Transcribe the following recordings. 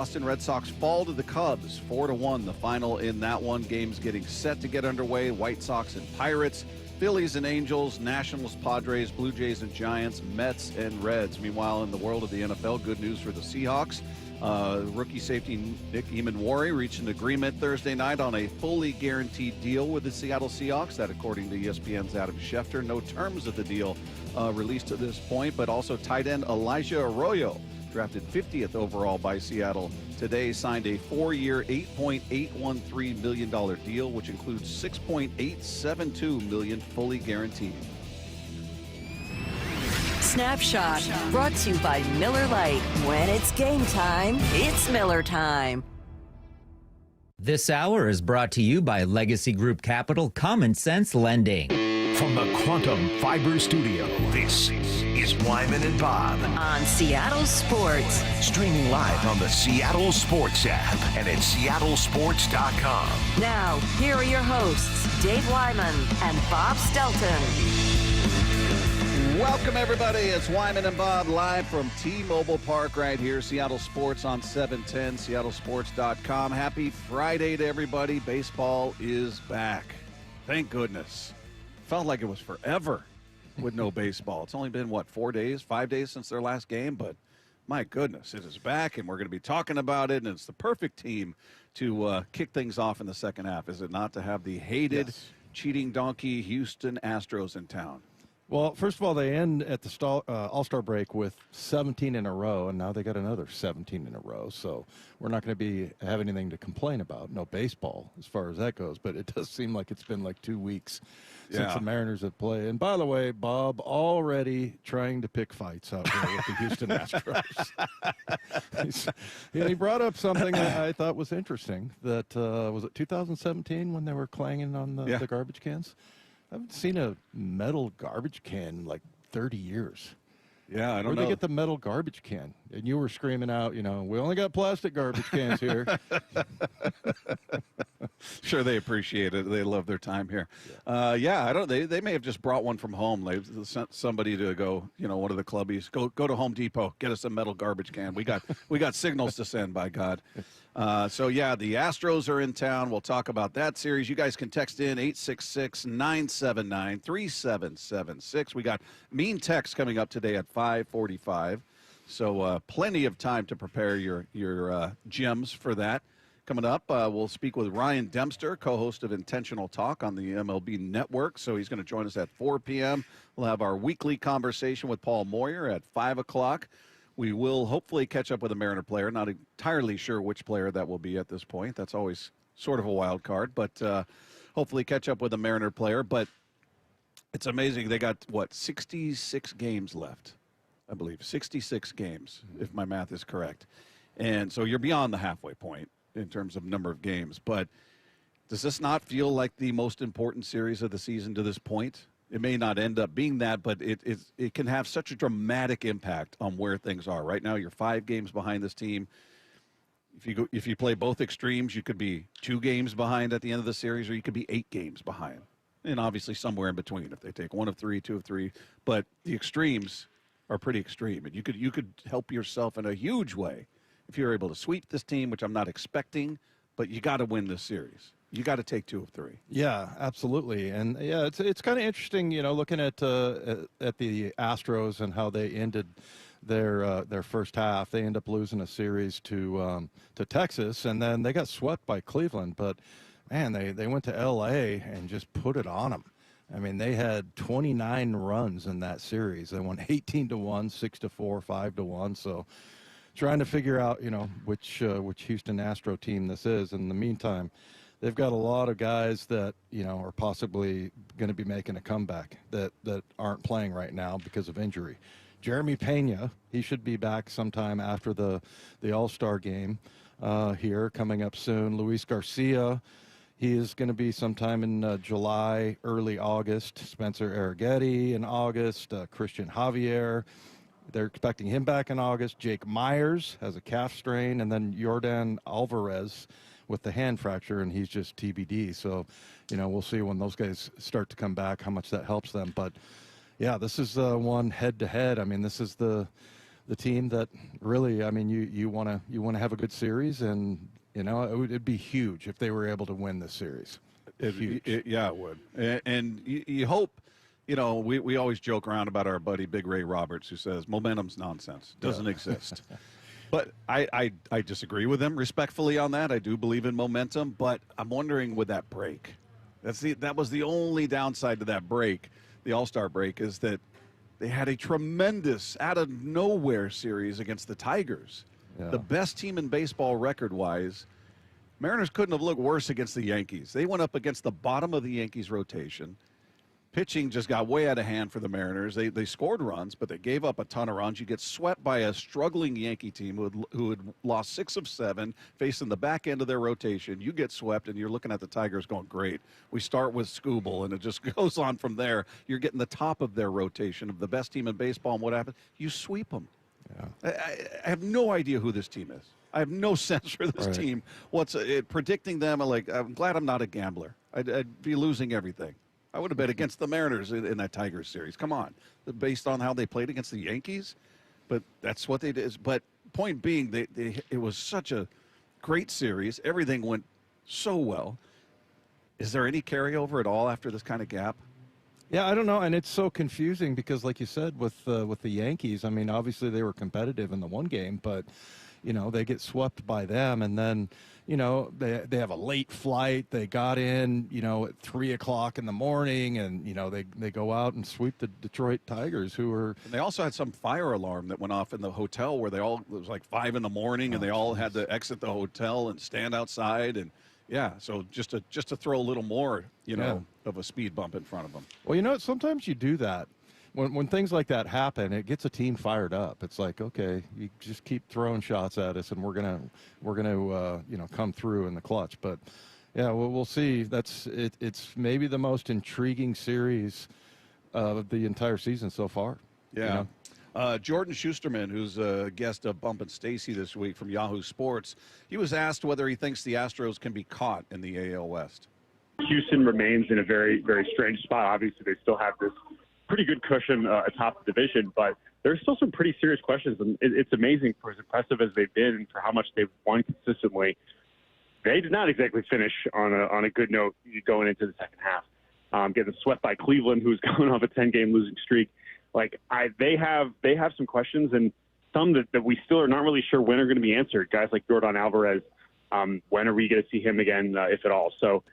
Boston Red Sox fall to the Cubs 4-1. The final in that one. Game's getting set to get underway. White Sox and Pirates, Phillies and Angels, Nationals, Padres, Blue Jays and Giants, Mets and Reds. Meanwhile, in the world of the NFL, good news for the Seahawks. Rookie safety Nick Emmanwori reached an agreement Thursday night on a fully guaranteed deal with the Seattle Seahawks. That, according to ESPN's Adam Schefter. No terms of the deal released to this point, but also tight end Elijah Arroyo, drafted 50th overall by Seattle today, signed a 4-year, $8.813 million deal, which includes $6.872 million fully guaranteed. Snapshot, brought to you by Miller Lite. When it's game time, it's Miller time. This hour is brought to you by Legacy Group Capital Common Sense Lending. From the Quantum Fiber Studio, this is Wyman and Bob On Seattle Sports. Streaming live on the Seattle Sports app and at seattlesports.com. Now, here are your hosts, Dave Wyman and Bob Stelton. Welcome, everybody. It's Wyman and Bob live from T-Mobile Park right here. Seattle Sports on 710, seattlesports.com. Happy Friday to everybody. Baseball is back. Thank goodness. Felt like it was forever with no baseball. It's only been, what, 4 days, 5 days since their last game? But my goodness, it is back, and we're going to be talking about it, and it's the perfect team to kick things off in the second half, is it not, to have the hated, cheating donkey Houston Astros in town? Well, first of all, they end at the All-Star break with 17 in a row, and now they got another 17 in a row. So we're not going to have anything to complain about. No baseball as far as that goes, but it does seem like it's been like 2 weeks since the Mariners have played. And by the way, Bob already trying to pick fights out here with the Houston Astros. He brought up something that I thought was interesting. That was it 2017 when they were clanging on the garbage cans? I haven't seen a metal garbage can in like 30 years. Yeah, I don't know. Where'd they get the metal garbage can? And you were screaming out, we only got plastic garbage cans here. Sure, they appreciate it. They love their time here. I don't. They may have just brought one from home. They sent somebody to go, one of the clubbies, go to Home Depot, get us a metal garbage can. We got signals to send, by God. The Astros are in town. We'll talk about that series. You guys can text in 866-979-3776. We got mean text coming up today at 5:45. So plenty of time to prepare your gems for that. Coming up, we'll speak with Ryan Dempster, co-host of Intentional Talk on the MLB Network. So he's going to join us at 4 p.m. We'll have our weekly conversation with Paul Moyer at 5 o'clock. We will hopefully catch up with a Mariner player. Not entirely sure which player that will be at this point. That's always sort of a wild card. But hopefully catch up with a Mariner player. But it's amazing. They got, 66 games left, I believe. 66 games, if my math is correct. And so you're beyond the halfway point in terms of number of games. But does this not feel like the most important series of the season to this point? It may not end up being that, but it can have such a dramatic impact on where things are. Right now, you're 5 games behind this team. If you play both extremes, you could be 2 games behind at the end of the series, or you could be 8 games behind. And obviously somewhere in between if they take 1 of 3, 2 of 3. But the extremes are pretty extreme. And you could help yourself in a huge way if you're able to sweep this team, which I'm not expecting, but you got to win this series. You got to take 2 of 3. Yeah, absolutely. And it's kind of interesting, looking at the Astros and how they ended their first half. They end up losing a series to Texas, and then they got swept by Cleveland. But man, they went to L.A. and just put it on them. I mean, they had 29 runs in that series. They won 18-1, 6-4, 5-1. So trying to figure out, which Houston Astro team this is. In the meantime, they've got a lot of guys that, are possibly going to be making a comeback that aren't playing right now because of injury. Jeremy Pena, he should be back sometime after the All-Star game here coming up soon. Luis Garcia, he is going to be sometime in July, early August. Spencer Arrighetti in August. Christian Javier, they're expecting him back in August. Jake Myers has a calf strain, and then Yordan Alvarez with the hand fracture, and he's just TBD. So, we'll see when those guys start to come back how much that helps them. But, yeah, this is one head-to-head. I mean, this is the the team that really, I mean, you want to have a good series, and it'd be huge if they were able to win this series. Yeah, it would. And you hope, we always joke around about our buddy Big Ray Roberts, who says momentum's nonsense, doesn't exist. But I disagree with him respectfully on that. I do believe in momentum, but I'm wondering, would that break? That was the only downside to that break, the All-Star break, is that they had a tremendous out-of-nowhere series against the Tigers. Yeah. The best team in baseball record-wise. Mariners couldn't have looked worse against the Yankees. They went up against the bottom of the Yankees' rotation. Pitching just got way out of hand for the Mariners. They scored runs, but they gave up a ton of runs. You get swept by a struggling Yankee team who had lost 6 of 7, facing the back end of their rotation. You get swept, and you're looking at the Tigers going, great. We start with Scooble, and it just goes on from there. You're getting the top of their rotation of the best team in baseball, and what happens? You sweep them. Yeah. I have no idea who this team is. I have no sense for this team. Predicting them, I'm glad I'm not a gambler. I'd be losing everything. I would have bet against the Mariners in that Tigers series. Come on. Based on how they played against the Yankees. But that's what they did. But point being, it was such a great series. Everything went so well. Is there any carryover at all after this kind of gap? Yeah, I don't know. And it's so confusing because, like you said, with the Yankees, I mean, obviously they were competitive in the one game, but, they get swept by them. And then, they have a late flight. They got in, at 3 o'clock in the morning, and, they go out and sweep the Detroit Tigers, who were. And they also had some fire alarm that went off in the hotel where it was like 5 in the morning, and they all had to exit the hotel and stand outside. And yeah, so just to throw a little more, of a speed bump in front of them. Well, sometimes you do that. When things like that happen, it gets a team fired up. It's like, okay, you just keep throwing shots at us, and we're gonna come through in the clutch. But yeah, we'll see. It's maybe the most intriguing series of the entire season so far. Yeah. Jordan Schusterman, who's a guest of Bump and Stacy this week from Yahoo Sports, he was asked whether he thinks the Astros can be caught in the AL West. Houston remains in a very, very strange spot. Obviously, they still have this pretty good cushion atop the division, but there's still some pretty serious questions. And it's amazing, for as impressive as they've been and for how much they've won consistently. They did not exactly finish on a good note going into the second half. Getting swept by Cleveland, who's going off a 10-game losing streak. They have some questions, and some that we still are not really sure when are going to be answered. Guys like Yordan Alvarez, when are we going to see him again, if at all? So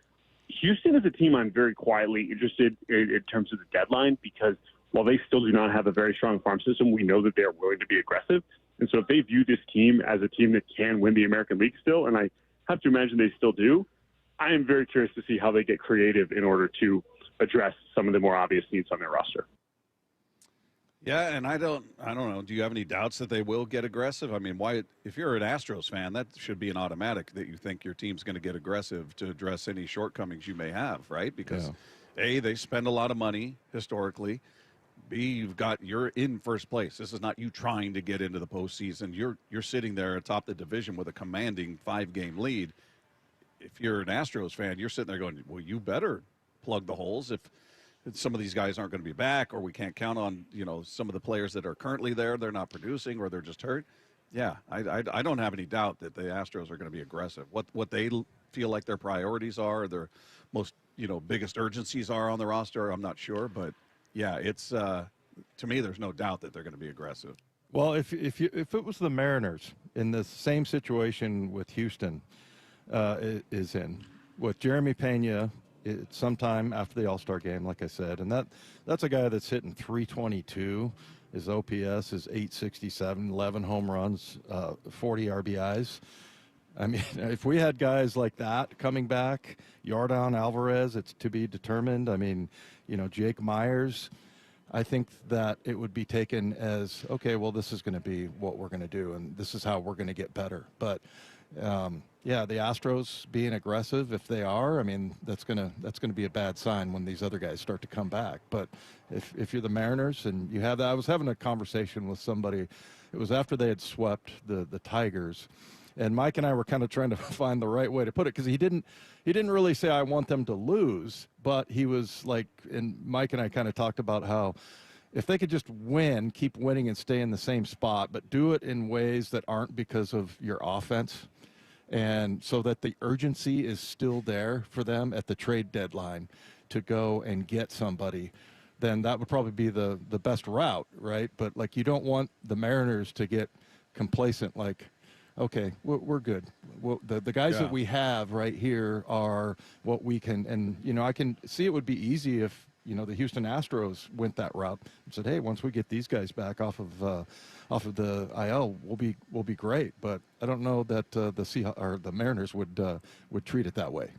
Houston is a team I'm very quietly interested in terms of the deadline, because while they still do not have a very strong farm system, we know that they are willing to be aggressive. And so if they view this team as a team that can win the American League still, and I have to imagine they still do, I am very curious to see how they get creative in order to address some of the more obvious needs on their roster. Yeah, and I don't know. Do you have any doubts that they will get aggressive? I mean, why? If you're an Astros fan, that should be an automatic that you think your team's going to get aggressive to address any shortcomings you may have, right? Because A, they spend a lot of money historically. B, you're in first place. This is not you trying to get into the postseason. You're sitting there atop the division with a commanding 5-game lead. If you're an Astros fan, you're sitting there going, well, you better plug the holes if some of these guys aren't going to be back, or we can't count on, some of the players that are currently there. They're not producing, or they're just hurt. Yeah, I don't have any doubt that the Astros are going to be aggressive. What they feel like their priorities are, their most, biggest urgencies are on the roster, I'm not sure. But, yeah, it's to me, there's no doubt that they're going to be aggressive. Well, if it was the Mariners in the same situation with Houston is in, with Jeremy Pena sometime after the All-Star game, like I said, and that's a guy that's hitting 322. His OPS is 867, 11 home runs, 40 RBIs. I mean, if we had guys like that coming back, Yordan Alvarez, it's to be determined. I mean, Jake Myers, I think that it would be taken as, okay, well, this is going to be what we're going to do, and this is how we're going to get better. But yeah, the Astros being aggressive, if they are, I mean, that's gonna be a bad sign when these other guys start to come back. But if you're the Mariners and you have that, I was having a conversation with somebody. It was after they had swept the Tigers, and Mike and I were kind of trying to find the right way to put it, because he didn't really say I want them to lose, but he was like, and Mike and I kind of talked about how, if they could just win, keep winning and stay in the same spot, but do it in ways that aren't because of your offense, and so that the urgency is still there for them at the trade deadline to go and get somebody, then that would probably be the best route, right? But, like, you don't want the Mariners to get complacent, like, okay, we're good. Well, the guys that we have right here are what we can, and, you know, I can see it would be easy if, you know, the Houston Astros went that route and said, hey, once we get these guys back off of the IL, we'll be great. But I don't know that the Mariners would treat it that way.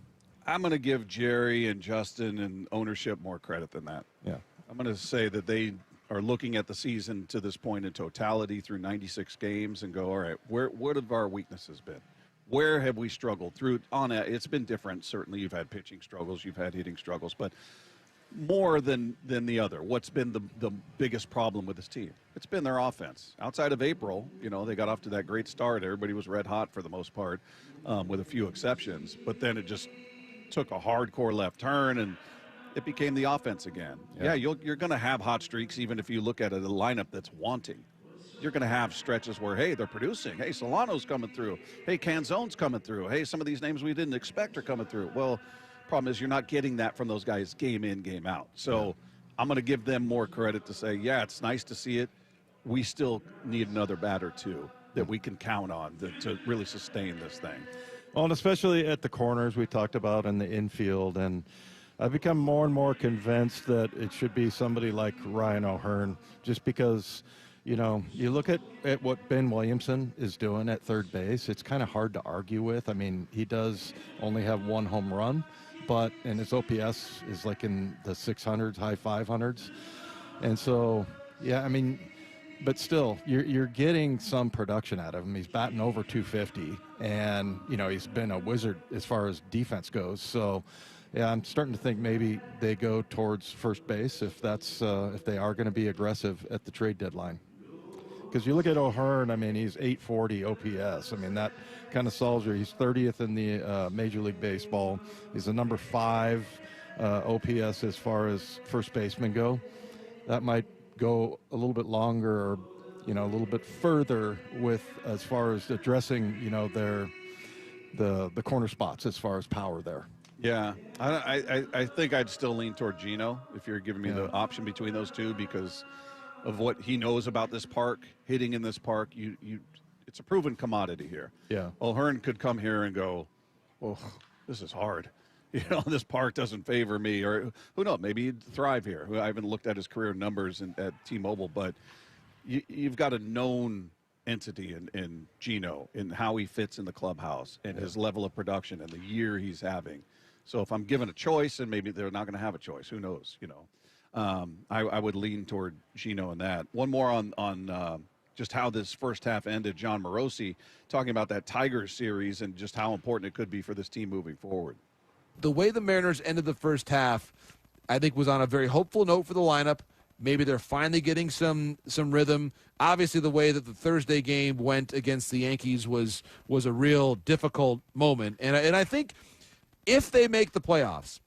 I'm going to give Jerry and Justin and ownership more credit than that. Yeah. I'm going to say that they are looking at the season to this point in totality through 96 games and go, all right, what have our weaknesses been? Where have we struggled through? It's been different. Certainly you've had pitching struggles, you've had hitting struggles, but more than the other. What's been the biggest problem with this team? It's been their offense. Outside of April, you know, they got off to that great start. Everybody was red hot for the most part, with a few exceptions. But then it just took a hardcore left turn, and it became the offense again. Yeah, you're going to have hot streaks, even if you look at a lineup that's wanting. You're going to have stretches where, hey, they're producing. Hey, Solano's coming through. Hey, Canzone's coming through. Hey, some of these names we didn't expect are coming through. Well, problem is you're not getting that from those guys game in, game out. So I'm going to give them more credit to say, yeah, it's nice to see it. We still need another bat or two that we can count on to really sustain this thing. Well, and especially at the corners we talked about in the infield. And I've become more and more convinced that it should be somebody like Ryan O'Hearn, just because, you know, you look at what Ben Williamson is doing at third base, it's kind of hard to argue with. I mean, he does only have one home run, and his OPS is like in the 600s, high 500s. And so, yeah, I mean, but still, you're getting some production out of him. He's batting over 250, and, you know, he's been a wizard as far as defense goes. So, yeah, I'm starting to think maybe they go towards first base if they are going to be aggressive at the trade deadline. Because you look at O'Hearn, I mean, he's 840 OPS. I mean, that kind of solves you. He's 30th in the Major League Baseball. He's a number 5 OPS as far as first basemen go. That might go a little bit longer, or, you know, a little bit further with as far as addressing, you know, the corner spots as far as power there. Yeah, I think I'd still lean toward Gino if you're giving me the option between those two, because of what he knows about this park, hitting in this park. It's a proven commodity here. Yeah. O'Hearn could come here and go, well, this is hard. You know, this park doesn't favor me, or who knows, maybe he'd thrive here. I haven't looked at his career numbers at T-Mobile, but you've got a known entity in Gino, in how he fits in the clubhouse and his level of production and the year he's having. So if I'm given a choice, and maybe they're not going to have a choice, who knows, you know. I would lean toward Gino in that. One more on just how this first half ended. John Morosi talking about that Tigers series and just how important it could be for this team moving forward. The way the Mariners ended the first half, I think, was on a very hopeful note for the lineup. Maybe they're finally getting some rhythm. Obviously, the way that the Thursday game went against the Yankees was a real difficult moment. And I think if they make the playoffs,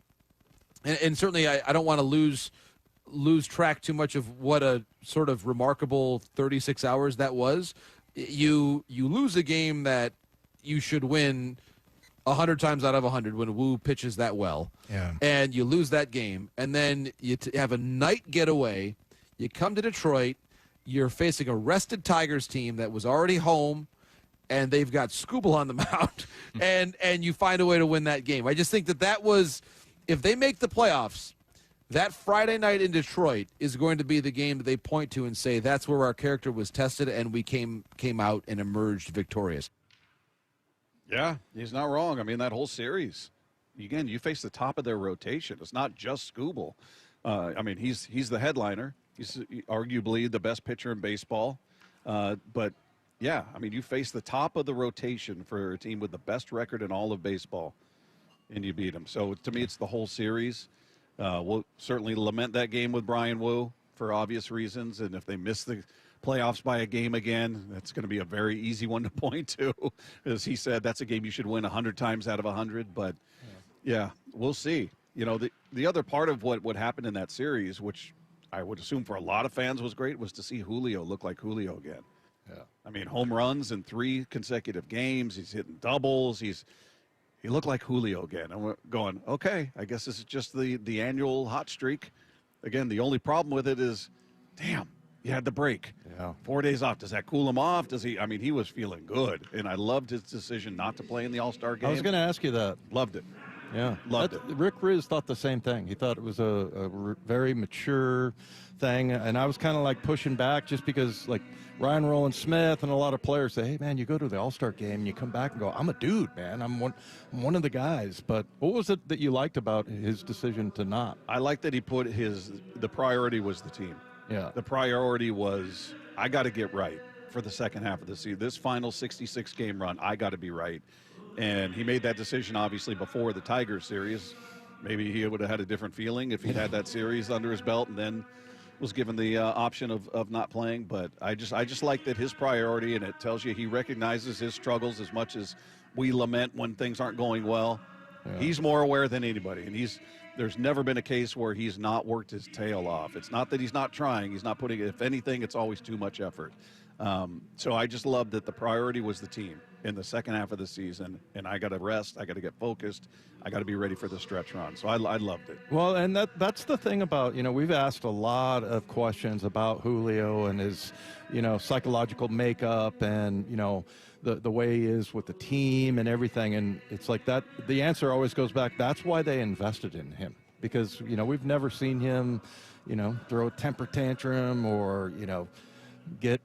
and certainly I don't want to lose track too much of what a sort of remarkable 36 hours that was. You lose a game that you should win 100 times out of 100 when Wu pitches that well. Yeah. And you lose that game, and then you have a night getaway. You come to Detroit. You're facing a rested Tigers team that was already home, and they've got Scooble on the mound, and you find a way to win that game. I just think that was, if they make the playoffs, that Friday night in Detroit is going to be the game that they point to and say, that's where our character was tested, and we came out and emerged victorious. Yeah, he's not wrong. I mean, that whole series, again, you face the top of their rotation. It's not just Scooble. I mean, he's the headliner. He's arguably the best pitcher in baseball. But, yeah, I mean, you face the top of the rotation for a team with the best record in all of baseball, and you beat them. So, to me, it's the whole series. We'll certainly lament that game with Brian Wu for obvious reasons, and if they miss the playoffs by a game again, that's going to be a very easy one to point to. As he said, that's a game you should win 100 times out of 100. But, yeah, we'll see. You know, the other part of what happened in that series, which I would assume for a lot of fans was great was to see Julio look like Julio again. Yeah. I mean, home runs in 3 consecutive games. He's hitting doubles. He looked like Julio again. And we're going, okay, I guess this is just the annual hot streak. Again, the only problem with it is, damn, you had the break. Yeah. 4 days off. Does that cool him off? He was feeling good. And I loved his decision not to play in the All-Star game. I was going to ask you that. Loved it. Yeah, Loved it. Rick Riz thought the same thing. He thought it was a very mature thing, and I was kind of like pushing back just because, like, Ryan Rowland-Smith and a lot of players say, "Hey, man, you go to the All-Star game and you come back and go, I'm a dude, man. I'm one of the guys." But what was it that you liked about his decision to not? I like that he put the priority was the team. Yeah, The priority was, I got to get right for the second half of the season. This final 66-game run, I got to be right. And he made that decision, obviously, before the Tigers series. Maybe he would have had a different feeling if he'd had that series under his belt and then was given the option of not playing. But I just like that his priority, and it tells you he recognizes his struggles as much as we lament when things aren't going well. Yeah. He's more aware than anybody, and there's never been a case where he's not worked his tail off. It's not that he's not trying. He's not putting, if anything, it's always too much effort. So I just love that the priority was the team in the second half of the season, and I got to rest, I got to get focused, I got to be ready for the stretch run. So I loved it. Well, and that's the thing about, we've asked a lot of questions about Julio and his, psychological makeup and, the way he is with the team and everything. And it's like that, the answer always goes back, that's why they invested in him. Because, we've never seen him, throw a temper tantrum or, get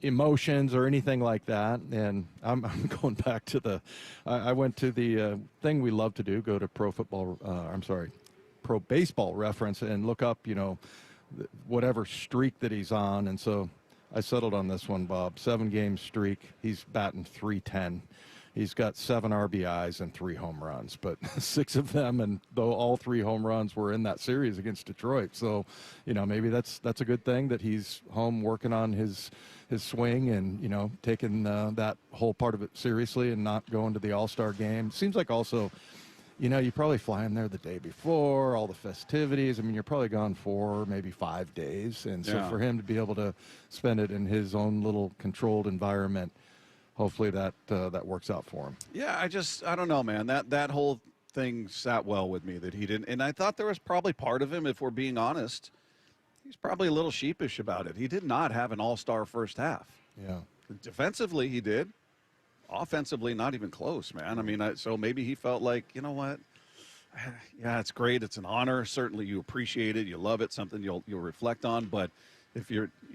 emotions or anything like that. And I'm going back to I went to the thing we love to do, go to Pro Baseball Reference and look up, whatever streak that he's on. And so I settled on this one, Bob. 7-game streak. He's batting .310. He's got 7 RBIs and 3 home runs, but 6 of them, and though all 3 home runs were in that series against Detroit. So, maybe that's a good thing that he's home working on his swing and, taking that whole part of it seriously and not going to the All-Star game. Seems like also, you probably fly in there the day before, all the festivities. I mean, you're probably gone 4, maybe 5 days. And so for him to be able to spend it in his own little controlled environment, hopefully that works out for him. Yeah, I don't know, man. That whole thing sat well with me that he didn't. And I thought there was probably part of him, if we're being honest, he's probably a little sheepish about it. He did not have an all-star first half. Yeah. Defensively, he did. Offensively, not even close, man. I mean, so maybe he felt like, you know what? Yeah, it's great. It's an honor. Certainly you appreciate it. You love it. Something you'll reflect on. But if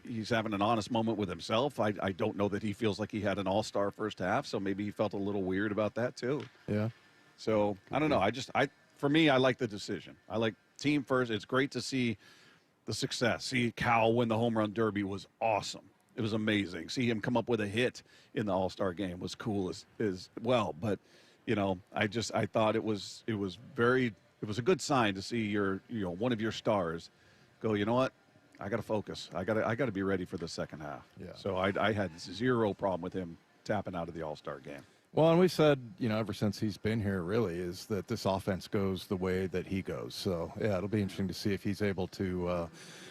he's having an honest moment with himself, I don't know that he feels like he had an all-star first half, so maybe he felt a little weird about that too. Yeah. So I don't know. For me, I like the decision. I like team first. It's great to see the success. See Cal win the home run derby was awesome. It was amazing. See him come up with a hit in the All-Star game was cool as well. But I thought it was a good sign to see your one of your stars go, you know what? I got to focus. I got to be ready for the second half. Yeah. So I had zero problem with him tapping out of the All-Star game. Well, and we said, ever since he's been here, really, is that this offense goes the way that he goes. So, yeah, it'll be interesting to see if he's able to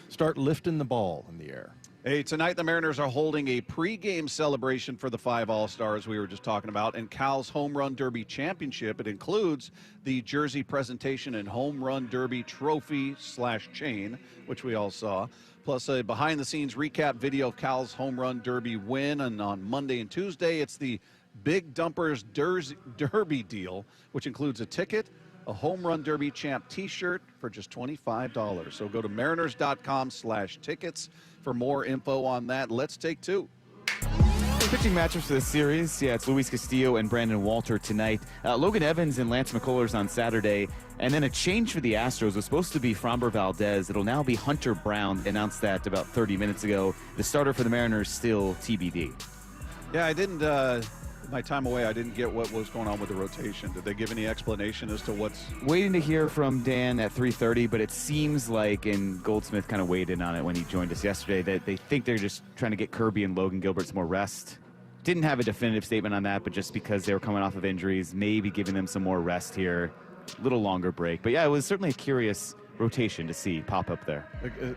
start lifting the ball in the air. Hey, tonight the Mariners are holding a pregame celebration for the 5 All-Stars we were just talking about and Cal's Home Run Derby Championship. It includes the jersey presentation and Home Run Derby trophy/chain, which we all saw, plus a behind-the-scenes recap video of Cal's Home Run Derby win. And on Monday and Tuesday, it's the Big Dumpers Derby deal, which includes a ticket, a Home Run Derby Champ t-shirt for just $25. So go to mariners.com/tickets for more info on that. Let's take 2. Pitching matchups for this series, it's Luis Castillo and Brandon Walter tonight. Logan Evans and Lance McCullers on Saturday. And then a change for the Astros was supposed to be Framber Valdez. It'll now be Hunter Brown. Announced that about 30 minutes ago. The starter for the Mariners still TBD. Yeah, I didn't, my time away, I didn't get what was going on with the rotation. Did they give any explanation as to what's... Waiting to hear from Dan at 3:30, but it seems like, and Goldsmith kind of weighed in on it when he joined us yesterday, that they think they're just trying to get Kirby and Logan Gilbert some more rest. Didn't have a definitive statement on that, but just because they were coming off of injuries, maybe giving them some more rest here, a little longer break. But yeah, it was certainly a curious rotation to see pop up there.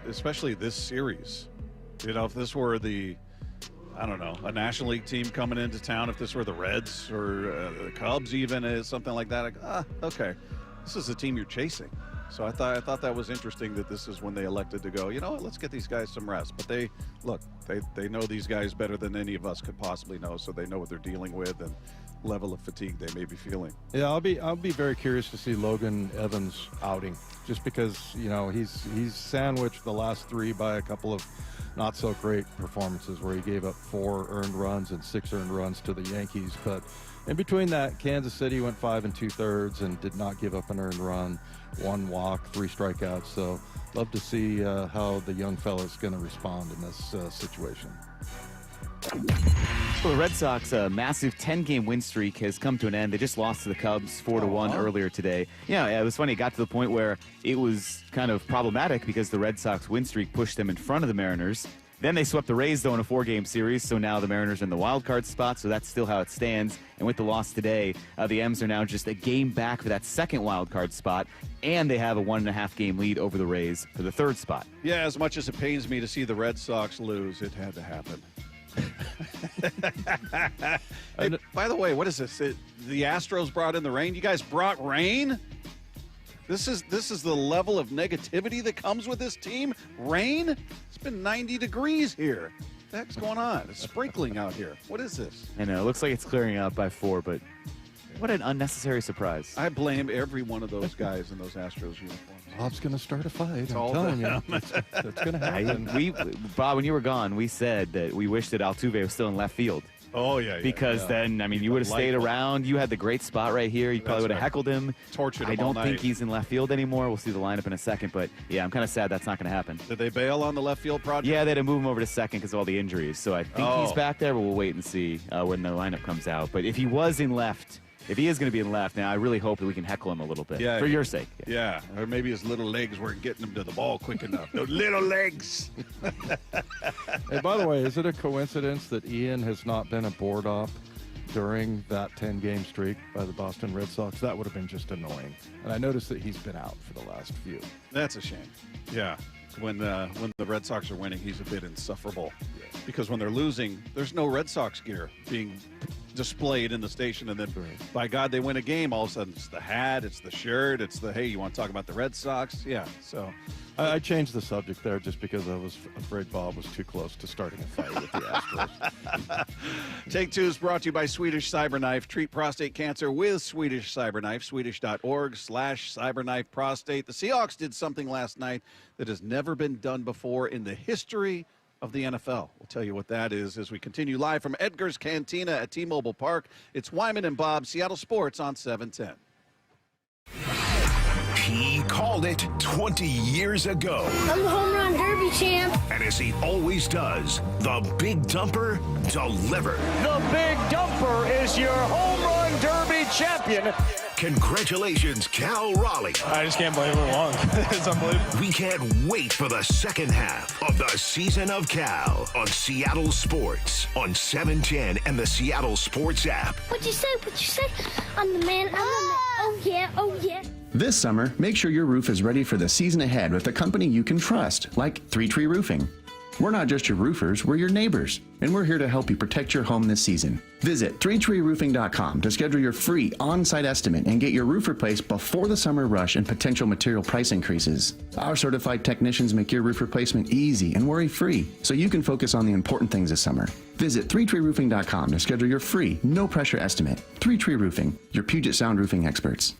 Especially this series. If this were I don't know, a National League team coming into town, if this were the Reds or the Cubs even, something like that, okay, this is the team you're chasing. So I thought that was interesting that this is when they elected to go, let's get these guys some rest. But they know these guys better than any of us could possibly know, so they know what they're dealing with and level of fatigue they may be feeling. Yeah, I'll be very curious to see Logan Evans' outing, just because he's sandwiched the last 3 by a couple of not so great performances where he gave up 4 earned runs and 6 earned runs to the Yankees. But in between that, Kansas City went 5 2/3 and did not give up an earned run, 1 walk, 3 strikeouts. So love to see how the young fella's going to respond in this situation. Well, the Red Sox massive 10-game win streak has come to an end. They just lost to the Cubs 4-1 earlier today. Yeah, it was funny. It got to the point where it was kind of problematic because the Red Sox win streak pushed them in front of the Mariners. Then they swept the Rays, though, in a 4-game series, so now the Mariners are in the wild card spot, so that's still how it stands. And with the loss today, the M's are now just a game back for that second wild card spot, and they have a 1.5-game lead over the Rays for the 3rd spot. Yeah, as much as it pains me to see the Red Sox lose, it had to happen. Hey, by the way, what is this? The Astros brought in the rain. You guys brought rain? This is the level of negativity that comes with this team. Rain? It's been 90 degrees here. What the heck's going on? It's sprinkling out here. What is this? I know. It looks like it's clearing out by 4, but what an unnecessary surprise. I blame every one of those guys in those Astros uniforms. Bob's going to start a fight. It's I'm all telling them. you. That's going to happen. Bob, when you were gone, we said that we wished that Altuve was still in left field. Oh, yeah. Because then, you would have stayed around. You had the great spot right here. You probably would have heckled him. Tortured him I don't all think night. he's in left field anymore. We'll see the lineup in a second. But, yeah, I'm kind of sad that's not going to happen. Did they bail on the left field project? Yeah, they had to move him over to second because of all the injuries. So I think he's back there, but we'll wait and see when the lineup comes out. But if he was in left, if he is going to be in left, now I really hope that we can heckle him a little bit for your sake. Yeah, or maybe his little legs weren't getting him to the ball quick enough. Those little legs. Hey, by the way, is it a coincidence that Ian has not been a board op during that 10-game streak by the Boston Red Sox? That would have been just annoying. And I noticed that he's been out for the last few. That's a shame. Yeah. When the Red Sox are winning, he's a bit insufferable. Because when they're losing, there's no Red Sox gear being displayed in the station, and then by God they win a game, all of a sudden it's the hat, it's the shirt, it's the hey, you want to talk about the Red Sox? Yeah. So I changed the subject there just because I was afraid Bob was too close to starting a fight with the Astros. Take Two is brought to you by Swedish Cyberknife. Treat prostate cancer with Swedish Cyberknife. Swedish.org/cyberknife prostate. The Seahawks did something last night that has never been done before in the history of the NFL. We'll tell you what that is as we continue live from Edgar's Cantina at T-Mobile Park. It's Wyman and Bob, Seattle Sports on 710. He called it 20 years ago. I'm the home run derby champ. And as he always does, the Big Dumper delivered. The Big Dumper is your home run derby champion. Congratulations, Cal Raleigh. I just can't believe we won. It's unbelievable. We can't wait for the second half of the season of Cal on Seattle Sports on 710 and the Seattle Sports app. What'd you say? I'm the man. Oh, yeah. Oh, yeah. This summer, make sure your roof is ready for the season ahead with a company you can trust, like 3 Tree Roofing. We're not just your roofers, we're your neighbors, and we're here to help you protect your home this season. Visit 3treeroofing.com to schedule your free on-site estimate and get your roof replaced before the summer rush and potential material price increases. Our certified technicians make your roof replacement easy and worry-free, so you can focus on the important things this summer. Visit 3treeroofing.com to schedule your free, no-pressure estimate. 3 Tree Roofing, your Puget Sound roofing experts.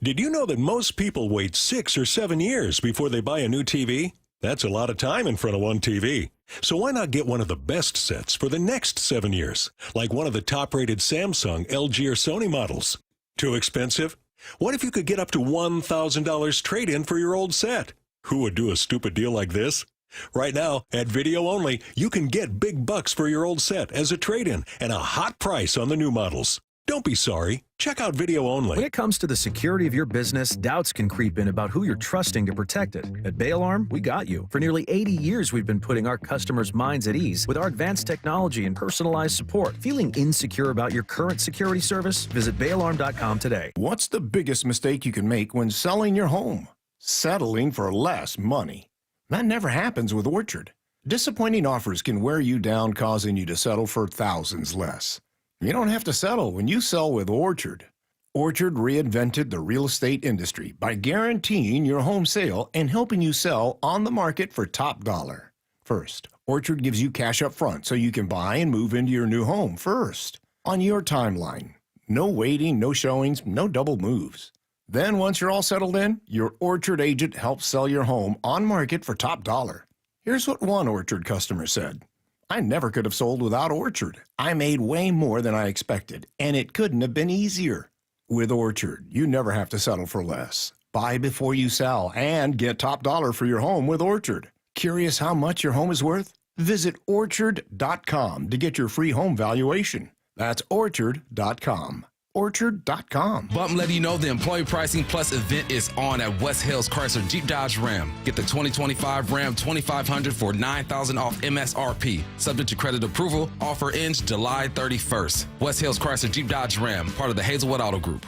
Did you know that most people wait 6 or 7 years before they buy a new TV? That's a lot of time in front of one TV. So why not get one of the best sets for the next 7 years, like one of the top-rated Samsung, LG, or Sony models? Too expensive? What if you could get up to $1,000 trade-in for your old set? Who would do a stupid deal like this? Right now, at Video Only, you can get big bucks for your old set as a trade-in and a hot price on the new models. Don't be sorry. Check out Video Only. When it comes to the security of your business, doubts can creep in about who you're trusting to protect it. At Bail Arm, we got you. For nearly 80 years, we've been putting our customers' minds at ease with our advanced technology and personalized support. Feeling insecure about your current security service? Visit bailarm.com today. What's the biggest mistake you can make when selling your home? settling for less money. That never happens with Orchard. Disappointing offers can wear you down, causing you to settle for thousands less. You don't have to settle when you sell with Orchard. Orchard reinvented the real estate industry by guaranteeing your home sale and helping you sell on the market for top dollar. First, Orchard gives you cash up front so you can buy and move into your new home first, on your timeline. No waiting, no showings, no double moves. Then once you're all settled in, your Orchard agent helps sell your home on market for top dollar. Here's what one Orchard customer said. I never could have sold without Orchard. I made way more than I expected, and it couldn't have been easier. With Orchard, you never have to settle for less. Buy before you sell and get top dollar for your home with Orchard. Curious how much your home is worth? Visit Orchard.com to get your free home valuation. That's Orchard.com. Orchard.com. Bump letting you know the Employee Pricing Plus event is on at West Hills Chrysler Jeep Dodge Ram. Get the 2025 Ram 2500 for $9,000 off MSRP. Subject to credit approval. Offer ends July 31st. West Hills Chrysler Jeep Dodge Ram, part of the Hazelwood Auto Group.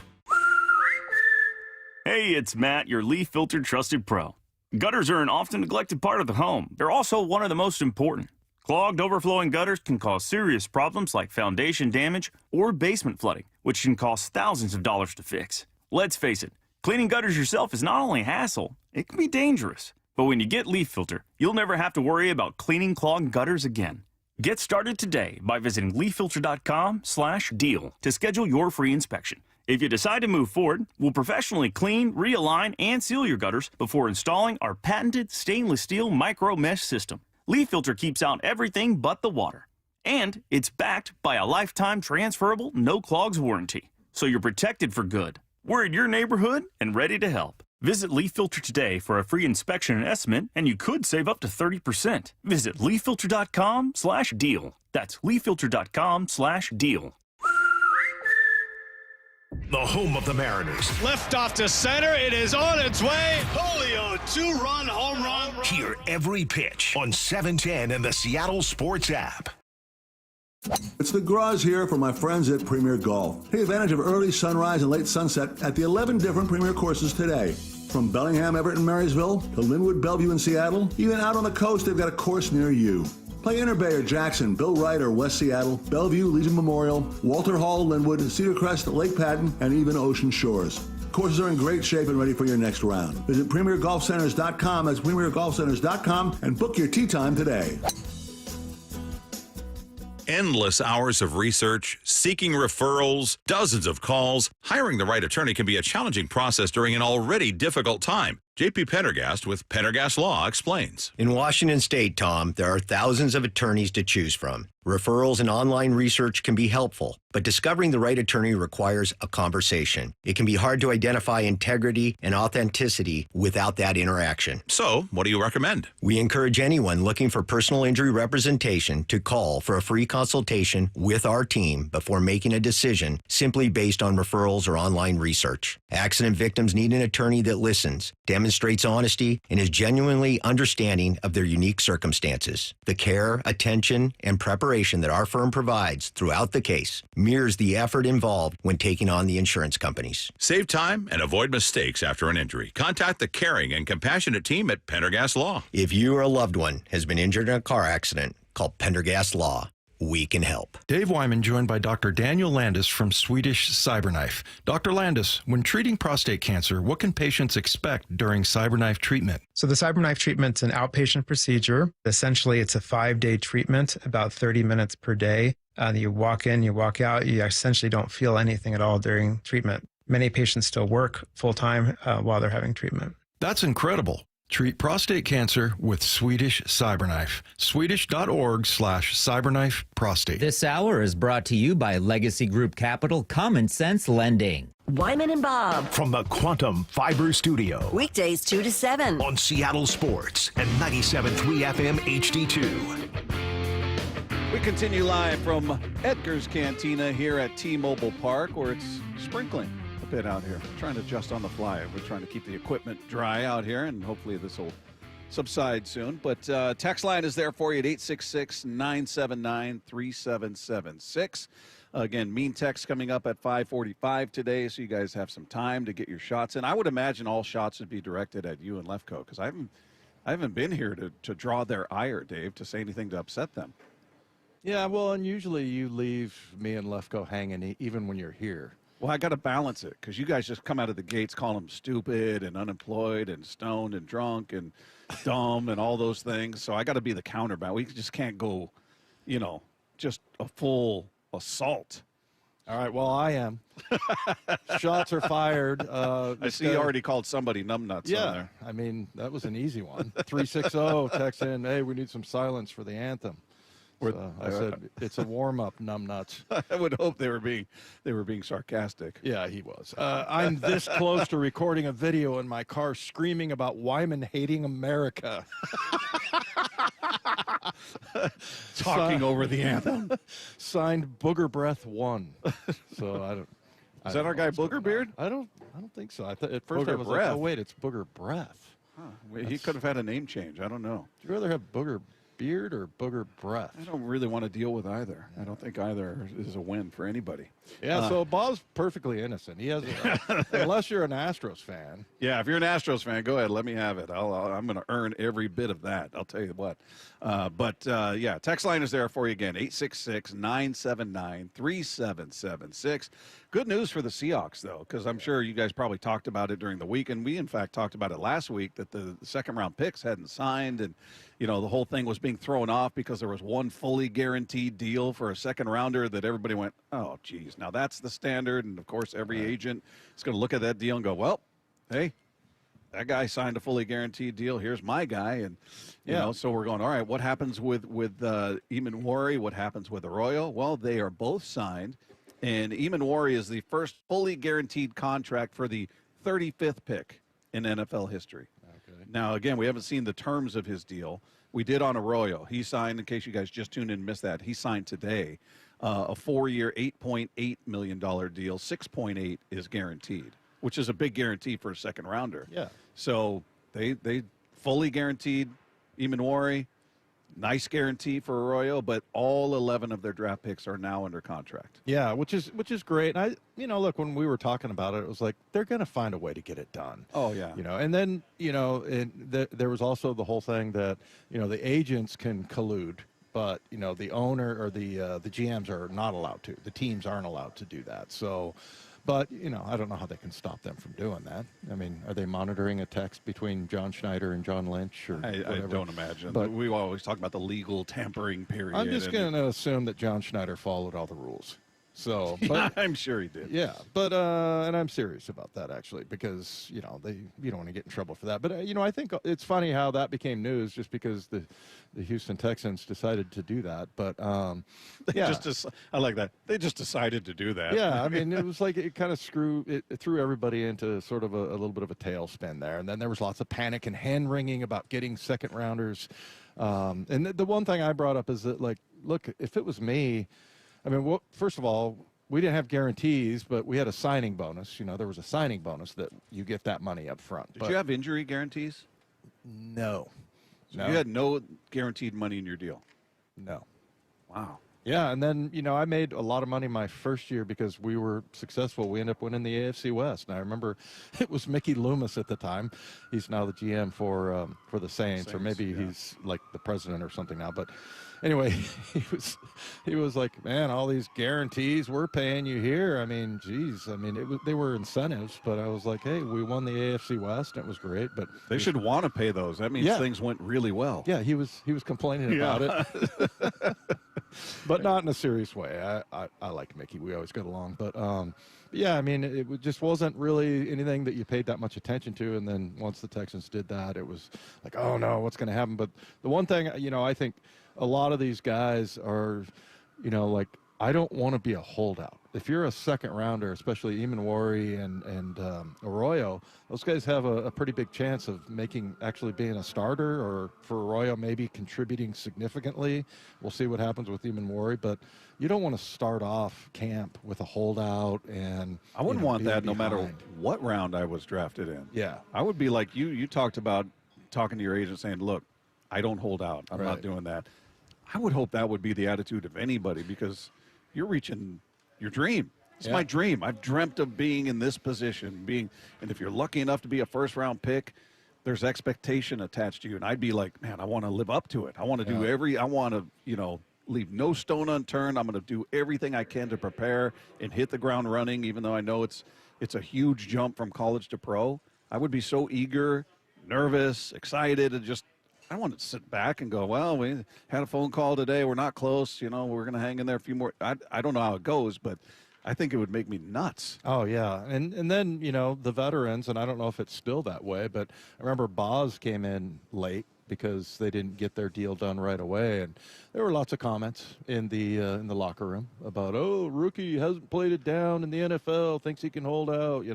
Hey, it's Matt, your leaf filter trusted pro. Gutters are an often neglected part of the home. They're also one of the most important. Clogged, overflowing gutters can cause serious problems like foundation damage or basement flooding, which can cost thousands of dollars to fix. Let's face it, cleaning gutters yourself is not only a hassle, it can be dangerous. But when you get Leaf Filter, you'll never have to worry about cleaning clogged gutters again. Get started today by visiting leaffilter.com/deal to schedule your free inspection. If you decide to move forward, we'll professionally clean, realign, and seal your gutters before installing our patented stainless steel micro mesh system. Leaf Filter keeps out everything but the water. And it's backed by a lifetime transferable no clogs warranty. So you're protected for good. We're in your neighborhood and ready to help. Visit Leaf Filter today for a free inspection and estimate, and you could save up to 30%. Visit leaffilter.com/deal. That's leaffilter.com/deal. The home of the Mariners. Left off to center. It is on its way. Julio, 2-run home run. Hear every pitch on 710 and the Seattle Sports app. It's the Graz here for my friends at Premier Golf. Take advantage of early sunrise and late sunset at the 11 different Premier courses today. From Bellingham, Everett, and Marysville to Linwood, Bellevue, and Seattle, even out on the coast, they've got a course near you. Play Inter Bay or Jackson, Bill Wright or West Seattle, Bellevue, Legion Memorial, Walter Hall, Linwood, Cedar Crest, Lake Patton, and even Ocean Shores. Courses are in great shape and ready for your next round. Visit PremierGolfCenters.com, that's PremierGolfCenters.com, and book your tee time today. Endless hours of research, seeking referrals, dozens of calls. Hiring the right attorney can be a challenging process during an already difficult time. J.P. Pendergast with Pendergast Law explains. In Washington State, Tom, there are thousands of attorneys to choose from. Referrals and online research can be helpful, but discovering the right attorney requires a conversation. It can be hard to identify integrity and authenticity without that interaction. So, what do you recommend? We encourage anyone looking for personal injury representation to call for a free consultation with our team before making a decision simply based on referrals or online research. Accident victims need an attorney that listens, demonstrates honesty, and is genuinely understanding of their unique circumstances. The care, attention, and preparation that our firm provides throughout the case mirrors the effort involved when taking on the insurance companies. Save time and avoid mistakes after an injury. Contact the caring and compassionate team at Pendergast Law. If you or a loved one has been injured in a car accident, call Pendergast Law. We can help. Dave Wyman joined by Dr. Daniel Landis from Swedish CyberKnife. Dr. Landis, when treating prostate cancer, what can patients expect during CyberKnife treatment? So the CyberKnife treatment's an outpatient procedure. Essentially, it's a 5-day treatment, about 30 minutes per day. You walk in, you walk out, you essentially don't feel anything at all during treatment. Many patients still work full-time while they're having treatment. That's incredible. Treat prostate cancer with Swedish CyberKnife. Swedish.org/CyberKnife prostate. This hour is brought to you by Legacy Group Capital Common Sense Lending. Wyman and Bob. From the Quantum Fiber Studio. Weekdays 2 to 7. On Seattle Sports and 97.3 FM HD2. We continue live from Edgar's Cantina here at T-Mobile Park, where it's sprinkling a bit out here. Trying to adjust on the fly. We're trying to keep the equipment dry out here, and hopefully this will subside soon. But text line is there for you at 866-979-3776. Again, mean text coming up at 5:45 today, so you guys have some time to get your shots in. I would imagine all shots would be directed at you and Lefko, because I haven't been here to draw their ire, Dave, to say anything to upset them. Yeah, well, and usually you leave me and Lefko hanging even when you're here. Well, I got to balance it, because you guys just come out of the gates calling them stupid and unemployed and stoned and drunk and dumb and all those things. So I got to be the counterbalance. We just can't go, just a full assault. All right, well, I am. Shots are fired. I see you already called somebody numbnuts on there. I mean, that was an easy one. 360 text in, hey, we need some silence for the anthem. So I said, it's a warm-up, numbnuts. I would hope they were being sarcastic. Yeah, he was. I'm this close to recording a video in my car screaming about Wyman hating America. Talking over the anthem. Signed Booger Breath 1. So I don't. Is that our guy Booger Beard? I don't think so. At first Booger I was Breath. like, oh wait, it's Booger Breath. Huh. He could have had a name change. I don't know. Would you rather have Booger Beard or Booger Breath? I don't really want to deal with either. I don't think either is a win for anybody. Yeah, so Bob's perfectly innocent. He has, unless you're an Astros fan. Yeah, if you're an Astros fan, go ahead, let me have it. I'm going to earn every bit of that. I'll tell you what. Yeah, text line is there for you again, 866-979-3776. Good news for the Seahawks, though, because I'm sure you guys probably talked about it during the week, and we, in fact, talked about it last week, that the second-round picks hadn't signed, and, the whole thing was being thrown off because there was one fully guaranteed deal for a second-rounder that everybody went, oh, geez, now that's the standard, and, of course, every agent is going to look at that deal and go, well, hey, that guy signed a fully guaranteed deal. Here's my guy. And, you know, so we're going, all right, what happens with Emmanwori? What happens with Arroyo? Well, they are both signed. And Emmanwori is the first fully guaranteed contract for the 35th pick in NFL history. Okay. Now, again, we haven't seen the terms of his deal. We did on Arroyo. He signed, in case you guys just tuned in and missed that, he signed today a 4-year, $8.8 million deal. 6.8 is guaranteed, which is a big guarantee for a second rounder. Yeah. So they fully guaranteed Emmanwori, nice guarantee for Arroyo, but all 11 of their draft picks are now under contract. Yeah, which is great. And look, when we were talking about it, it was like they're going to find a way to get it done. Oh yeah. And then there was also the whole thing that the agents can collude, but the owner or the GMs are not allowed to. The teams aren't allowed to do that. So. But, I don't know how they can stop them from doing that. I mean, are they monitoring a text between John Schneider and John Lynch? Or I don't imagine. But we always talk about the legal tampering period. I'm just going to assume that John Schneider followed all the rules. So, but, I'm sure he did. Yeah, but and I'm serious about that actually, because you don't want to get in trouble for that. But I think it's funny how that became news just because the Houston Texans decided to do that. But I like that. They just decided to do that. Yeah, I mean, it was like it kind of it threw everybody into sort of a little bit of a tailspin there, and then there was lots of panic and hand wringing about getting second rounders. And the one thing I brought up is that, like, look, if it was me. I mean, first of all, we didn't have guarantees, but we had a signing bonus. There was a signing bonus that you get that money up front. Did you have injury guarantees? No. So you had no guaranteed money in your deal? No. Wow. Yeah, and then, I made a lot of money my first year because we were successful. We ended up winning the AFC West. And I remember it was Mickey Loomis at the time. He's now the GM for the Saints, or maybe he's like the president or something now. But anyway, he was like, man, all these guarantees we're paying you here. I mean, geez, they were incentives, but I was like, hey, we won the AFC West, and it was great. But they should want to pay those. That means things went really well. Yeah, he was complaining about it, but not in a serious way. I like Mickey. We always got along, but yeah, I mean, it just wasn't really anything that you paid that much attention to. And then once the Texans did that, it was like, oh no, what's going to happen? But the one thing, I think a lot of these guys are, like, I don't want to be a holdout. If you're a second rounder, especially Emmanwori and Arroyo, those guys have a pretty big chance of actually being a starter, or for Arroyo maybe contributing significantly. We'll see what happens with Emmanwori, but you don't want to start off camp with a holdout. And I wouldn't want that no matter what round I was drafted in. Yeah. I would be like you talked about talking to your agent saying, look, I don't hold out. I'm not doing that. I would hope that would be the attitude of anybody, because you're reaching your dream. It's my dream. I've dreamt of being in this position, and if you're lucky enough to be a first-round pick, there's expectation attached to you. And I'd be like, man, I want to live up to it. I want to do I want to, leave no stone unturned. I'm going to do everything I can to prepare and hit the ground running, even though I know it's a huge jump from college to pro. I would be so eager, nervous, excited, and I want to sit back and go, well, we had a phone call today. We're not close. We're going to hang in there a few more. I don't know how it goes, but I think it would make me nuts. Oh, yeah. And then, the veterans, and I don't know if it's still that way, but I remember Boz came in late because they didn't get their deal done right away. And there were lots of comments in the locker room about, rookie hasn't played it down in the NFL, thinks he can hold out.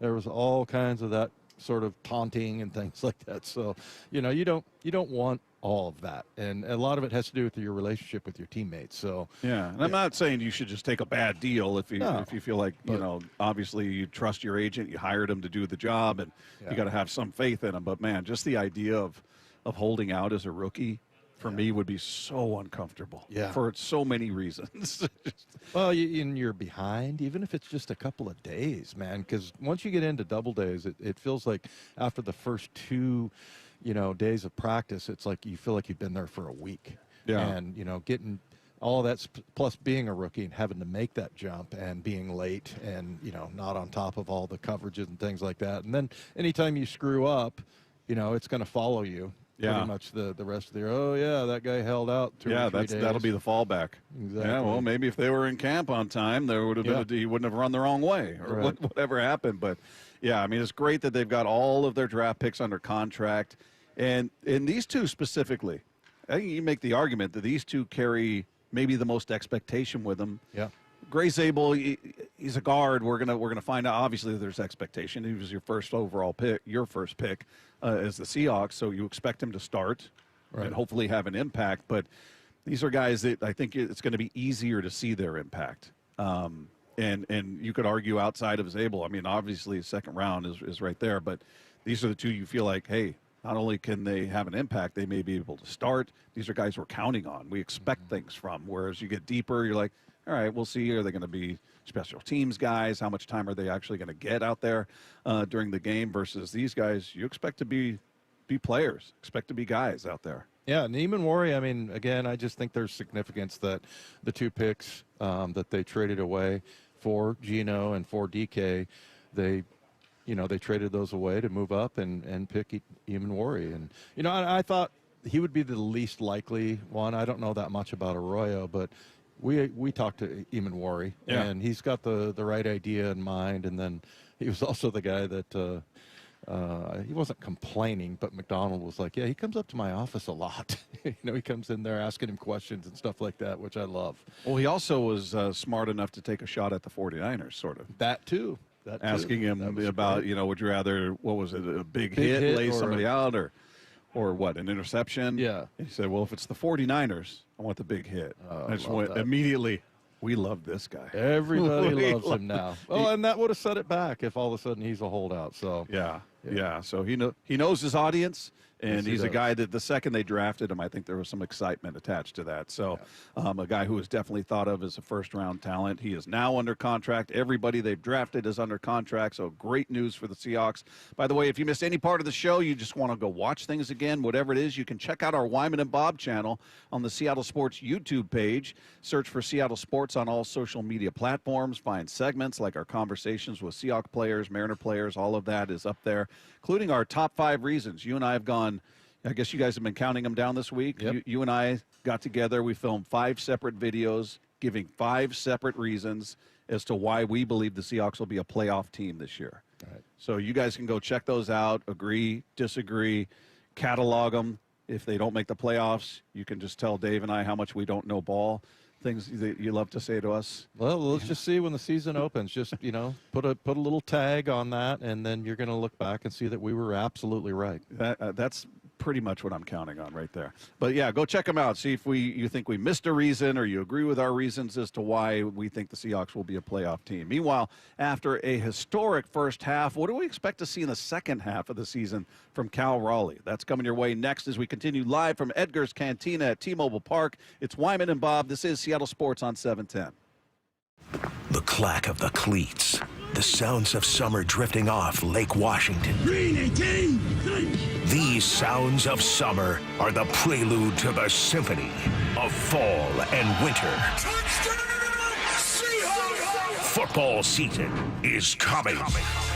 There was all kinds of that sort of taunting and things like that. So, you don't want all of that. And a lot of it has to do with your relationship with your teammates. So, yeah. And I'm not saying you should just take a bad deal if you feel like, obviously you trust your agent, you hired him to do the job, and you got to have some faith in him. But man, just the idea of holding out as a rookie for me would be so uncomfortable for so many reasons. Well, you're behind, even if it's just a couple of days, man, because once you get into double days, it feels like after the first 2, days of practice, it's like you feel like you've been there for a week. Yeah. And, getting all that, plus being a rookie and having to make that jump and being late and, not on top of all the coverages and things like that. And then anytime you screw up, it's going to follow you. Pretty much the rest of the year. Oh, yeah, that guy held out 2 or 3 days. That'll be the fallback. Exactly. Yeah, well, maybe if they were in camp on time, there would have been he wouldn't have run the wrong way or whatever happened. But, yeah, I mean, it's great that they've got all of their draft picks under contract. And in these two specifically, I think you make the argument that these two carry maybe the most expectation with them. Yeah. Gray Zabel, he's a guard. We're gonna find out. Obviously, there's expectation. He was your first overall pick, your first pick as the Seahawks, so you expect him to start and hopefully have an impact. But these are guys that I think it's going to be easier to see their impact. And you could argue outside of Zabel. I mean, obviously, second round is right there. But these are the two you feel like, hey, not only can they have an impact, they may be able to start. These are guys we're counting on. We expect things from. Whereas you get deeper, you're like, all right, we'll see. Are they going to be special teams guys? How much time are they actually going to get out there during the game? Versus these guys, you expect to be players, expect to be guys out there. Yeah, and Emmanwori, I mean, again, I just think there's significance that the 2 picks that they traded away for Geno and for DK, they traded those away to move up and pick Emmanwori. And, I thought he would be the least likely one. I don't know that much about Arroyo, but we talked to Emmanwori, and he's got the right idea in mind. And then he was also the guy that he wasn't complaining, but McDonald was like, yeah, he comes up to my office a lot. He comes in there asking him questions and stuff like that, which I love. Well, he also was smart enough to take a shot at the 49ers, sort of. That too. Asking him about, would you rather, what was it, a big hit, lay somebody out, or what, an interception? Yeah. And he said, well, if it's the 49ers, I want the big hit. I just went immediately, we love this guy. Everybody loves him now. Oh, and that would have set it back if all of a sudden he's a holdout. So yeah. So he knows his audience, and he's a guy that the second they drafted him, I think there was some excitement attached to that. So a guy who is definitely thought of as a first-round talent. He is now under contract. Everybody they've drafted is under contract, so great news for the Seahawks. By the way, if you missed any part of the show, you just want to go watch things again, whatever it is, you can check out our Wyman and Bob channel on the Seattle Sports YouTube page. Search for Seattle Sports on all social media platforms. Find segments like our conversations with Seahawks players, Mariner players, all of that is up there, including our top 5 reasons. You and I have gone, I guess you guys have been counting them down this week. Yep. You and I got together. We filmed 5 separate videos giving 5 separate reasons as to why we believe the Seahawks will be a playoff team this year. Right. So you guys can go check those out, agree, disagree, catalog them. If they don't make the playoffs, you can just tell Dave and I how much we don't know ball. Things that you love to say to us. Well, let's just see when the season opens. Just, put a little tag on that, and then you're going to look back and see that we were absolutely right. That's pretty much what I'm counting on right there. But, yeah, go check them out. See if you think we missed a reason or you agree with our reasons as to why we think the Seahawks will be a playoff team. Meanwhile, after a historic first half, what do we expect to see in the second half of the season from Cal Raleigh? That's coming your way next as we continue live from Edgar's Cantina at T-Mobile Park. It's Wyman and Bob. This is Seattle Sports on 710. The clack of the cleats. The sounds of summer drifting off Lake Washington. Green 18! These sounds of summer are the prelude to the symphony of fall and winter. Football season is coming.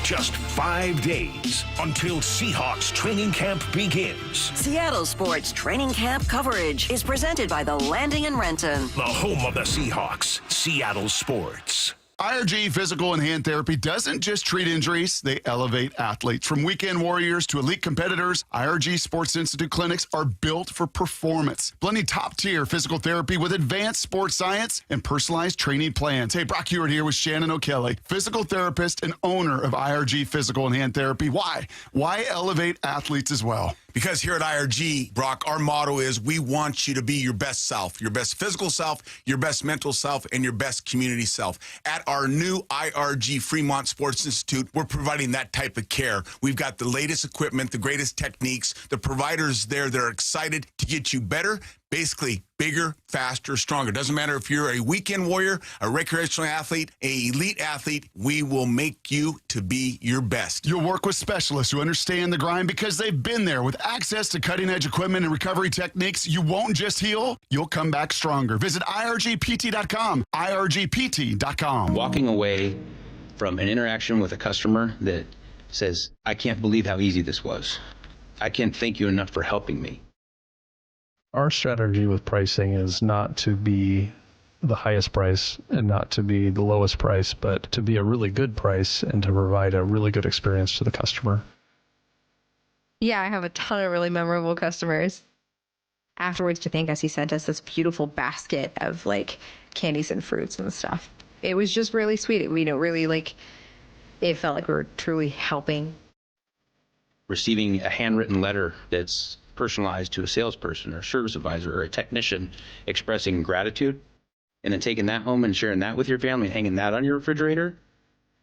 Just 5 days until Seahawks training camp begins. Seattle Sports Training Camp coverage is presented by The Landing in Renton. The home of the Seahawks, Seattle Sports. IRG Physical and Hand Therapy doesn't just treat injuries, they elevate athletes. From weekend warriors to elite competitors, IRG Sports Institute clinics are built for performance, blending top-tier physical therapy with advanced sports science and personalized training plans. Hey, Brock Hewitt here with Shannon O'Kelly, physical therapist and owner of IRG Physical and Hand Therapy. Why? Why elevate athletes as well? Because here at IRG, Brock, our motto is we want you to be your best self, your best physical self, your best mental self, and your best community self. At our new IRG Fremont Sports Institute, we're providing that type of care. We've got the latest equipment, the greatest techniques, the providers there that are excited to get you better, basically bigger, faster, stronger. Doesn't matter if you're a weekend warrior, a recreational athlete, an elite athlete, we will make you to be your best. You'll work with specialists who understand the grind because they've been there. With access to cutting-edge equipment and recovery techniques, you won't just heal, you'll come back stronger. Visit irgpt.com, irgpt.com. Walking away from an interaction with a customer that says, I can't believe how easy this was. I can't thank you enough for helping me. Our strategy with pricing is not to be the highest price and not to be the lowest price, but to be a really good price and to provide a really good experience to the customer. Yeah, I have a ton of really memorable customers. Afterwards to thank us, he sent us this beautiful basket of like candies and fruits and stuff. It was just really sweet. Really like, it felt like we were truly helping. Receiving a handwritten letter that's personalized to a salesperson or service advisor or a technician expressing gratitude, and then taking that home and sharing that with your family and hanging that on your refrigerator,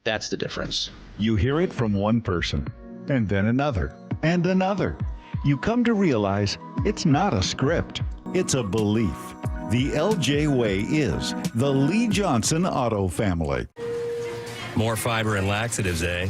that's the difference. You hear it from one person, and then another, and another. You come to realize it's not a script, it's a belief. The LJ Way is the Lee Johnson Auto family. More fiber and laxatives, eh?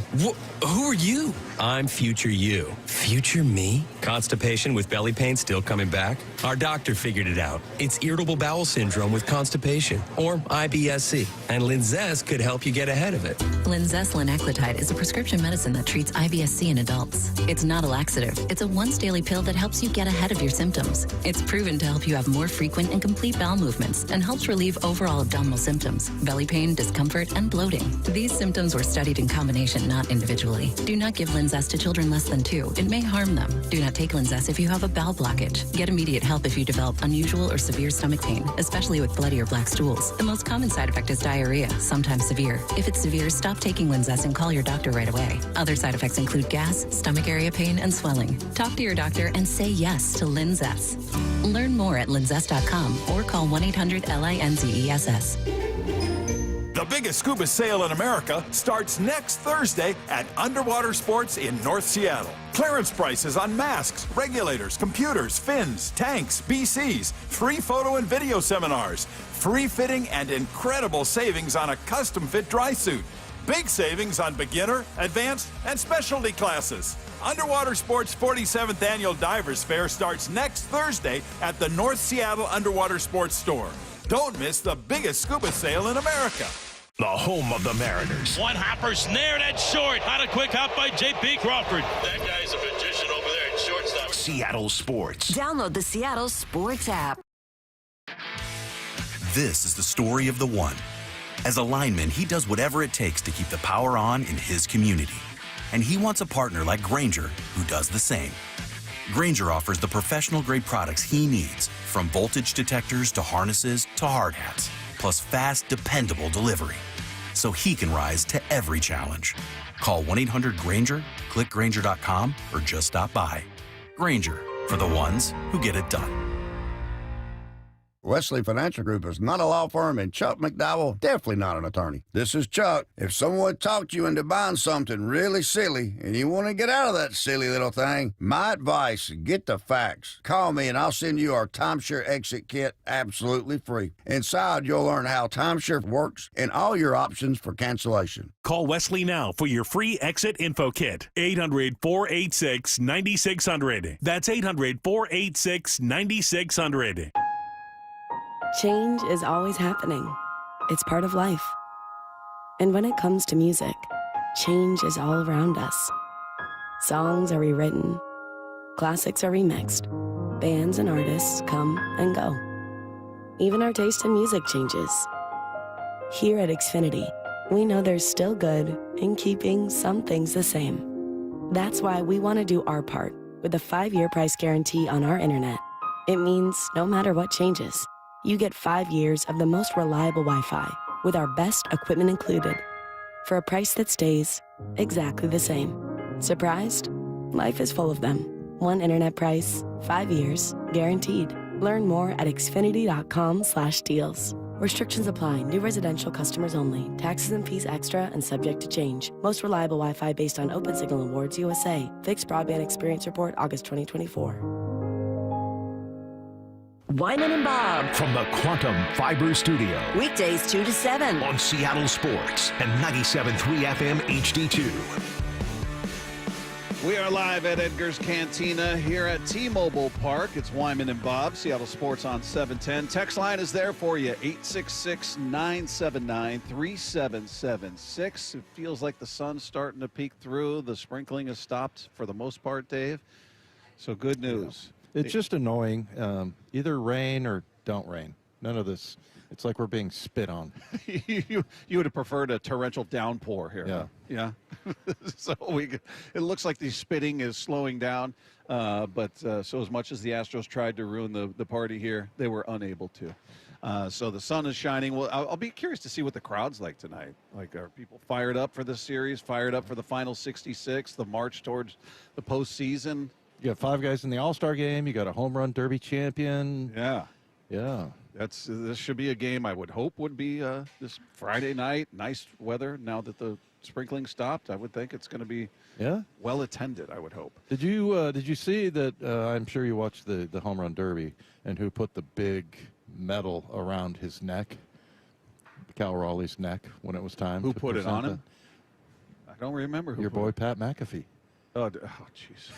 Who are you? I'm future you. Future me? Constipation with belly pain still coming back? Our doctor figured it out. It's irritable bowel syndrome with constipation, or IBS-C, and Linzess could help you get ahead of it. Linzess linaclotide is a prescription medicine that treats IBS-C in adults. It's not a laxative. It's a once-daily pill that helps you get ahead of your symptoms. It's proven to help you have more frequent and complete bowel movements and helps relieve overall abdominal symptoms, belly pain, discomfort, and bloating. These symptoms were studied in combination, not individually. Do not give Linzess to children less than 2. It may harm them. Do not take Linzess if you have a bowel blockage. Get immediate help if you develop unusual or severe stomach pain, especially with bloody or black stools. The most common side effect is diarrhea, sometimes severe. If it's severe, stop taking Linzess and call your doctor right away. Other side effects include gas, stomach area pain, and swelling. Talk to your doctor and say yes to Linzess. Learn more at linzess.com or call 1-800-LINZESS. The biggest scuba sale in America starts next Thursday at Underwater Sports in North Seattle. Clearance prices on masks, regulators, computers, fins, tanks, BCs, free photo and video seminars, free fitting and incredible savings on a custom fit dry suit. Big savings on beginner, advanced, and specialty classes. Underwater Sports' 47th Annual Divers Fair starts next Thursday at the North Seattle Underwater Sports Store. Don't miss the biggest scuba sale in America. The home of the Mariners. One hopper snared at short. Not a quick hop by J.P. Crawford. That guy's a magician over there at shortstop. Seattle Sports. Download the Seattle Sports app. This is the story of the one. As a lineman, he does whatever it takes to keep the power on in his community. And he wants a partner like Grainger who does the same. Grainger offers the professional-grade products he needs, from voltage detectors to harnesses to hard hats, plus fast, dependable delivery, so he can rise to every challenge. Call 1-800-GRAINGER, click Grainger.com, or just stop by. Grainger, for the ones who get it done. Wesley Financial Group is not a law firm, and Chuck McDowell definitely not an attorney. This is Chuck. If someone talked you into buying something really silly and you want to get out of that silly little thing, my advice, get the facts. Call me and I'll send you our timeshare exit kit absolutely free. Inside, you'll learn how timeshare works and all your options for cancellation. Call Wesley now for your free exit info kit. 800-486-9600. That's 800-486-9600. Change is always happening. It's part of life. And when it comes to music, change is all around us. Songs are rewritten. Classics are remixed. Bands and artists come and go. Even our taste in music changes. Here at Xfinity, we know there's still good in keeping some things the same. That's why we want to do our part with a 5-year price guarantee on our internet. It means no matter what changes, you get 5 years of the most reliable Wi-Fi with our best equipment included for a price that stays exactly the same. Surprised? Life is full of them. One internet price, 5 years, guaranteed. Learn more at xfinity.com/deals. Restrictions apply. New residential customers only. Taxes and fees extra and subject to change. Most reliable Wi-Fi based on Open Signal Awards USA. Fixed Broadband Experience Report, August 2024. Wyman and Bob. From the Quantum Fiber Studio. Weekdays 2 to 7. On Seattle Sports and 97.3 FM HD2. We are live at Edgar's Cantina here at T-Mobile Park. It's Wyman and Bob, Seattle Sports on 710. Text line is there for you, 866-979-3776. It feels like the sun's starting to peek through. The sprinkling has stopped for the most part, Dave. So good news. It's just annoying. Either rain or don't rain. None of this. It's like we're being spit on. you would have preferred a torrential downpour here. Yeah. Yeah. So it looks like the spitting is slowing down. But so as much as the Astros tried to ruin the party here, they were unable to. So the sun is shining. Well, I'll be curious to see what the crowd's like tonight. Like, are people fired up for this series, fired up for the final 66, the march towards the postseason? You got 5 guys in the All-Star game. You got a home run derby champion. Yeah. Yeah. This should be a game I would hope would be this Friday night. Nice weather now that the sprinkling stopped. I would think it's going to be well attended, I would hope. Did you see that? I'm sure you watched the home run derby, and who put the big medal around his neck, Cal Raleigh's neck, when it was time. Who to put it on him? it? I don't remember who. Your boy Pat McAfee. Oh, jeez.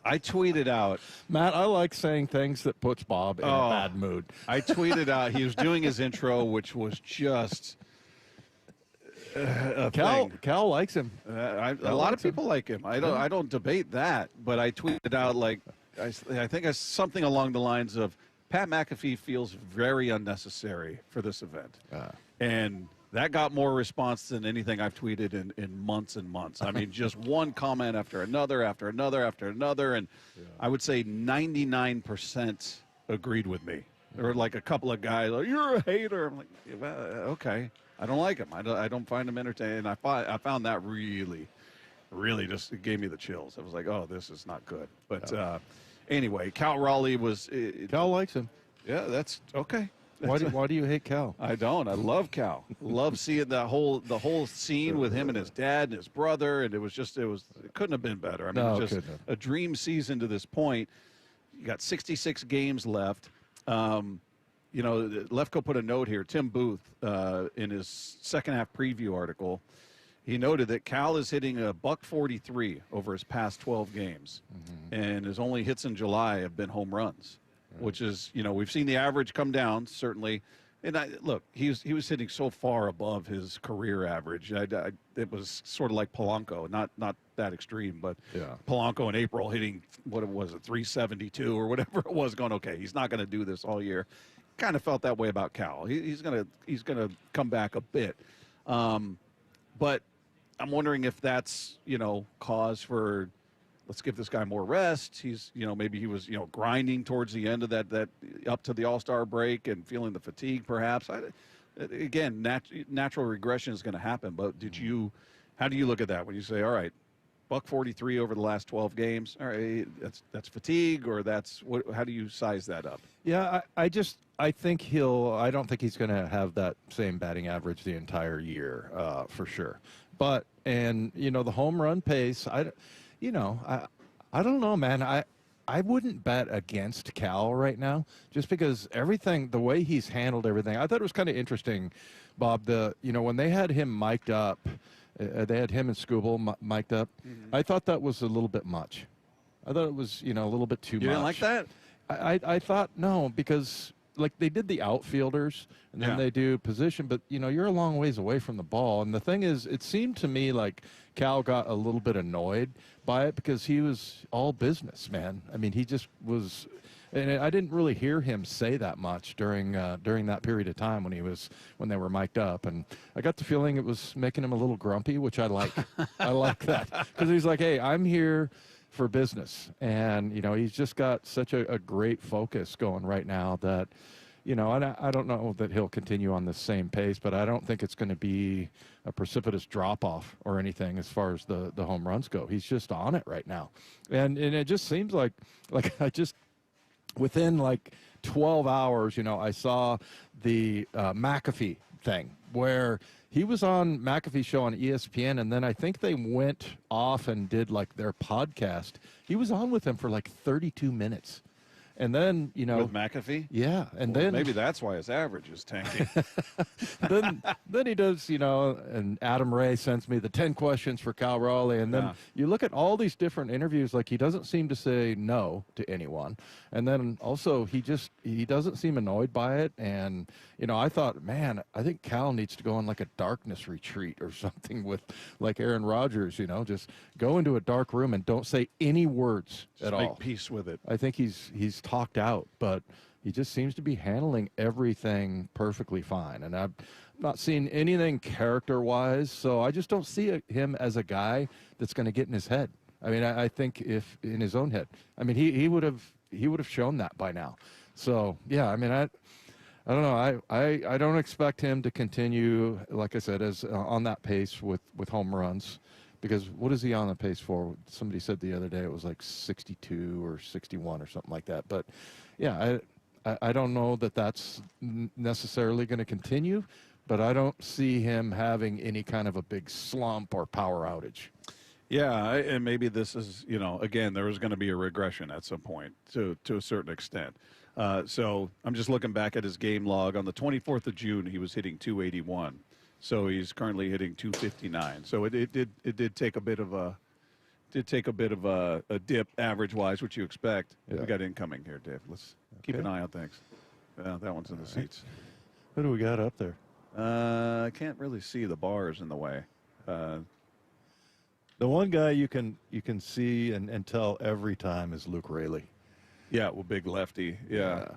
I tweeted out. Matt, I like saying things that puts Bob in a bad mood. I tweeted out. He was doing his intro, which was just a thing. Cal likes him. A lot of people like him. I don't debate that. But I tweeted out I think something along the lines of Pat McAfee feels very unnecessary for this event, and that got more response than anything I've tweeted in months and months. I mean, just one comment after another, and I would say 99% agreed with me. There were like a couple of guys, like, you're a hater. I'm like, okay, I don't like him. I don't find him entertaining. I found that really just it gave me the chills. I was like, oh, this is not good. But anyway, Cal Raleigh was. Cal likes him. Yeah, that's okay. Why do you hate Cal? I don't. I love Cal. Love seeing the whole scene with him and his dad and his brother, and it couldn't have been better. I mean, it was just a dream season to this point. You got 66 games left. Lefko put a note here. Tim Booth, in his second half preview article, he noted that Cal is hitting a $143 over his past 12 games, and his only hits in July have been home runs. Which is, we've seen the average come down, certainly. And look, he was hitting so far above his career average. It was sort of like Polanco, not that extreme, but Polanco in April hitting, what was it, 372 or whatever it was, going, okay, he's not going to do this all year. Kind of felt that way about Cal. He's gonna come back a bit. But I'm wondering if that's, cause for, let's give this guy more rest. He's, maybe he was, grinding towards the end of that up to the All-Star break and feeling the fatigue, perhaps. Again, natural regression is going to happen. But how do you look at that when you say, all right, $143 over the last 12 games. All right, that's fatigue, or that's what? How do you size that up? Yeah, I don't think he's going to have that same batting average the entire year, for sure. But, and, the home run pace, I don't know, man. I wouldn't bet against Cal right now, just because the way he's handled everything. I thought it was kind of interesting, Bob, when they had him mic'd up, they had him and Scooble mic'd up. Mm-hmm. I thought that was a little bit much. I thought it was, a little bit too much. You didn't like that? I thought, no, because they did the outfielders and then they do position, but you're a long ways away from the ball. And the thing is, it seemed to me like Cal got a little bit annoyed by it because he was all business, man. I mean, he just was, and I didn't really hear him say that much during that period of time when they were mic'd up. And I got the feeling it was making him a little grumpy, which I like. I like that because he's like, hey, I'm here for business. And, he's just got such a great focus going right now that, and I don't know that he'll continue on the same pace, but I don't think it's going to be a precipitous drop-off or anything as far as the home runs go. He's just on it right now. And it just seems like within 12 hours, I saw the McAfee thing where he was on McAfee's show on ESPN, and then I think they went off and did their podcast. He was on with them for 32 minutes. And then, with McAfee? Yeah. And then maybe that's why his average is tanking. then he does, and Adam Ray sends me the 10 questions for Cal Raleigh. And then you look at all these different interviews, he doesn't seem to say no to anyone. And then also he doesn't seem annoyed by it. And, I thought, man, I think Cal needs to go on a darkness retreat or something with Aaron Rodgers, just go into a dark room and don't say any words at all. Make peace with it. I think he's talked out, but he just seems to be handling everything perfectly fine. And I've not seen anything character-wise, so I just don't see him as a guy that's going to get in his head. I mean, I think if in his own head, I mean, he would have shown that by now. So yeah, I mean, I don't know. I don't expect him to continue, like I said, as on that pace with home runs. Because what is he on the pace for? Somebody said the other day it was 62 or 61 or something like that. But, yeah, I don't know that that's necessarily going to continue, but I don't see him having any kind of a big slump or power outage. Yeah, and maybe this is, again, there was going to be a regression at some point to a certain extent. So I'm just looking back at his game log. On the 24th of June, he was hitting 281. So he's currently hitting 259. So it did take a bit of a dip average wise, which you expect. Yeah. We got incoming here, Dave. Let's keep an eye on things. That one's in the seats. Who do we got up there? I can't really see the bars in the way. The one guy you can see and tell every time is Luke Raley. Yeah, well, big lefty. Yeah.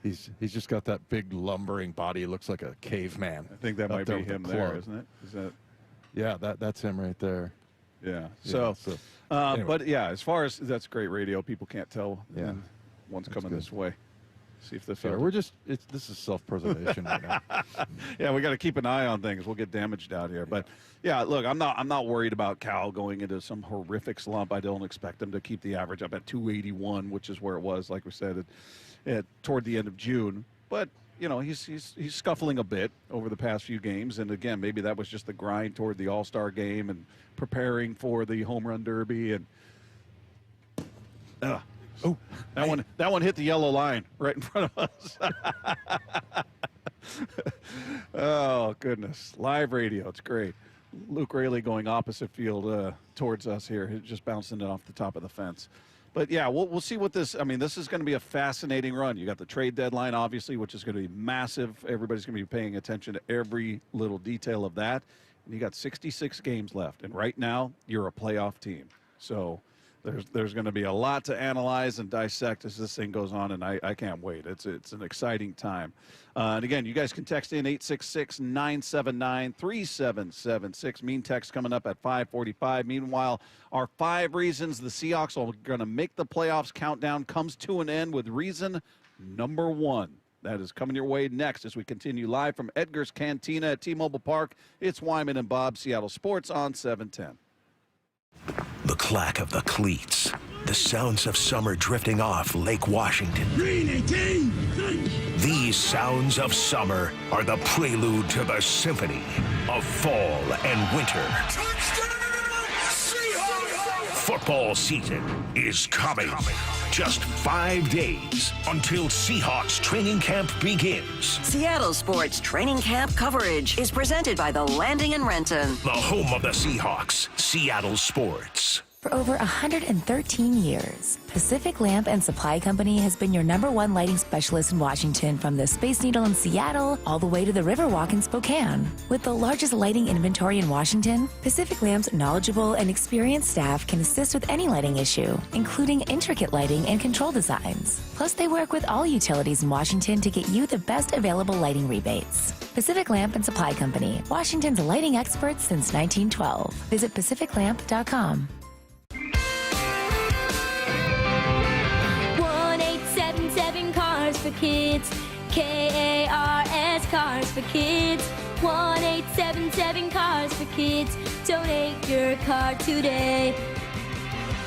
He's just got that big lumbering body. He looks like a caveman. I think that might be him there, isn't it? Is that? Yeah, that's him right there. Yeah. So anyway. But yeah, as far as that's great radio, people can't tell. Yeah. One's coming this way. See if this. This is self-preservation right now. Yeah, we got to keep an eye on things. We'll get damaged out here. But yeah, look, I'm not worried about Cal going into some horrific slump. I don't expect him to keep the average up at 281, which is where it was, like we said, toward the end of June. But he's scuffling a bit over the past few games, and again, maybe that was just the grind toward the All-Star game and preparing for the home run derby. And that one hit the yellow line right in front of us. Oh goodness, live radio, it's great. Luke Raley going opposite field towards us here, just bouncing it off the top of the fence. But, yeah, we'll see what this – I mean, this is going to be a fascinating run. You got the trade deadline, obviously, which is going to be massive. Everybody's going to be paying attention to every little detail of that. And you got 66 games left. And right now, you're a playoff team. So there's going to be a lot to analyze and dissect as this thing goes on, and I can't wait. It's an exciting time. And, again, you guys can text in 866-979-3776. Mean text coming up at 5:45. Meanwhile, our 5 reasons the Seahawks are going to make the playoffs countdown comes to an end with reason number 1. That is coming your way next as we continue live from Edgar's Cantina at T-Mobile Park. It's Wyman and Bob, Seattle Sports on 710. the clack of the cleats, the sounds of summer drifting off Lake Washington. These sounds of summer are the prelude to the symphony of fall and winter. Football season is coming. Just 5 days until Seahawks training camp begins. Seattle Sports Training Camp coverage is presented by the Landing in Renton, The home of the Seahawks, Seattle Sports. For over 113 years, Pacific Lamp and Supply Company has been your #1 lighting specialist in Washington, from the Space Needle in Seattle all the way to the Riverwalk in Spokane. With the largest lighting inventory in Washington, Pacific Lamp's knowledgeable and experienced staff can assist with any lighting issue, including intricate lighting and control designs. Plus, they work with all utilities in Washington to get you the best available lighting rebates. Pacific Lamp and Supply Company, Washington's lighting experts since 1912. Visit pacificlamp.com. 1-877 Cars for Kids, KARS Cars for Kids. 1-877 Cars for Kids. Donate your car today.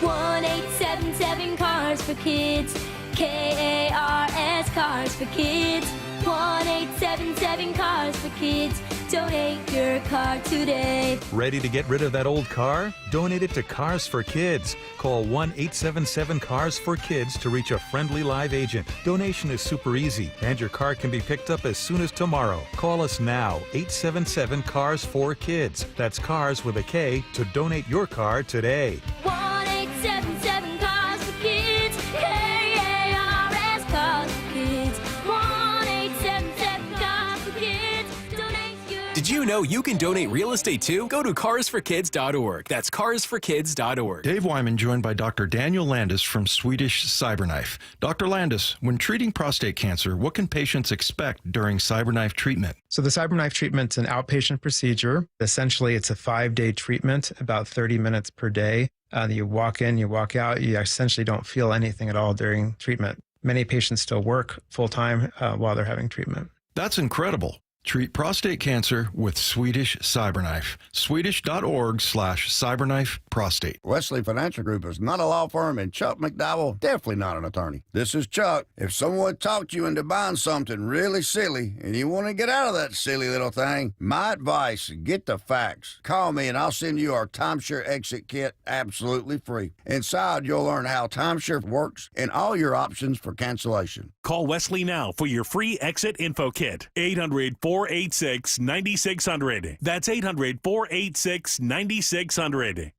1-877 Cars for Kids, KARS Cars for Kids. 1-877 Cars for Kids. Donate your car today. Ready to get rid of that old car? Donate it to Cars for Kids. Call 1-877-CARS-FOR-KIDS to reach a friendly live agent. Donation is super easy, and your car can be picked up as soon as tomorrow. Call us now, 877-CARS-FOR-KIDS. That's cars with a K to donate your car today. 1-877 Cars for Kids, KARS Cars for Kids. 1-877 Cars for Kids. Donate your. Did you know you can donate real estate too? Go to carsforkids.org. That's carsforkids.org. Dave Wyman joined by Dr. Daniel Landis from Swedish CyberKnife. Dr. Landis, when treating prostate cancer, what can patients expect during CyberKnife treatment? So the CyberKnife treatment's an outpatient procedure. Essentially, it's a 5-day treatment, about 30 minutes per day. You walk in, you walk out, you essentially don't feel anything at all during treatment. Many patients still work full-time while they're having treatment. That's incredible. Treat prostate cancer with Swedish CyberKnife. Swedish.org/CyberKnife prostate. Wesley Financial Group is not a law firm, and Chuck McDowell, definitely not an attorney. This is Chuck. If someone talked you into buying something really silly and you want to get out of that silly little thing, my advice, get the facts. Call me and I'll send you our timeshare exit kit absolutely free. Inside, you'll learn how timeshare works and all your options for cancellation. Call Wesley now for your free exit info kit. 800-486-9600. That's 800-486-9600.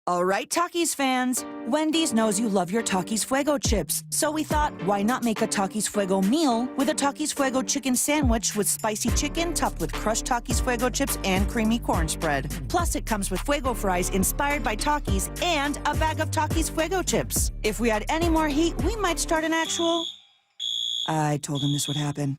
All right, Takis fans. Wendy's knows you love your Takis Fuego chips, so we thought, why not make a Takis Fuego meal with a Takis Fuego chicken sandwich with spicy chicken topped with crushed Takis Fuego chips and creamy corn spread. Plus, it comes with Fuego fries inspired by Takis and a bag of Takis Fuego chips. If we had any more heat, we might start an actual... I told him this would happen.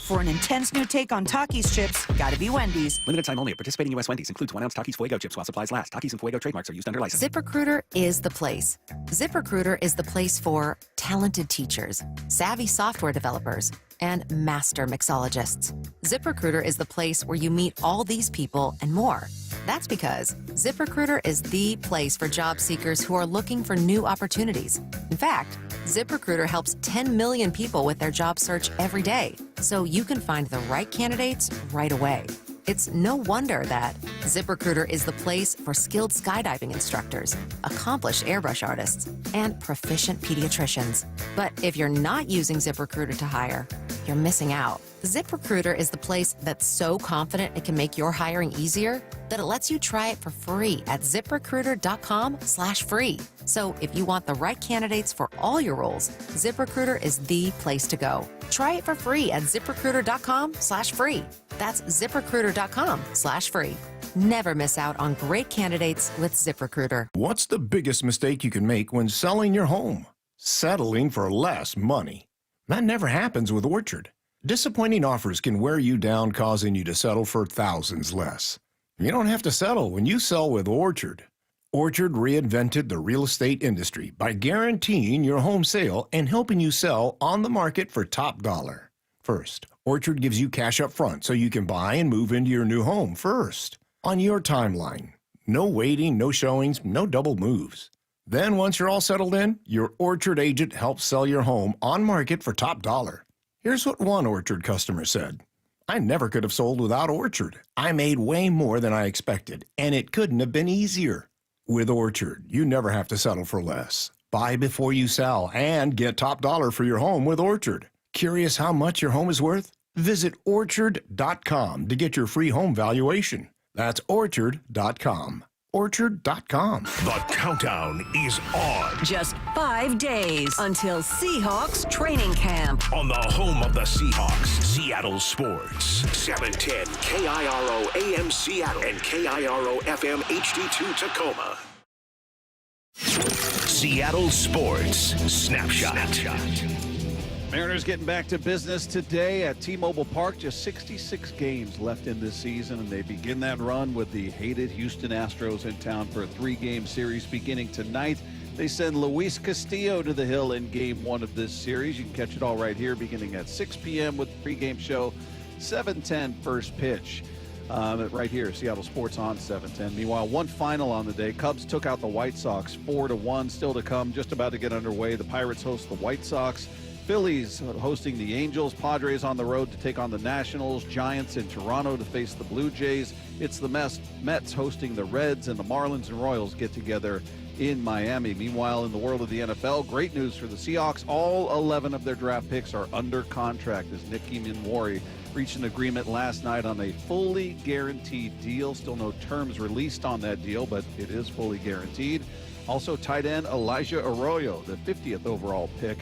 For an intense new take on Takis chips, gotta be Wendy's. Limited time only at participating U.S. Wendy's. Includes 1 ounce Takis Fuego chips while supplies last. Takis and Fuego trademarks are used under license. ZipRecruiter is the place. ZipRecruiter is the place for talented teachers, savvy software developers, and master mixologists. ZipRecruiter is the place where you meet all these people and more. That's because ZipRecruiter is the place for job seekers who are looking for new opportunities. In fact, ZipRecruiter helps 10 million people with their job search every day, so you can find the right candidates right away. It's no wonder that ZipRecruiter is the place for skilled skydiving instructors, accomplished airbrush artists, and proficient pediatricians. But if you're not using ZipRecruiter to hire, you're missing out. ZipRecruiter is the place that's so confident it can make your hiring easier that it lets you try it for free at ZipRecruiter.com/free. So if you want the right candidates for all your roles, ZipRecruiter is the place to go. Try it for free at ZipRecruiter.com/free. That's ZipRecruiter.com/free. Never miss out on great candidates with ZipRecruiter. What's the biggest mistake you can make when selling your home? Settling for less money. That never happens with Orchard. Disappointing offers can wear you down, causing you to settle for thousands less. You don't have to settle when you sell with Orchard. Orchard reinvented the real estate industry by guaranteeing your home sale and helping you sell on the market for top dollar. First, Orchard gives you cash up front so you can buy and move into your new home first, on your timeline. No waiting, no showings, no double moves. Then once you're all settled in, your Orchard agent helps sell your home on market for top dollar. Here's what one Orchard customer said. I never could have sold without Orchard. I made way more than I expected, and it couldn't have been easier. With Orchard, you never have to settle for less. Buy before you sell and get top dollar for your home with Orchard. Curious how much your home is worth? Visit Orchard.com to get your free home valuation. That's Orchard.com. Orchard.com. The countdown is on. Just 5 days until Seahawks training camp. On the home of the Seahawks, Seattle Sports. 710 KIRO AM Seattle and KIRO FM HD2 Tacoma. Seattle Sports Snapshot. Mariners getting back to business today at T-Mobile Park. Just 66 games left in this season, and they begin that run with the hated Houston Astros in town for a 3-game series beginning tonight. They send Luis Castillo to the hill in Game 1 of this series. You can catch it all right here beginning at 6 p.m. with the pregame show, 7:10 first pitch. Right here, Seattle Sports on 7:10. Meanwhile, one final on the day. Cubs took out the White Sox 4-1. Still to come, just about to get underway. The Pirates host the White Sox. Phillies hosting the Angels, Padres on the road to take on the Nationals, Giants in Toronto to face the Blue Jays. It's the Mets hosting the Reds, and the Marlins and Royals get together in Miami. Meanwhile, in the world of the NFL, great news for the Seahawks. All 11 of their draft picks are under contract as Nick Emmanwori reached an agreement last night on a fully guaranteed deal. Still no terms released on that deal, but it is fully guaranteed. Also, tight end Elijah Arroyo, the 50th overall pick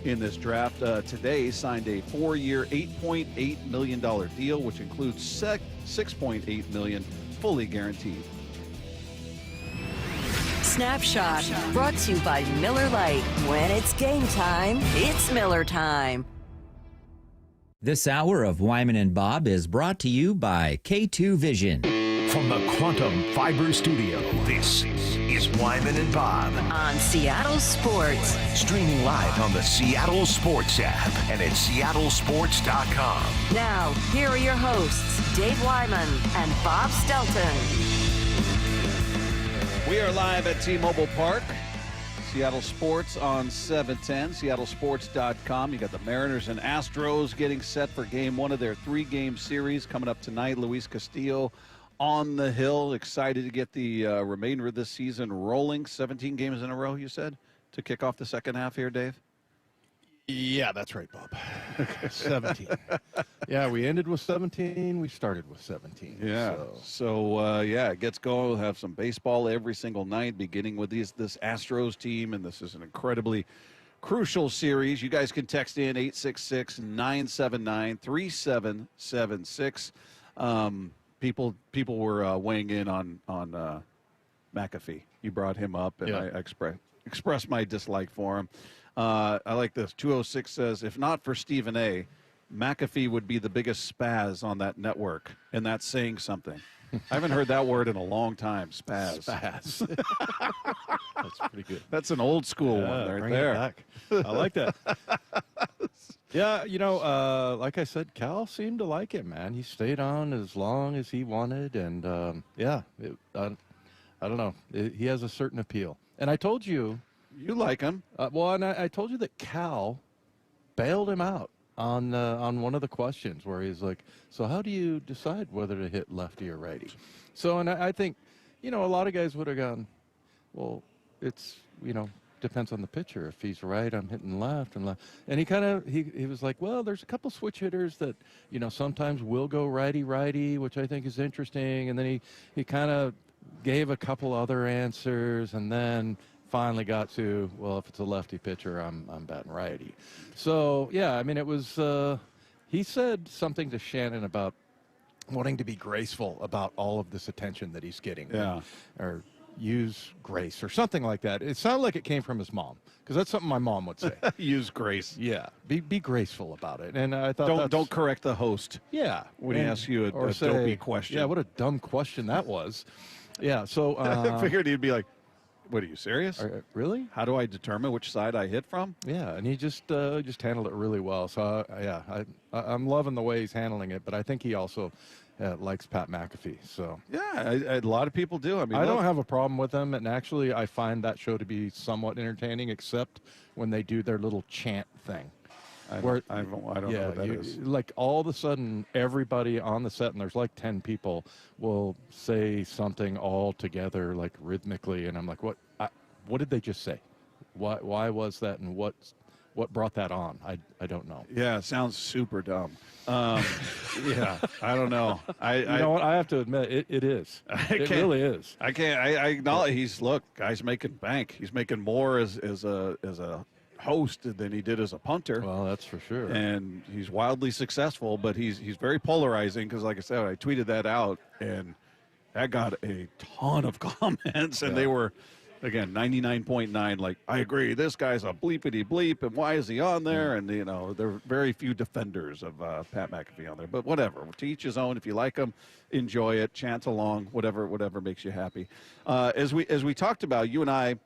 in this draft, today signed a 4-year, $8.8 million deal, which includes $6.8 million fully guaranteed. Snapshot brought to you by Miller Lite. When it's game time, it's Miller time. This hour of Wyman and Bob is brought to you by K2 Vision. From the Quantum Fiber Studio, this is Wyman and Bob on Seattle Sports. Streaming live on the Seattle Sports app and at seattlesports.com. Now, here are your hosts, Dave Wyman and Bob Stelton. We are live at T-Mobile Park. Seattle Sports on 710, seattlesports.com. You got the Mariners and Astros getting set for Game 1 of their 3-game series coming up tonight. Luis Castillo on the hill. Excited to get the remainder of this season rolling. 17 games in a row, you said, to kick off the second half here, Dave? Yeah, that's right, Bob. 17. Yeah, we ended with 17. We started with 17. Yeah. So it gets going. We'll have some baseball every single night, beginning with this Astros team, and this is an incredibly crucial series. You guys can text in 866-979-3776. People were weighing in on McAfee. You brought him up, and I expressed my dislike for him. I like this. 206 says, if not for Stephen A., McAfee would be the biggest spaz on that network, and that's saying something. I haven't heard that word in a long time, spaz. Spaz. That's pretty good. That's an old school one right there. It back. I like that. Yeah, like I said, Cal seemed to like it, man. He stayed on as long as he wanted, and I don't know. He has a certain appeal. And I told you. You like him. And I told you that Cal bailed him out on one of the questions where he's like, so how do you decide whether to hit lefty or righty? So, and I think, a lot of guys would have gone, well, it's, depends on the pitcher. If he's right, I'm hitting left and left. And he was like, well, there's a couple switch hitters that, sometimes will go righty, which I think is interesting. And then he kind of gave a couple other answers, and then finally got to, well, if it's a lefty pitcher, I'm batting righty. So, yeah, it was, he said something to Shannon about wanting to be graceful about all of this attention that he's getting. Yeah. Or use grace or something like that. It sounded like it came from his mom, because that's something my mom would say. Use grace. Yeah. Be graceful about it. And I thought don't correct the host. Yeah. When he asks you a dopey question. Yeah, what a dumb question that was. Yeah, so. I figured he'd be like, what, are you serious? Really? How do I determine which side I hit from? Yeah, and he just handled it really well. So, I'm loving the way he's handling it, but I think he also likes Pat McAfee. So yeah, a lot of people do. I mean, I don't have a problem with them, and actually, I find that show to be somewhat entertaining, except when they do their little chant thing. I don't know what that is. Like all of a sudden, everybody on the set, and there's like 10 people, will say something all together, like rhythmically, and I'm like, what did they just say? Why was that, and what brought that on? I don't know. Yeah, it sounds super dumb. Yeah, I don't know. You know what? I have to admit, it is. It really is. I can't. I acknowledge guy's making bank. He's making more as a host than he did as a punter. Well, that's for sure. And he's wildly successful, but he's very polarizing because, like I said, I tweeted that out, and that got a ton of comments, and they were, again, 99.9, like, I agree, this guy's a bleepity bleep, and why is he on there? And, you know, there are very few defenders of Pat McAfee on there. But whatever, to each his own. If you like him, enjoy it, chant along, whatever makes you happy. As we talked about, you and I,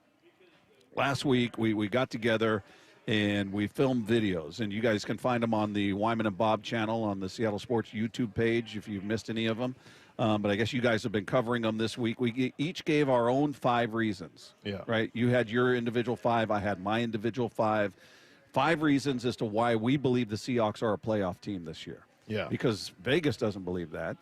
last week, we got together and we filmed videos, and you guys can find them on the Wyman and Bob channel on the Seattle Sports YouTube page if you've missed any of them. But I guess you guys have been covering them this week. We each gave our own 5 reasons. Yeah. Right? You had your individual 5. I had my individual 5. 5 reasons as to why we believe the Seahawks are a playoff team this year. Yeah. Because Vegas doesn't believe that.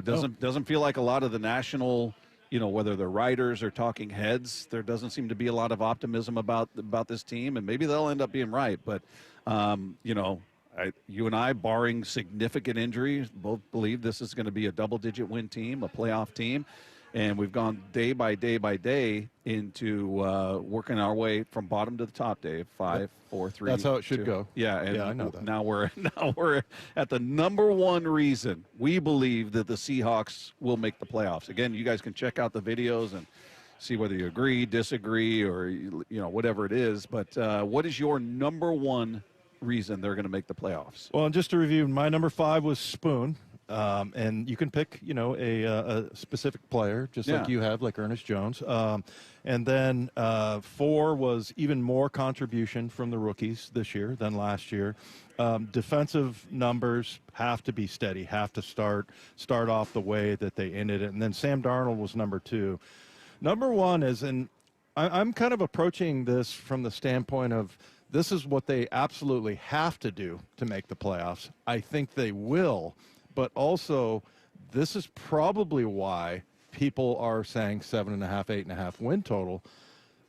Doesn't feel like a lot of the national, whether they're writers or talking heads, there doesn't seem to be a lot of optimism about this team, and maybe they'll end up being right. But, you and I, barring significant injuries, both believe this is going to be a double-digit win team, a playoff team. And we've gone day by day by day into working our way from bottom to the top, Dave. 5, 4, 3. That's how it should 2. go. Yeah, and I know that. Now we're at the number 1 reason we believe that the Seahawks will make the playoffs. Again, you guys can check out the videos and see whether you agree, disagree, or whatever it is. But what is your number 1 reason they're going to make the playoffs? Well, and just to review, my number 5 was Spoon. And you can pick, a specific player, just like you have, like Ernest Jones. And then 4 was even more contribution from the rookies this year than last year. Defensive numbers have to be steady, have to start off the way that they ended it. And then Sam Darnold was number 2. Number 1 is, and I'm kind of approaching this from the standpoint of, this is what they absolutely have to do to make the playoffs. I think they will. But also, this is probably why people are saying 7.5, 8.5 win total.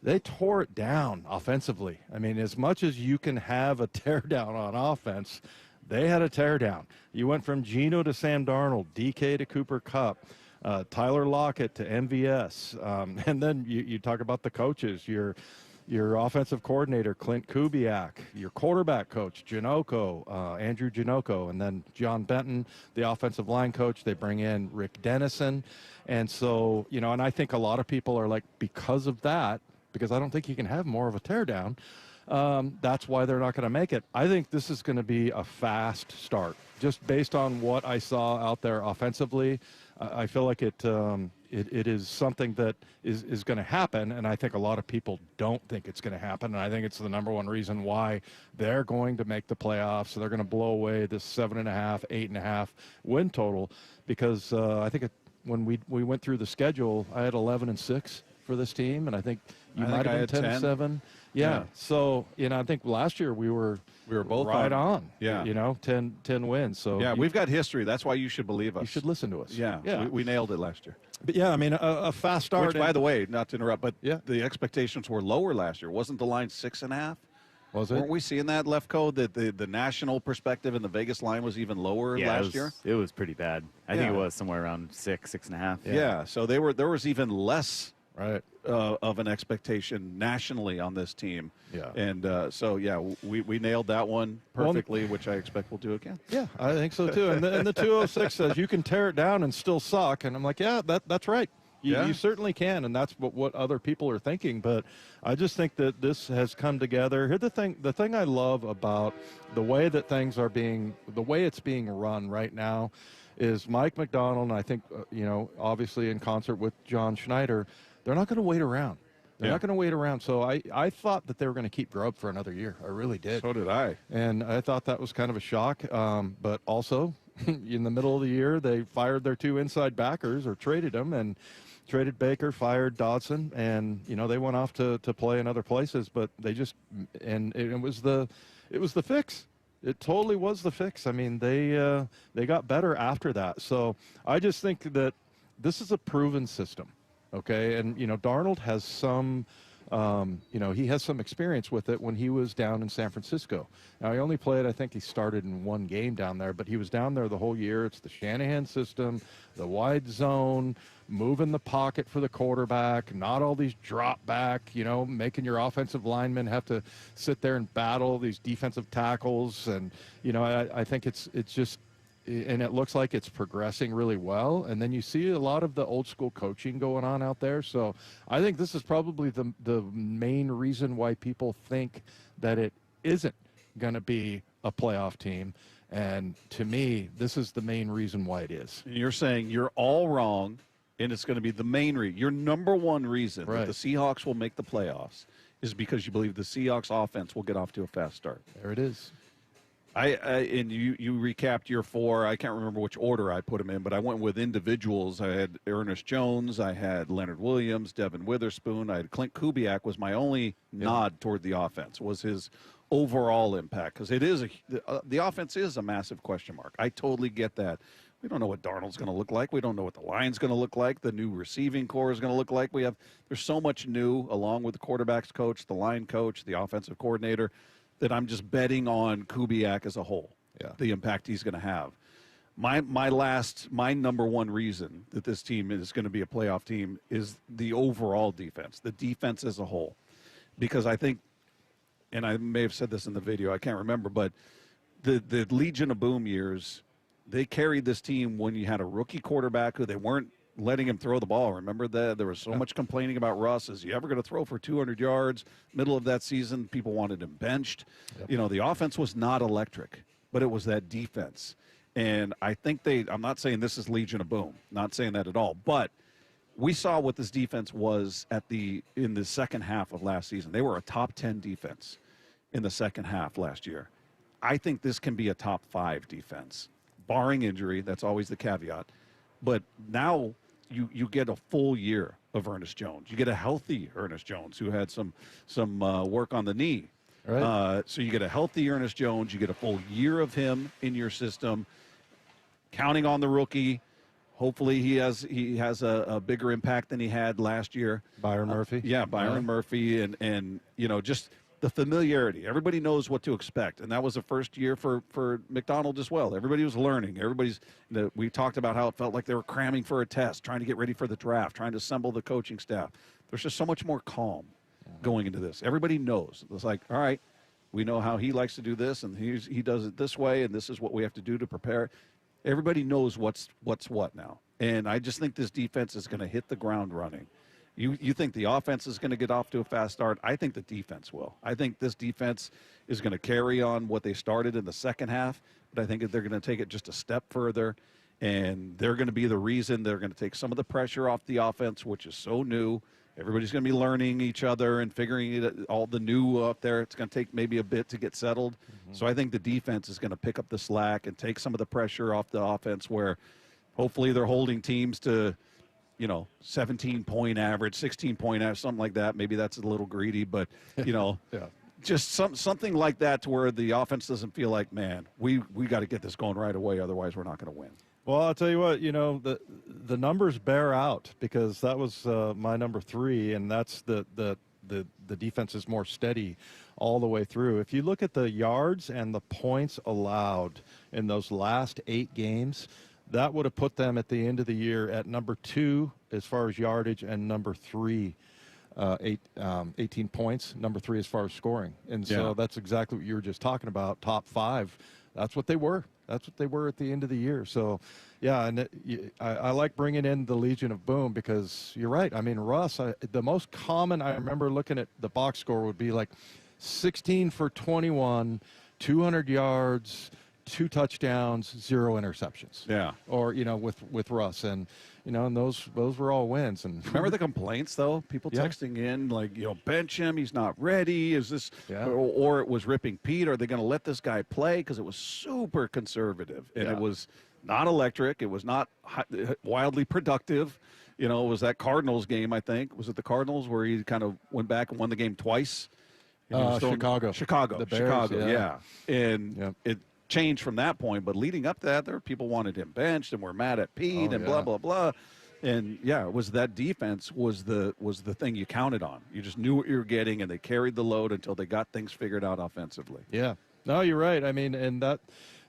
They tore it down offensively. I mean, as much as you can have a teardown on offense, they had a teardown. You went from Geno to Sam Darnold, DK to Cooper Kupp, Tyler Lockett to MVS. And then you talk about the coaches. Your offensive coordinator, Clint Kubiak, your quarterback coach, Andrew Janocko, and then John Benton, the offensive line coach. They bring in Rick Dennison. And so, and I think a lot of people are like, because of that, because I don't think you can have more of a teardown, that's why they're not going to make it. I think this is going to be a fast start. Just based on what I saw out there offensively, I feel like it is something that is going to happen, and I think a lot of people don't think it's going to happen, and I think it's the number 1 reason why they're going to make the playoffs. So they're going to blow away this 7.5, 8.5 win total, because I think when we went through the schedule, I had 11-6 for this team, and I think you might have been 10-7. Yeah. So, I think last year we were both right on. Yeah. 10 wins. So yeah, we've got history. That's why you should believe us. You should listen to us. Yeah. We nailed it last year. But yeah, I mean, a fast start. Which, by the way, not to interrupt, but the expectations were lower last year. Wasn't the line 6.5? Was it? Weren't we seeing that, Lefko, that the national perspective and the Vegas line was even lower last year? It was pretty bad. I think it was somewhere around 6.5. Yeah. So there was even less of an expectation nationally on this team. Yeah. And we nailed that one perfectly, which I expect we'll do again. Yeah, I think so too. And the 206 says you can tear it down and still suck. And I'm like, yeah, that's right. You certainly can, and that's what other people are thinking. But I just think that this has come together. Here's the thing I love about the way that things are the way it's being run right now is Mike McDonald, and I think, obviously in concert with John Schneider, they're not going to wait around. They're not going to wait around. So I thought that they were going to keep Grubb for another year. I really did. So did I. And I thought that was kind of a shock. But also, in the middle of the year, they fired their 2 inside backers or traded them and traded Baker, fired Dodson, and they went off to play in other places. But they just it was the fix. It totally was the fix. I mean, they got better after that. So I just think that this is a proven system, okay? And Darnold has some. He has some experience with it when he was down in San Francisco. Now, he only played, I think he started in 1 game down there, but he was down there the whole year. It's the Shanahan system, the wide zone, moving the pocket for the quarterback, not all these drop back, making your offensive linemen have to sit there and battle these defensive tackles. And, I think it's just, and it looks like it's progressing really well. And then you see a lot of the old school coaching going on out there. So I think this is probably the main reason why people think that it isn't going to be a playoff team. And to me, this is the main reason why it is. You're saying you're all wrong, and it's going to be the main reason. Your number one reason that the Seahawks will make the playoffs is because you believe the Seahawks offense will get off to a fast start. There it is. And you recapped your 4. I can't remember which order I put them in, but I went with individuals. I had Ernest Jones, I had Leonard Williams, Devin Witherspoon, I had Clint Kubiak was my only nod toward the offense, was his overall impact, because it is the offense is a massive question mark. I totally get that. We don't know what Darnold's going to look like. We don't know what the line's going to look like. The new receiving core is going to look like. There's so much new, along with the quarterback's coach, the line coach, the offensive coordinator, that I'm just betting on Kubiak as a whole, the impact he's going to have. My number one reason that this team is going to be a playoff team is the overall defense, the defense as a whole. Because I think, and I may have said this in the video, I can't remember, but the Legion of Boom years, they carried this team when you had a rookie quarterback who they weren't letting him throw the ball. Remember that? There was so much complaining about Russ. Is he ever going to throw for 200 yards? Middle of that season, people wanted him benched. The offense was not electric, but it was that defense. And I think I'm not saying this is Legion of Boom, not saying that at all, but we saw what this defense was in the second half of last season. They were a top 10 defense in the second half last year. I think this can be a top 5 defense, barring injury. That's always the caveat. But now you get a full year of Ernest Jones. You get a healthy Ernest Jones who had some work on the knee. Right. So you get a healthy Ernest Jones. You get a full year of him in your system. Counting on the rookie. Hopefully he has a bigger impact than he had last year. Byron Murphy. Byron Murphy, and just the familiarity. Everybody knows what to expect, and that was the first year for McDonald as well. Everybody was learning. We talked about how it felt like they were cramming for a test, trying to get ready for the draft, trying to assemble the coaching staff. There's just so much more calm going into this. Everybody knows. It's like, all right, we know how he likes to do this, and he does it this way, and this is what we have to do to prepare. Everybody knows what's what now. And I just think this defense is going to hit the ground running. You think the offense is going to get off to a fast start? I think the defense will. I think this defense is going to carry on what they started in the second half, but I think they're going to take it just a step further, and they're going to be the reason. They're going to take some of the pressure off the offense, which is so new. Everybody's going to be learning each other and figuring it all the new up there. It's going to take maybe a bit to get settled. So I think the defense is going to pick up the slack and take some of the pressure off the offense, where hopefully they're holding teams to 17-point average, 16-point average, something like that. Maybe that's a little greedy, but, just something like that, to where the offense doesn't feel like, man, we got to get this going right away, otherwise we're not going to win. Well, I'll tell you what, the numbers bear out, because that was my number 3, and that's the defense is more steady all the way through. If you look at the yards and the points allowed in those last 8 games, that would have put them at the end of the year at number 2 as far as yardage, and number 3, 18 points, number 3 as far as scoring. And so that's exactly what you were just talking about, top 5. That's what they were. That's what they were at the end of the year. So, and I like bringing in the Legion of Boom, because you're right. I mean, Russ, the most common, I remember looking at the box score, would be like 16 for 21, 200 yards, 2 touchdowns, 0 interceptions. Yeah. Or, with Russ. And, and those were all wins. And remember the complaints, though? People texting in, like, bench him, he's not ready. Is this, or it was ripping Pete. Are they going to let this guy play? Because it was super conservative. And it was not electric. It was not wildly productive. You know, it was that Cardinals game, I think. Was it the Cardinals where he kind of went back and won the game twice? Chicago. The Bears, Chicago, yeah. And it changed from that point. But leading up to that, there were people wanted him benched and were mad at Pete and blah, blah, blah. And, yeah, it was that defense was the thing you counted on. You just knew what you were getting, and they carried the load until they got things figured out offensively. Yeah. No, you're right. I mean, and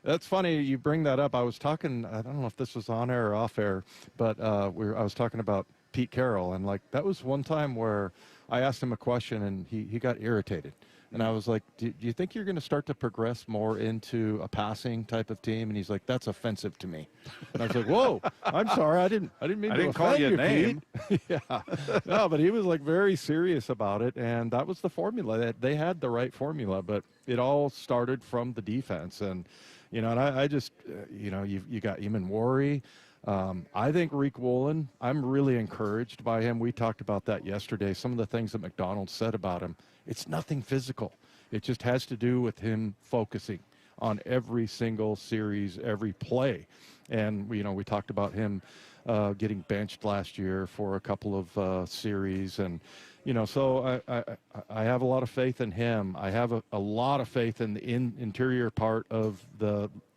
that's funny you bring that up. I was talking, I don't know if this was on air or off air, but I was talking about Pete Carroll, and, like, that was one time where I asked him a question, and he got irritated. And I was like, do you think you're going to start to progress more into a passing type of team? And he's like, that's offensive to me. And I was like, whoa, I'm sorry. I didn't mean to call you a name. Yeah. No, but he was like very serious about it. And that was the formula. They had the right formula, but it all started from the defense. And, you know, and I just, you know, you got Emmanwori. I think Rick Woolen, I'm really encouraged by him. We talked about that yesterday. Some of the things that McDonald said about him, it's nothing physical. It just has to do with him focusing on every single series, every play. And, you know, we talked about him getting benched last year for a couple of series. And, you know, so I have a lot of faith in him. I have a lot of faith in the interior part of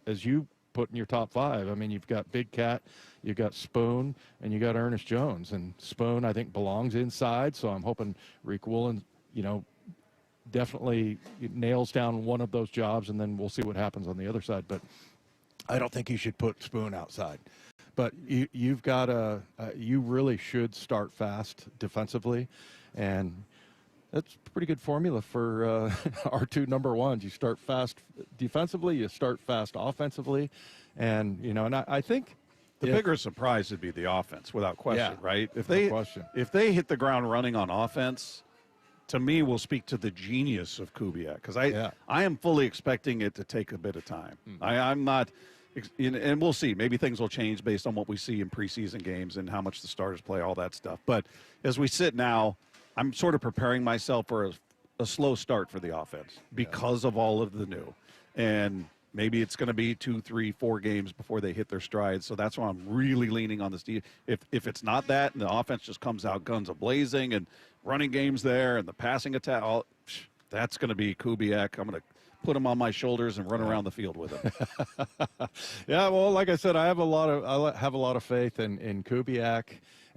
as you put in your top five. I mean, you've got Big Cat, you've got Spoon, and you got Ernest Jones. And Spoon, I think, belongs inside. So I'm hoping Rick Woolen, you know, definitely nails down one of those jobs, and then we'll see what happens on the other side. But I don't think you should put Spoon outside. But you've got you really should start fast defensively, and that's a pretty good formula for our two number ones. You start fast defensively, you start fast offensively, and you know, and I think the bigger surprise would be the offense, without question, right? If they hit the ground running on offense, to me, will speak to the genius of Kubiak, because I am fully expecting it to take a bit of time. I'm not, and we'll see. Maybe things will change based on what we see in preseason games and how much the starters play, all that stuff. But as we sit now, I'm sort of preparing myself for a slow start for the offense because of all of the new. And maybe it's going to be 2, 3, 4 games before they hit their stride. So that's why I'm really leaning on this. If it's not that, and the offense just comes out guns a-blazing and running games there and the passing attack, that's going to be Kubiak. I'm going to put him on my shoulders and run around the field with him. Yeah, well, like I said, I have a lot of faith in Kubiak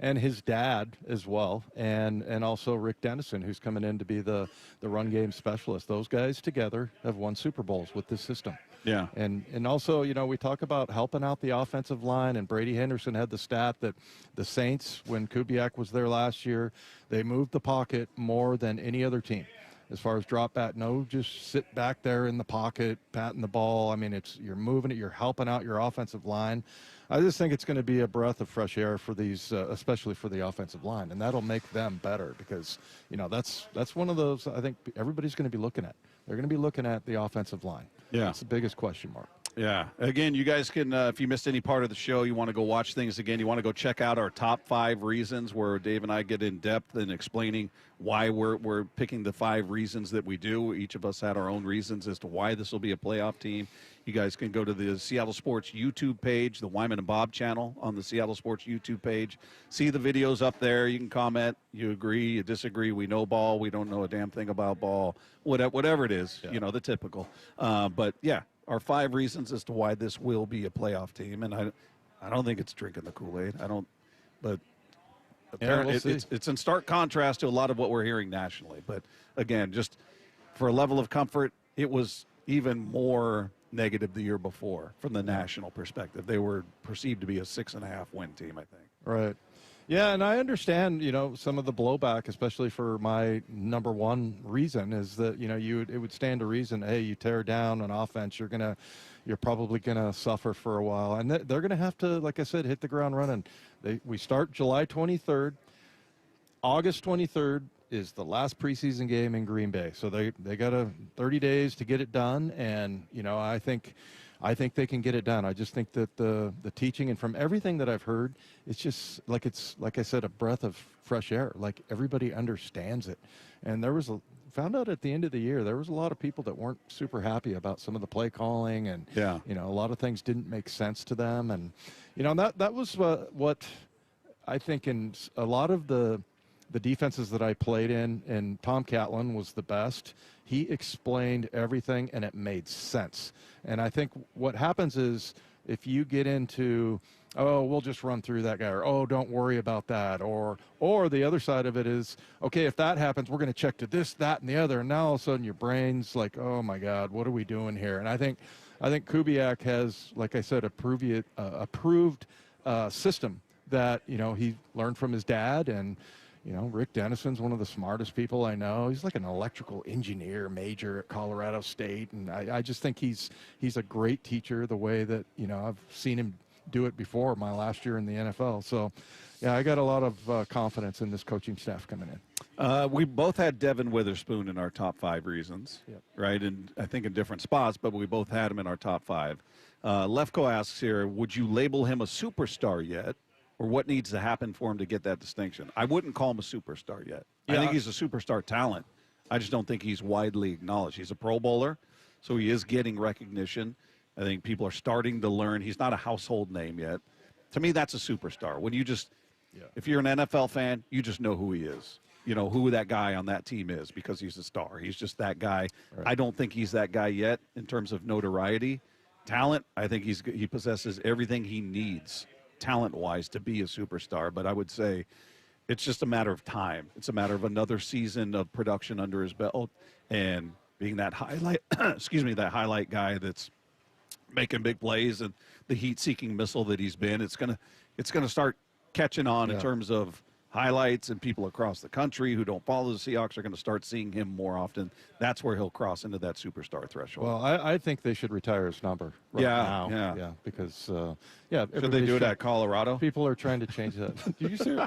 and his dad as well, and also Rick Dennison, who's coming in to be the run game specialist. Those guys together have won Super Bowls with this system. Yeah. And also, you know, we talk about helping out the offensive line, and Brady Henderson had the stat that the Saints, when Kubiak was there last year, they moved the pocket more than any other team. As far as drop back, no, just sit back there in the pocket, patting the ball. I mean, you're moving it, you're helping out your offensive line. I just think it's going to be a breath of fresh air for these, especially for the offensive line, and that'll make them better because, you know, that's one of those I think everybody's going to be looking at. They're going to be looking at the offensive line. Yeah. That's the biggest question mark. Yeah. Again, you guys can, if you missed any part of the show, you want to go watch things again, you want to go check out our top 5 reasons where Dave and I get in depth in explaining why we're picking the 5 reasons that we do. Each of us had our own reasons as to why this will be a playoff team. You guys can go to the Seattle Sports YouTube page, the Wyman and Bob channel on the Seattle Sports YouTube page. See the videos up there. You can comment. You agree, you disagree. We know ball. We don't know a damn thing about ball. Whatever it is, you know, the typical. But, yeah. Our 5 reasons as to why this will be a playoff team, and I don't think it's drinking the Kool-Aid. But apparently it's in stark contrast to a lot of what we're hearing nationally. But again, just for a level of comfort, it was even more negative the year before from the national perspective. They were perceived to be a 6.5 win team, I think. Right. Yeah, and I understand, you know, some of the blowback, especially for my number one reason, is that, you know, it would stand to reason, hey, you tear down an offense, you're probably gonna suffer for a while, and they're gonna have to, like I said, hit the ground running. We start July 23rd. August 23rd is the last preseason game in Green Bay, so they got 30 days to get it done, and you know, I think they can get it done. I just think that the teaching, and from everything that I've heard, it's like I said, a breath of fresh air. Like everybody understands it. And there was found out at the end of the year there was a lot of people that weren't super happy about some of the play calling, and you know, a lot of things didn't make sense to them, and you know, that was what I think in a lot of the defenses that I played in, and Tom Catlin was the best. He explained everything and it made sense. And I think what happens is if you get into, oh, we'll just run through that guy, or oh, don't worry about that, or the other side of it is, okay, if that happens, we're going to check to this, that, and the other, and now all of a sudden your brain's like, oh my God, what are we doing here? And I think Kubiak has, like I said, approved system that, you know, he learned from his dad. And you know, Rick Dennison's one of the smartest people I know. He's like an electrical engineer major at Colorado State, and I just think he's a great teacher, the way that, you know, I've seen him do it before my last year in the NFL. So, yeah, I got a lot of confidence in this coaching staff coming in. We both had Devin Witherspoon in our top 5 reasons, right? And I think in different spots, but we both had him in our top 5. Lefko asks here, would you label him a superstar yet? Or what needs to happen for him to get that distinction? I wouldn't call him a superstar yet. I think he's a superstar talent. I just don't think he's widely acknowledged. He's a Pro Bowler, so he is getting recognition. I think people are starting to learn. He's not a household name yet. To me, that's a superstar. When you just, if you're an NFL fan, you just know who he is. You know who that guy on that team is because he's a star. He's just that guy. Right. I don't think he's that guy yet in terms of notoriety. Talent, I think he possesses everything he needs talent-wise to be a superstar, but I would say it's just a matter of time. It's a matter of another season of production under his belt and being that highlight, that highlight guy that's making big plays and the heat-seeking missile that he's been. It's gonna start catching on in terms of highlights, and people across the country who don't follow the Seahawks are going to start seeing him more often. That's where he'll cross into that superstar threshold. Well, I think they should retire his number now. Yeah, because should they do it at Colorado? People are trying to change that. Did you see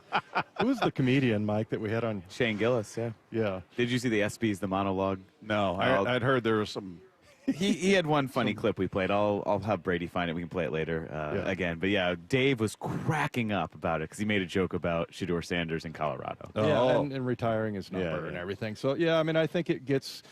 who was the comedian, Mike, that we had on? Shane Gillis. Yeah. Did you see the SBs, the monologue? No, I'd heard there was some. He had one funny clip we played. I'll have Brady find it. We can play it later again. But yeah, Dave was cracking up about it because he made a joke about Shedeur Sanders in Colorado. And retiring his number and everything. So yeah, I mean, I think it gets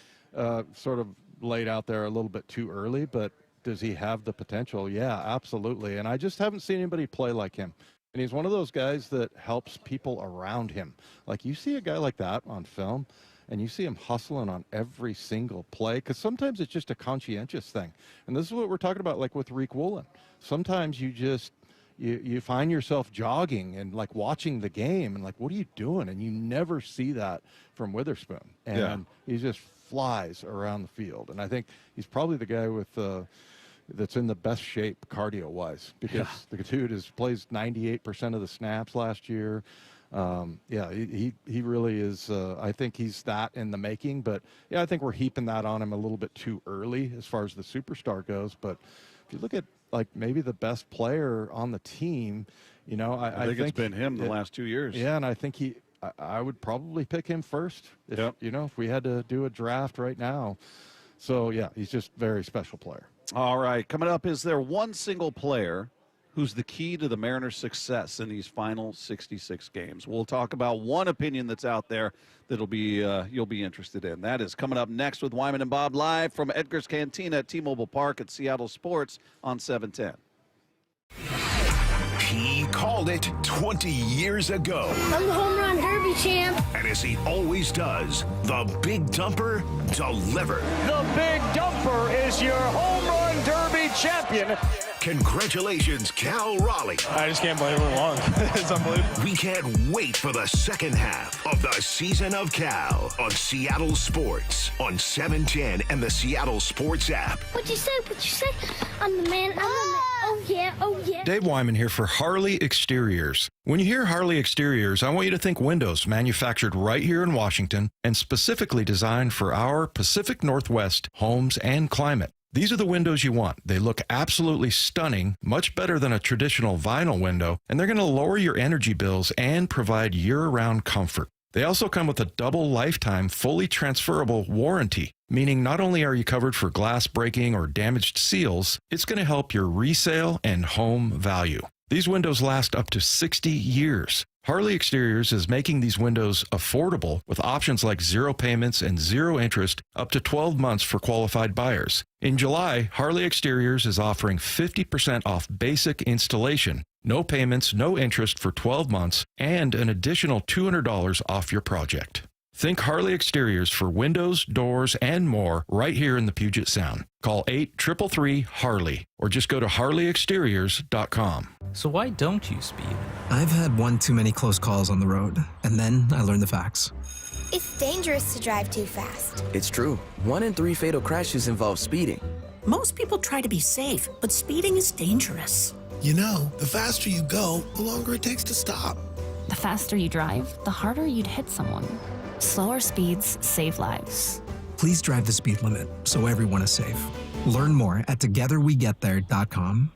sort of laid out there a little bit too early. But does he have the potential? Yeah, absolutely. And I just haven't seen anybody play like him. And he's one of those guys that helps people around him. Like you see a guy like that on film, and you see him hustling on every single play, because sometimes it's just a conscientious thing. And this is what we're talking about, like with Reek Woolen. Sometimes you just, you find yourself jogging and like watching the game and like, what are you doing? And you never see that from Witherspoon. And he just flies around the field. And I think he's probably the guy with that's in the best shape cardio-wise, because the dude plays 98% of the snaps last year. He really is. I think he's that in the making, but I think we're heaping that on him a little bit too early as far as the superstar goes. But if you look at like maybe the best player on the team, you know, I think it's been him the last 2 years. Yeah, and I think I would probably pick him first. If, you know, if we had to do a draft right now. So yeah, he's just a very special player. All right, coming up, is there one single player who's the key to the Mariners' success in these final 66 games? We'll talk about one opinion that's out there that'll be you'll be interested in. That is coming up next with Wyman and Bob live from Edgar's Cantina at T-Mobile Park at Seattle Sports on 710. He called it 20 years ago. I'm the home run derby champ. And as he always does, the Big Dumper delivered. The Big Dumper is your home run derby champion. Congratulations, Cal Raleigh. I just can't believe it long. It's unbelievable. We can't wait for the second half of the season of Cal on Seattle Sports on 710 and the Seattle Sports app. What'd you say? I'm the man. Oh, yeah. Dave Wyman here for Harley Exteriors. When you hear Harley Exteriors, I want you to think windows manufactured right here in Washington and specifically designed for our Pacific Northwest homes and climate. These are the windows you want. They look absolutely stunning, much better than a traditional vinyl window, and they're going to lower your energy bills and provide year-round comfort. They also come with a double lifetime fully transferable warranty, meaning not only are you covered for glass breaking or damaged seals, it's going to help your resale and home value. These windows last up to 60 years. Harley Exteriors is making these windows affordable with options like 0 payments and 0 interest up to 12 months for qualified buyers. In July, Harley Exteriors is offering 50% off basic installation, no payments, no interest for 12 months, and an additional $200 off your project. Think Harley Exteriors for windows, doors, and more right here in the Puget Sound. Call 833-HARLEY or just go to harleyexteriors.com. So why don't you speed? I've had one too many close calls on the road, and then I learned the facts. It's dangerous to drive too fast. It's true. 1 in 3 fatal crashes involve speeding. Most people try to be safe, but speeding is dangerous. You know, the faster you go, the longer it takes to stop. The faster you drive, the harder you'd hit someone. Slower speeds save lives. Please drive the speed limit so everyone is safe. Learn more at togetherwegetthere.com.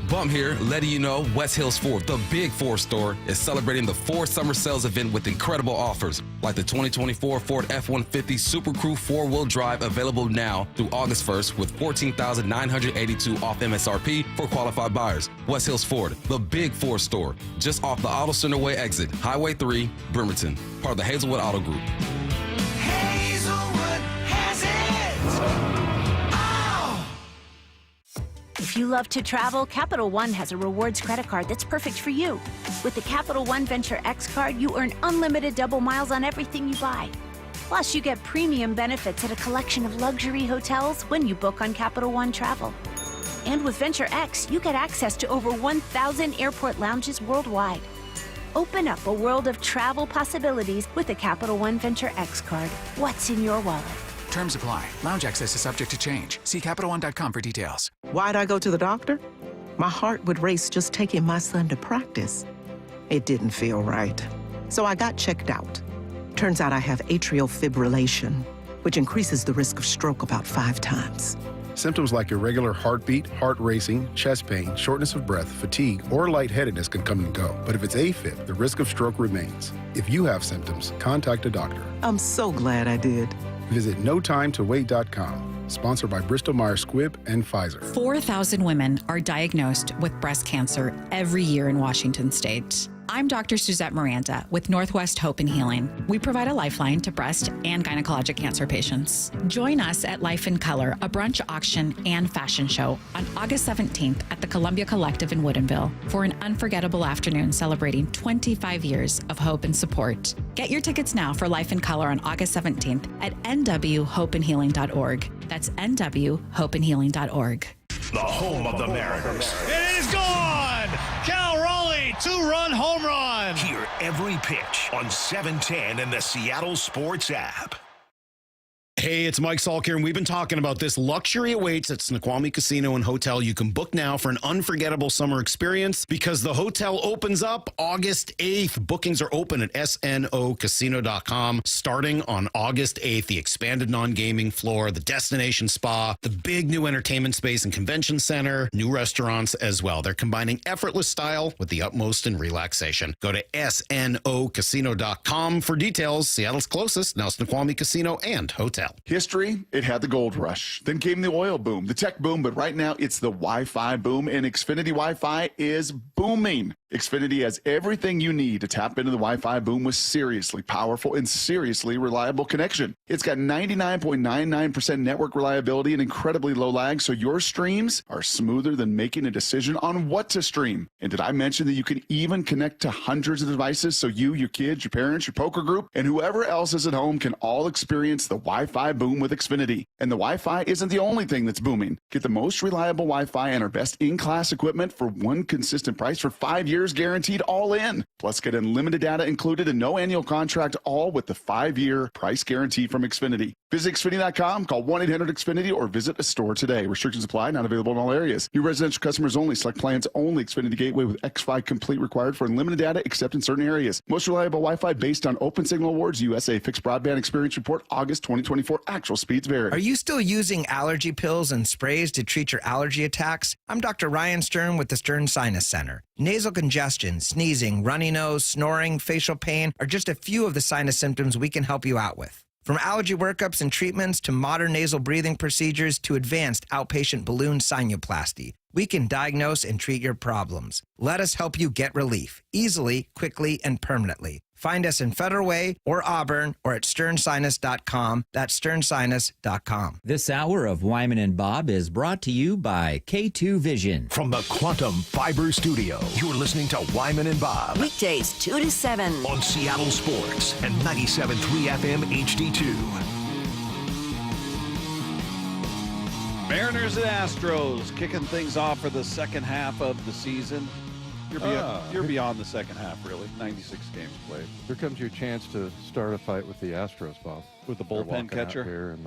Bump here, letting you know West Hills Ford, the big Ford store, is celebrating the Ford Summer Sales event with incredible offers, like the 2024 Ford F-150 Super Crew 4-wheel drive, available now through August 1st with $14,982 off MSRP for qualified buyers. West Hills Ford, the big Ford store, just off the Auto Center Way exit, Highway 3, Bremerton, part of the Hazelwood Auto Group. Hazelwood has it! If you love to travel, Capital One has a rewards credit card that's perfect for you. With the Capital One Venture X card, you earn unlimited double miles on everything you buy. Plus, you get premium benefits at a collection of luxury hotels when you book on Capital One Travel. And with Venture X, you get access to over 1,000 airport lounges worldwide. Open up a world of travel possibilities with the Capital One Venture X card. What's in your wallet? Terms apply. Lounge access is subject to change. See CapitalOne.com for details. Why'd I go to the doctor? My heart would race just taking my son to practice. It didn't feel right. So I got checked out. Turns out I have atrial fibrillation, which increases the risk of stroke about 5 times. Symptoms like irregular heartbeat, heart racing, chest pain, shortness of breath, fatigue, or lightheadedness can come and go. But if it's AFib, the risk of stroke remains. If you have symptoms, contact a doctor. I'm so glad I did. Visit notimetowait.com. Sponsored by Bristol-Myers Squibb and Pfizer. 4,000 women are diagnosed with breast cancer every year in Washington state. I'm Dr. Suzette Miranda with Northwest Hope and Healing. We provide a lifeline to breast and gynecologic cancer patients. Join us at Life in Color, a brunch auction and fashion show on August 17th at the Columbia Collective in Woodinville for an unforgettable afternoon celebrating 25 years of hope and support. Get your tickets now for Life in Color on August 17th at nwhopeandhealing.org. That's nwhopeandhealing.org. The home of the Mariners. It is gone! Cal Raleigh, 2-run home run! Hear every pitch on 710 and the Seattle Sports app. Hey, it's Mike Salk here, and we've been talking about this. Luxury awaits at Snoqualmie Casino and Hotel. You can book now for an unforgettable summer experience because the hotel opens up August 8th. Bookings are open at snocasino.com starting on August 8th. The expanded non-gaming floor, the destination spa, the big new entertainment space and convention center, new restaurants as well. They're combining effortless style with the utmost in relaxation. Go to snocasino.com for details. Seattle's closest, now Snoqualmie Casino and Hotel. History, it had the gold rush. Then came the oil boom, the tech boom, but right now it's the Wi-Fi boom, and Xfinity Wi-Fi is booming. Xfinity has everything you need to tap into the Wi-Fi boom with seriously powerful and seriously reliable connection. It's got 99.99% network reliability and incredibly low lag, so your streams are smoother than making a decision on what to stream. And did I mention that you can even connect to hundreds of devices so you, your kids, your parents, your poker group, and whoever else is at home can all experience the Wi-Fi boom with Xfinity. And the Wi-Fi isn't the only thing that's booming. Get the most reliable Wi-Fi and our best in-class equipment for one consistent price for 5 years guaranteed, all in. Plus, get unlimited data included and no annual contract, all with the 5-year price guarantee from Xfinity. Visit Xfinity.com, call 1-800-XFINITY, or visit a store today. Restrictions apply, not available in all areas. New residential customers only. Select plans only. Xfinity Gateway with X5 Complete required for unlimited data, except in certain areas. Most reliable Wi-Fi based on Open Signal Awards, USA Fixed Broadband Experience Report, August 2024. Actual speeds vary. Are you still using allergy pills and sprays to treat your allergy attacks? I'm Dr. Ryan Stern with the Stern Sinus Center. Nasal congestion, sneezing, runny nose, snoring, facial pain are just a few of the sinus symptoms we can help you out with. From allergy workups and treatments to modern nasal breathing procedures to advanced outpatient balloon sinuplasty, we can diagnose and treat your problems. Let us help you get relief easily, quickly, and permanently. Find us in Federal Way or Auburn or at sternsinus.com. That's sternsinus.com. This hour of Wyman and Bob is brought to you by K2 Vision. From the Quantum Fiber Studio, you're listening to Wyman and Bob. Weekdays 2 to 7 on Seattle Sports and 97.3 FM HD2. Mariners and Astros kicking things off for the second half of the season. You're beyond the second half, really. 96 games played. Here comes your chance to start a fight with the Astros, Bob. With the bullpen catcher? Here and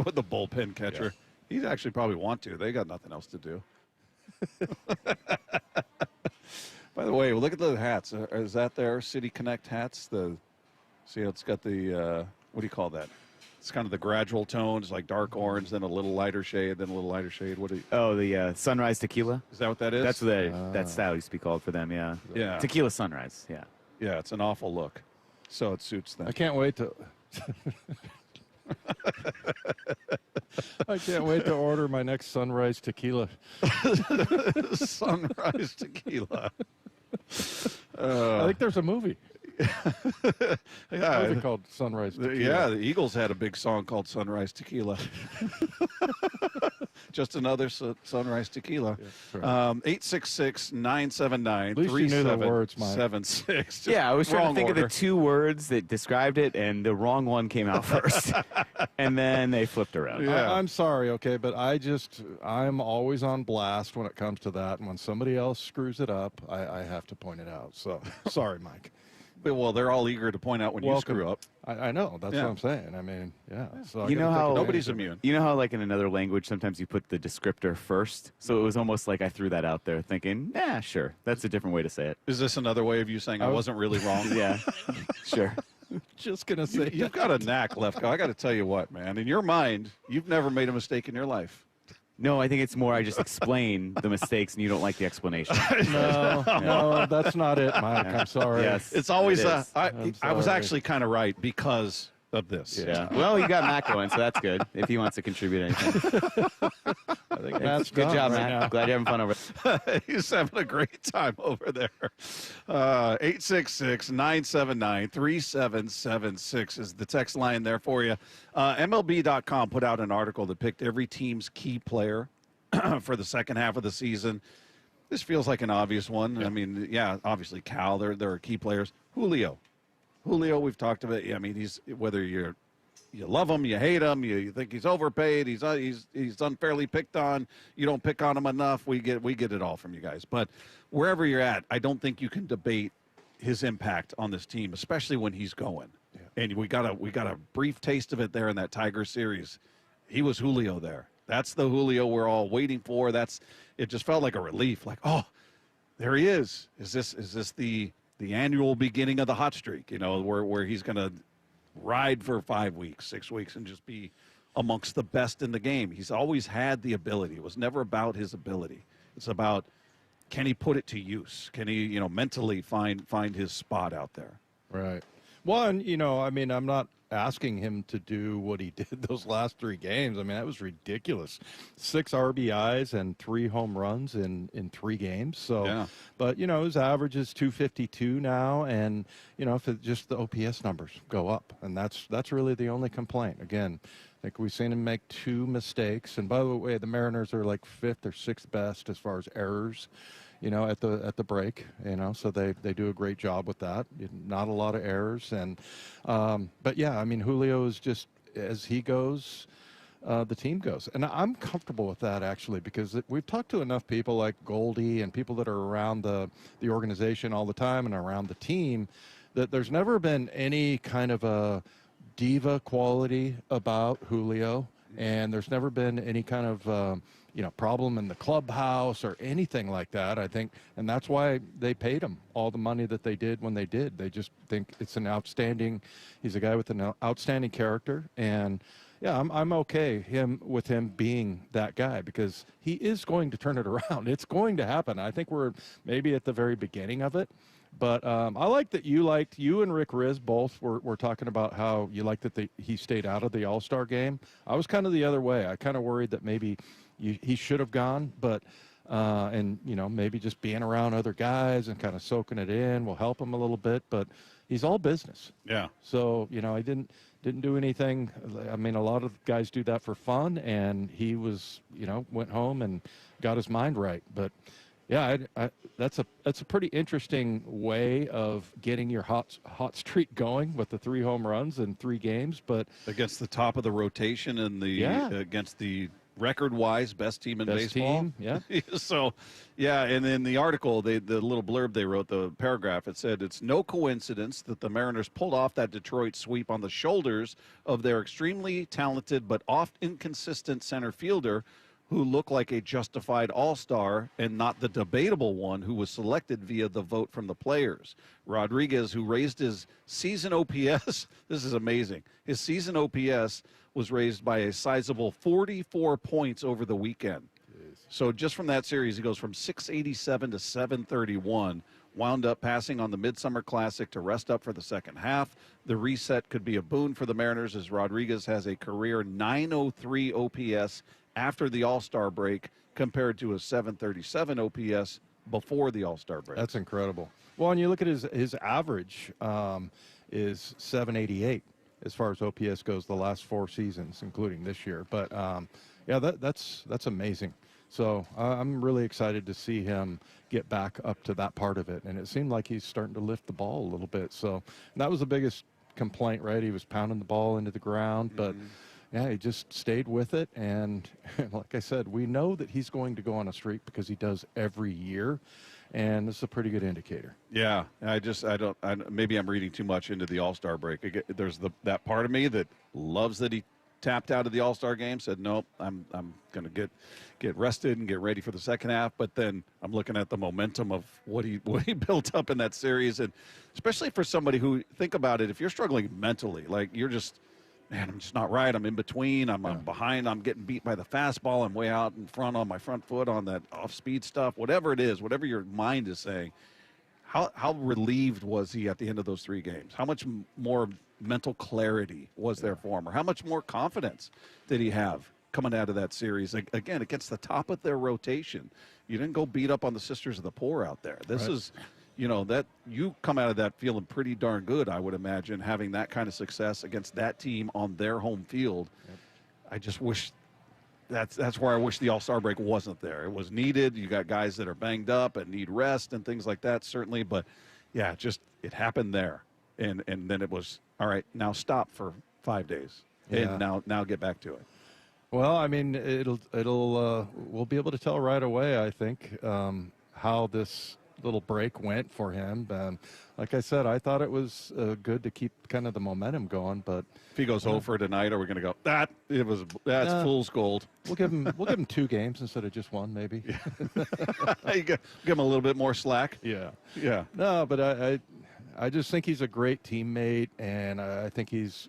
with the bullpen catcher. Yeah. He'd actually probably want to. They got nothing else to do. By the way, look at the hats. Is that their City Connect hats? See, it's got the, what do you call that? It's kind of the gradual tones, like dark orange, then a little lighter shade, then a little lighter shade. The Sunrise Tequila. Is that what that is? That's what that style used to be called for them. Yeah. Yeah. Tequila Sunrise. Yeah. Yeah, it's an awful look. So it suits them. I can't wait to. I can't wait to order my next Sunrise Tequila. Sunrise Tequila. I think there's a movie. Yeah, movie called Sunrise Tequila. Yeah, the Eagles had a big song called Sunrise Tequila. Just another Sunrise Tequila. Yeah, right. 866-979-3776. Yeah, I was trying to think order. of the two words that described it, and the wrong one came out first. And then they flipped around. Yeah. I'm sorry, okay, but I'm always on blast when it comes to that. And when somebody else screws it up, I have to point it out. So, sorry, Mike. Well, they're all eager to point out when you screw up. I know. That's what I'm saying. I mean, yeah. So you know how nobody's immune. You know how, like in another language, sometimes you put the descriptor first. So it was almost like I threw that out there, thinking, sure, that's a different way to say it. Is this another way of you saying I wasn't really wrong? Yeah, sure. Just gonna say you've got a knack, Lefko. I got to tell you what, man. In your mind, you've never made a mistake in your life. No, I think it's more I just explain the mistakes and you don't like the explanation. No, that's not it, Mike. I'm sorry. Yes, it's always I was actually kind of right because of this. Yeah. Well, you got Matt going, so that's good. If he wants to contribute anything. I think Matt's good job, right Matt. now. Glad you're having fun over there. He's having a great time over there. 866-979-3776 is the text line there for you. MLB.com put out an article that picked every team's key player for the second half of the season. This feels like an obvious one. Yeah. I mean, obviously Cal, there are key players. Julio, we've talked about. I mean, he's whether you love him, you hate him, you think he's overpaid, he's unfairly picked on, you don't pick on him enough. We get it all from you guys. But wherever you're at, I don't think you can debate his impact on this team, especially when he's going. Yeah. And we got a brief taste of it there in that Tiger series. He was Julio there. That's the Julio we're all waiting for. It just felt like a relief. Like, oh, there he is. Is this the annual beginning of the hot streak? You know, where he's going to ride for 5 weeks, 6 weeks, and just be amongst the best in the game. He's always had the ability. It was never about his ability. It's about, can he put it to use? Can he, mentally find his spot out there? Right. Well, and, I mean, I'm not asking him to do what he did those last 3 games. I mean, that was ridiculous. 6 RBIs and 3 home runs in 3 games. So, yeah. But, his average is 252 now. And, if just the OPS numbers go up. And that's really the only complaint. Again, I think we've seen him make 2 mistakes. And by the way, the Mariners are like 5th or 6th best as far as errors. At the break, so they do a great job with that. Not a lot of errors, and but yeah, I mean, Julio is just, as he goes, the team goes, and I'm comfortable with that actually, because we've talked to enough people like Goldie and people that are around the organization all the time and around the team, that there's never been any kind of a diva quality about Julio, and there's never been any kind of problem in the clubhouse or anything like that, I think. And that's why they paid him all the money that they did when they did. They just think he's a guy with an outstanding character. And yeah, I'm okay with him being that guy, because he is going to turn it around. It's going to happen. I think we're maybe at the very beginning of it. But I like that you and Rick Riz both were talking about how you like that he stayed out of the All-Star game. I was kind of the other way. I kind of worried that maybe he should have gone, but and maybe just being around other guys and kind of soaking it in will help him a little bit. But he's all business. Yeah. So I didn't do anything. I mean, a lot of guys do that for fun, and he was went home and got his mind right. But yeah, that's a pretty interesting way of getting your hot streak going with the 3 home runs in 3 games. But against the top of the rotation and against the record-wise best team in baseball. Yeah. So, yeah, and in the article, the little blurb they wrote, the paragraph, it said, it's no coincidence that the Mariners pulled off that Detroit sweep on the shoulders of their extremely talented but oft inconsistent center fielder who looked like a justified all-star and not the debatable one who was selected via the vote from the players. Rodriguez, who raised his season OPS, this is amazing, his season OPS was raised by a sizable 44 points over the weekend. Jeez. So just from that series, he goes from 687 to 731, wound up passing on the Midsummer Classic to rest up for the second half. The reset could be a boon for the Mariners as Rodriguez has a career 903 OPS after the All-Star break compared to a 737 OPS before the All-Star break. That's incredible. Well, and you look at his average is 788 as far as OPS goes the last 4 seasons, including this year. But, yeah, that's amazing. So I'm really excited to see him get back up to that part of it. And it seemed like he's starting to lift the ball a little bit. So that was the biggest complaint, right? He was pounding the ball into the ground, but yeah, he just stayed with it. And like I said, we know that he's going to go on a streak because he does every year. And this is a pretty good indicator. Yeah, maybe I'm reading too much into the All-Star break. There's that part of me that loves that he tapped out of the All-Star game, said, nope, I'm going to get rested and get ready for the second half. But then I'm looking at the momentum of what he built up in that series. And especially for somebody who, think about it, if you're struggling mentally, like you're just, man, I'm just not right. I'm in between. I'm behind. I'm getting beat by the fastball. I'm way out in front on my front foot on that off-speed stuff. Whatever it is, whatever your mind is saying, how relieved was he at the end of those 3 games? How much more mental clarity was there for him? Or how much more confidence did he have coming out of that series? Again, against the top of their rotation. You didn't go beat up on the Sisters of the Poor out there. This is, that you come out of that feeling pretty darn good, I would imagine, having that kind of success against that team on their home field. Yep. I just wish that's where I wish the All-Star break wasn't there. It was needed. You got guys that are banged up and need rest and things like that, certainly. But, yeah, it happened there. And then it was, all right, now stop for 5 days. Yeah. And now get back to it. Well, I mean, we'll be able to tell right away, I think, how this little break went for him. Like I said, I thought it was good to keep kind of the momentum going. But if he goes over tonight, are we going to go? That's fool's gold. We'll give him 2 games instead of just 1, maybe. Give him a little bit more slack. Yeah. No, but I just think he's a great teammate, and I think he's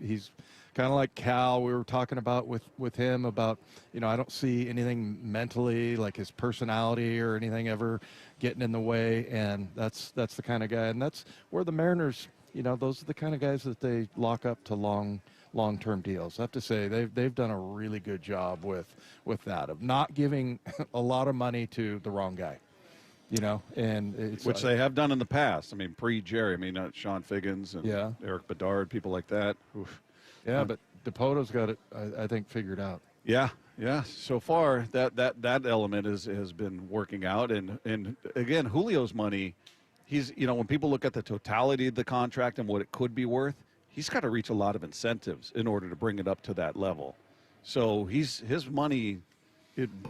kind of like Cal. We were talking about with him about, I don't see anything mentally, like his personality or anything ever getting in the way, and that's the kind of guy. And that's where the Mariners, those are the kind of guys that they lock up to long-term deals. I have to say they've done a really good job with that, of not giving a lot of money to the wrong guy. And it's which they have done in the past. I mean, pre-Jerry. I mean, Sean Figgins and Eric Bedard, people like that. Oof. Yeah, but Dipoto's got it, I think, figured out. Yeah. So far, that element has been working out. And again, Julio's money, he's, when people look at the totality of the contract and what it could be worth, he's got to reach a lot of incentives in order to bring it up to that level. So his money,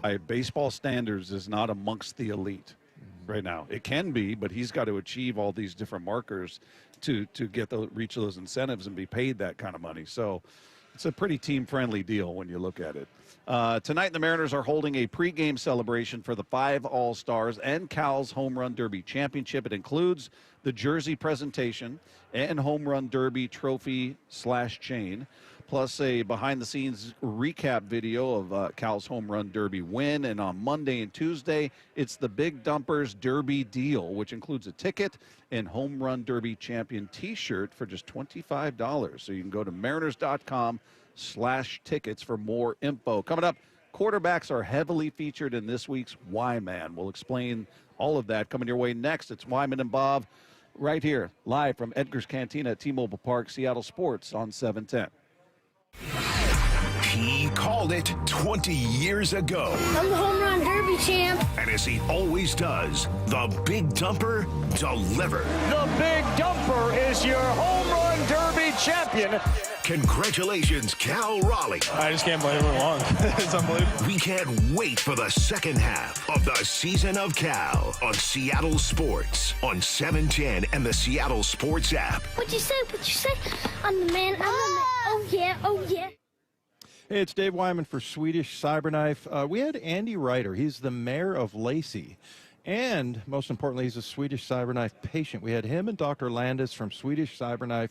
by baseball standards, is not amongst the elite right now. It can be, but he's got to achieve all these different markers to reach those incentives and be paid that kind of money. So it's a pretty team-friendly deal when you look at it. Tonight, the Mariners are holding a pregame celebration for the 5 All-Stars and Cal's Home Run Derby Championship. It includes the jersey presentation and Home Run Derby trophy/chain. plus a behind-the-scenes recap video of Cal's Home Run Derby win. And on Monday and Tuesday, it's the Big Dumpers Derby Deal, which includes a ticket and Home Run Derby Champion T-shirt for just $25. So you can go to mariners.com/tickets for more info. Coming up, quarterbacks are heavily featured in this week's Wyman. We'll explain all of that coming your way next. It's Wyman and Bob right here, live from Edgar's Cantina at T-Mobile Park, Seattle Sports on 710. He called it 20 years ago. I'm the Home Run Derby champ. And as he always does, the Big Dumper delivered. The Big Dumper is your Home Run Derby champion. Congratulations, Cal Raleigh. I just can't believe it won. It's unbelievable. We can't wait for the second half of the Season of Cal on Seattle Sports on 710 and the Seattle Sports app. What'd you say? I'm the man. Oh, yeah. Oh, yeah. Hey, it's Dave Wyman for Swedish Cyberknife. We had Andy Reiter. He's the mayor of Lacey. And most importantly, he's a Swedish Cyberknife patient. We had him and Dr. Landis from Swedish Cyberknife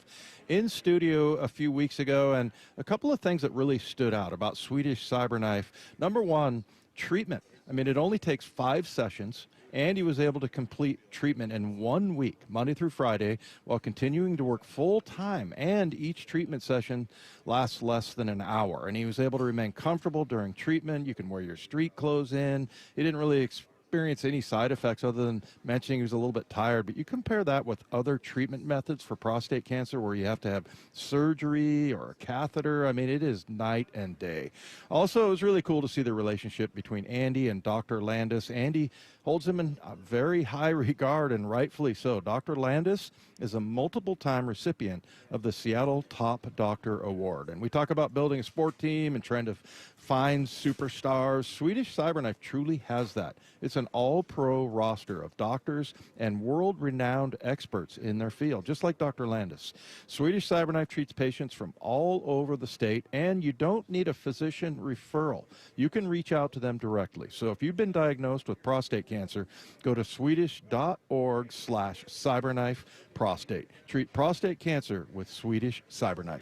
in studio a few weeks ago. And a couple of things that really stood out about Swedish Cyberknife. Number one, treatment. I mean, it only takes 5 sessions. Andy was able to complete treatment in 1 week, Monday through Friday, while continuing to work full time. And each treatment session lasts less than an hour. And he was able to remain comfortable during treatment. You can wear your street clothes in. He didn't really experience any side effects other than mentioning he was a little bit tired. But you compare that with other treatment methods for prostate cancer where you have to have surgery or a catheter. I mean, it is night and day. Also, it was really cool to see the relationship between Andy and Dr. Landis. Andy holds him in a very high regard, and rightfully so. Dr. Landis is a multiple-time recipient of the Seattle Top Doctor Award. And we talk about building a sport team and trying to find superstars. Swedish Cyberknife truly has that. It's an all-pro roster of doctors and world-renowned experts in their field, just like Dr. Landis. Swedish Cyberknife treats patients from all over the state, and you don't need a physician referral. You can reach out to them directly. So if you've been diagnosed with prostate cancer, go to swedish.org/cyberknife prostate. Treat prostate cancer with Swedish Cyberknife.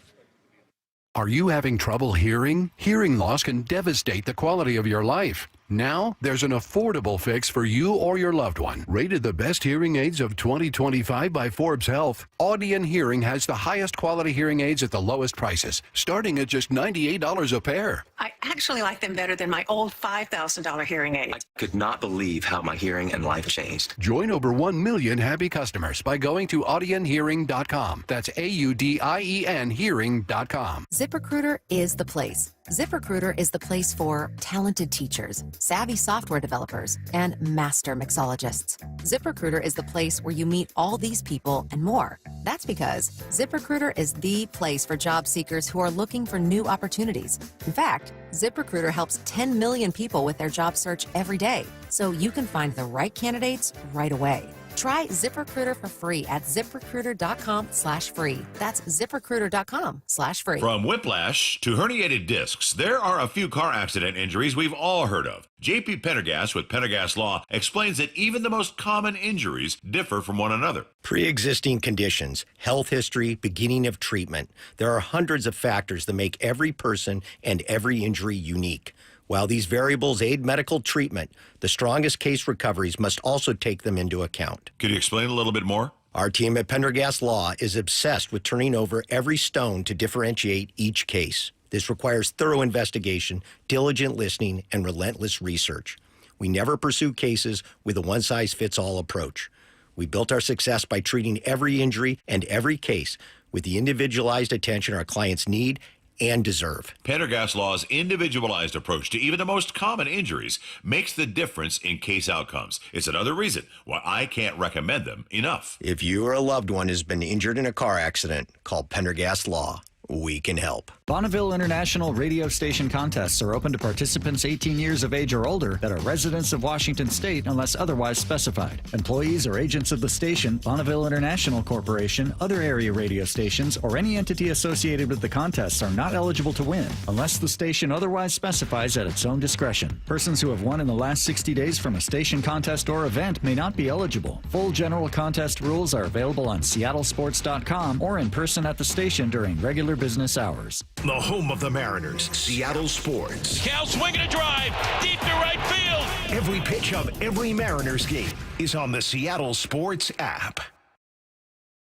Are you having trouble hearing? Hearing loss can devastate the quality of your life. Now, there's an affordable fix for you or your loved one. Rated the best hearing aids of 2025 by Forbes Health, Audion Hearing has the highest quality hearing aids at the lowest prices, starting at just $98 a pair. I actually like them better than my old $5,000 hearing aid. I could not believe how my hearing and life changed. Join over 1 million happy customers by going to audionhearing.com. That's AUDIEN hearing.com. ZipRecruiter is the place. ZipRecruiter is the place for talented teachers, savvy software developers, and master mixologists. ZipRecruiter is the place where you meet all these people and more. That's because ZipRecruiter is the place for job seekers who are looking for new opportunities. In fact, ZipRecruiter helps 10 million people with their job search every day, so you can find the right candidates right away. Try ZipRecruiter for free at ZipRecruiter.com/free. That's ZipRecruiter.com/free. From whiplash to herniated discs, there are a few car accident injuries we've all heard of. JP Pendergast with Pendergast Law explains that even the most common injuries differ from one another. Pre-existing conditions, health history, beginning of treatment. There are hundreds of factors that make every person and every injury unique. While these variables aid medical treatment, the strongest case recoveries must also take them into account. Could you explain a little bit more? Our team at Pendergast Law is obsessed with turning over every stone to differentiate each case. This requires thorough investigation, diligent listening, and relentless research. We never pursue cases with a one-size-fits-all approach. We built our success by treating every injury and every case with the individualized attention our clients need and deserve. Pendergast Law's individualized approach to even the most common injuries makes the difference in case outcomes. It's another reason why I can't recommend them enough. If you or a loved one has been injured in a car accident, call Pendergast Law. We can help. Bonneville International radio station contests are open to participants 18 years of age or older that are residents of Washington State unless otherwise specified. Employees or agents of the station, Bonneville International Corporation, other area radio stations, or any entity associated with the contests are not eligible to win unless the station otherwise specifies at its own discretion. Persons who have won in the last 60 days from a station contest or event may not be eligible. Full general contest rules are available on seattlesports.com or in person at the station during regular business hours. The home of the Mariners, Seattle Sports. Cal swinging a drive, deep to right field. Every pitch of every Mariners game is on the Seattle Sports app.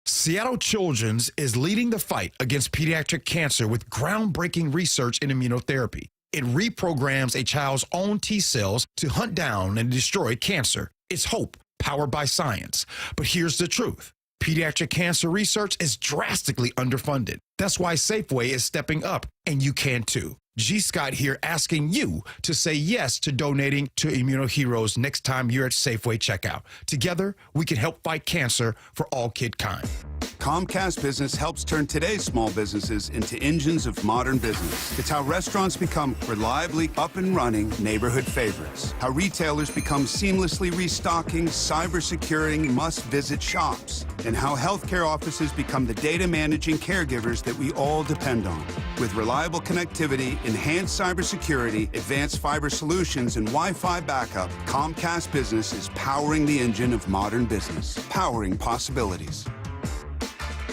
Seattle Children's is leading the fight against pediatric cancer with groundbreaking research in immunotherapy. It reprograms a child's own T cells to hunt down and destroy cancer. It's hope, powered by science. But here's the truth. Pediatric cancer research is drastically underfunded. That's why Safeway is stepping up, and you can too. G. Scott here asking you to say yes to donating to Immunoheroes next time you're at Safeway checkout. Together, we can help fight cancer for all kidkind. Comcast Business helps turn today's small businesses into engines of modern business. It's how restaurants become reliably up and running neighborhood favorites. How retailers become seamlessly restocking, cyber-securing, must-visit shops. And how healthcare offices become the data managing caregivers that we all depend on. With reliable connectivity, enhanced cybersecurity, advanced fiber solutions, and Wi-Fi backup, Comcast Business is powering the engine of modern business, powering possibilities.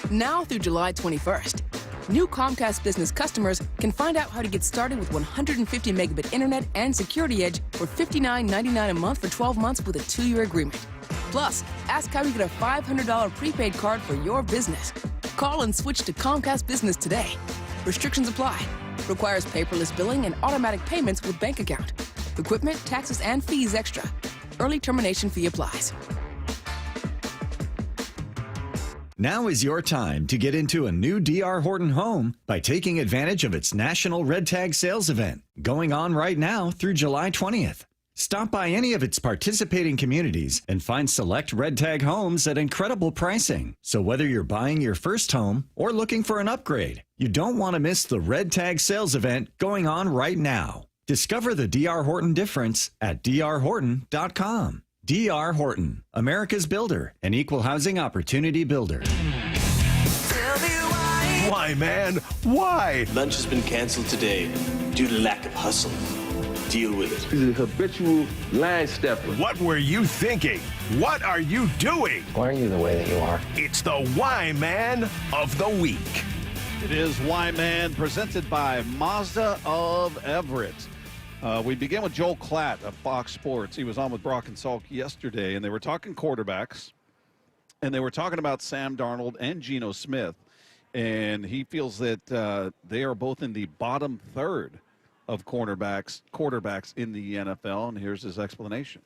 Now through July 21st, new Comcast Business customers can find out how to get started with 150 megabit internet and Security Edge for $59.99 a month for 12 months with a 2-year agreement. Plus, ask how you get a $500 prepaid card for your business. Call and switch to Comcast Business today. Restrictions apply. Requires paperless billing and automatic payments with bank account. Equipment, taxes, and fees extra. Early termination fee applies. Now is your time to get into a new D.R. Horton home by taking advantage of its National Red Tag Sales Event, going on right now through July 20th. Stop by any of its participating communities and find select Red Tag homes at incredible pricing. So whether you're buying your first home or looking for an upgrade, you don't want to miss the Red Tag Sales Event going on right now. Discover the D.R. Horton difference at drhorton.com. D.R. Horton, America's builder, an equal housing opportunity builder. Why, man? Why? Lunch has been canceled today due to lack of hustle. Deal with it. He's a habitual line stepper. What were you thinking? What are you doing? Why are you the way that you are? It's the Why Man of the Week. It is Why Man, presented by Mazda of Everett. We begin with Joel Klatt of Fox Sports. He was on with Brock and Salk yesterday, and they were talking quarterbacks, and they were talking about Sam Darnold and Geno Smith, and he feels that they are both in the bottom third of quarterbacks in the NFL, and here's his explanation.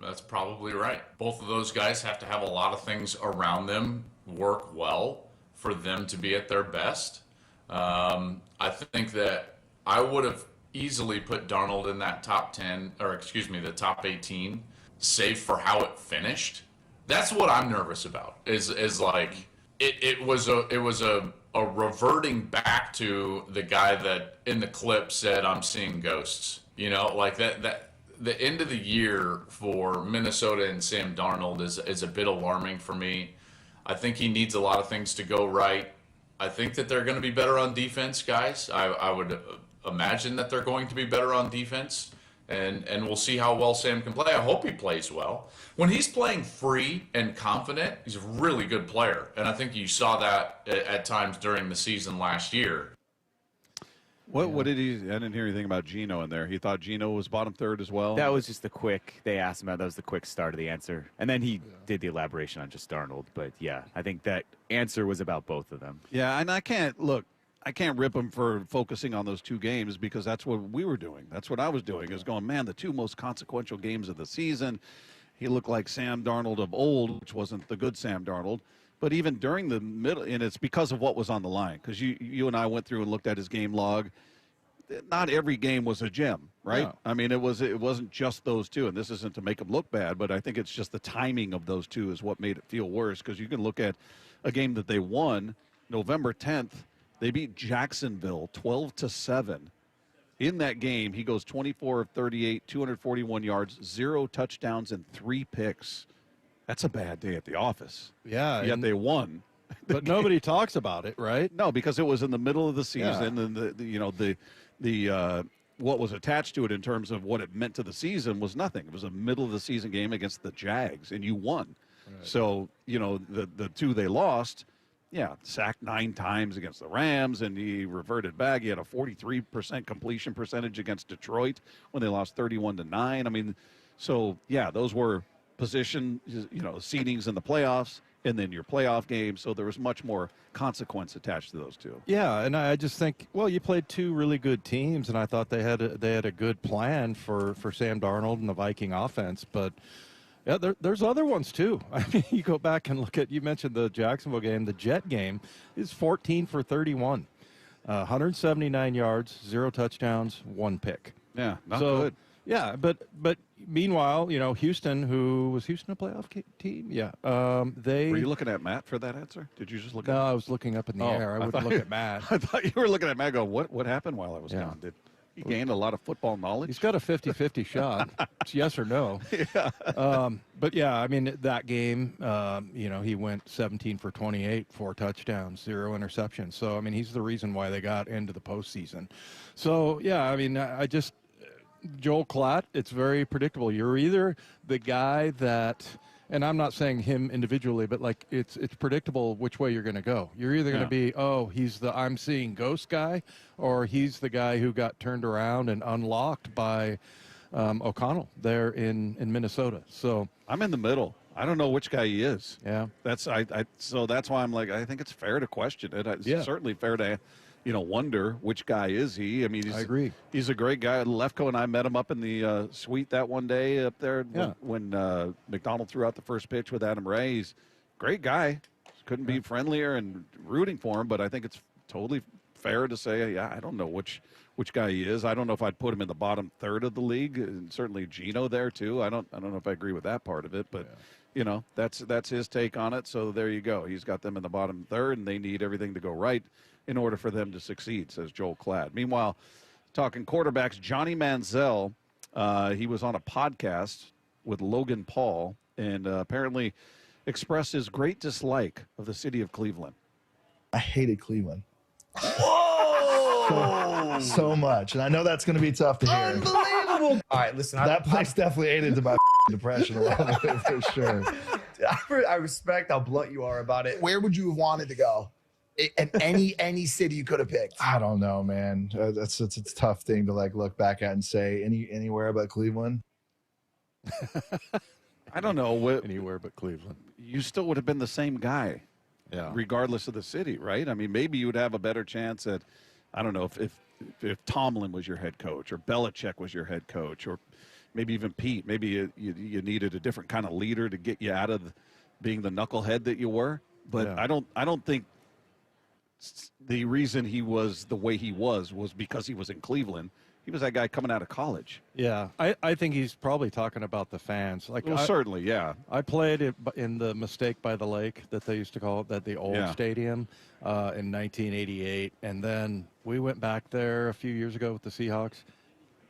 That's probably right. Both of those guys have to have a lot of things around them work well for them to be at their best. I think that I would have easily put Darnold in that top 10, or excuse me, the top 18, save for how it finished. That's what I'm nervous about. Is like it was a reverting back to the guy that in the clip said, "I'm seeing ghosts." You know, like that the end of the year for Minnesota and Sam Darnold is a bit alarming for me. I think he needs a lot of things to go right. I think that they're going to be better on defense, guys. I would imagine that they're going to be better on defense, and we'll see how well Sam can play. I hope he plays well. When he's playing free and confident, he's a really good player, and I think you saw that at times during the season last year. What did he? I didn't hear anything about Geno in there. He thought Geno was bottom third as well. That was just the quick. They asked him about that was the quick start of the answer, and then he did the elaboration on just Darnold. But yeah, I think that answer was about both of them. Yeah, and I can't rip him for focusing on those two games because that's what we were doing. That's what I was doing, is going, man, the two most consequential games of the season. He looked like Sam Darnold of old, which wasn't the good Sam Darnold. But even during the middle, and it's because of what was on the line, because you and I went through and looked at his game log. Not every game was a gem, right? No. I mean, it wasn't just those two, and this isn't to make them look bad, but I think it's just the timing of those two is what made it feel worse, because you can look at a game that they won November 10th. They beat Jacksonville 12-7. In that game, he goes 24 of 38, 241 yards, 0 touchdowns, and 3 picks. That's a bad day at the office. Yeah. Yet they won. But nobody talks about it, right? No, because it was in the middle of the season, and the what was attached to it in terms of what it meant to the season was nothing. It was a middle of the season game against the Jags, and you won. Right. So, the two they lost, sacked 9 times against the Rams, and he reverted back. He had a 43% completion percentage against Detroit when they lost 31-9. I mean, so, yeah, those were position, seedings in the playoffs and then your playoff game. So there was much more consequence attached to those two. Yeah, and I just think, you played 2 really good teams, and I thought they had a good plan for Sam Darnold and the Viking offense, but yeah, there's other ones too. I mean, you go back and look at, you mentioned the Jacksonville game, the Jet game is 14 for 31, 179 yards, 0 touchdowns, 1 pick. Yeah, not good. Yeah, but meanwhile, Houston, was Houston a playoff team? Yeah. Were you looking at Matt for that answer? Did you just look at No, I was looking up in the air. I wouldn't look at Matt. I thought you were looking at Matt going, what happened while I was gone? Did he gain a lot of football knowledge? He's got a 50-50 shot. It's yes or no. Yeah. But, yeah, I mean, that game, he went 17 for 28, 4 touchdowns, 0 interceptions. So, I mean, he's the reason why they got into the postseason. So, yeah, I mean, Joel Klatt, it's very predictable. You're either the guy that, and I'm not saying him individually, but like it's predictable which way you're going to go. You're either going to be, he's the I'm seeing ghost guy, or he's the guy who got turned around and unlocked by O'Connell there in Minnesota. So I'm in the middle. I don't know which guy he is. Yeah, so that's why I'm like, I think it's fair to question it. It's certainly fair to wonder which guy is he. I mean, I agree. He's a great guy. Lefko and I met him up in the suite that one day up there when McDonald threw out the first pitch with Adam Ray. He's a great guy. Couldn't be friendlier and rooting for him, but I think it's totally fair to say, I don't know which guy he is. I don't know if I'd put him in the bottom third of the league, and certainly Gino there too. I don't know if I agree with that part of it, but that's his take on it. So there you go. He's got them in the bottom third, and they need everything to go right in order for them to succeed, says Joel Klatt. Meanwhile, talking quarterbacks, Johnny Manziel, he was on a podcast with Logan Paul and apparently expressed his great dislike of the city of Cleveland. I hated Cleveland. Whoa! So much. And I know that's going to be tough to hear. Unbelievable. All right, listen. That place definitely aided to my depression a little bit, for sure. I respect how blunt you are about it. Where would you have wanted to go? And any city you could have picked. I don't know, man. It's a tough thing to look back at and say anywhere but Cleveland. I don't know. Anywhere but Cleveland. You still would have been the same guy, regardless of the city, right? I mean, maybe you would have a better chance at, I don't know, if Tomlin was your head coach or Belichick was your head coach or maybe even Pete. Maybe you needed a different kind of leader to get you out of being the knucklehead that you were. But I don't think the reason he was the way he was because he was in Cleveland. He was that guy coming out of college. Yeah, I think he's probably talking about the fans. Certainly, yeah. I played in the Mistake by the Lake that they used to call it, the old stadium, in 1988. And then we went back there a few years ago with the Seahawks.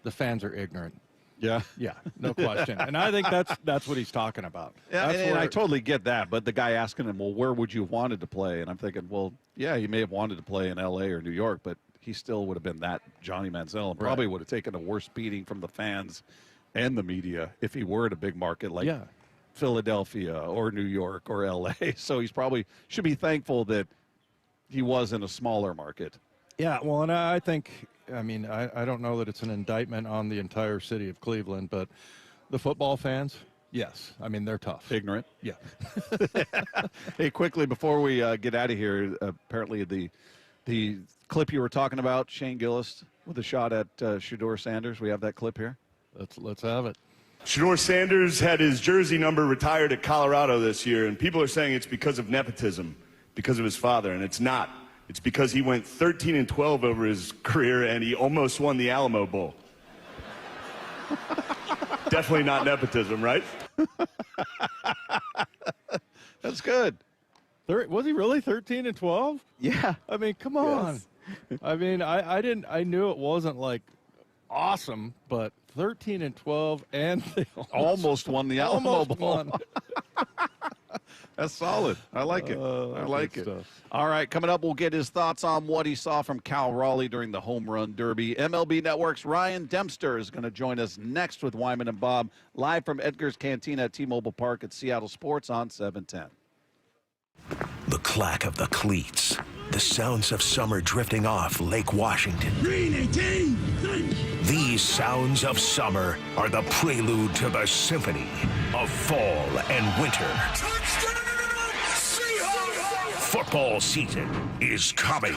The fans are ignorant. Yeah. Yeah, no question. And I think that's what he's talking about. Yeah, and I totally get that. But the guy asking him, well, where would you have wanted to play? And I'm thinking, well, yeah, he may have wanted to play in L.A. or New York, but he still would have been that Johnny Manziel and probably would have taken a worse beating from the fans and the media if he were at a big market like Philadelphia or New York or L.A. So he's probably should be thankful that he was in a smaller market. Yeah, well, and I think, I mean, I don't know that it's an indictment on the entire city of Cleveland, but the football fans, yes. I mean, they're tough. Ignorant. Yeah. Hey, quickly, before we get out of here, apparently the clip you were talking about, Shane Gillis with a shot at Shedeur Sanders. We have that clip here. Let's have it. Shedeur Sanders had his jersey number retired at Colorado this year, and people are saying it's because of nepotism, because of his father, and it's not. It's because he went 13-12 over his career, and he almost won the Alamo Bowl. Definitely not nepotism, right? That's good. Was he really 13-12? Yeah. I mean, come on. Yes. I mean, I knew it wasn't like awesome, but 13-12 and they almost won the Alamo Bowl. Won. That's solid. I like it. I like it. Stuff. All right, coming up, we'll get his thoughts on what he saw from Cal Raleigh during the Home Run Derby. MLB Network's Ryan Dempster is going to join us next with Wyman and Bob, live from Edgar's Cantina at T-Mobile Park at Seattle Sports on 710. the clack of the cleats, the sounds of summer drifting off Lake Washington. Green 18! These sounds of summer are the prelude to the symphony of fall and winter. Football season is coming.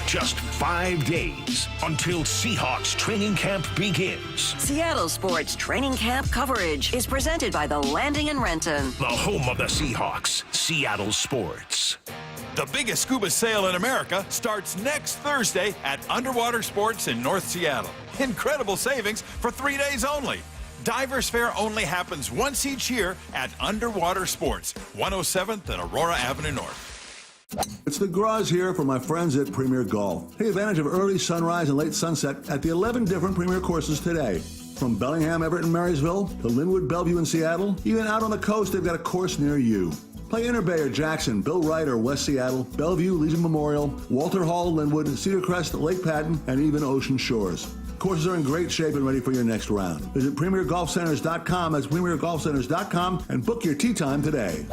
Just 5 days until Seahawks training camp begins. Seattle Sports Training Camp coverage is presented by The Landing in Renton, the home of the Seahawks, Seattle Sports. The biggest scuba sale in America starts next Thursday at Underwater Sports in North Seattle. Incredible savings for 3 days only. Divers Fair only happens once each year at Underwater Sports, 107th and Aurora Avenue North. It's the Graz here for my friends at Premier Golf. Take advantage of early sunrise and late sunset at the 11 different Premier courses today. From Bellingham, Everett, and Marysville to Linwood, Bellevue, and Seattle, even out on the coast, they've got a course near you. Play Inner Bay or Jackson, Bill Wright or West Seattle, Bellevue, Legion Memorial, Walter Hall, Linwood, Cedar Crest, Lake Patton, and even Ocean Shores. Courses are in great shape and ready for your next round. Visit PremierGolfCenters.com, that's PremierGolfCenters.com, and book your tee time today.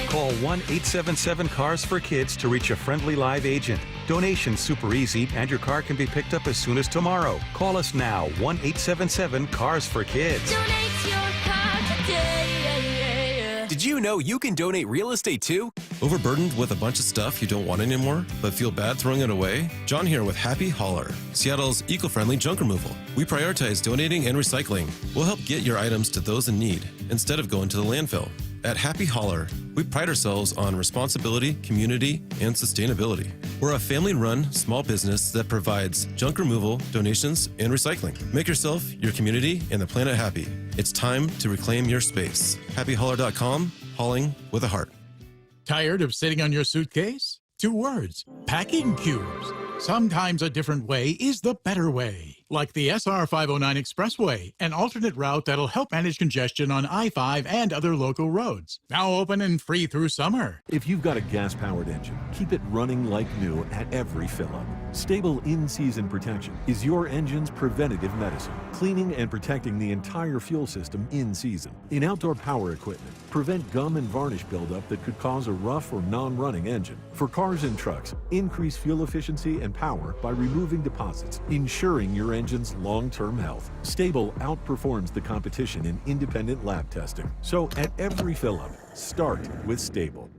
Call 1-877-CARS-FOR-KIDS to reach a friendly live agent. Donation's super easy, and your car can be picked up as soon as tomorrow. Call us now, 1-877-CARS-FOR-KIDS. Donate your car today. Did you know you can donate real estate too? Overburdened with a bunch of stuff you don't want anymore, but feel bad throwing it away? John here with Happy Hauler, Seattle's eco-friendly junk removal. We prioritize donating and recycling. We'll help get your items to those in need instead of going to the landfill. At Happy Hauler, we pride ourselves on responsibility, community, and sustainability. We're a family-run small business that provides junk removal, donations, and recycling. Make yourself, your community, and the planet happy. It's time to reclaim your space. HappyHauler.com, hauling with a heart. Tired of sitting on your suitcase? 2 words, packing cubes. Sometimes a different way is the better way. Like the SR 509 Expressway, an alternate route that'll help manage congestion on I-5 and other local roads. Now open and free through summer. If you've got a gas-powered engine, keep it running like new at every fill-up. Stable in-season protection is your engine's preventative medicine, cleaning and protecting the entire fuel system in season. In outdoor power equipment, prevent gum and varnish buildup that could cause a rough or non-running engine. For cars and trucks, increase fuel efficiency and power by removing deposits, ensuring your engine's long-term health. Stable outperforms the competition in independent lab testing. So at every fill-up, start with Stable.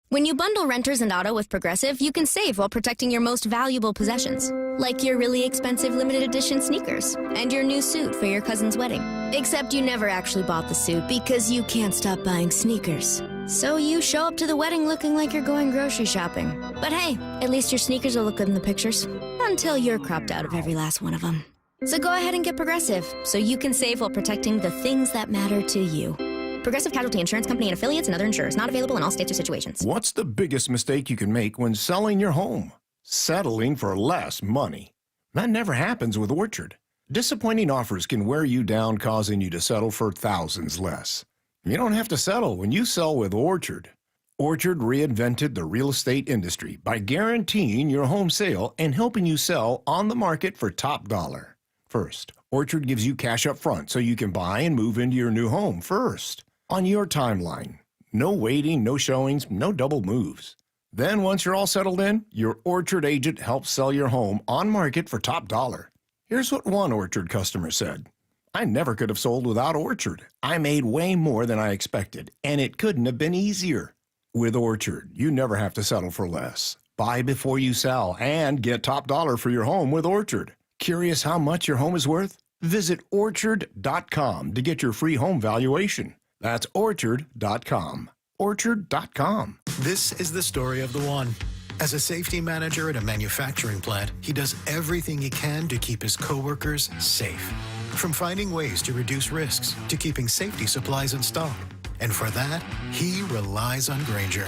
When you bundle renters and auto with Progressive, you can save while protecting your most valuable possessions, like your really expensive limited edition sneakers and your new suit for your cousin's wedding. Except you never actually bought the suit because you can't stop buying sneakers. So you show up to the wedding looking like you're going grocery shopping. But hey, at least your sneakers will look good in the pictures, until you're cropped out of every last one of them. So go ahead and get Progressive, so you can save while protecting the things that matter to you. Progressive Casualty Insurance Company and affiliates and other insurers. Not available in all states or situations. What's the biggest mistake you can make when selling your home? Settling for less money. That never happens with Orchard. Disappointing offers can wear you down, causing you to settle for thousands less. You don't have to settle when you sell with Orchard. Orchard reinvented the real estate industry by guaranteeing your home sale and helping you sell on the market for top dollar. First, Orchard gives you cash up front so you can buy and move into your new home first, on your timeline. No waiting, no showings, no double moves. Then once you're all settled in, your Orchard agent helps sell your home on market for top dollar. Here's what one Orchard customer said. I never could have sold without Orchard. I made way more than I expected, and it couldn't have been easier. With Orchard, you never have to settle for less. Buy before you sell and get top dollar for your home with Orchard. Curious how much your home is worth? Visit Orchard.com to get your free home valuation. That's Orchard.com. Orchard.com. This is the story of the one. As a safety manager at a manufacturing plant, he does everything he can to keep his coworkers safe. From finding ways to reduce risks to keeping safety supplies in stock. And for that, he relies on Grainger.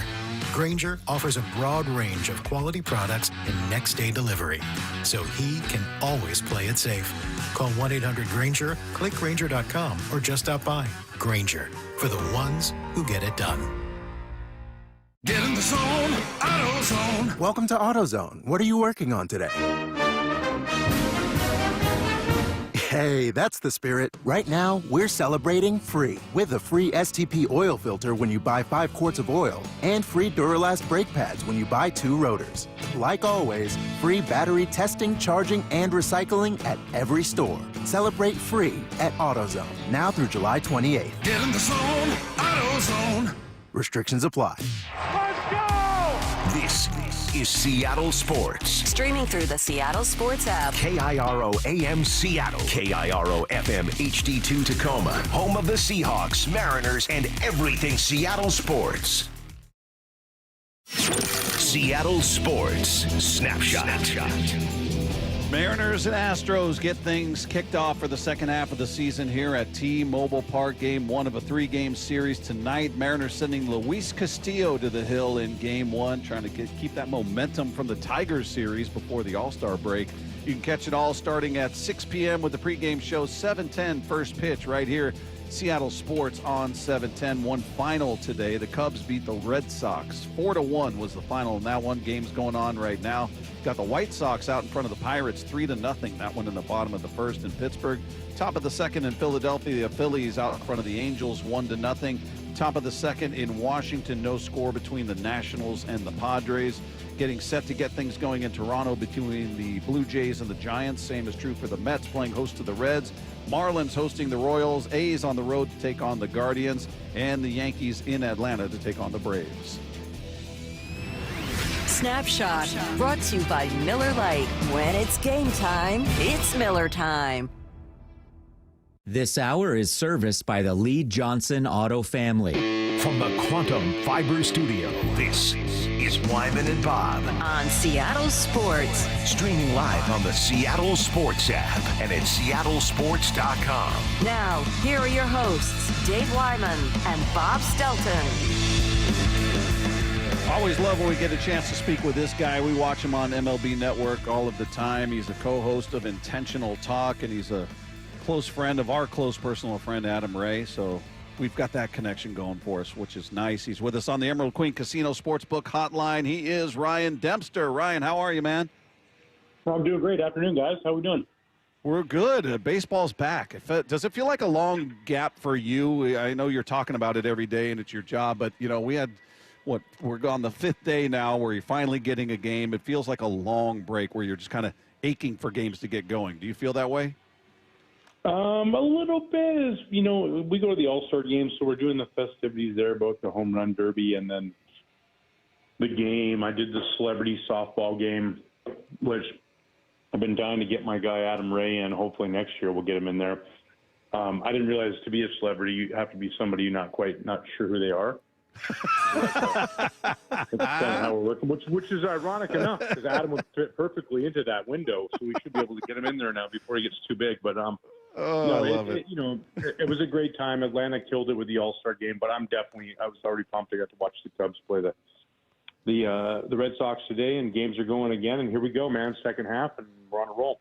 Grainger offers a broad range of quality products and next-day delivery, so he can always play it safe. Call 1-800-GRAINGER, click Grainger.com, or just stop by. Grainger, for the ones who get it done. Get zone, AutoZone. Welcome to AutoZone. What are you working on today? Hey, that's the spirit. Right now, we're celebrating free with a free STP oil filter when you buy 5 quarts of oil and free Duralast brake pads when you buy 2 rotors. Like always, free battery testing, charging, and recycling at every store. Celebrate free at AutoZone now through July 28th. Get in the zone, AutoZone. Restrictions apply. Let's go! This is Seattle Sports. Streaming through the Seattle Sports app. KIRO AM Seattle. KIRO FM HD2 Tacoma. Home of the Seahawks, Mariners, and everything Seattle sports. Seattle Sports Snapshot. Mariners and Astros get things kicked off for the second half of the season here at T-Mobile Park. Game 1 of a 3-game series tonight. Mariners sending Luis Castillo to the hill in Game 1, trying to keep that momentum from the Tigers series before the All-Star break. You can catch it all starting at 6 p.m. with the pregame show, 7:10 first pitch right here. Seattle Sports on 710. One final today. The Cubs beat the Red Sox. 4-1 was the final, and that one game's going on right now. Got the White Sox out in front of the Pirates 3-0. That one in the bottom of the first in Pittsburgh. Top of the second in Philadelphia. The Phillies out in front of the Angels 1-0. Top of the second in Washington. No score between the Nationals and the Padres. Getting set to get things going in Toronto between the Blue Jays and the Giants. Same is true for the Mets playing host to the Reds. Marlins hosting the Royals. A's on the road to take on the Guardians. And the Yankees in Atlanta to take on the Braves. Snapshot brought to you by Miller Lite. When it's game time, it's Miller time. This hour is serviced by the Lee Johnson Auto family. From the Quantum Fiber Studio, this is Wyman and Bob on Seattle Sports. Streaming live on the Seattle Sports app and at seattlesports.com. Now, here are your hosts, Dave Wyman and Bob Stelton. Always love when we get a chance to speak with this guy. We watch him on MLB Network all of the time. He's a co-host of Intentional Talk, and he's a close friend of our close personal friend, Adam Ray. So we've got that connection going for us, which is nice. He's with us on the Emerald Queen Casino Sportsbook Hotline. He is Ryan Dempster. Ryan, how are you, man? Well, I'm doing great. Afternoon, guys. How are we doing? We're good. Baseball's back. Does it feel like a long gap for you? I know you're talking about it every day, and it's your job, but, you know, we had, we're on the 5th day now where you're finally getting a game. It feels like a long break where you're just kind of aching for games to get going. Do you feel that way? A little bit. Is, you know, we go to the All-Star game, so we're doing the festivities there, both the home run derby and then the game. I did the celebrity softball game, which I've been dying to get my guy Adam Ray in. Hopefully next year we'll get him in there. I didn't realize to be a celebrity you have to be somebody you're not sure who they are. That's kind of how we're working, which is ironic enough because Adam would fit perfectly into that window, so we should be able to get him in there now before he gets too big. But I love it. You know, it was a great time. Atlanta killed it with the All-Star game, but I was already pumped. I got to watch the Cubs play the Red Sox today, and games are going again. And here we go, man. Second half, and we're on a roll.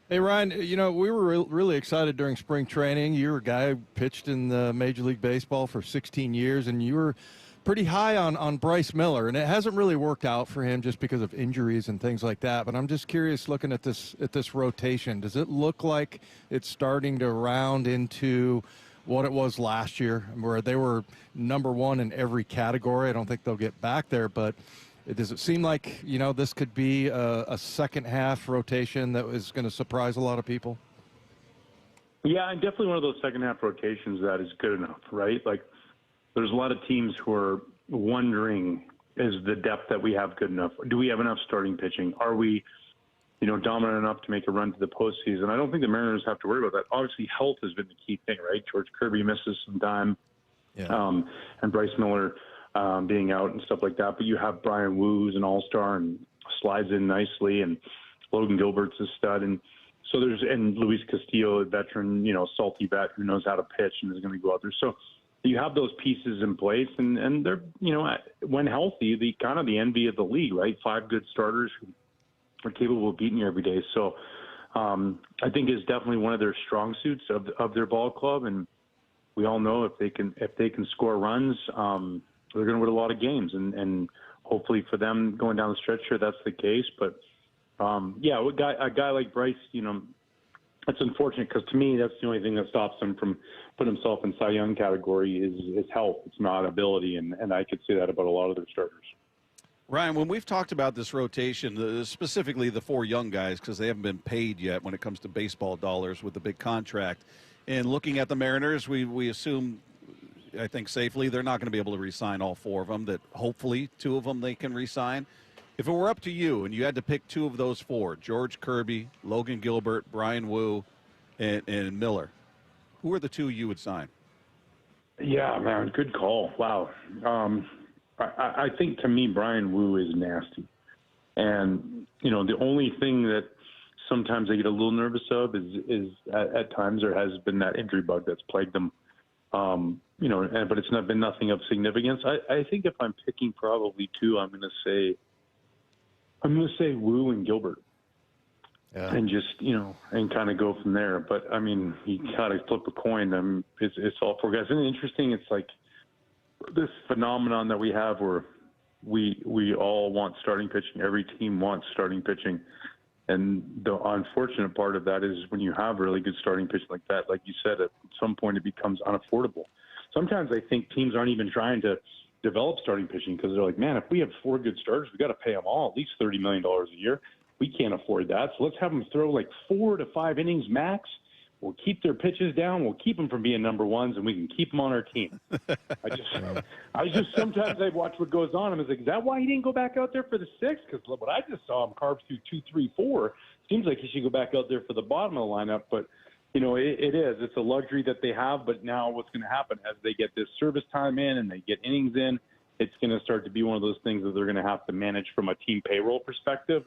Hey, Ryan, you know, we were really excited during spring training. You're a guy who pitched in the Major League Baseball for 16 years, and you were pretty high on Bryce Miller, and it hasn't really worked out for him just because of injuries and things like that. But I'm just curious, looking at this rotation, does it look like it's starting to round into what it was last year, where they were number one in every category? I don't think they'll get back there, but does it seem like, you know, this could be a second half rotation that is going to surprise a lot of people? Yeah, and definitely one of those second half rotations that is good enough, right? Like, there's a lot of teams who are wondering, is the depth that we have good enough? Do we have enough starting pitching? Are we, you know, dominant enough to make a run to the postseason? I don't think the Mariners have to worry about that. Obviously, health has been the key thing, right? George Kirby misses some time, and Bryce Miller being out and stuff like that. But you have Brian Wu, who's an all-star and slides in nicely, and Logan Gilbert's a stud. And so and Luis Castillo, a veteran, you know, salty vet who knows how to pitch and is going to go out there. So you have those pieces in place, and they're, you know, when healthy, the kind of the envy of the league, right? 5 good starters who are capable of beating you every day. So I think it's definitely one of their strong suits of their ball club. And we all know if they can score runs, they're going to win a lot of games, and hopefully for them going down the stretch here, that's the case. But a guy like Bryce, that's unfortunate because to me, that's the only thing that stops him from putting himself in Cy Young category is health. It's not ability, and I could say that about a lot of their starters. Ryan, when we've talked about this rotation, specifically the 4 young guys, because they haven't been paid yet when it comes to baseball dollars with the big contract, and looking at the Mariners, we assume, I think safely, they're not going to be able to re-sign all 4 of them, that hopefully 2 of them they can re-sign. If it were up to you and you had to pick 2 of those 4, George Kirby, Logan Gilbert, Brian Wu, and Miller, who are the 2 you would sign? Yeah, man, good call. Wow. I think to me, Brian Wu is nasty. And, the only thing that sometimes I get a little nervous of is at times there has been that injury bug that's plagued them. But it's not been nothing of significance. I think if I'm picking probably 2, I'm going to say Wu and Gilbert. Yeah. And just, and kind of go from there. But, I mean, you got to flip a coin. It's all 4 guys. And interesting, it's like this phenomenon that we have where we all want starting pitching. Every team wants starting pitching. And the unfortunate part of that is when you have really good starting pitching like that, like you said, at some point it becomes unaffordable. Sometimes I think teams aren't even trying to develop starting pitching because they're like, man, if we have 4 good starters, we got to pay them all at least $30 million a year. We can't afford that. So let's have them throw like 4 to 5 innings max. We'll keep their pitches down. We'll keep them from being number ones, and we can keep them on our team. I just sometimes I watch what goes on. I was like, is that why he didn't go back out there for the 6? Because what I just saw him carve through 2, 3, 4. Seems like he should go back out there for the bottom of the lineup. But, it is. It's a luxury that they have. But now what's going to happen as they get this service time in and they get innings in, it's going to start to be one of those things that they're going to have to manage from a team payroll perspective.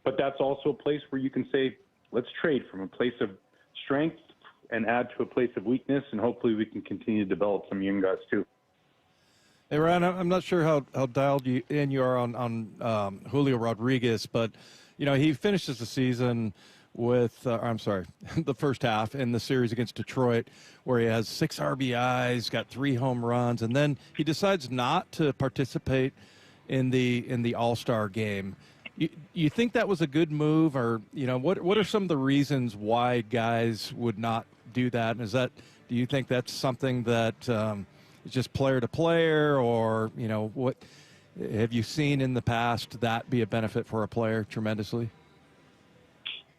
But that's also a place where you can say, let's trade from a place of strength and add to a place of weakness, and hopefully we can continue to develop some young guys too. Hey, Ryan, I'm not sure how dialed you are on Julio Rodriguez, but, he finishes the season with, the first half in the series against Detroit, where he has 6 RBIs, got 3 home runs, and then he decides not to participate in the All-Star game. You think that was a good move, or what are some of the reasons why guys would not do that? And do you think that's something that is just player to player, or what have you seen in the past that be a benefit for a player tremendously?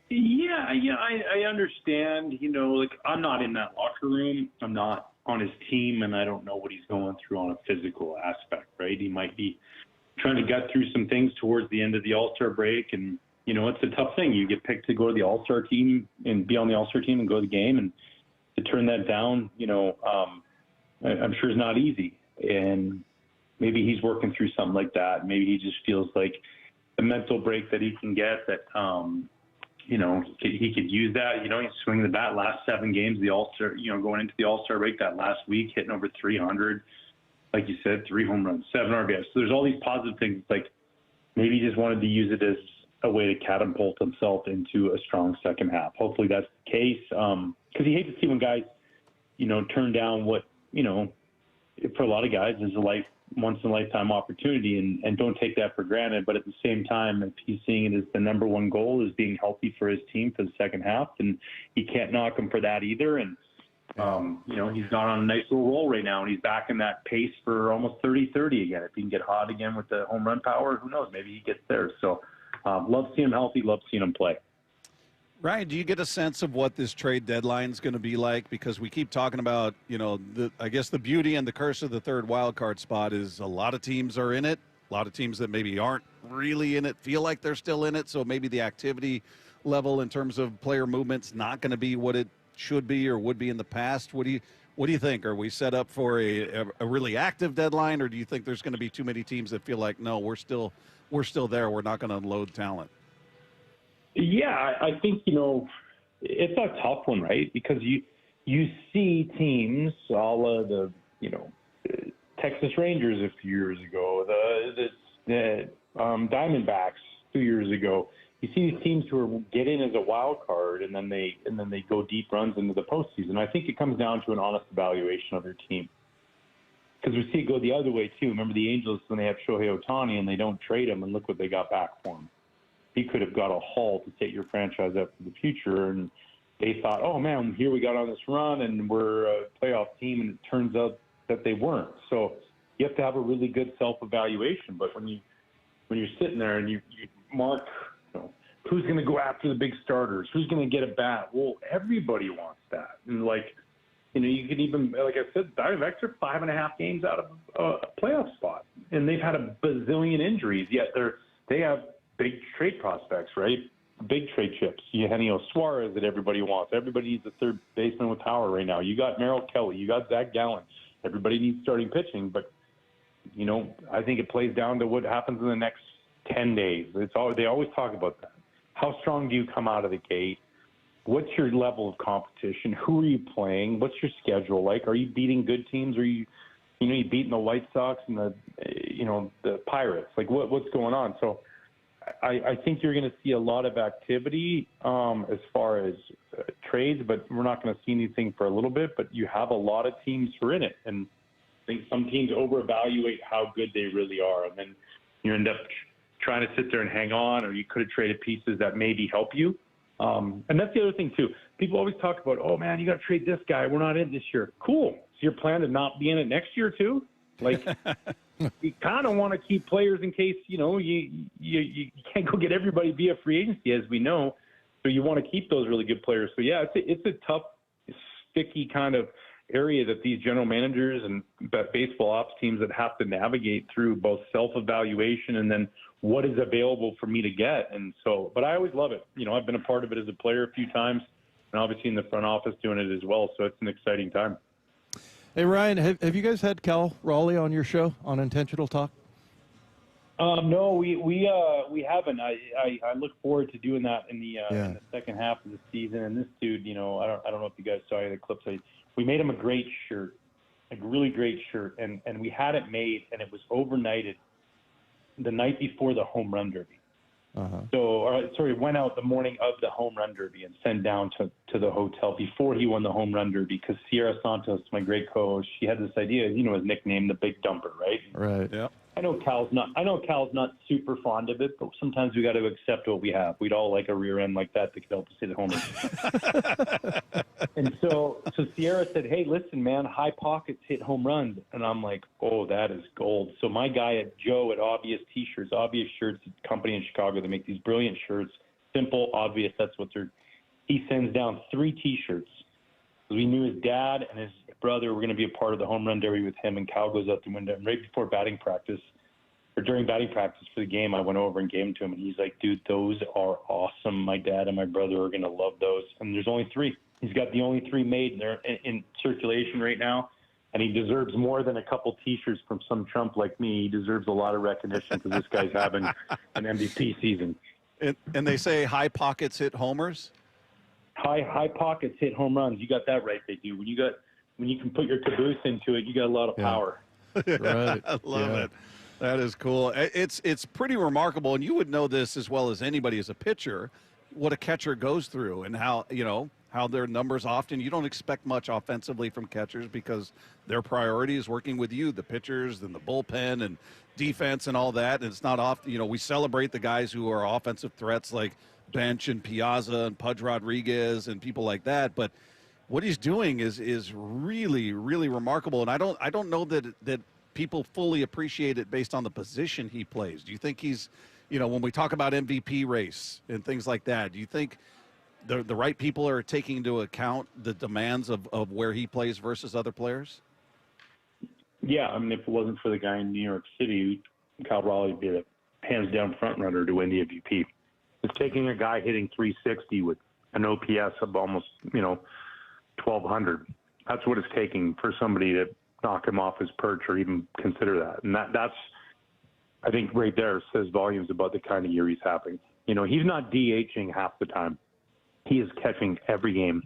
Yeah, I understand. Like I'm not in that locker room. I'm not on his team, and I don't know what he's going through on a physical aspect. Right? He might be trying to gut through some things towards the end of the All-Star break. And, it's a tough thing. You get picked to go to the All-Star team and be on the All-Star team and go to the game. And to turn that down, I'm sure is not easy. And maybe he's working through something like that. Maybe he just feels like the mental break that he can get that, he could use that. He's swinging the bat last 7 games of the All-Star, going into the All-Star break that last week, hitting over 300. Like you said, 3 home runs, 7 RBIs. So there's all these positive things. It's like maybe he just wanted to use it as a way to catapult himself into a strong second half. Hopefully that's the case. Because you hate to see when guys, turn down what, for a lot of guys is a once-in-a-lifetime opportunity and don't take that for granted. But at the same time, if he's seeing it as the number one goal is being healthy for his team for the second half, then you can't knock him for that either. And he's gone on a nice little roll right now, and he's back in that pace for almost 30-30 again. If he can get hot again with the home run power, who knows? Maybe he gets there. So love seeing him healthy, love seeing him play. Ryan, do you get a sense of what this trade deadline is going to be like? Because we keep talking about, I guess the beauty and the curse of the third wild card spot is a lot of teams are in it. A lot of teams that maybe aren't really in it feel like they're still in it. So maybe the activity level in terms of player movement's not going to be what it should be or would be in the past. What do you think? Are we set up for a really active deadline, or do you think there's going to be too many teams that feel like, no, we're still there, we're not going to unload talent? Yeah, I think it's a tough one, right? Because you see teams, all of the Texas Rangers a few years ago, the Diamondbacks 2 years ago. You see these teams who get in as a wild card, and then they go deep runs into the postseason. I think it comes down to an honest evaluation of your team. because we see it go the other way too. Remember the Angels when they have Shohei Ohtani and they don't trade him, and look what they got back for him. He could have got a haul to set your franchise up for the future, and they thought, oh man, here we got on this run and we're a playoff team, and it turns out that they weren't. So you have to have a really good self-evaluation. But when you're sitting there and you mark, who's going to go after the big starters, who's going to get a bat? Well, everybody wants that, and you can even, like I said, Diamondbacks are 5.5 games out of a playoff spot, and they've had a bazillion injuries. Yet they have big trade prospects, right? Big trade chips. Eugenio Suarez that everybody wants. Everybody needs a third baseman with power right now. You got Merrill Kelly. You got Zach Gallen. Everybody needs starting pitching, but I think it plays down to what happens in the next 10 days. They always talk about that. How strong do you come out of the gate? What's your level of competition? Who are you playing? What's your schedule like? Are you beating good teams? Are you beating the White Sox and the Pirates? Like what's going on? So I think you're going to see a lot of activity as far as trades, but we're not going to see anything for a little bit. But you have a lot of teams who are in it, and I think some teams over-evaluate how good they really are, and then you end up trying to sit there and hang on, or you could have traded pieces that maybe help you. And that's the other thing, too. People always talk about, oh, man, you got to trade this guy. We're not in this year. Cool. So your plan to not be in it next year, too? Like, you kind of want to keep players in case, you can't go get everybody via free agency, as we know. So you want to keep those really good players. So, yeah, it's a tough, sticky kind of area that these general managers and baseball ops teams that have to navigate through both self-evaluation and then what is available for me to get. And so, but I always love it. I've been a part of it as a player a few times, and obviously in the front office doing it as well. So it's an exciting time. Hey, Ryan, have you guys had Cal Raleigh on your show on Intentional Talk? No, we haven't. I look forward to doing that in the second half of the season. And this dude, I don't know if you guys saw any of the clips. We made him a great shirt, a really great shirt, and we had it made, and it was overnighted the night before the home run derby. So, went out the morning of the home run derby and sent down to the hotel before he won the home run derby, because Sierra Santos, my great co-host, she had this idea, his nickname, the Big Dumper, right? Right. Yeah. I know Cal's not super fond of it, but sometimes we got to accept what we have. We'd all like a rear end like that could help us hit homers. And so Sierra said, hey, listen, man, high pockets hit home runs. And I'm like, oh, that is gold. So my guy Joe at Obvious T-Shirts, Obvious Shirts, a company in Chicago, they make these brilliant shirts, simple, obvious, that's what he sends down 3 T-shirts. We knew his dad and his brother were going to be a part of the home run derby with him, and Cal goes out the window. And right before batting practice, or during batting practice for the game, I went over and gave them to him, and he's like, dude, those are awesome. My dad and my brother are going to love those. And there's only 3. He's got the only 3 made, and they're in circulation right now. And he deserves more than a couple T-shirts from some chump like me. He deserves a lot of recognition because this guy's having an MVP season. And they say high pockets hit homers? High pockets hit home runs. You got that right, they do. When you can put your caboose into it, you got a lot of power. Right. I love it. That is cool. It's pretty remarkable, and you would know this as well as anybody as a pitcher, what a catcher goes through and how their numbers often, you don't expect much offensively from catchers because their priority is working with you, the pitchers and the bullpen and defense and all that. And it's not often, we celebrate the guys who are offensive threats like Bench and Piazza and Pudge Rodriguez and people like that. But what he's doing is really, really remarkable. And I don't know that people fully appreciate it based on the position he plays. Do you think he's, when we talk about MVP race and things like that, do you think the right people are taking into account the demands of where he plays versus other players? Yeah, I mean, if it wasn't for the guy in New York City, Cal Raleigh would be the hands-down front runner to win the MVP. It's taking a guy hitting 360 with an OPS of almost, 1,200. That's what it's taking for somebody to knock him off his perch or even consider that. And that's, I think, right there says volumes about the kind of year he's having. He's not DHing half the time. He is catching every game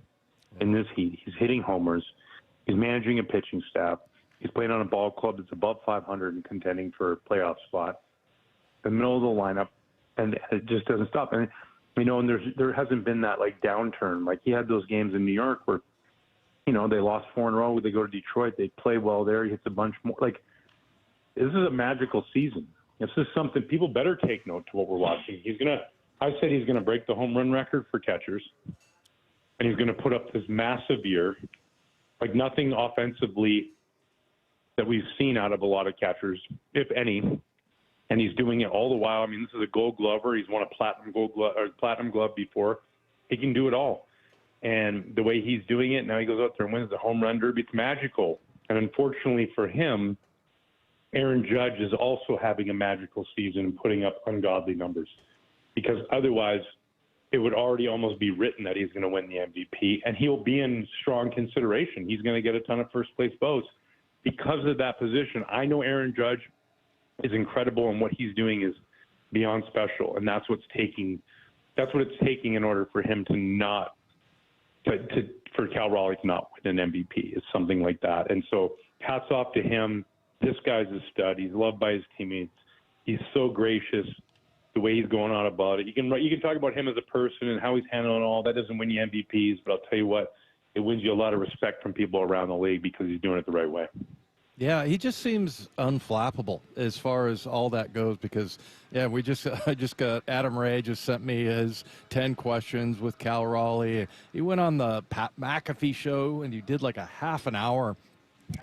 in this heat. He's hitting homers. He's managing a pitching staff. He's playing on a ball club that's above 500 and contending for a playoff spot. The middle of the lineup, and it just doesn't stop. And and there hasn't been that downturn. He had those games in New York where they lost 4 in a row. They go to Detroit. They play well there. He hits a bunch more. Like, this is a magical season. This is something people better take note to what we're watching. I said he's going to break the home run record for catchers, and he's going to put up this massive year, like nothing offensively that we've seen out of a lot of catchers, if any. And he's doing it all the while. I mean, this is a Gold Glover. He's won a Platinum Glove before. He can do it all. And the way he's doing it, now he goes out there and wins the home run derby. It's magical. And unfortunately for him, Aaron Judge is also having a magical season and putting up ungodly numbers, because otherwise it would already almost be written that he's going to win the MVP, and he'll be in strong consideration. He's going to get a ton of first-place votes because of that position. I know Aaron Judge is incredible, and what he's doing is beyond special, and that's what it's taking in order for him to not for Cal Raleigh to not win an MVP. It's something like that. And so hats off to him. This guy's a stud. He's loved by his teammates. He's so gracious, the way he's going on about it. You can talk about him as a person and how he's handling all. That doesn't win you MVPs, but I'll tell you what, it wins you a lot of respect from people around the league because he's doing it the right way. Yeah, he just seems unflappable as far as all that goes, because, yeah, I just got Adam Ray just sent me his 10 questions with Cal Raleigh. He went on the Pat McAfee show, and he did like a half an hour.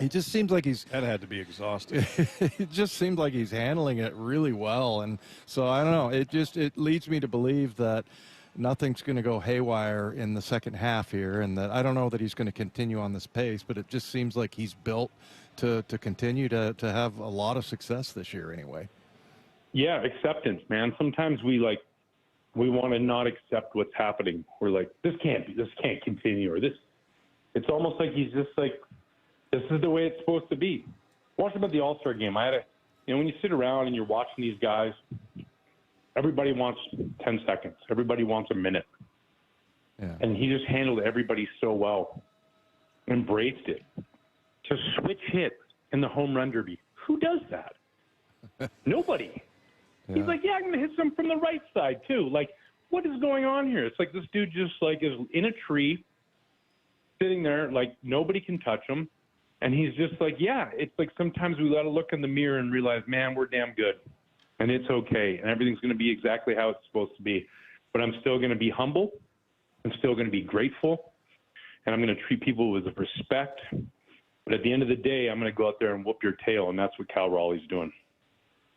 It just seems like that had to be exhausting. It just seems like he's handling it really well. And so I don't know. It leads me to believe that nothing's going to go haywire in the second half here, and that I don't know that he's going to continue on this pace, but it just seems like he's built to continue to have a lot of success this year anyway. Yeah, acceptance, man. Sometimes we want to not accept what's happening. We're like, this can't continue, or it's almost like he's just like, this is the way it's supposed to be. Watch about the All-Star game. When you sit around and you're watching these guys, everybody wants 10 seconds. Everybody wants a minute. Yeah. And he just handled everybody so well, embraced it. To switch hits in the home run derby, who does that? Nobody. Yeah. He's like, yeah, I'm going to hit some from the right side too. Like, what is going on here? It's like this dude just like is in a tree, sitting there, like nobody can touch him. And he's just like, yeah, it's like sometimes we got to look in the mirror and realize, man, we're damn good. And it's okay. And everything's going to be exactly how it's supposed to be. But I'm still going to be humble. I'm still going to be grateful. And I'm going to treat people with respect. But at the end of the day, I'm going to go out there and whoop your tail. And that's what Cal Raleigh's doing.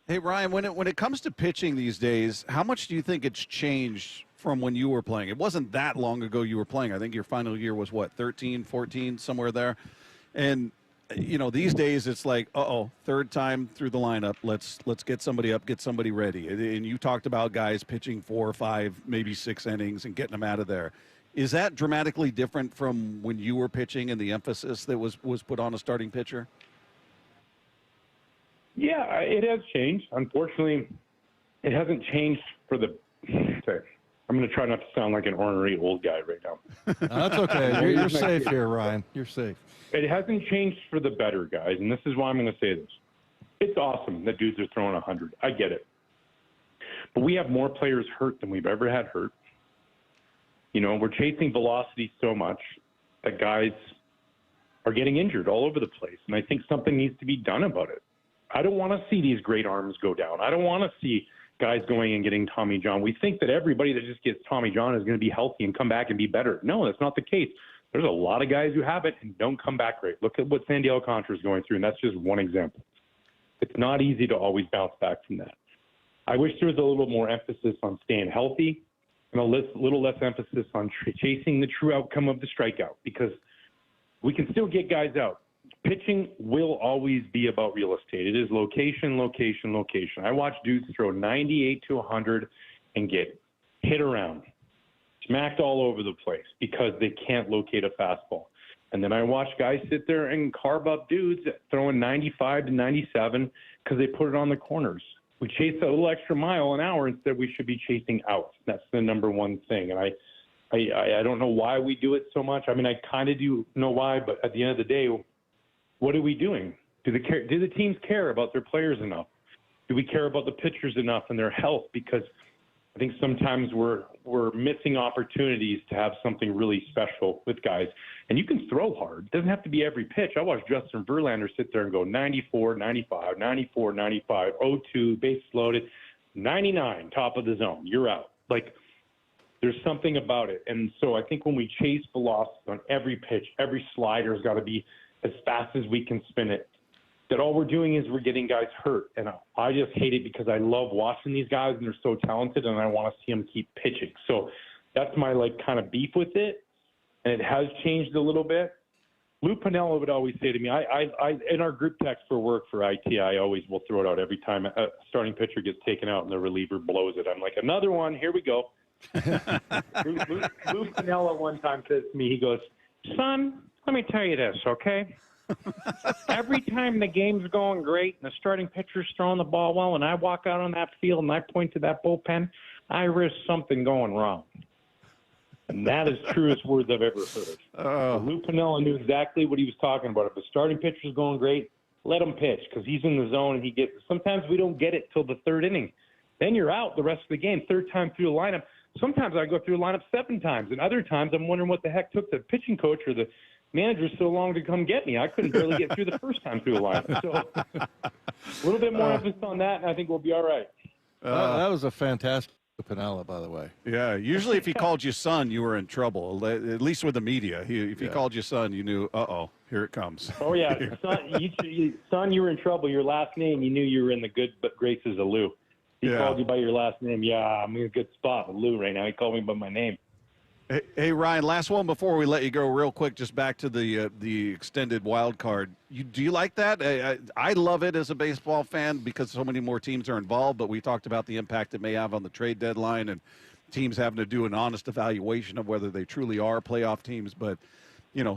Hey, Ryan, when it comes to pitching these days, how much do you think it's changed from when you were playing? It wasn't that long ago you were playing. I think your final year was, 13, 14, somewhere there. And, these days it's like, third time through the lineup. Let's get somebody up, get somebody ready. And you talked about guys pitching 4 or 5, maybe 6 innings and getting them out of there. Is that dramatically different from when you were pitching and the emphasis that was put on a starting pitcher? Yeah, it has changed. Unfortunately, it hasn't changed for the I'm going to try not to sound like an ornery old guy right now. No, that's okay. You're safe here, Ryan. You're safe. It hasn't changed for the better, guys, and this is why I'm going to say this. It's awesome that dudes are throwing 100. I get it. But we have more players hurt than we've ever had hurt. We're chasing velocity so much that guys are getting injured all over the place, and I think something needs to be done about it. I don't want to see these great arms go down. I don't want to see guys going and getting Tommy John. We think that everybody that just gets Tommy John is going to be healthy and come back and be better. No, that's not the case. There's a lot of guys who have it and don't come back great. Look at what Sandy Alcantara is going through, and that's just one example. It's not easy to always bounce back from that. I wish there was a little more emphasis on staying healthy and a little less emphasis on chasing the true outcome of the strikeout, because we can still get guys out. Pitching will always be about real estate. It is location, location, location. I watch dudes throw 98 to 100 and get hit around, smacked all over the place because they can't locate a fastball. And then I watch guys sit there and carve up dudes throwing 95 to 97 because they put it on the corners. We chase a little extra mile an hour instead we should be chasing outs. That's the number one thing. And I don't know why we do it so much. I mean, I kind of do know why, but at the end of the day, what are we doing? Do the teams care about their players enough? Do we care about the pitchers enough and their health? Because I think sometimes we're missing opportunities to have something really special with guys. And you can throw hard. It doesn't have to be every pitch. I watched Justin Verlander sit there and go 94, 95, 94, 95, 0-2, bases loaded, 99, top of the zone. You're out. Like, there's something about it. And so I think when we chase velocity on every pitch, every slider's got to be as fast as we can spin it, that all we're doing is we're getting guys hurt. And I just hate it because I love watching these guys and they're so talented and I want to see them keep pitching. So that's my kind of beef with it. And it has changed a little bit. Lou Piniella would always say to me, I in our group text for work for IT, I always will throw it out every time a starting pitcher gets taken out and the reliever blows it. I'm like, another one, here we go. Lou Piniella one time says to me, he goes, son, let me tell you this, okay? Every time the game's going great and the starting pitcher's throwing the ball well and I walk out on that field and I point to that bullpen, I risk something going wrong. And that is truest words I've ever heard. Lou Piniella knew exactly what he was talking about. If the starting pitcher's going great, let him pitch because he's in the zone and he gets – sometimes we don't get it till the third inning. Then you're out the rest of the game, third time through the lineup. Sometimes I go through the lineup 7 times, and other times I'm wondering what the heck took the pitching coach or the manager so long to come get me. I couldn't barely get through the first time through the lineup. So a little bit more emphasis on that, and I think we'll be all right. That was a fantastic Piniella, by the way. Yeah, usually if he called you son, you were in trouble, at least with the media. If he called you son, you knew, here it comes. Oh, yeah. Son, you were in trouble. Your last name, you knew you were in the good graces of Lou. He called you by your last name. Yeah, I'm in a good spot with Lou right now. He called me by my name. Hey, Ryan, last one before we let you go real quick, just back to the extended wild card. Do you like that? I love it as a baseball fan because so many more teams are involved, but we talked about the impact it may have on the trade deadline and teams having to do an honest evaluation of whether they truly are playoff teams. But,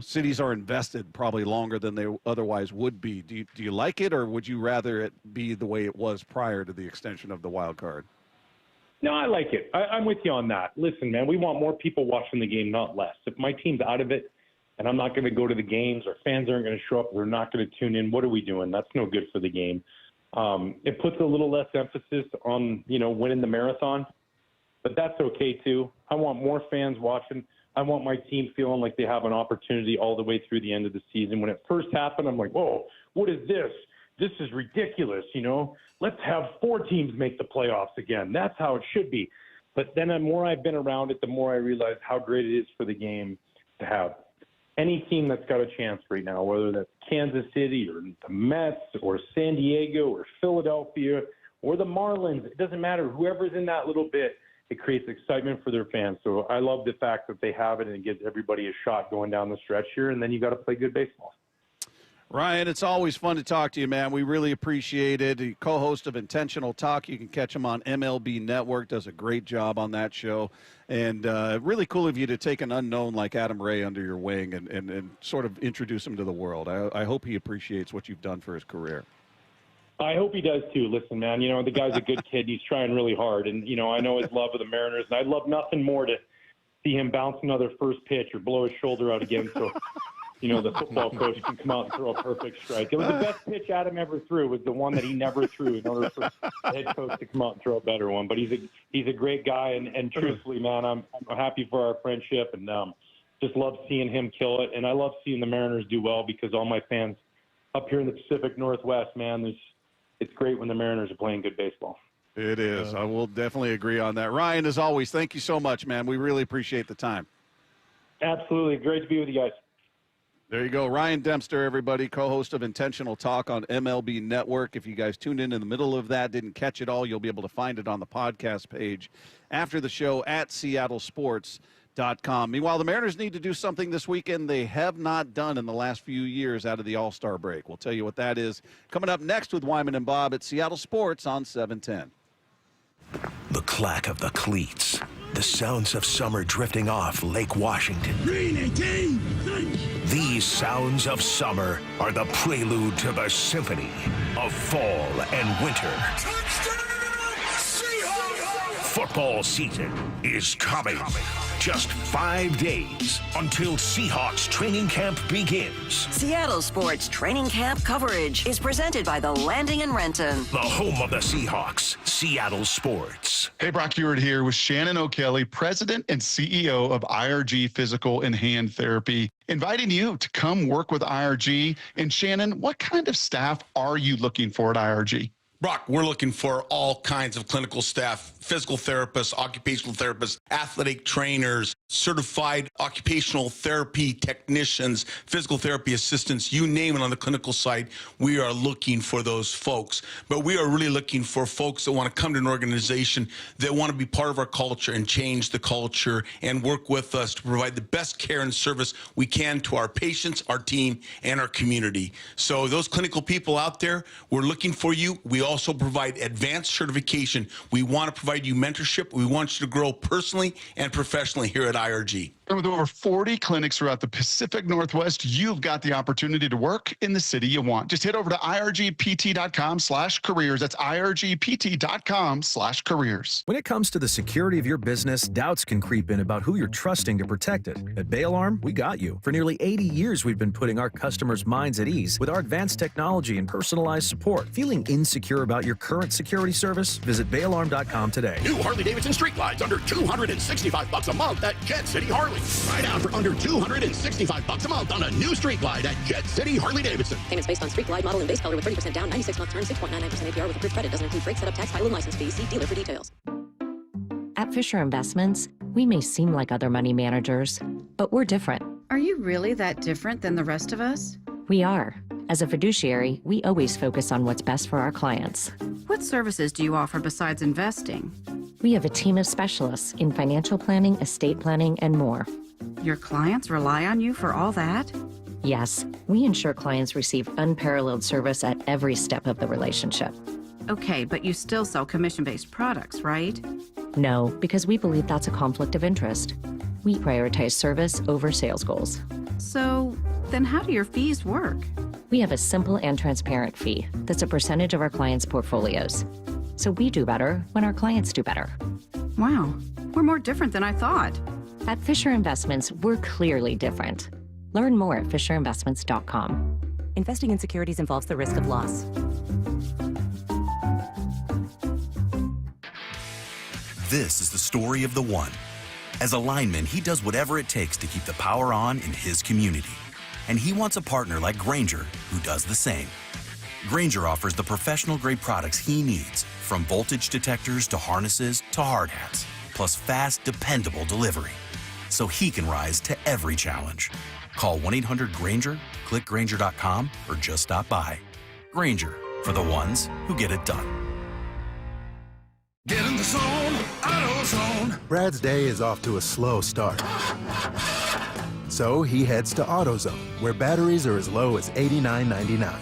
cities are invested probably longer than they otherwise would be. Do you like it, or would you rather it be the way it was prior to the extension of the wild card? No, I like it. I'm with you on that. Listen, man, we want more people watching the game, not less. If my team's out of it and I'm not going to go to the games or fans aren't going to show up, they're not going to tune in, what are we doing? That's no good for the game. It puts a little less emphasis on, winning the marathon, but that's okay too. I want more fans watching. I want my team feeling like they have an opportunity all the way through the end of the season. When it first happened, I'm like, whoa, what is this? This is ridiculous, Let's have 4 teams make the playoffs again. That's how it should be. But then the more I've been around it, the more I realize how great it is for the game to have any team that's got a chance right now, whether that's Kansas City or the Mets or San Diego or Philadelphia or the Marlins. It doesn't matter. Whoever's in that little bit, it creates excitement for their fans. So I love the fact that they have it and it gives everybody a shot going down the stretch here, and then you got to play good baseball. Ryan, it's always fun to talk to you, man. We really appreciate it. The co-host of Intentional Talk, you can catch him on MLB Network, does a great job on that show. And really cool of you to take an unknown like Adam Ray under your wing and sort of introduce him to the world. I hope he appreciates what you've done for his career. I hope he does too. Listen, man, the guy's a good kid. He's trying really hard. And, I know his love of the Mariners. And I'd love nothing more to see him bounce another first pitch or blow his shoulder out again. So, the football coach can come out and throw a perfect strike. It was the best pitch Adam ever threw, was the one that he never threw in order for the head coach to come out and throw a better one. But he's a great guy. And truthfully, man, I'm happy for our friendship and just love seeing him kill it. And I love seeing the Mariners do well because all my fans up here in the Pacific Northwest, man, it's great when the Mariners are playing good baseball. It is. I will definitely agree on that. Ryan, as always, thank you so much, man. We really appreciate the time. Absolutely. Great to be with you guys. There you go. Ryan Dempster, everybody, co-host of Intentional Talk on MLB Network. If you guys tuned in the middle of that, didn't catch it all, you'll be able to find it on the podcast page after the show at seattlesports.com. Meanwhile, the Mariners need to do something this weekend they have not done in the last few years out of the All-Star break. We'll tell you what that is coming up next with Wyman and Bob at Seattle Sports on 710. The clack of the cleats. The sounds of summer drifting off Lake Washington. These sounds of summer are the prelude to the symphony of fall and winter. Football season is coming. Just 5 days until Seahawks training camp begins. Seattle Sports Training Camp coverage is presented by the Landing in Renton, the home of the Seahawks, Seattle Sports. Hey, Brock Heward here with Shannon O'Kelly, President and CEO of IRG Physical and Hand Therapy, inviting you to come work with IRG. And Shannon, what kind of staff are you looking for at IRG? Brock, we're looking for all kinds of clinical staff, physical therapists, occupational therapists, athletic trainers, certified occupational therapy technicians, physical therapy assistants, you name it on the clinical side. We are looking for those folks. But we are really looking for folks that want to come to an organization that want to be part of our culture and change the culture and work with us to provide the best care and service we can to our patients, our team, and our community. So those clinical people out there, we're looking for you. We also provide advanced certification. We want to provide you mentorship. We want you to grow personally and professionally here at IRG. And with over 40 clinics throughout the Pacific Northwest, you've got the opportunity to work in the city you want. Just head over to irgpt.com/careers. That's irgpt.com/careers. When it comes to the security of your business, doubts can creep in about who you're trusting to protect it. At Bail Arm, we got you. For nearly 80 years, we've been putting our customers' minds at ease with our advanced technology and personalized support. Feeling insecure about your current security service? Visit bailarm.com today. New Harley-Davidson street glides under $265 a month at Jet City Harley. Right now for under $265 a month on a new street glide at Jet City Harley-Davidson. Payments based on street glide model and base color with 30% down, 96-month term, 6.99% APR with approved credit. Doesn't include freight, setup, tax, title, and license fees. See dealer for details. At Fisher Investments, we may seem like other money managers, but we're different. Are you really that different than the rest of us? We are. As a fiduciary, we always focus on what's best for our clients. What services do you offer besides investing? We have a team of specialists in financial planning, estate planning, and more. Your clients rely on you for all that? Yes, we ensure clients receive unparalleled service at every step of the relationship. Okay, but you still sell commission-based products, right? No, because we believe that's a conflict of interest. We prioritize service over sales goals. So, then how do your fees work? We have a simple and transparent fee that's a percentage of our clients' portfolios. So we do better when our clients do better. Wow, we're more different than I thought. At Fisher Investments, we're clearly different. Learn more at fisherinvestments.com. Investing in securities involves the risk of loss. This is the story of the one. As a lineman, he does whatever it takes to keep the power on in his community. And he wants a partner like Grainger who does the same. Grainger offers the professional-grade products he needs, from voltage detectors to harnesses to hard hats, plus fast, dependable delivery, so he can rise to every challenge. Call 1-800-GRAINGER, click Grainger.com, or just stop by. Grainger, for the ones who get it done. Get in the zone, AutoZone. Brad's day is off to a slow start. So he heads to AutoZone, where batteries are as low as $89.99.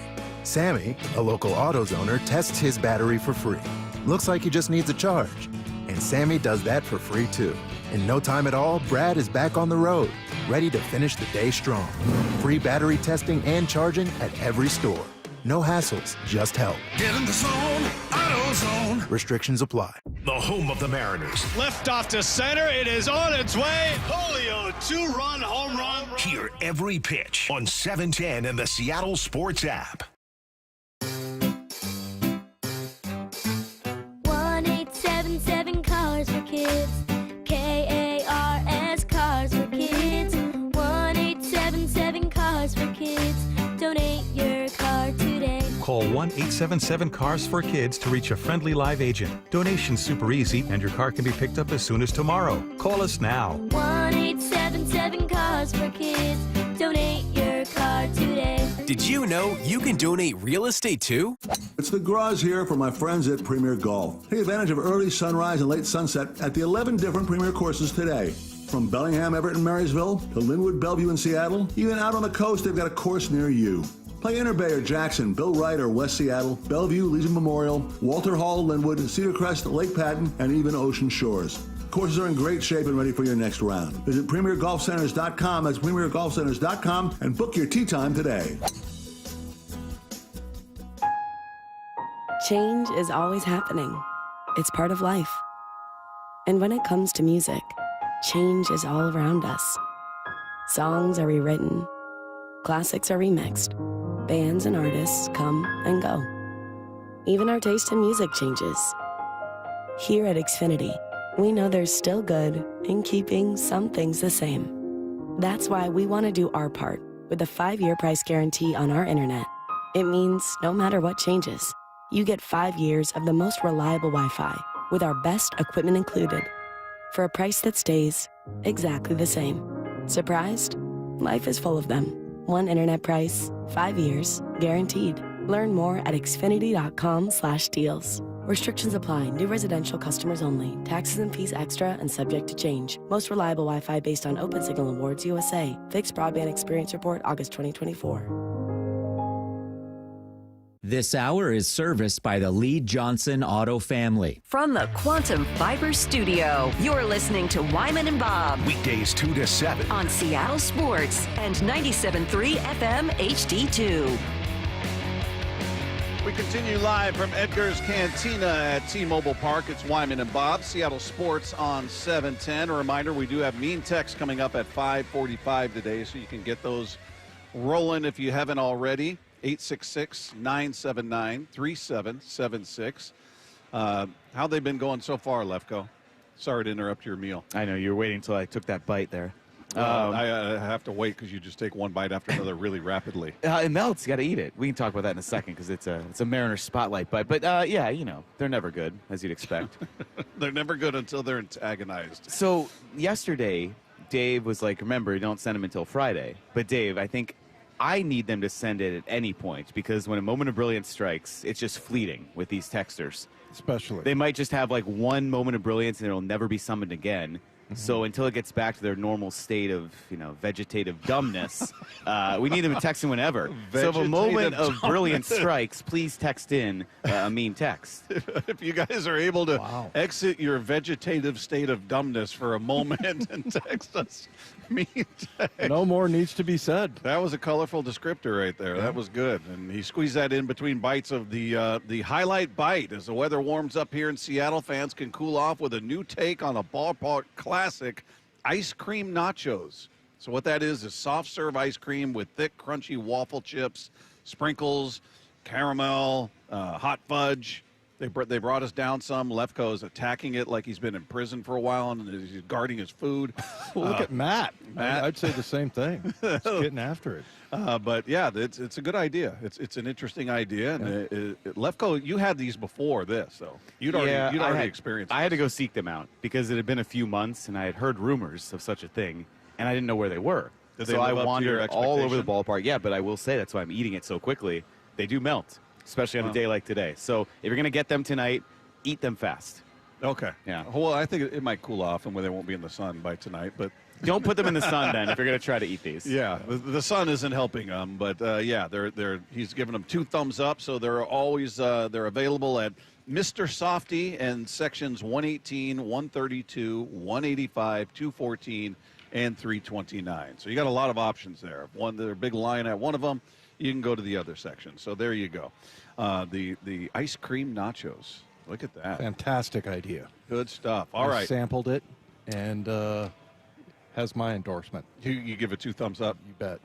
Sammy, a local AutoZoner, tests his battery for free. Looks like he just needs a charge. And Sammy does that for free too. In no time at all, Brad is back on the road, ready to finish the day strong. Free battery testing and charging at every store. No hassles, just help. Get in the zone, AutoZone. Restrictions apply. The home of the Mariners. Left off to center. It is on its way. Julio, 2-run home run. Hear every pitch on 710 and the Seattle Sports app. 1-877 Cars for Kids. KARS Cars for Kids. 1-877 Cars for Kids. Donate your car today. Call 1-877-CARS for Kids to reach a friendly live agent. Donation's super easy, and your car can be picked up as soon as tomorrow. Call us now. 1-877 Cars for Kids. Donate your car today. Did you know you can donate real estate too? It's the Graz here for my friends at Premier Golf. Take advantage of early sunrise and late sunset at the 11 different Premier courses today. From Bellingham, Everett, and Marysville to Linwood, Bellevue, and Seattle, even out on the coast, they've got a course near you. Play Inner Bay or Jackson, Bill Wright or West Seattle, Bellevue, Legion Memorial, Walter Hall, Linwood, Cedar Crest, Lake Patton, and even Ocean Shores. Courses are in great shape and ready for your next round. Visit PremierGolfCenters.com. That's PremierGolfCenters.com and book your tee time today. Change is always happening. It's part of life. And when it comes to music, change is all around us. Songs are rewritten, classics are remixed, bands and artists come and go. Even our taste in music changes. Here at Xfinity, we know there's still good in keeping some things the same. That's why we want to do our part with a 5-year price guarantee on our internet. It means no matter what changes, you get 5 years of the most reliable Wi-Fi with our best equipment included for a price that stays exactly the same. Surprised? Life is full of them. One internet price, 5 years, guaranteed. Learn more at xfinity.com/deals. Restrictions apply. New residential customers only. Taxes and fees extra and subject to change. Most reliable Wi-Fi based on Open Signal Awards USA. Fixed Broadband Experience Report, August 2024. This hour is serviced by the Lee Johnson Auto family. From the Quantum Fiber Studio, you're listening to Wyman and Bob. Weekdays 2 to 7. On Seattle Sports and 97.3 FM HD2. We continue live from Edgar's Cantina at T-Mobile Park. It's Wyman and Bob, Seattle Sports on 710. A reminder, we do have mean texts coming up at 5:45 today, so you can get those rolling if you haven't already. 866-979-3776. How they been going so far, Lefko? Sorry to interrupt your meal. I know, you were waiting until I took that bite there. I have to wait because you just take one bite after another really rapidly. It melts. You got to eat it. We can talk about that in a second because it's a Mariner Spotlight bite. But, yeah, you know, they're never good, as you'd expect. They're never good until they're antagonized. So yesterday, Dave was like, remember, you don't send them until Friday. But, Dave, I think I need them to send it at any point because when a moment of brilliance strikes, it's just fleeting with these texters. Especially. They might just have like one moment of brilliance and it'll never be summoned again. So until it gets back to their normal state of, you know, vegetative dumbness, we need them to text in whenever. So if a moment of brilliance strikes, please text in a mean text. If you guys are able to exit your vegetative state of dumbness for a moment and text us mean text. No more needs to be said. That was a colorful descriptor right there. Yeah. That was good. And he squeezed that in between bites of the highlight bite. As the weather warms up here in Seattle, fans can cool off with a new take on a ballpark classic, ice cream nachos. So what that is soft serve ice cream with thick, crunchy waffle chips, sprinkles, caramel, hot fudge. They brought us down some. Lefko's attacking it like he's been in prison for a while and he's guarding his food. Well, look at Matt. I'd say the same thing. He's getting after it. But yeah, it's a good idea. It's an interesting idea. And Lefko, you had these before this, though. You'd already experienced this. I had to go seek them out because it had been a few months and I had heard rumors of such a thing and I didn't know where they were. So I wandered all over the ballpark. Yeah, but I will say that's why I'm eating it so quickly. They do melt, especially on a day like today. So if you're going to get them tonight, eat them fast. Okay. Yeah. Well, I think it might cool off and they won't be in the sun by tonight, but don't put them in the sun then if you're going to try to eat these. Yeah, the sun isn't helping them, but yeah, he's giving them 2 thumbs up, so they're always they're available at Mr. Softy and sections 118, 132, 185, 214, and 329. So you got a lot of options there. If there's a big line at one of them, you can go to the other section. So there you go. The ice cream nachos. Look at that. Fantastic idea. Good stuff. All right. Sampled it and has my endorsement. You give it 2 thumbs up? You bet.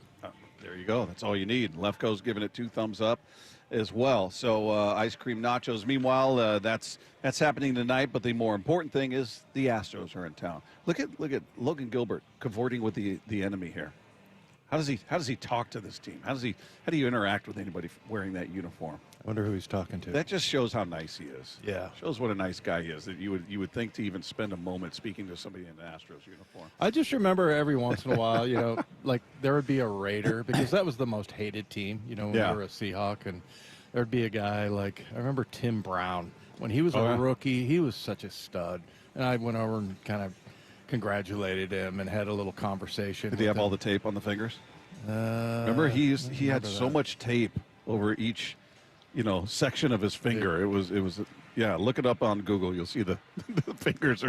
There you go. That's all you need. Lefko's giving it 2 thumbs up as well. So ice cream nachos. Meanwhile, that's happening tonight. But the more important thing is the Astros are in town. Look at Logan Gilbert cavorting with the enemy here. How does he talk to this team? How do you interact with anybody wearing that uniform? I wonder who he's talking to. That just shows how nice he is. Yeah. Shows what a nice guy he is. That you would think to even spend a moment speaking to somebody in the Astros uniform. I just remember every once in a while, you know, like there would be a Raider because that was the most hated team, you know, when we were a Seahawk, and there'd be a guy like I remember Tim Brown when he was a rookie. He was such a stud, and I went over and kind of congratulated him and had a little conversation. Did he have all the tape on the fingers? Remember he had so much tape over each, you know, section of his finger. It was look it up on Google. You'll see the fingers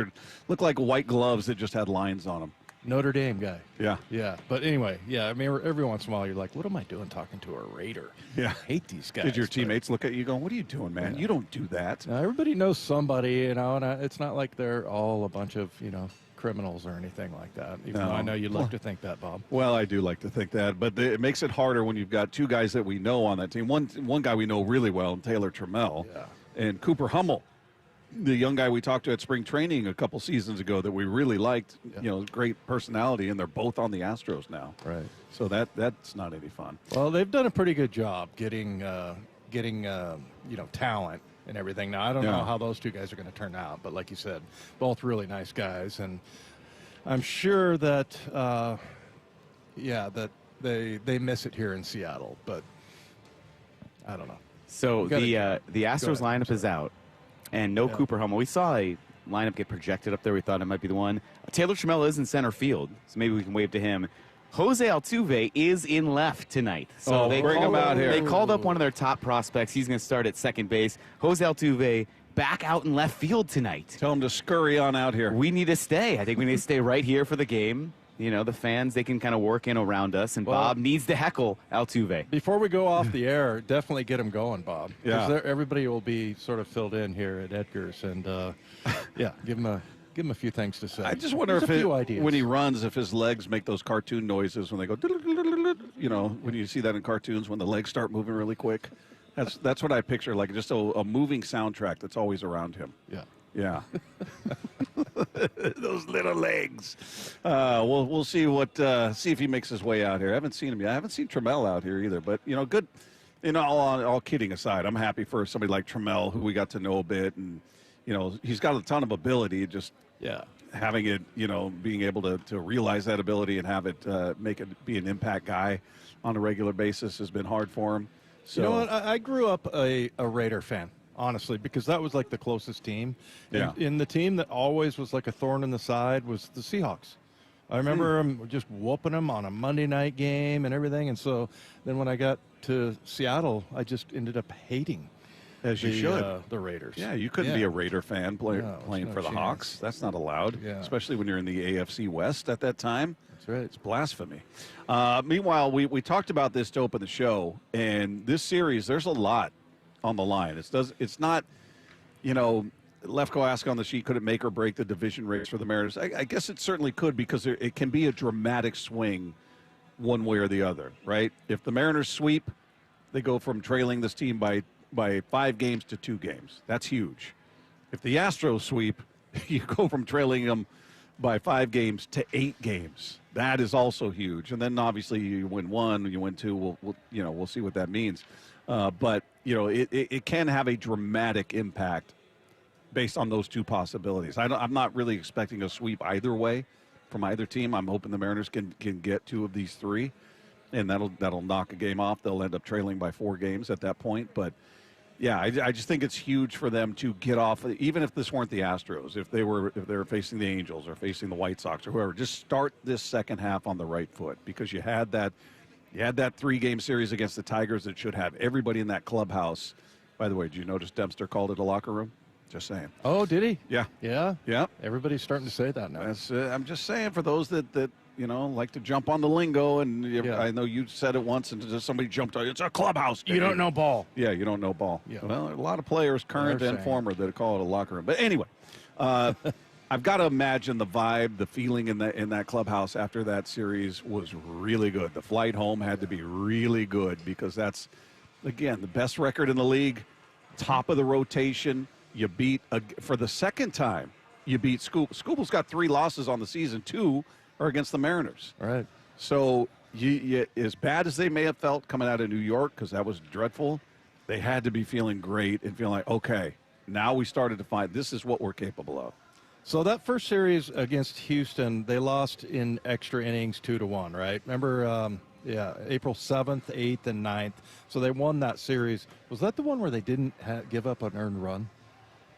look like white gloves that just had lines on them. Notre Dame guy. Yeah. Yeah. But anyway, yeah, I mean, every once in a while you're like, what am I doing talking to a Raider? Yeah. I hate these guys. Did your teammates look at you going, what are you doing, man? You don't do that. Now, everybody knows somebody, you know, and it's not like they're all a bunch of, you know, criminals or anything like that. Even though I know you'd like to think that, Bob. Well, I do like to think that, but it makes it harder when you've got two guys that we know on that team. One guy we know really well, Taylor Trammell, and Cooper Hummel, the young guy we talked to at spring training a couple seasons ago that we really liked. You know, great personality, and they're both on the Astros now. Right. So that's not any fun. Well, they've done a pretty good job getting you know, talent and everything. Now, I don't know how those two guys are going to turn out, but like you said, both really nice guys, and I'm sure that that they miss it here in Seattle, but I don't know. So the Astros lineup is out, and no Cooper Hummel. We saw a lineup get projected up there. We thought it might be the one. Taylor Trammell is in center field, so maybe we can wave to him. Jose Altuve is in left tonight. So they bring him out here. They called up one of their top prospects. He's going to start at second base. Jose Altuve back out in left field tonight. Tell him to scurry on out here. We need to stay. I think we need to stay right here for the game. You know, the fans, they can kind of work in around us, and Bob needs to heckle Altuve. Before we go off the air, definitely get him going, Bob. Yeah. Everybody will be sort of filled in here at Edgar's, and give him a few things to say. I just wonder when he runs, if his legs make those cartoon noises when they go, you know, when you see that in cartoons when the legs start moving really quick. That's what I picture, like just a moving soundtrack that's always around him. Yeah. Yeah. Those little legs. We'll see see if he makes his way out here. I haven't seen him yet. I haven't seen Trammell out here either. But you know, good. You know, all kidding aside, I'm happy for somebody like Trammell, who we got to know a bit, and you know, he's got a ton of ability. Just having it, you know, being able to realize that ability and have it make it be an impact guy on a regular basis has been hard for him. So, you know what? I grew up a Raider fan, honestly, because that was like the closest team. Yeah. And the team that always was like a thorn in the side was the Seahawks. I remember them just whooping them on a Monday night game and everything. And so then when I got to Seattle, I just ended up hating the Raiders. Yeah, you couldn't be a Raider fan playing for the Hawks. That's not allowed, especially when you're in the AFC West at that time. That's right. It's blasphemy. Meanwhile, we talked about this to open the show, and this series, there's a lot on the line. It's not, you know, Lefko asked on the sheet, could it make or break the division race for the Mariners? I guess it certainly could, because it can be a dramatic swing one way or the other, right? If the Mariners sweep, they go from trailing this team by 5 games to 2 games. That's huge. If the Astros sweep, you go from trailing them by 5 games to 8 games. That is also huge. And then obviously you win 1, you win 2. We'll see what that means. But you know, it can have a dramatic impact based on those 2 possibilities. I'm not really expecting a sweep either way from either team. I'm hoping the Mariners can get 2 of these 3, and that'll knock a game off. They'll end up trailing by 4 games at that point. But yeah, I just think it's huge for them to get off. Even if this weren't the Astros, if they were facing the Angels or facing the White Sox or whoever, just start this second half on the right foot, because you had that 3-game series against the Tigers that should have everybody in that clubhouse. By the way, did you notice Dempster called it a locker room? Just saying. Oh, did he? Yeah. Yeah? Yeah. Everybody's starting to say that now. I'm just saying, for those that you know, like to jump on the lingo, and I know you said it once, and just somebody jumped on, it's a clubhouse game. You don't know ball. Yeah, you don't know ball. Yeah. Well, a lot of players, current and former, that call it a locker room. But anyway, I've got to imagine the vibe, the feeling in that clubhouse after that series was really good. The flight home had to be really good, because that's, again, the best record in the league, top of the rotation. You beat, for the second time, you beat Scoop. Scoople's got 3 losses on the season. 2 are against the Mariners. Right. So you, as bad as they may have felt coming out of New York, because that was dreadful, they had to be feeling great and feeling like, okay, now we started to find this is what we're capable of. So that first series against Houston, they lost in extra innings 2-1, right? Remember, April 7th, 8th, and 9th. So they won that series. Was that the one where they didn't give up an earned run?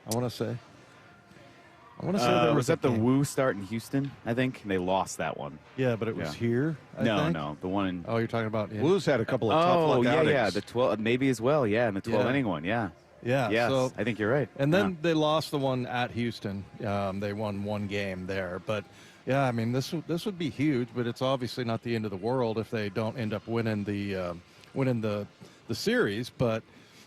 I want to say. Was that the Woo start in Houston, I think? And they lost that one. Yeah, but it was here, I think? No. The one in... Oh, you're talking about... Woo's had a couple of tough luck outings. Yeah. The 12, maybe as well, in the 12-inning one, yeah. Yeah. Yes, so, I think you're right. And then they lost the one at Houston. They won 1 game there. But Yeah, I mean, this would be huge, but it's obviously not the end of the world if they don't end up winning the series. But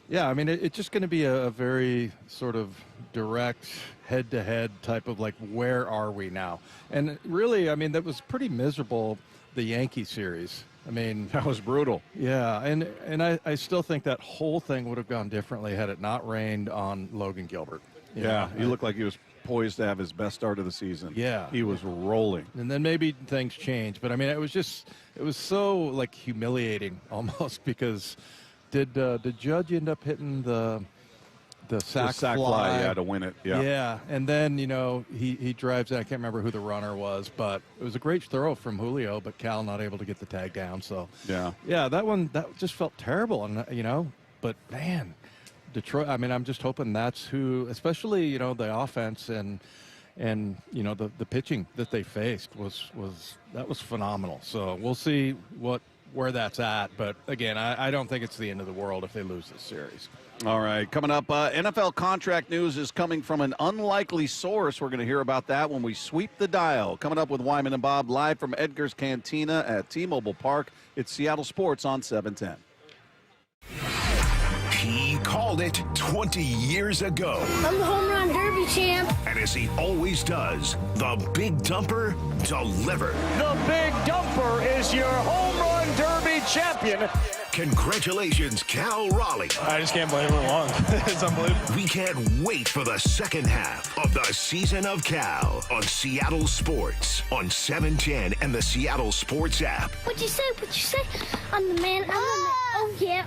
yeah, I mean, it's just going to be a very sort of direct head-to-head type of like, where are we now? And really, I mean, that was pretty miserable, the Yankee series. I mean, that was brutal. Yeah, and I still think that whole thing would have gone differently had it not rained on Logan Gilbert. Yeah, he looked like he was poised to have his best start of the season. Yeah. He was rolling. And then maybe things changed. But, I mean, it was so, like, humiliating almost because did Judge end up hitting the sack fly? Yeah, to win it. Yeah. Yeah, and then, you know, he drives in. I can't remember who the runner was, but it was a great throw from Julio, but Cal not able to get the tag down. So, yeah, that just felt terrible. And, you know, but, man, Detroit, I mean, I'm just hoping that's who, especially, you know, the offense and you know, the pitching that they faced was phenomenal. So we'll see where that's at. But again, I don't think it's the end of the world if they lose this series. All right, coming up, NFL contract news is coming from an unlikely source. We're going to hear about that when we sweep the dial. Coming up with Wyman and Bob live from Edgar's Cantina at T-Mobile Park. It's Seattle Sports on 710. He called it 20 years ago. I'm the home run derby champ. And as he always does, the Big Dumper delivered. The Big Dumper is your home run derby champion. Congratulations, Cal Raleigh. I just can't believe it won. It's unbelievable. We can't wait for the second half of the Season of Cal on Seattle Sports on 710 and the Seattle Sports app. What'd you say? I'm the man. Oh, yeah.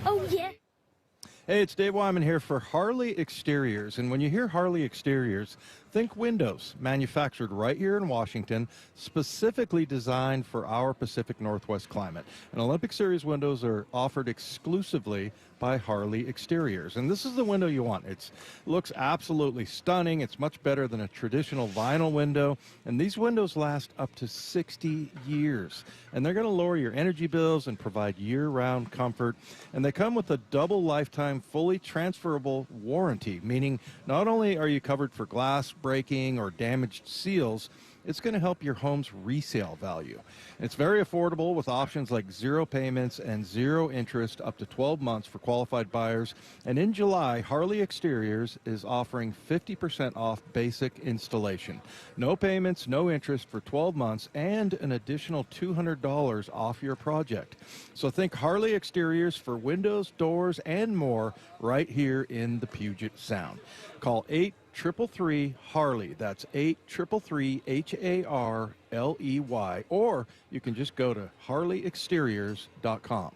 Hey, it's Dave Wyman here for Harley Exteriors. And when you hear Harley Exteriors, think windows, manufactured right here in Washington, specifically designed for our Pacific Northwest climate. And Olympic Series windows are offered exclusively by Harley Exteriors. And this is the window you want. It looks absolutely stunning. It's much better than a traditional vinyl window. And these windows last up to 60 years. And they're going to lower your energy bills and provide year-round comfort. And they come with a double lifetime fully transferable warranty, meaning not only are you covered for glass breaking or damaged seals, it's going to help your home's resale value. It's very affordable with options like 0 payments and 0 interest up to 12 months for qualified buyers. And in July, Harley Exteriors is offering 50% off basic installation. No payments, no interest for 12 months, and an additional $200 off your project. So think Harley Exteriors for windows, doors, and more right here in the Puget Sound. Call 833-HARLEY. That's 833-HARLEY. Or you can just go to harleyexteriors.com.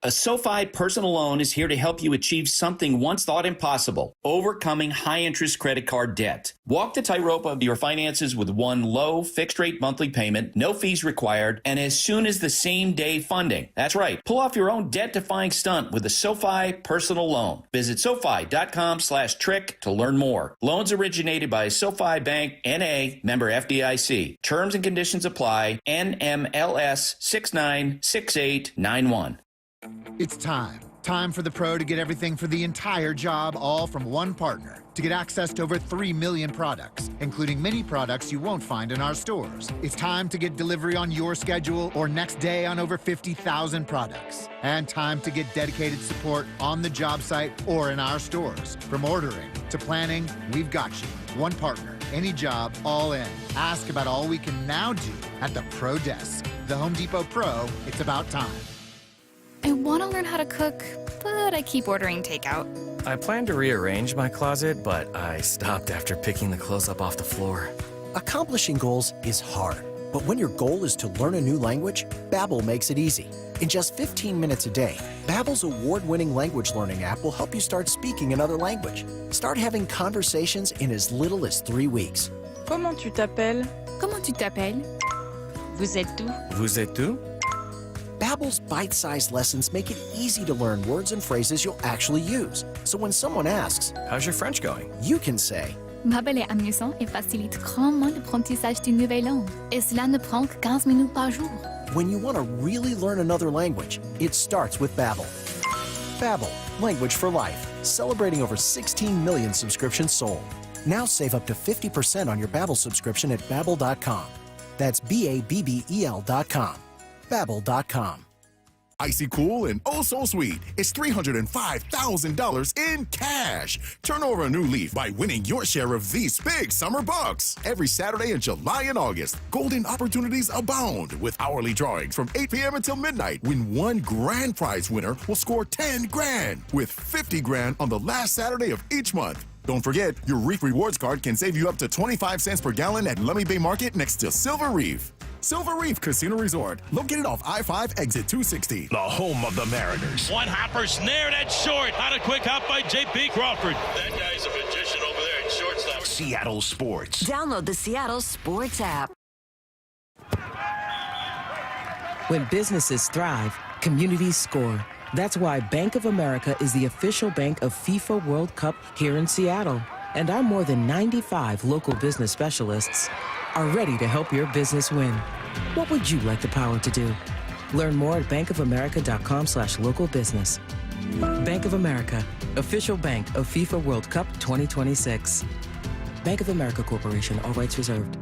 A SoFi personal loan is here to help you achieve something once thought impossible, overcoming high-interest credit card debt. Walk the tightrope of your finances with one low, fixed-rate monthly payment, no fees required, and as soon as the same-day funding. That's right. Pull off your own debt-defying stunt with a SoFi personal loan. Visit SoFi.com/trick to learn more. Loans originated by SoFi Bank, N.A., member FDIC. Terms and conditions apply. NMLS 696891. It's time. Time for the pro to get everything for the entire job, all from one partner. To get access to over 3 million products, including many products you won't find in our stores. It's time to get delivery on your schedule or next day on over 50,000 products. And time to get dedicated support on the job site or in our stores. From ordering to planning, we've got you. One partner, any job, all in. Ask about all we can now do at the Pro Desk. The Home Depot Pro, it's about time. I want to learn how to cook, but I keep ordering takeout. I plan to rearrange my closet, but I stopped after picking the clothes up off the floor. Accomplishing goals is hard, but when your goal is to learn a new language, Babbel makes it easy. In just 15 minutes a day, Babbel's award-winning language learning app will help you start speaking another language. Start having conversations in as little as 3 weeks. Comment tu t'appelles? Comment tu t'appelles? Vous êtes où? Vous êtes où? Babbel's bite-sized lessons make it easy to learn words and phrases you'll actually use. So when someone asks, "How's your French going?" you can say, Babbel est amusant et facilite grandement l'apprentissage d'une nouvelle langue. Et cela ne prend que 15 minutes par jour. When you want to really learn another language, it starts with Babbel. Babbel, language for life. Celebrating over 16 million subscriptions sold. Now save up to 50% on your Babbel subscription at Babbel.com. That's Babbel.com. Babbel.com. Icy cool and oh so sweet. It's $305,000 in cash. Turn over a new leaf by winning your share of these big summer bucks. Every Saturday in July and August, golden opportunities abound with hourly drawings from 8 p.m. until midnight when one grand prize winner will score 10 grand with 50 grand on the last Saturday of each month. Don't forget, your Reef Rewards card can save you up to 25 cents per gallon at Lummi Bay Market next to Silver Reef. Silver Reef Casino Resort, located off I-5 exit 260. The home of the Mariners. One hopper snared at short. Not a quick hop by J.P. Crawford. That guy's a magician over there at shortstop. Seattle Sports. Download the Seattle Sports app. When businesses thrive, communities score. That's why Bank of America is the official bank of FIFA World Cup here in Seattle. And our more than 95 local business specialists are ready to help your business win. What would you like the power to do? Learn more at bankofamerica.com/local business. Bank of America, official bank of FIFA World Cup 2026. Bank of America Corporation, all rights reserved.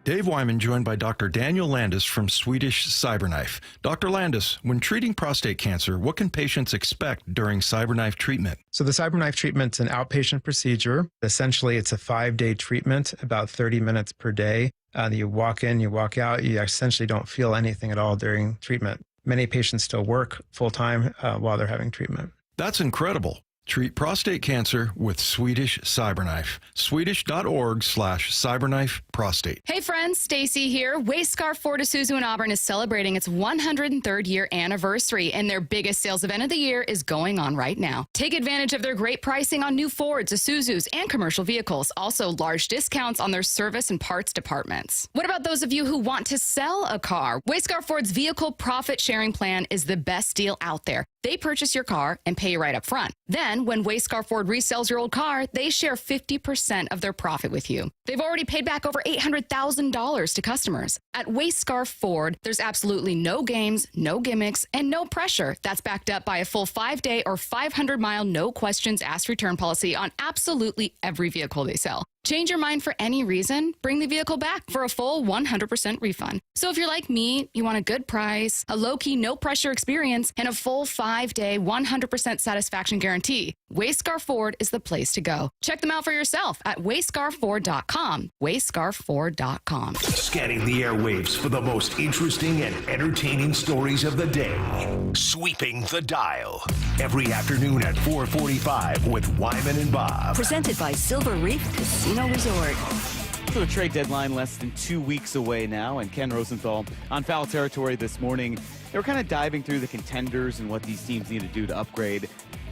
Dave Wyman joined by Dr. Daniel Landis from Swedish CyberKnife. Dr. Landis, when treating prostate cancer, what can patients expect during CyberKnife treatment? So the CyberKnife treatment's an outpatient procedure. Essentially, it's a 5-day treatment, about 30 minutes per day. You walk in, you walk out, you essentially don't feel anything at all during treatment. Many patients still work full-time while they're having treatment. That's incredible. Treat prostate cancer with Swedish CyberKnife. Swedish.org/CyberKnife prostate. Hey friends, Stacy here. Wayscarf Ford Isuzu in Auburn is celebrating its 103rd year anniversary, and their biggest sales event of the year is going on right now. Take advantage of their great pricing on new Fords, Isuzus, and commercial vehicles. Also, large discounts on their service and parts departments. What about those of you who want to sell a car? Wayscarf Ford's vehicle profit sharing plan is the best deal out there. They purchase your car and pay you right up front. Then, when Wayscarf Ford resells your old car, they share 50% of their profit with you. They've already paid back over $800,000 to customers. At Wayscarf Ford, there's absolutely no games, no gimmicks, and no pressure. That's backed up by a full 5-day or 500-mile no questions asked return policy on absolutely every vehicle they sell. Change your mind for any reason, bring the vehicle back for a full 100% refund. So if you're like me, you want a good price, a low-key, no-pressure experience, and a full 5-day, 100% satisfaction guarantee, Wayscarf Ford is the place to go. Check them out for yourself at wayscarfford.com. Wayscarfford.com. Scanning the airwaves for the most interesting and entertaining stories of the day. Sweeping the dial. Every afternoon at 4:45 with Wyman and Bob. Presented by Silver Reef Casino Resort. So the trade deadline less than 2 weeks away now, and Ken Rosenthal on Foul Territory this morning. They were kind of diving through the contenders and what these teams need to do to upgrade.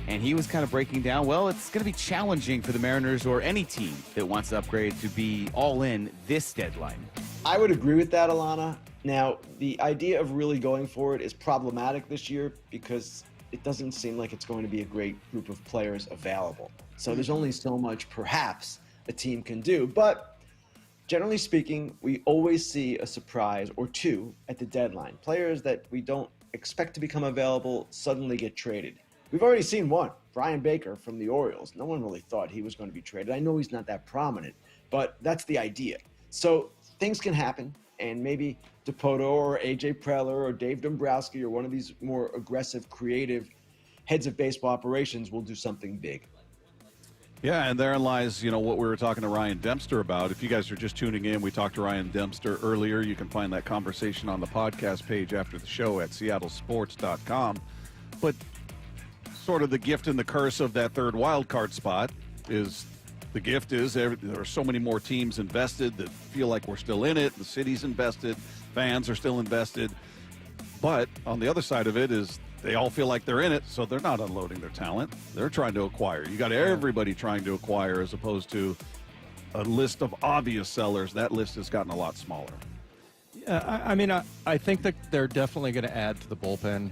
And he was kind of breaking down, well, it's going to be challenging for the Mariners or any team that wants to upgrade to be all in this deadline. I would agree with that, Alana. Now, the idea of really going for it is problematic this year because it doesn't seem like it's going to be a great group of players available. So there's only so much, perhaps, a team can do. But generally speaking, we always see a surprise or two at the deadline. Players that we don't expect to become available suddenly get traded. We've already seen one, Brian Baker from the Orioles. No one really thought he was going to be traded. I know he's not that prominent, but that's the idea. So things can happen, and maybe Dipoto or A.J. Preller or Dave Dombrowski or one of these more aggressive, creative heads of baseball operations will do something big. Yeah, and therein lies, what we were talking to Ryan Dempster about. If you guys are just tuning in, we talked to Ryan Dempster earlier. You can find that conversation on the podcast page after the show at seattlesports.com. But sort of the gift and the curse of that third wild card spot is the gift is there are so many more teams invested that feel like we're still in it. The city's invested. Fans are still invested. But on the other side of it is they all feel like they're in it, so they're not unloading their talent. They're trying to acquire. You got everybody trying to acquire as opposed to a list of obvious sellers. That list has gotten a lot smaller. Yeah, I think that they're definitely going to add to the bullpen.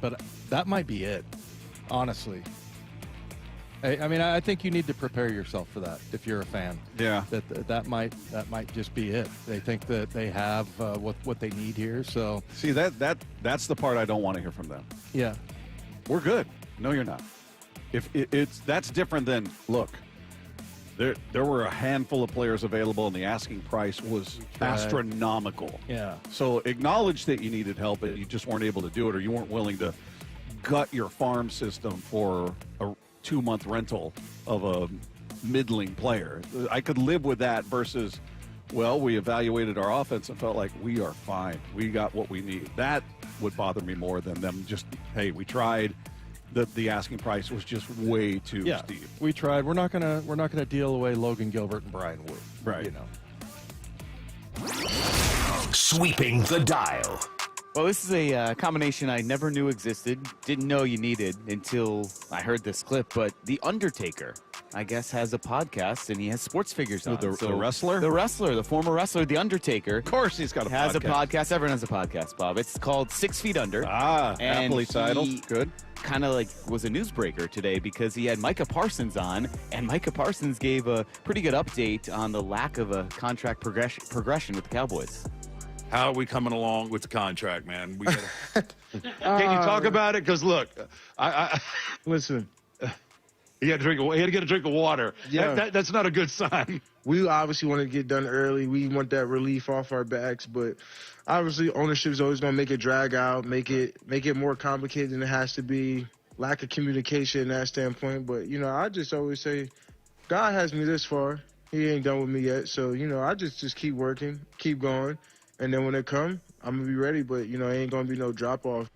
But that might be it, honestly. I think you need to prepare yourself for that if you're a fan. Yeah. That might just be it. They think that they have what they need here. So see that's the part I don't want to hear from them. Yeah. We're good. No, you're not. That's different than, look, there were a handful of players available, and the asking price was astronomical. Yeah. So acknowledge that you needed help, and you just weren't able to do it, or you weren't willing to gut your farm system for a 2-month rental of a middling player. I could live with that versus, well, we evaluated our offense and felt like we are fine. We got what we need. That would bother me more than them just, hey, we tried. The asking price was just way too steep. We tried. We're not gonna deal away Logan Gilbert and Brian Wu. Right. You know. Sweeping the dial. Well, this is a combination I never knew existed, didn't know you needed until I heard this clip, but The Undertaker, I guess, has a podcast, and he has sports figures on. The wrestler? The wrestler, the former wrestler, The Undertaker. Of course he's got a has a podcast. Everyone has a podcast, Bob. It's called 6 Feet Under. Aptly titled. Good. Kind of like was a newsbreaker today because he had Micah Parsons on, and Micah Parsons gave a pretty good update on the lack of a contract progression with the Cowboys. How are we coming along with the contract, man? We gotta, can you talk about it? Because look, I listen. He had to get a drink of water. Yeah, that's not a good sign. We obviously want to get done early. We want that relief off our backs, but obviously ownership is always going to make it drag out, make it more complicated than it has to be. Lack of communication in that standpoint. But I just always say, God has me this far. He ain't done with me yet. So I just keep working, keep going. And then when it come, I'm going to be ready, but, it ain't going to be no drop-off.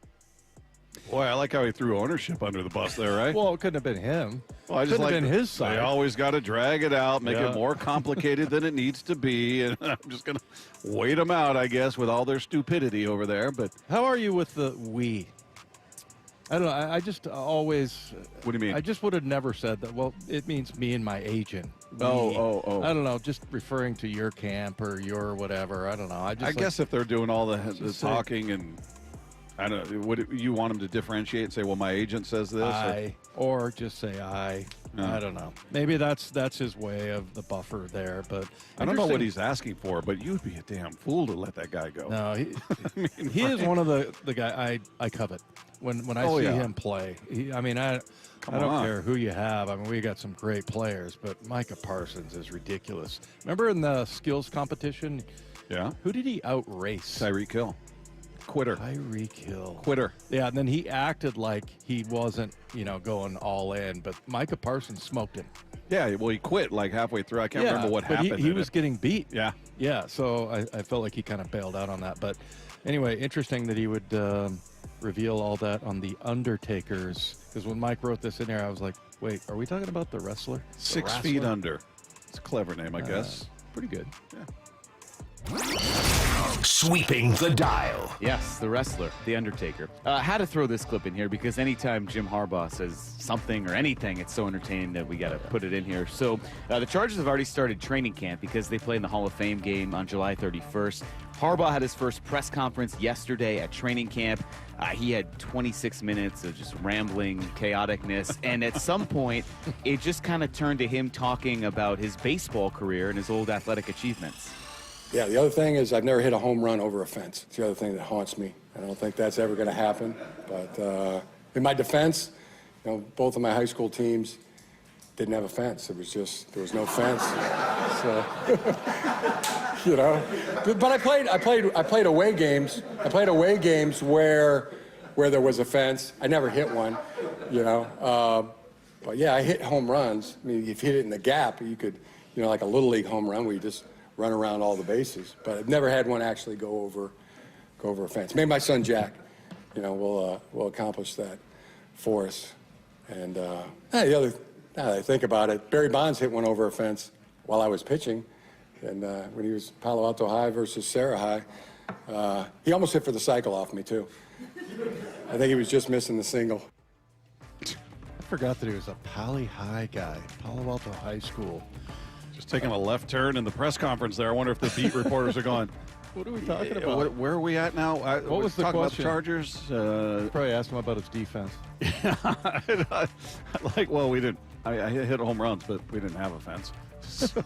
Boy, I like how he threw ownership under the bus there, right? Well, it couldn't have been him. Well, I just couldn't have been his side. They always got to drag it out, make it more complicated than it needs to be, and I'm just going to wait them out, I guess, with all their stupidity over there. But how are you with the we? I don't know. I just always... What do you mean? I just would have never said that. Well, it means me and my agent. Oh. I don't know. Just referring to your camp or your whatever. I don't know. I guess if they're doing all the talking and... I don't know. Would you want him to differentiate and say, well, my agent says this? Or just say I. I don't know. Maybe that's his way of the buffer there. But I don't know what he's asking for, but you'd be a damn fool to let that guy go. No, he is one of the guy I covet. When I see him play, I don't care who you have. I mean, we got some great players, but Micah Parsons is ridiculous. Remember in the skills competition? Yeah. Who did he outrace? Tyreek Hill. Quitter. Tyreek Hill. Quitter. Yeah, and then he acted like he wasn't, going all in, but Micah Parsons smoked him. Yeah, well, he quit like halfway through. I can't remember what happened. He was getting beat. Yeah. Yeah, so I felt like he kind of bailed out on that. But anyway, interesting that he would reveal all that on The Undertakers. Because when Mike wrote this in here, I was like, wait, are we talking about the wrestler? 6 Feet Under. It's a clever name, I guess. Pretty good. Yeah. Sweeping the dial. Yes, the wrestler, The Undertaker. I had to throw this clip in here because anytime Jim Harbaugh says something or anything, it's so entertaining that we got to put it in here. So the Chargers have already started training camp because they play in the Hall of Fame game on July 31st. Harbaugh had his first press conference yesterday at training camp. He had 26 minutes of just rambling chaoticness. And at some point, it just kind of turned to him talking about his baseball career and his old athletic achievements. Yeah, the other thing is I've never hit a home run over a fence. It's the other thing that haunts me. I don't think that's ever going to happen. But in my defense, both of my high school teams didn't have a fence. There was no fence. So, But I played away games. I played away games where there was a fence. I never hit one, But yeah, I hit home runs. I mean, if you hit it in the gap, you could, like a little league home run where you just run around all the bases, but I've never had one actually go over a fence. Maybe my son Jack, will accomplish that for us. And now that I think about it, Barry Bonds hit one over a fence while I was pitching, and when he was Palo Alto High versus Sarah High, he almost hit for the cycle off me too. I think he was just missing the single. I forgot that he was a Pali High guy, Palo Alto High School. Just taking a left turn in the press conference there. I wonder if the beat reporters are going, what are we talking about? Where are we at now? What was the question? About the Chargers? Probably asked him about his defense. We didn't. I hit home runs, but we didn't have a fence. So,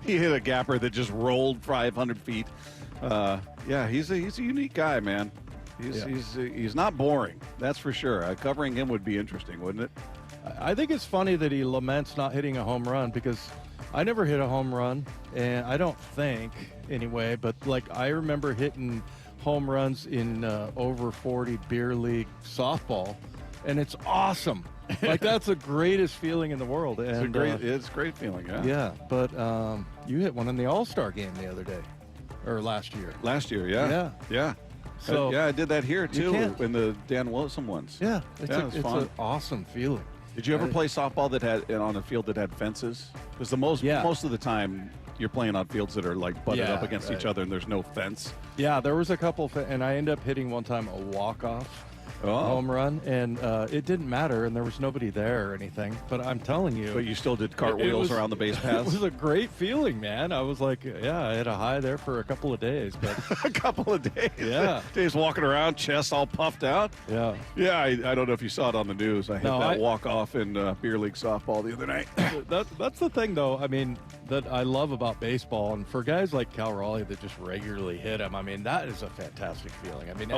he hit a gapper that just rolled 500 feet. He's a unique guy, man. He's not boring. That's for sure. Covering him would be interesting, wouldn't it? I think it's funny that he laments not hitting a home run because I never hit a home run, and I don't think anyway, but like I remember hitting home runs in over 40 beer league softball, and it's awesome. Like that's the greatest feeling in the world. And it's a great feeling, yeah. Yeah, but you hit one in the All-Star game the other day, or last year. Last year, yeah. Yeah. So I did that here too in the Dan Wilson ones. Yeah, it's fun. An awesome feeling. Did you ever play softball that had on a field that had fences? Because most of the time you're playing on fields that are like butted up against each other and there's no fence. Yeah, there was a couple, and I ended up hitting one time a walk-off home run, and it didn't matter, and there was nobody there or anything. But I'm telling you, but you still did cartwheels around the base paths. It was a great fealing, man. I was like, I had a high there for a couple of days, but a couple of days. Yeah, days walking around, chest all puffed out. Yeah. I don't know if you saw it on the news. I hit that walk off in beer league softball the other night. That's the thing, though. I mean, that I love about baseball, and for guys like Cal Raleigh that just regularly hit them, I mean, that is a fantastic feeling. I mean,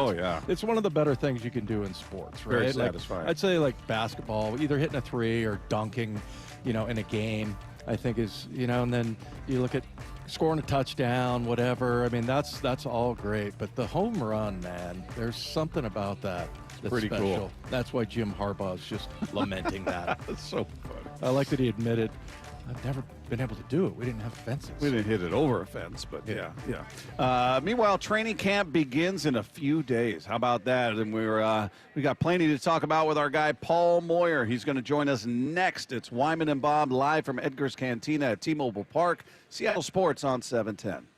it's one of the better things you can do in sports, right? Very satisfying. I'd say like basketball, either hitting a three or dunking, in a game, I think is, and then you look at scoring a touchdown, whatever. I mean, that's all great, but the home run, man, there's something about that that's pretty special. Cool. That's why Jim Harbaugh's just lamenting that. That's so funny. I like that he admitted, I've never been able to do it. We didn't have fences. We didn't hit it over a fence, but yeah. Meanwhile, training camp begins in a few days. How about that? And we got plenty to talk about with our guy Paul Moyer. He's going to join us next. It's Wyman and Bob live from Edgar's Cantina at T-Mobile Park. Seattle Sports on 710.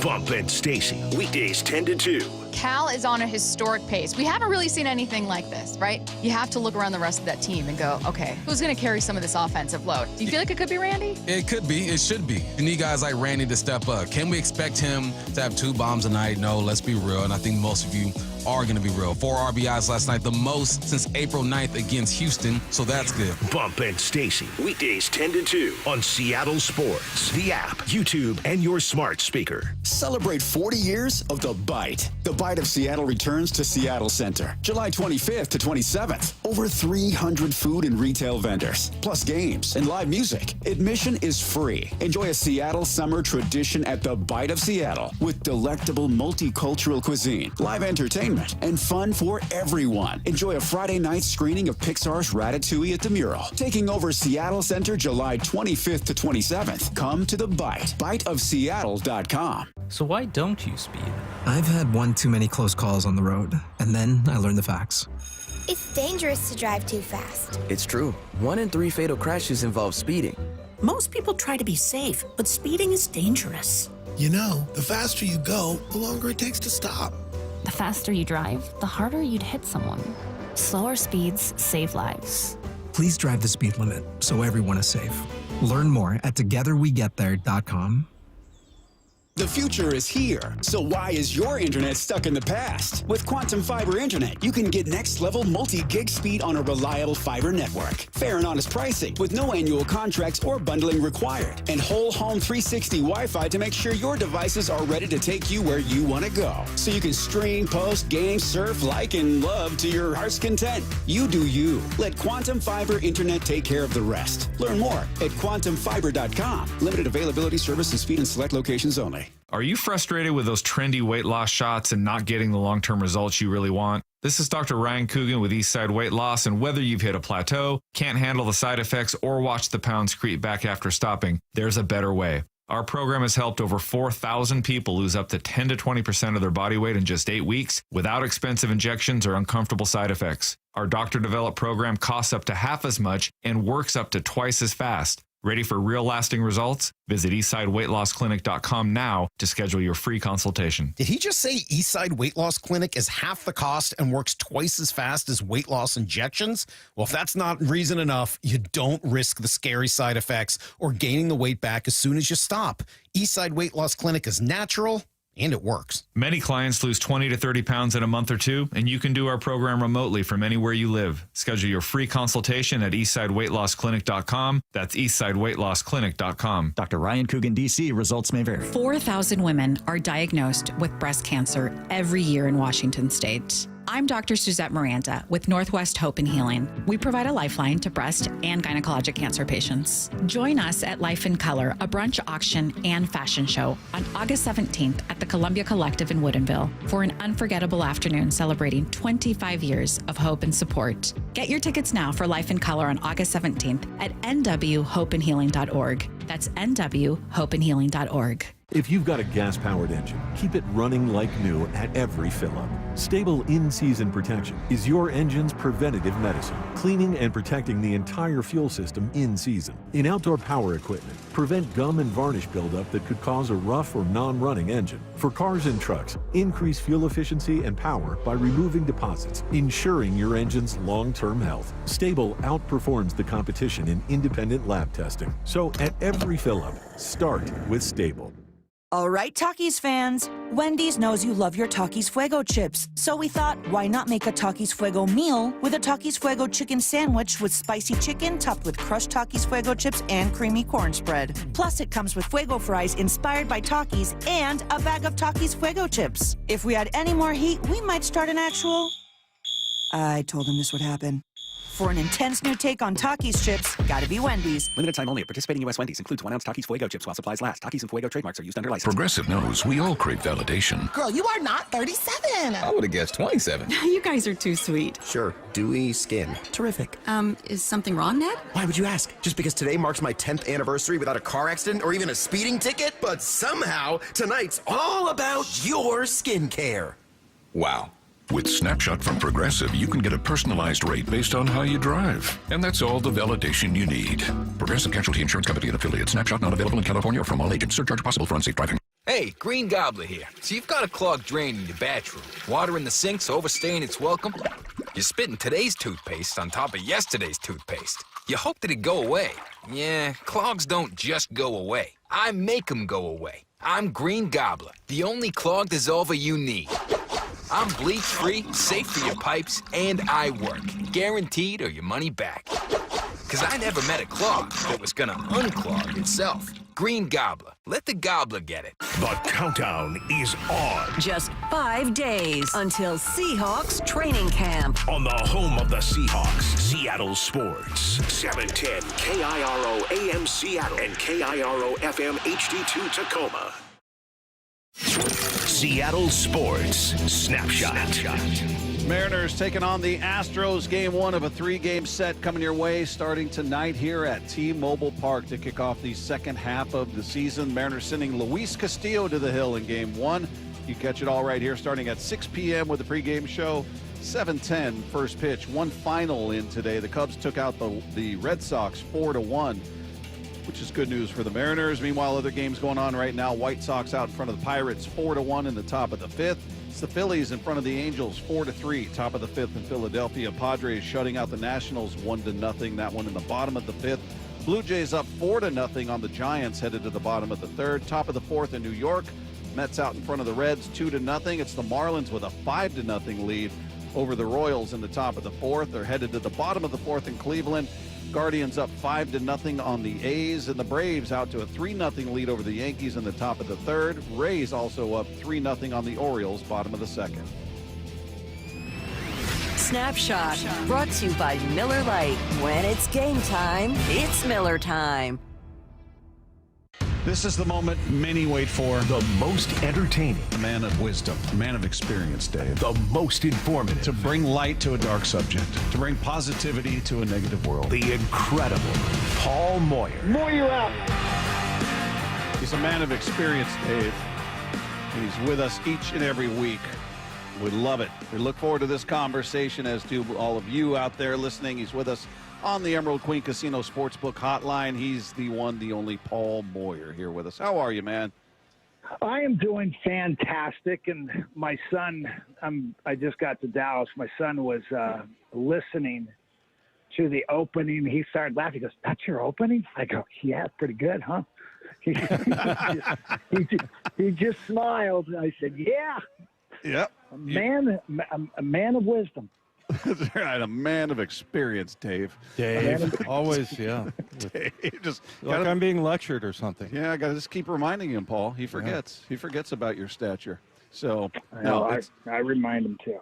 Bump and Stacy, weekdays 10 to 2. Cal is on a historic pace. We haven't really seen anything like this, right? You have to look around the rest of that team and go, okay, who's going to carry some of this offensive load? Do you feel like it could be Randy? It could be. It should be. You need guys like Randy to step up. Can we expect him to have 2 bombs a night? No, let's be real. And I think most of you are going to be real. 4 RBIs last night, the most since April 9th against Houston, so that's good. Bump and Stacy, weekdays 10 to 2 on Seattle Sports, the app, YouTube, and your smart speaker. Celebrate 40 years of The Bite. The Bite of Seattle returns to Seattle Center, July 25th to 27th. Over 300 food and retail vendors, plus games and live music. Admission is free. Enjoy a Seattle summer tradition at The Bite of Seattle with delectable multicultural cuisine, live entertainment, and fun for everyone. Enjoy a Friday night screening of Pixar's Ratatouille at the Mural. Taking over Seattle Center July 25th to 27th. Come to The Bite, biteofseattle.com. So why don't you speed? I've had one too many close calls on the road, and then I learned the facts. It's dangerous to drive too fast. It's true. 1 in 3 fatal crashes involve speeding. Most people try to be safe, but speeding is dangerous. You know, the faster you go, the longer it takes to stop. The faster you drive, the harder you'd hit someone. Slower speeds save lives. Please drive the speed limit so everyone is safe. Learn more at togetherwegetthere.com. The future is here, so why is your internet stuck in the past? With Quantum Fiber Internet, you can get next-level multi-gig speed on a reliable fiber network. Fair and honest pricing with no annual contracts or bundling required. And whole home 360 Wi-Fi to make sure your devices are ready to take you where you want to go. So you can stream, post, game, surf, like, and love to your heart's content. You do you. Let Quantum Fiber Internet take care of the rest. Learn more at quantumfiber.com. Limited availability, service, and speed in select locations only. Are you frustrated with those trendy weight loss shots and not getting the long-term results you really want? This is Dr. Ryan Coogan with Eastside Weight Loss, and whether you've hit a plateau, can't handle the side effects, or watch the pounds creep back after stopping, there's a better way. Our program has helped over 4,000 people lose up to 10 to 20% of their body weight in just 8 weeks without expensive injections or uncomfortable side effects. Our doctor-developed program costs up to half as much and works up to twice as fast. Ready for real lasting results? Visit eastsideweightlossclinic.com now to schedule your free consultation. Did he just say Eastside Weight Loss Clinic is half the cost and works twice as fast as weight loss injections? Well, if that's not reason enough, you don't risk the scary side effects or gaining the weight back as soon as you stop. Eastside Weight Loss Clinic is natural, and it works. Many clients lose 20 to 30 pounds in a month or two, and you can do our program remotely from anywhere you live. Schedule your free consultation at eastsideweightlossclinic.com. That's eastsideweightlossclinic.com. Dr. Ryan Coogan, D.C. Results may vary. 4,000 women are diagnosed with breast cancer every year in Washington state. I'm Dr. Suzette Miranda with Northwest Hope and Healing. We provide a lifeline to breast and gynecologic cancer patients. Join us at Life in Color, a brunch auction and fashion show on August 17th at the Columbia Collective in Woodinville for an unforgettable afternoon celebrating 25 years of hope and support. Get your tickets now for Life in Color on August 17th at nwhopeandhealing.org. That's nwhopeandhealing.org. If you've got a gas-powered engine, keep it running like new at every fill-up. Stable in-season protection is your engine's preventative medicine, cleaning and protecting the entire fuel system in season. In outdoor power equipment, prevent gum and varnish buildup that could cause a rough or non-running engine. For cars and trucks, increase fuel efficiency and power by removing deposits, ensuring your engine's long-term health. Stable outperforms the competition in independent lab testing. So at every fill-up, start with Stable. All right, Takis fans. Wendy's knows you love your Takis Fuego chips, so we thought, why not make a Takis Fuego meal with a Takis Fuego chicken sandwich with spicy chicken topped with crushed Takis Fuego chips and creamy corn spread. Plus, it comes with Fuego fries inspired by Takis and a bag of Takis Fuego chips. If we had any more heat, we might start an actual... I told him this would happen. For an intense new take on Takis chips, gotta be Wendy's. Limited time only at participating U.S. Wendy's. Includes 1 ounce Takis Fuego chips while supplies last. Takis and Fuego trademarks are used under license. Progressive knows we all crave validation. Girl, you are not 37. I would have guessed 27. You guys are too sweet. Sure, dewy skin. Terrific. Is something wrong, Ned? Why would you ask? Just because today marks my 10th anniversary without a car accident or even a speeding ticket? But somehow, tonight's all about your skincare. Wow. With Snapshot from Progressive, you can get a personalized rate based on how you drive. And that's all the validation you need. Progressive Casualty Insurance Company and affiliates. Snapshot not available in California or from all agents. Surcharge possible for unsafe driving. Hey, Green Gobbler here. So you've got a clogged drain in your bathroom. Water in the sink's overstaying its welcome. You're spitting today's toothpaste on top of yesterday's toothpaste. You hoped it'd go away. Yeah, clogs don't just go away. I make them go away. I'm Green Gobbler, the only clog dissolver you need. I'm bleach-free, safe for your pipes, and I work. Guaranteed or your money back. Because I never met a clog that was gonna unclog itself. Green Gobbler. Let the gobbler get it. The countdown is on. Just 5 days until Seahawks training camp. On the home of the Seahawks, Seattle Sports. 710 KIRO AM Seattle and KIRO FM HD2 Tacoma. Seattle Sports Snapshot. Mariners taking on the Astros. Game 1 of a 3-game set coming your way starting tonight here at T-Mobile Park to kick off the second half of the season. Mariners sending Luis Castillo to the hill in Game 1. You catch it all right here starting at 6 p.m. with the pregame show. 7:10 first pitch. One final in today. The Cubs took out the Red Sox 4-1. Which is good news for the Mariners. Meanwhile, other games going on right now. White Sox out in front of the Pirates 4-1 in the top of the 5th. It's the Phillies in front of the Angels 4-3, top of the 5th in Philadelphia. Padres shutting out the Nationals 1-0. That one in the bottom of the 5th. Blue Jays up 4-0 on the Giants, headed to the bottom of the 3rd. Top of the 4th in New York. Mets out in front of the Reds 2-0. It's the Marlins with a 5-0 lead over the Royals in the top of the 4th. They're headed to the bottom of the 4th in Cleveland. Guardians up 5-0 on the A's, and the Braves out to a 3-0 lead over the Yankees in the top of the 3rd. Rays also up 3-0 on the Orioles, bottom of the 2nd. Snapshot brought to you by Miller Lite. When it's game time, it's Miller time. This is the moment many wait for. The most entertaining. A man of wisdom, a man of experience, Dave. The most informative. To bring light to a dark subject. To bring positivity to a negative world. The incredible Paul Moyer. Moyer out. He's a man of experience, Dave. He's with us each and every week. We love it. We look forward to this conversation, as do all of you out there listening. He's with us on the Emerald Queen Casino Sportsbook Hotline. He's the one, the only Paul Moyer here with us. How are you, man? I am doing fantastic. And my son, I just got to Dallas. My son was listening to the opening. He started laughing. He goes, "That's your opening?" I go, "Yeah, pretty good, huh?" He just smiled. I said, "Yeah." Yep. A man of wisdom. That's right, a man of experience, Dave. Dave, always, yeah. Dave, just like I'm being lectured or something. Yeah, I got to just keep reminding him, Paul. He forgets. Yeah. He forgets about your stature. So I remind him too.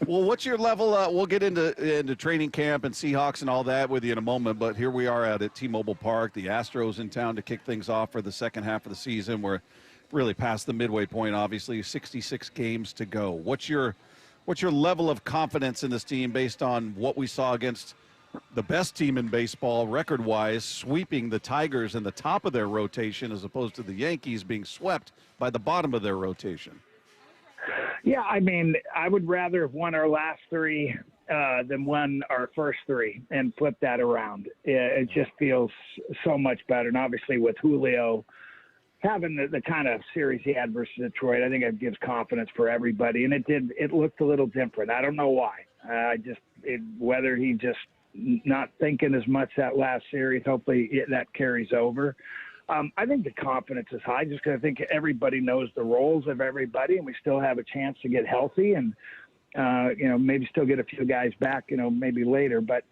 Well, what's your level? We'll get into training camp and Seahawks and all that with you in a moment, but here we are at T-Mobile Park. The Astros in town to kick things off for the second half of the season. We're really past the midway point, obviously. 66 games to go. What's your level of confidence in this team based on what we saw against the best team in baseball record-wise, sweeping the Tigers in the top of their rotation as opposed to the Yankees being swept by the bottom of their rotation? Yeah, I mean, I would rather have won our last three than won our first three and flip that around. It just feels so much better. And obviously with Julio having the kind of series he had versus Detroit, I think it gives confidence for everybody. And it looked a little different. I don't know why. Whether he just not thinking as much that last series, hopefully that carries over. I think the confidence is high just because I think everybody knows the roles of everybody, and we still have a chance to get healthy and, maybe still get a few guys back, maybe later. But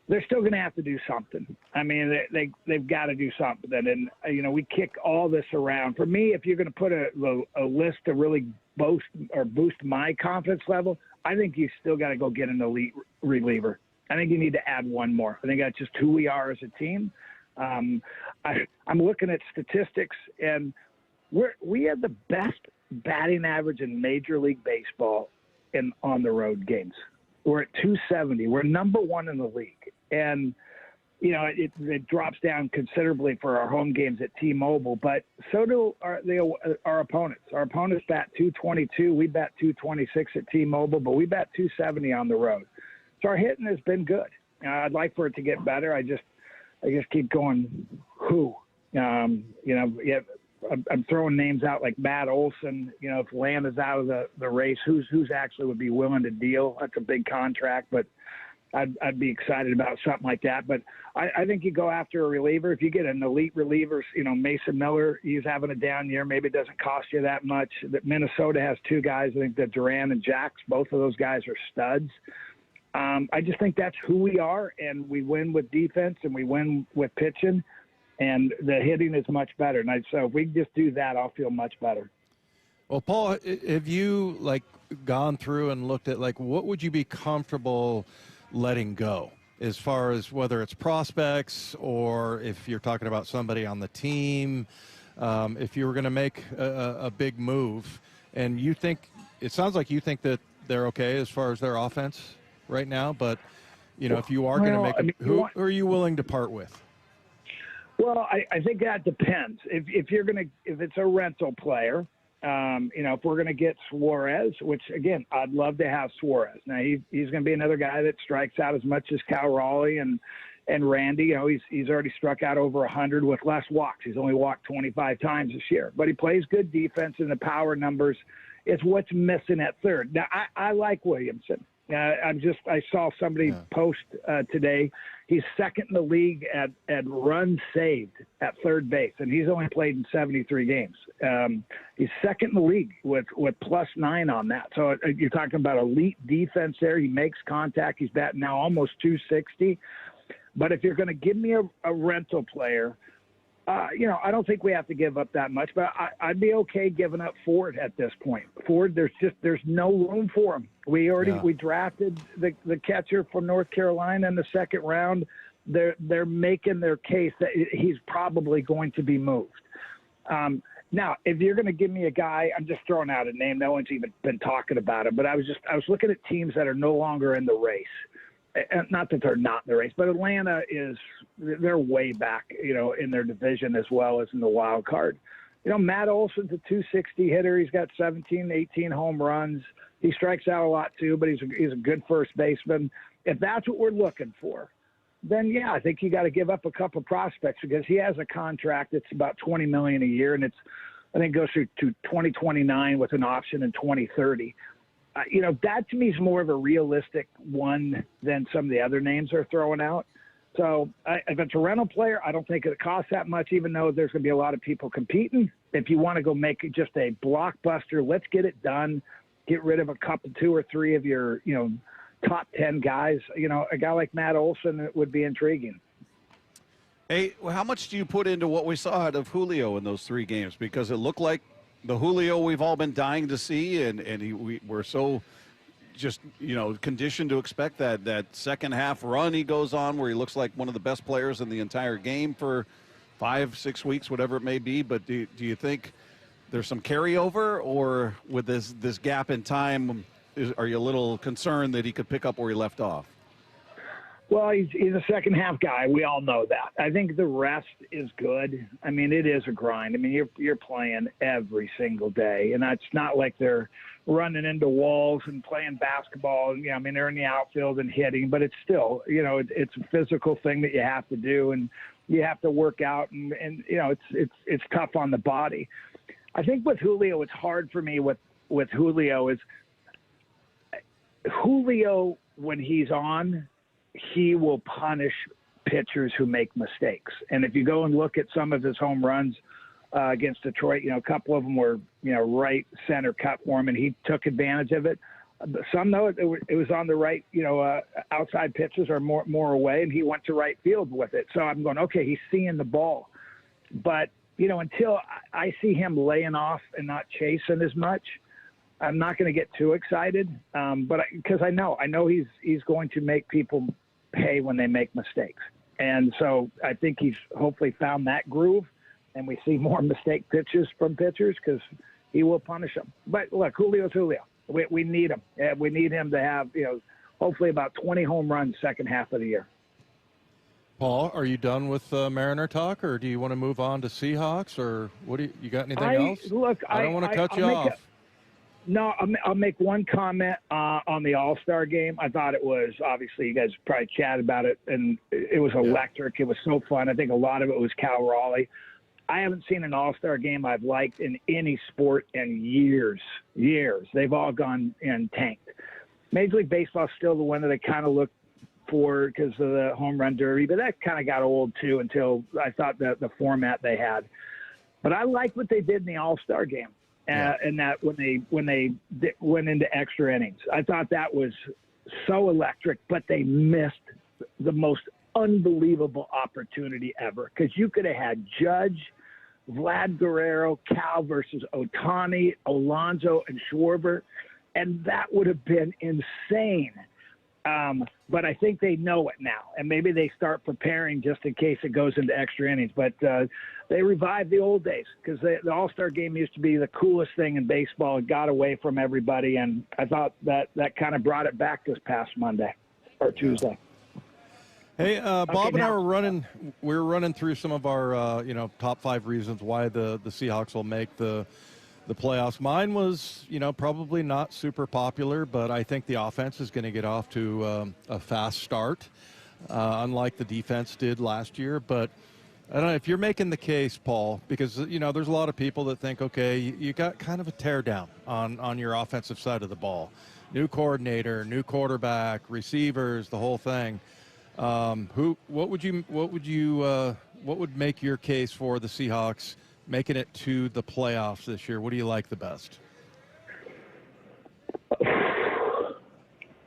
they're still going to have to do something. I mean, they've got to do something. And, we kick all this around. For me, if you're going to put a list to really boost my confidence level, I think you still got to go get an elite reliever. I think you need to add one more. I think that's just who we are as a team. I'm looking at statistics, and we have the best batting average in Major League Baseball in on the road games. We're at 270. We're number one in the league, and it drops down considerably for our home games at T-Mobile, but so do our opponents. Our opponents bat 222. We bat 226 at T-Mobile, but we bat 270 on the road. So our hitting has been good. I'd like for it to get better. I just keep going, who? I'm throwing names out like Matt Olson. If Atlanta's out of the race, who's actually would be willing to deal? That's a big contract, but I'd be excited about something like that. But I think you go after a reliever. If you get an elite reliever, Mason Miller, he's having a down year. Maybe it doesn't cost you that much. Minnesota has two guys. I think that Duran and Jax, both of those guys are studs. I just think that's who we are, and we win with defense and we win with pitching, and the hitting is much better. And so if we just do that, I'll feel much better. Well, Paul, have you gone through and looked at what would you be comfortable letting go as far as whether it's prospects or if you're talking about somebody on the team, if you were going to make a big move, and it sounds like you think that they're okay as far as their offense right now, but if you are going to make who are you willing to part with? Well, I think that depends. If it's a rental player, if we're going to get Suarez, which again, I'd love to have Suarez. Now he's going to be another guy that strikes out as much as Cal Raleigh and Randy. He's already struck out over 100 with less walks. He's only walked 25 times this year, but he plays good defense, and the power numbers is what's missing at third. Now I like Williamson. I saw somebody post today. He's second in the league at runs saved at third base, and he's only played in 73 games. He's second in the league with +9 on that. So you're talking about elite defense there. He makes contact. He's batting now almost 260. But if you're going to give me a rental player, I don't think we have to give up that much, but I'd be okay giving up Ford at this point. Ford, there's no room for him. We drafted the catcher from North Carolina in the second round. They're making their case that he's probably going to be moved. Now, if you're going to give me a guy, I'm just throwing out a name. No one's even been talking about it, but I was looking at teams that are no longer in the race. Not that they're not in the race, but Atlanta they're way back, in their division as well as in the wild card. Matt Olson's a 260 hitter. He's got 17, 18 home runs. He strikes out a lot too, but he's a good first baseman. If that's what we're looking for, then I think you got to give up a couple prospects because he has a contract that's about $20 million a year, and I think goes through to 2029 with an option in 2030. That to me is more of a realistic one than some of the other names they're throwing out. So if it's a rental player, I don't think it costs that much, even though there's going to be a lot of people competing. If you want to go make it just a blockbuster, let's get it done. Get rid of a couple, 2 or 3 of your, top 10 guys. A guy like Matt Olson would be intriguing. Hey, how much do you put into what we saw out of Julio in those 3 games? Because it looked like the Julio we've all been dying to see, and we're so just, conditioned to expect that second half run he goes on where he looks like one of the best players in the entire game for 5-6 weeks, whatever it may be. But do you think there's some carryover, or with this gap in time, are you a little concerned that he could pick up where he left off? Well, he's a second half guy. We all know that. I think the rest is good. I mean, it is a grind. I mean, you're playing every single day, and it's not like they're running into walls and playing basketball. I mean, they're in the outfield and hitting, but it's still, it's a physical thing that you have to do, and you have to work out, and it's tough on the body. I think with Julio, it's hard for me with Julio is Julio, when he's on, he will punish pitchers who make mistakes. And if you go and look at some of his home runs against Detroit, a couple of them were, right center cut for him, and he took advantage of it. Some, though, it was on the right, outside pitches or more away, and he went to right field with it. So I'm going, okay, he's seeing the ball. But, until I see him laying off and not chasing as much, I'm not going to get too excited. But because I know he's going to make people pay when they make mistakes. And so I think he's hopefully found that groove, and we see more mistake pitches from pitchers because he will punish them. But look, Julio's Julio. We need him. We need him to have, hopefully about 20 home runs second half of the year. Paul, are you done with Mariner talk, or do you want to move on to Seahawks, or what? You got anything else? Look, I don't want to cut you off. No, I'll make one comment on the All-Star game. I thought it was, obviously, you guys probably chatted about it, and it was electric. It was so fun. I think a lot of it was Cal Raleigh. I haven't seen an All-Star game I've liked in any sport in years. They've all gone and tanked. Major League Baseball is still the one that I kind of look for because of the home run derby, but that kind of got old too until I thought that the format they had. But I liked what they did in the All-Star game. And that when they went into extra innings, I thought that was so electric, but they missed the most unbelievable opportunity ever because you could have had Judge, Vlad Guerrero, Cal versus Ohtani, Alonso, and Schwarber, and that would have been insane. But I think they know it now, and maybe they start preparing just in case it goes into extra innings. But they revived the old days because the All-Star game used to be the coolest thing in baseball. It got away from everybody, and I thought that kind of brought it back this past Monday or Tuesday. Hey, Bob and I were running through some of our top 5 reasons why the Seahawks will make the playoffs. Mine was, probably not super popular, but I think the offense is going to get off to a fast start, unlike the defense did last year. But I don't know if you're making the case, Paul, because, there's a lot of people that think, okay, you got kind of a tear down on your offensive side of the ball. New coordinator, new quarterback, receivers, the whole thing. What would make your case for the Seahawks making it to the playoffs this year? What do you like the best?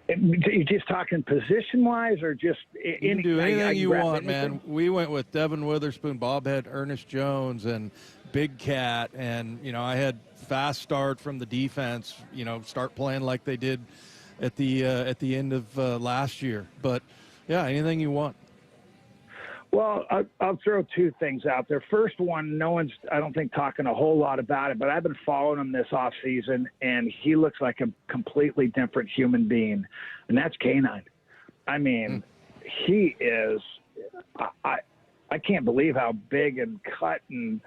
You just talking position-wise or just you can do anything you want, man. We went with Devin Witherspoon, Bob had Ernest Jones, and Big Cat, and, I had fast start from the defense, start playing like they did at the end of last year. But, yeah, anything you want. Well, I'll throw 2 things out there. First one, no one's, I don't think, talking a whole lot about it, but I've been following him this offseason, and he looks like a completely different human being, and that's K9. I mean, he is I can't believe how big and cut, and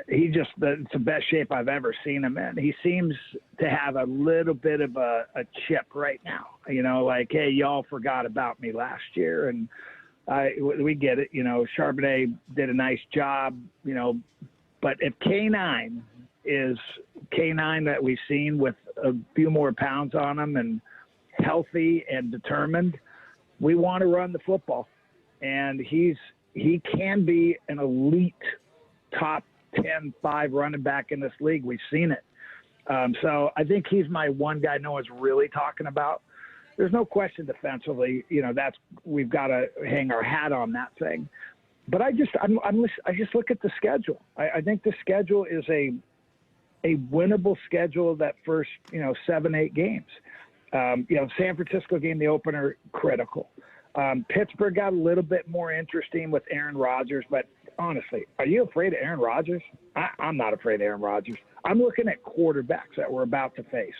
it's the best shape I've ever seen him in. He seems to have a little bit of a chip right now, like, hey, y'all forgot about me last year, and we get it. Charbonnet did a nice job, but if K9 is K9 that we've seen with a few more pounds on him and healthy and determined, we want to run the football. And he can be an elite top 10-5 running back in this league. We've seen it. So I think he's my one guy no one's really talking about. There's no question defensively, we've got to hang our hat on that thing. But I just look at the schedule. I think the schedule is a winnable schedule that first, 7-8 games. San Francisco game, the opener, critical. Pittsburgh got a little bit more interesting with Aaron Rodgers, but honestly, are you afraid of Aaron Rodgers? I'm not afraid of Aaron Rodgers. I'm looking at quarterbacks that we're about to face.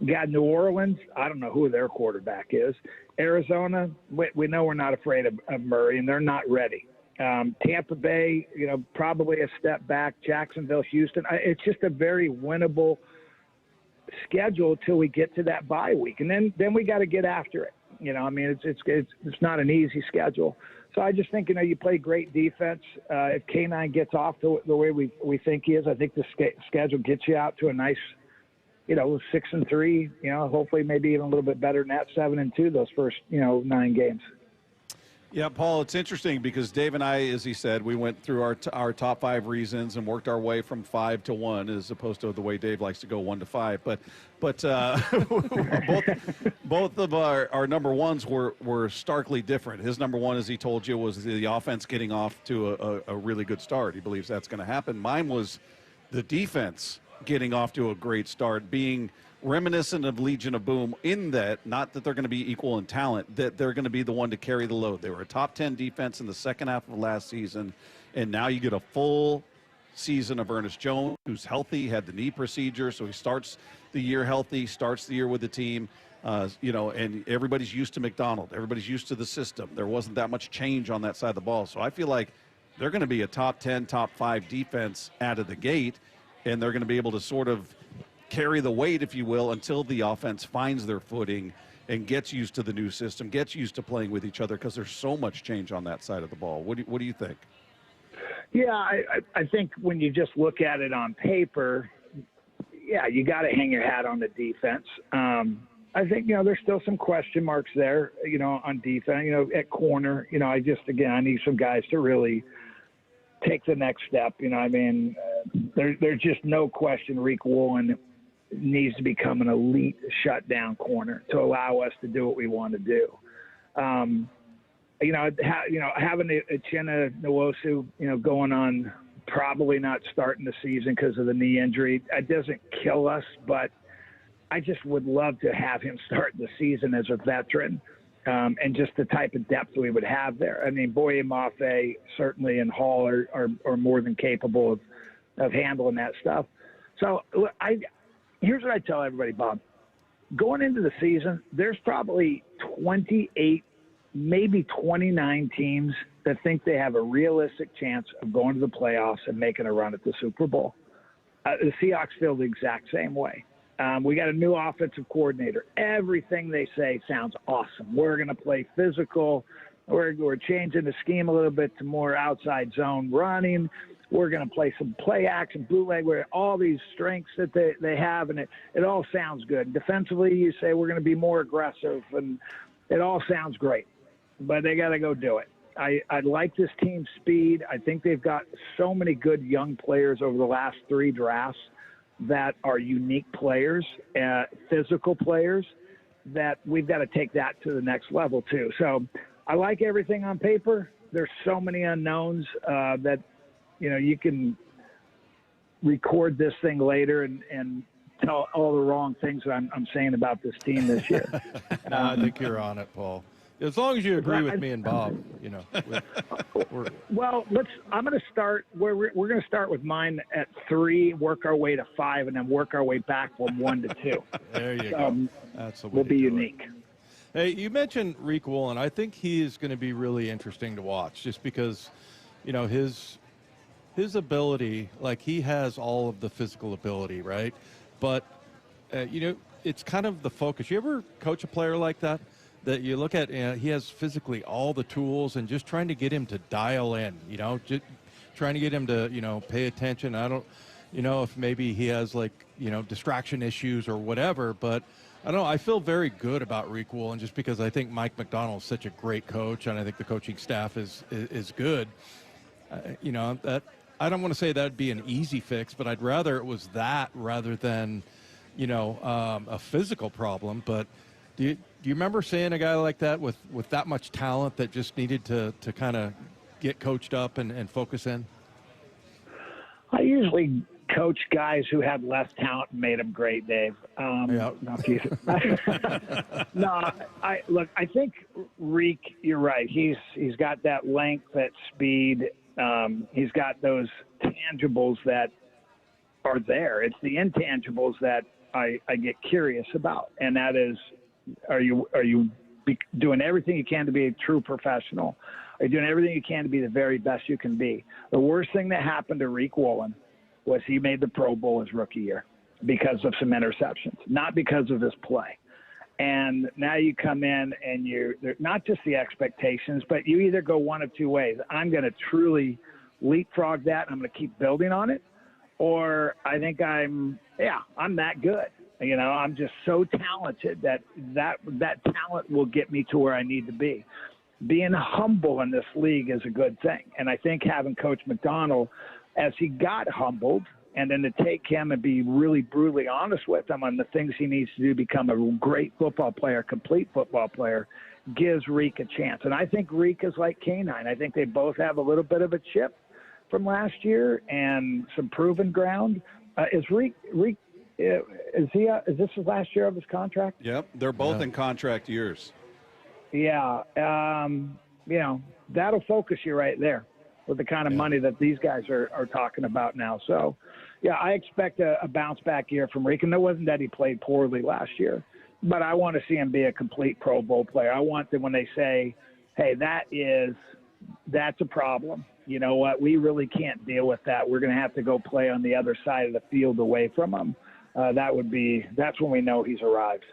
We got New Orleans. I don't know who their quarterback is. Arizona, we know we're not afraid of Murray, and they're not ready. Tampa Bay, probably a step back. Jacksonville, Houston. It's just a very winnable schedule till we get to that bye week, and then we got to get after it. It's not an easy schedule. So I just think, you play great defense. If K9 gets off the way we think he is, I think the schedule gets you out to a nice, 6-3. Hopefully maybe even a little bit better than that, 7-2 those first 9 games. Yeah, Paul, it's interesting because Dave and I, as he said, we went through our top 5 reasons and worked our way from 5 to 1, as opposed to the way Dave likes to go 1 to 5. But both of our number ones were starkly different. His number one, as he told you, was the offense getting off to a really good start. He believes that's going to happen. Mine was the defense getting off to a great start, being reminiscent of Legion of Boom in that, not that they're going to be equal in talent, that they're going to be the one to carry the load. They were a top 10 defense in the second half of last season, and now you get a full season of Ernest Jones, who's healthy, had the knee procedure, so he starts the year healthy, starts the year with the team, and everybody's used to McDonald. Everybody's used to the system. There wasn't that much change on that side of the ball. So I feel like they're going to be a top 10, top 5 defense out of the gate, and they're going to be able to sort of carry the weight, if you will, until the offense finds their footing and gets used to the new system, gets used to playing with each other, because there's so much change on that side of the ball. What do you think? Yeah, I think when you just look at it on paper, yeah, you got to hang your hat on the defense. I think, there's still some question marks there, on defense, at corner. I need some guys to really take the next step. There's just no question Rick Woolen needs to become an elite shutdown corner to allow us to do what we want to do. Having Uchenna Nwosu, going on, probably not starting the season because of the knee injury. It doesn't kill us, but I just would love to have him start the season as a veteran, and just the type of depth we would have there. Boye Mafe certainly and Hall are more than capable of handling that stuff. So here's what I tell everybody, Bob. Going into the season, there's probably 28, maybe 29 teams that think they have a realistic chance of going to the playoffs and making a run at the Super Bowl. The Seahawks feel the exact same way. We got a new offensive coordinator. Everything they say sounds awesome. We're going to play physical. We're changing the scheme a little bit to more outside zone running. We're going to play some play action, bootleg, where all these strengths that they have, and it all sounds good. Defensively, you say we're going to be more aggressive, and it all sounds great. But they got to go do it. I like this team's speed. I think they've got so many good young players over the last 3 drafts that are unique players, physical players, that we've got to take that to the next level too. So I like everything on paper. There's so many unknowns that, you can record this thing later and tell all the wrong things that I'm saying about this team this year. No, I think you're on it, Paul. As long as you agree with me and Bob, Well, I'm going to start. We're going to start with mine at 3, work our way to 5, and then work our way back from 1 to 2. There you go. That's the way we'll to be do unique. It. Hey, you mentioned Rick Woolen. I think he is going to be really interesting to watch, just because, his ability, like, he has all of the physical ability, right? But it's kind of the focus. You ever coach a player like that? That you look at, he has physically all the tools, and just trying to get him to dial in, just trying to get him to, pay attention. I don't, if maybe he has distraction issues or whatever, but I don't know. I feel very good about Rick Woolen, just because I think Mike McDonald is such a great coach, and I think the coaching staff is good. That I don't want to say that'd be an easy fix, but I'd rather it was that rather than, a physical problem. But do you remember seeing a guy like that with that much talent that just needed to kind of get coached up and focus in? I usually coach guys who had less talent and made them great, Dave. No, I think Reek, you're right. He's got that length, that speed. He's got those tangibles that are there. It's the intangibles that I get curious about, and that is, are you doing everything you can to be a true professional? Are you doing everything you can to be the very best you can be? The worst thing that happened to Reek Woolen was he made the Pro Bowl his rookie year because of some interceptions, not because of his play. And now you come in and they're not just the expectations, but you either go one of two ways. I'm going to truly leapfrog that, and I'm going to keep building on it, or I think I'm that good. You know, I'm just so talented that talent will get me to where I need to be. Being humble in this league is a good thing. And I think having Coach McDonald, as he got humbled, and then to take him and be really brutally honest with him on the things he needs to do to become a great football player, complete football player, gives Reek a chance. And I think Reek is like K9. I think they both have a little bit of a chip from last year and some proven ground. Is Reek is this his last year of his contract? Yep, they're both in contract years. Yeah, you know, that'll focus you right there with the kind of money that these guys are talking about now. So, yeah, I expect a bounce-back year from Reek. And it wasn't that he played poorly last year, but I want to see him be a complete Pro Bowl player. I want them when they say, hey, that's a problem. You know what? We really can't deal with that. We're going to have to go play on the other side of the field away from him. That's when we know he's arrived.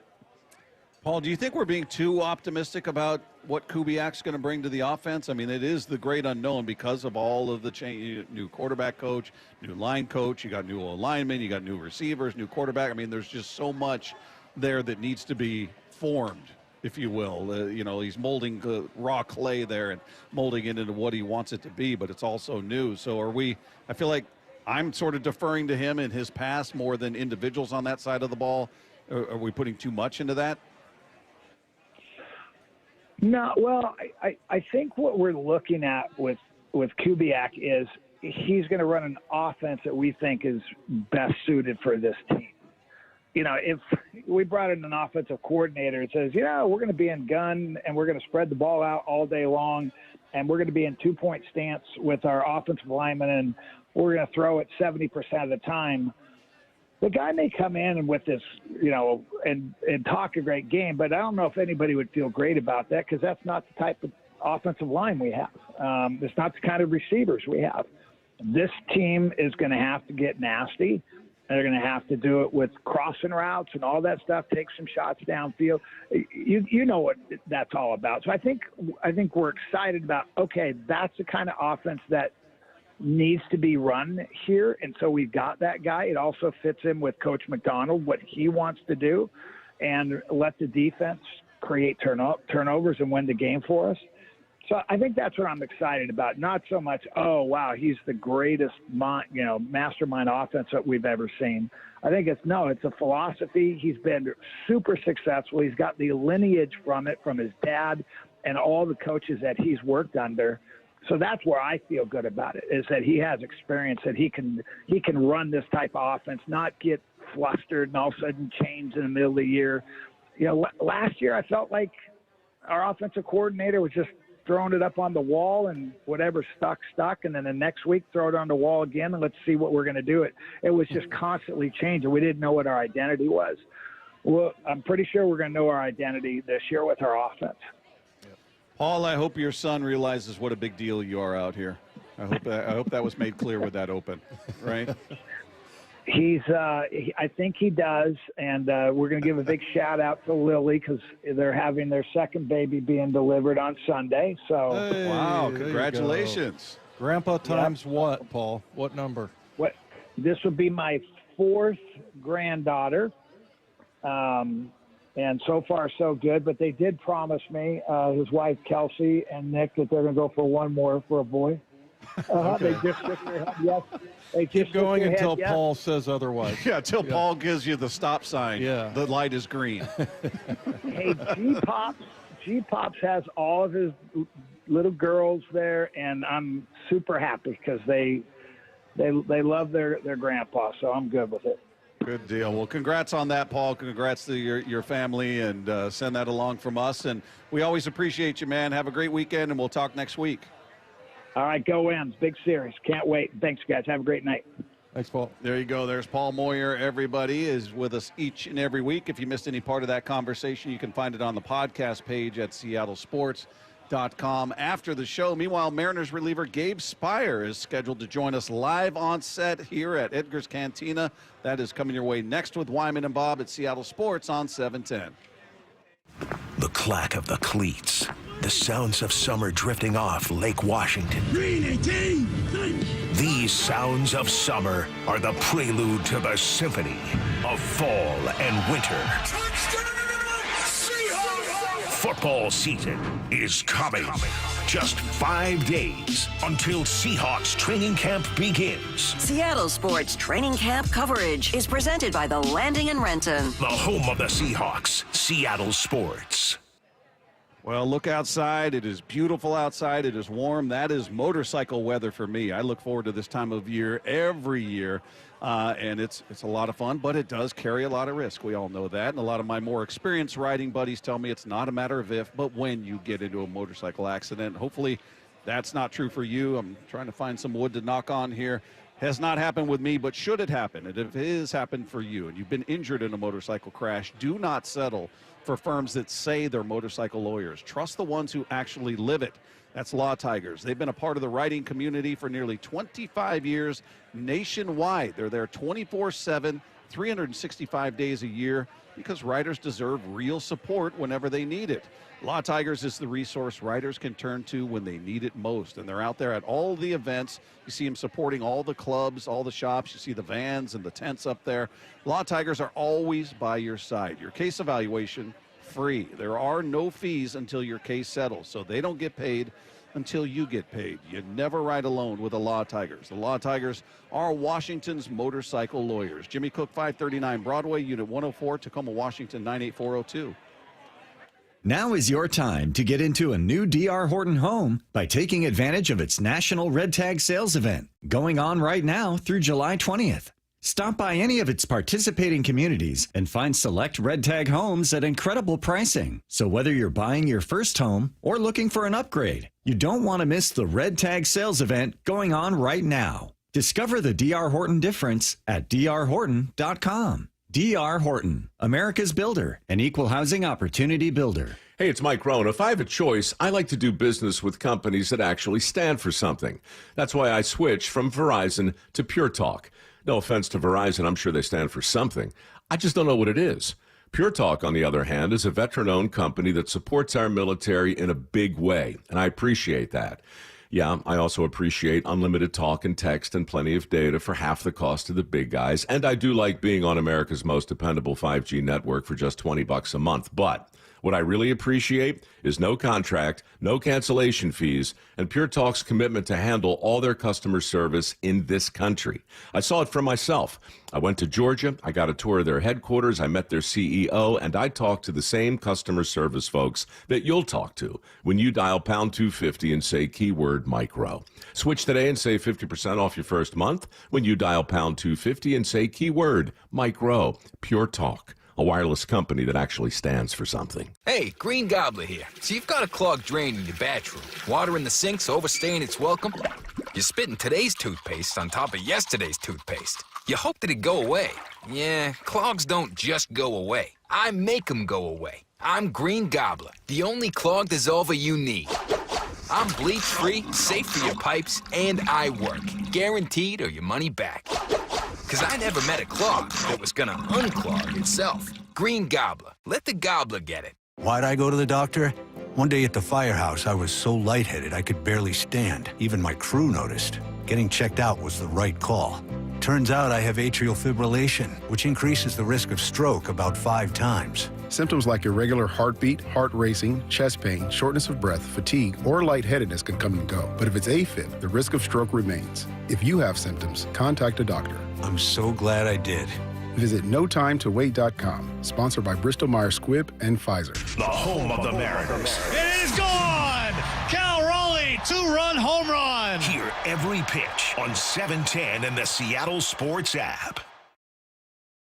Paul, do you think we're being too optimistic about what Kubiak's going to bring to the offense? I mean, it is the great unknown because of all of the change. New quarterback coach, new line coach, you got new linemen, you got new receivers, new quarterback. I mean, there's just so much there that needs to be formed, if you will. You know, he's molding the raw clay there and molding it into what he wants it to be, but it's also new. So I feel like I'm sort of deferring to him in his past more than individuals on that side of the ball. Are we putting too much into that? No, well, I think what we're looking at with Kubiak is he's going to run an offense that we think is best suited for this team. You know, if we brought in an offensive coordinator and says, you know, we're going to be in gun and we're going to spread the ball out all day long and we're going to be in 2-point stance with our offensive linemen and we're going to throw it 70% of the time, the guy may come in and with this, you know, and talk a great game, but I don't know if anybody would feel great about that because that's not the type of offensive line we have. It's not the kind of receivers we have. This team is going to have to get nasty. They're going to have to do it with crossing routes and all that stuff, take some shots downfield. You know what that's all about. So I think we're excited about, okay, that's the kind of offense that needs to be run here, and so we've got that guy. It also fits in with Coach McDonald, what he wants to do, and let the defense create turnovers and win the game for us. So I think that's what I'm excited about. Not so much, oh, wow, he's the greatest mastermind offense that we've ever seen. I think it's a philosophy. He's been super successful. He's got the lineage from his dad and all the coaches that he's worked under. So that's where I feel good about it, is that he has experience, that he can run this type of offense, not get flustered and all of a sudden change in the middle of the year. You know, last year I felt like our offensive coordinator was just throwing it up on the wall and whatever stuck, and then the next week throw it on the wall again and let's see what we're going to do. It was just constantly changing. We didn't know what our identity was. Well, I'm pretty sure we're going to know our identity this year with our offense. Paul, I hope your son realizes what a big deal you are out here. I hope that was made clear with that open, right? I think he does, and we're going to give a big shout out to Lily because they're having their second baby being delivered on Sunday. So, hey, wow, congratulations, Grandpa times what, Paul? What number? What? This would be my fourth granddaughter. And so far, so good. But they did promise me, his wife, Kelsey, and Nick, that they're going to go for one more for a boy. Okay. They just shook their head yes. They just keep going until yes. Paul says otherwise. Yeah, until Paul gives you the stop sign. Yeah. The light is green. Hey, G-Pops has all of his little girls there, and I'm super happy because they love their grandpa, so I'm good with it. Good deal. Well, congrats on that, Paul. Congrats to your family, and send that along from us. And we always appreciate you, man. Have a great weekend, and we'll talk next week. All right, go M's. Big series. Can't wait. Thanks, guys. Have a great night. Thanks, Paul. There you go. There's Paul Moyer. Everybody is with us each and every week. If you missed any part of that conversation, you can find it on the podcast page at seattlesports.com after the show. Meanwhile, Mariners reliever Gabe Spire is scheduled to join us live on set here at Edgar's Cantina. That is coming your way next with Wyman and Bob at Seattle Sports on 710. The clack of the cleats. The sounds of summer drifting off Lake Washington. Green 18! These sounds of summer are the prelude to the symphony of fall and winter. Football season is coming. Just 5 days until Seahawks training camp begins. Seattle Sports training camp coverage is presented by The Landing in Renton. The home of the Seahawks, Seattle Sports. Well, look outside. It is beautiful outside. It is warm. That is motorcycle weather for me. I look forward to this time of year every year, and it's a lot of fun, but it does carry a lot of risk. We all know that, and a lot of my more experienced riding buddies tell me it's not a matter of if, but when you get into a motorcycle accident. Hopefully that's not true for you. I'm trying to find some wood to knock on here. Has not happened with me, but should it happen, and if it has happened for you, and you've been injured in a motorcycle crash, do not settle for firms that say they're motorcycle lawyers. Trust the ones who actually live it. That's Law Tigers. They've been a part of the writing community for nearly 25 years nationwide. They're there 24/7, 365 days a year, because writers deserve real support whenever they need it. Law Tigers is the resource writers can turn to when they need it most, and they're out there at all the events. You see them supporting all the clubs, all the shops. You see the vans and the tents up there. Law Tigers are always by your side. Your case evaluation, free. There are no fees until your case settles, so they don't get paid until you get paid. You never ride alone with the Law Tigers. The Law Tigers are Washington's motorcycle lawyers. Jimmy Cook, 539 Broadway, Unit 104, Tacoma, Washington, 98402. Now is your time to get into a new D.R. Horton home by taking advantage of its National Red Tag Sales Event, going on right now through July 20th. Stop by any of its participating communities and find select Red Tag homes at incredible pricing. So whether you're buying your first home or looking for an upgrade, you don't want to miss the Red Tag Sales Event going on right now. Discover the D.R. Horton difference at drhorton.com. D.R. Horton, America's builder, an equal housing opportunity builder. Hey, it's Mike Rohn. If I have a choice, I like to do business with companies that actually stand for something. That's why I switched from Verizon to Pure Talk. No offense to Verizon, I'm sure they stand for something. I just don't know what it is. Pure Talk, on the other hand, is a veteran-owned company that supports our military in a big way, and I appreciate that. Yeah, I also appreciate unlimited talk and text and plenty of data for half the cost of the big guys. And I do like being on America's most dependable 5G network for just $20 a month. But what I really appreciate is no contract, no cancellation fees, and Pure Talk's commitment to handle all their customer service in this country. I saw it for myself. I went to Georgia, I got a tour of their headquarters, I met their CEO, and I talked to the same customer service folks that you'll talk to when you dial pound 250 and say keyword micro. Switch today and save 50% off your first month when you dial pound 250 and say keyword micro. Pure Talk, a wireless company that actually stands for something. Hey, Green Gobbler here. So you've got a clogged drain in your bathroom. Water in the sinks overstaying its welcome. You're spitting today's toothpaste on top of yesterday's toothpaste. You hope that it go away. Yeah, clogs don't just go away. I make them go away. I'm Green Gobbler, the only clog dissolver you need. I'm bleach-free, safe for your pipes, and I work. Guaranteed or your money back. Because I never met a clog that was gonna unclog itself. Green Gobbler. Let the gobbler get it. Why'd I go to the doctor? One day at the firehouse, I was so lightheaded I could barely stand. Even my crew noticed. Getting checked out was the right call. Turns out I have atrial fibrillation, which increases the risk of stroke about 5 times. Symptoms like irregular heartbeat, heart racing, chest pain, shortness of breath, fatigue, or lightheadedness can come and go. But if it's AFib, the risk of stroke remains. If you have symptoms, contact a doctor. I'm so glad I did. Visit NoTimeToWait.com. Sponsored by Bristol-Myers Squibb and Pfizer. The home of the Mariners. It is gone! Cal Raleigh, 2-run home run! Here Hear every pitch on 710 and the Seattle Sports app.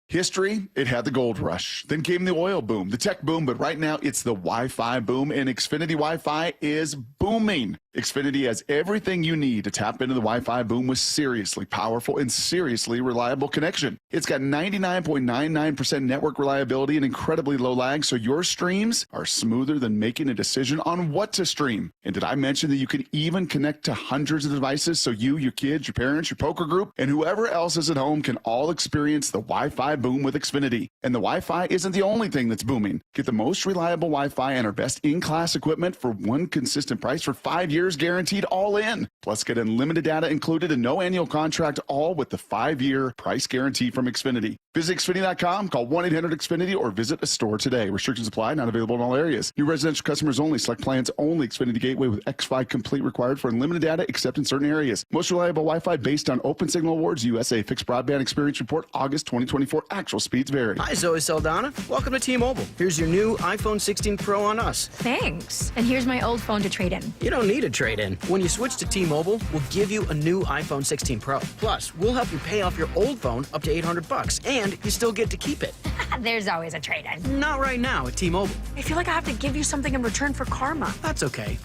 History, it had the gold rush. Then came the oil boom, the tech boom, but right now it's the Wi-Fi boom, and Xfinity Wi-Fi is booming. Xfinity has everything you need to tap into the Wi-Fi boom with seriously powerful and seriously reliable connection. It's got 99.99% network reliability and incredibly low lag, so your streams are smoother than making a decision on what to stream. And did I mention that you can even connect to hundreds of devices so you, your kids, your parents, your poker group, and whoever else is at home can all experience the Wi-Fi boom with Xfinity. And the Wi-Fi isn't the only thing that's booming. Get the most reliable Wi-Fi and our best in-class equipment for one consistent price for 5 years guaranteed all in. Plus get unlimited data included and no annual contract, all with the 5-year price guarantee from Xfinity. Visit Xfinity.com, call 1-800-XFINITY, or visit a store today. Restrictions apply, not available in all areas. New residential customers only. Select plans only. Xfinity Gateway with X5 Complete required for unlimited data except in certain areas. Most reliable Wi-Fi based on Open Signal Awards USA. Fixed Broadband Experience Report, August 2024. Actual speeds vary. Hi, Zoe Saldana. Welcome to T-Mobile. Here's your new iPhone 16 Pro on us. Thanks. And here's my old phone to trade in. You don't need a trade-in. When you switch to T-Mobile, we'll give you a new iPhone 16 Pro. Plus, we'll help you pay off your old phone up to $800, and you still get to keep it. There's always a trade-in. Not right now at T-Mobile. I feel like I have to give you something in return for karma. That's okay.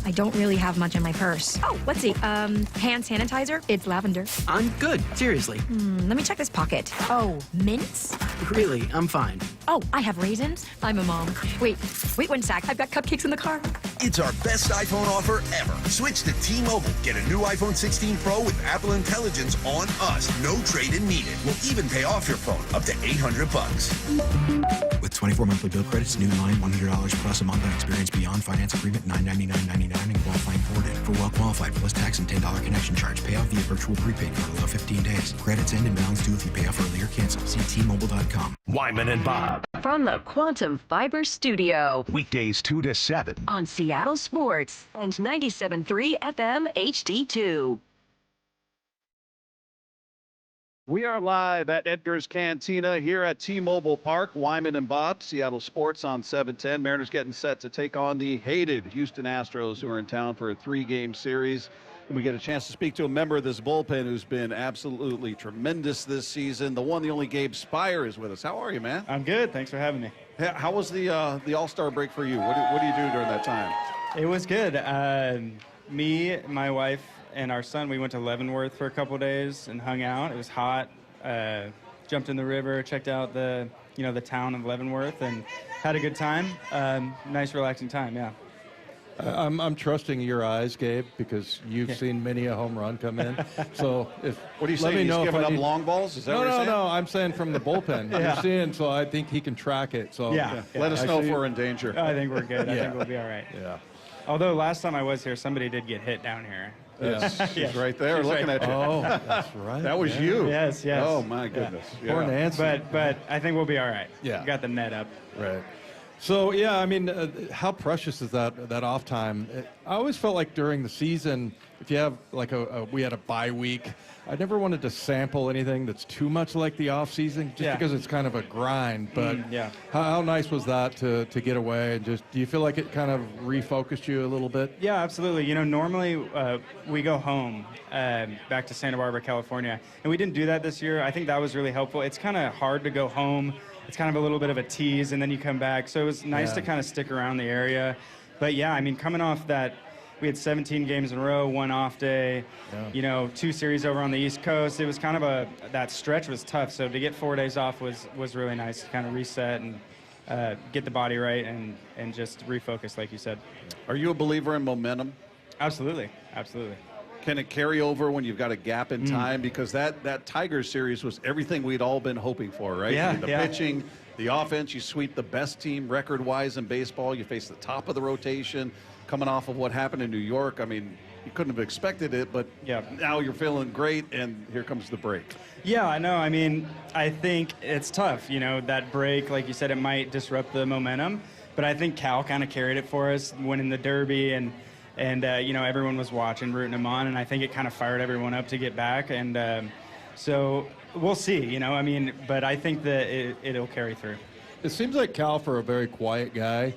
I don't really have much in my purse. Oh, let's see. Hand sanitizer. It's lavender. I'm good. Seriously. Let me check this pocket. Oh, mints? Really, I'm fine. Oh, I have raisins. I'm a mom. Wait 1 sec. I've got cupcakes in the car. It's our best iPhone offer ever. Switch to T-Mobile. Get a new iPhone 16 Pro with Apple Intelligence on us. No trade-in needed. We'll even pay off your phone up to $800. With 24 monthly bill credits, new line, $100 plus a month on experience beyond finance agreement, $999.99 and qualifying forwarded. For well qualified plus tax and $10 connection charge. Pay off via virtual prepaid card below 15 days. Credits end and balance due if you pay off early or cancel. See T-Mobile.com. Wyman and Bob. From the Quantum Fiber Studio. Weekdays 2 to 7. On Seattle Sports and 97.3 FM HD2. We are live at Edgar's Cantina here at T-Mobile Park. Wyman and Bob, Seattle Sports on 710. Mariners getting set to take on the hated Houston Astros, who are in town for a 3-game series. And we get a chance to speak to a member of this bullpen who's been absolutely tremendous this season. The one, the only Gabe Spire is with us. How are you, man? I'm good. Thanks for having me. How was the All-Star break for you? What do you do during that time? It was good. Me, my wife, and our son, we went to Leavenworth for a couple days and hung out. It was hot. Jumped in the river, checked out the town of Leavenworth, and had a good time. Nice, relaxing time. Yeah. I'm trusting your eyes, Gabe, because you've seen many a home run come in. So what are you saying? He's giving up long balls? Is that what you're saying? No. I'm saying from the bullpen. You're seeing, so I think he can track it. So let us know if we're in danger. I think we're good. I think we'll be all right. Yeah. Although last time I was here, somebody did get hit down here. She's right there looking at you. Oh, that's right. That was you. Yes. Oh, my goodness. Yeah. Poor Nancy. But I think we'll be all right. Yeah. We got the net up. Right. So, I mean, how precious is that off time? I always felt like during the season, if you have like we had a bye week, I never wanted to sample anything that's too much like the off season, just because it's kind of a grind. But how nice was that to get away? And just, do you feel like it kind of refocused you a little bit? Yeah, absolutely. Normally we go home back to Santa Barbara, California, and we didn't do that this year. I think that was really helpful. It's kind of hard to go home. It's kind of a little bit of a tease, and then you come back. So it was nice to kind of stick around the area. But I mean, coming off that, we had 17 games in a row, 1 off day, 2 series over on the East Coast. It was kind of that stretch was tough. So to get 4 days off was really nice to kind of reset and get the body right and just refocus, like you said. Are you a believer in momentum? Absolutely. Can it carry over when you've got a gap in time? Because that Tigers series was everything we'd all been hoping for, right? Yeah, the pitching, the offense, you sweep the best team record-wise in baseball. You face the top of the rotation coming off of what happened in New York. I mean, you couldn't have expected it, but now you're feeling great, and here comes the break. Yeah, I know. I mean, I think it's tough. That break, like you said, it might disrupt the momentum. But I think Cal kind of carried it for us, winning the Derby, and everyone was watching, rooting him on, and I think it kind of fired everyone up to get back. And so we'll see, I mean, but I think that it'll carry through. It seems like Cal, for a very quiet guy,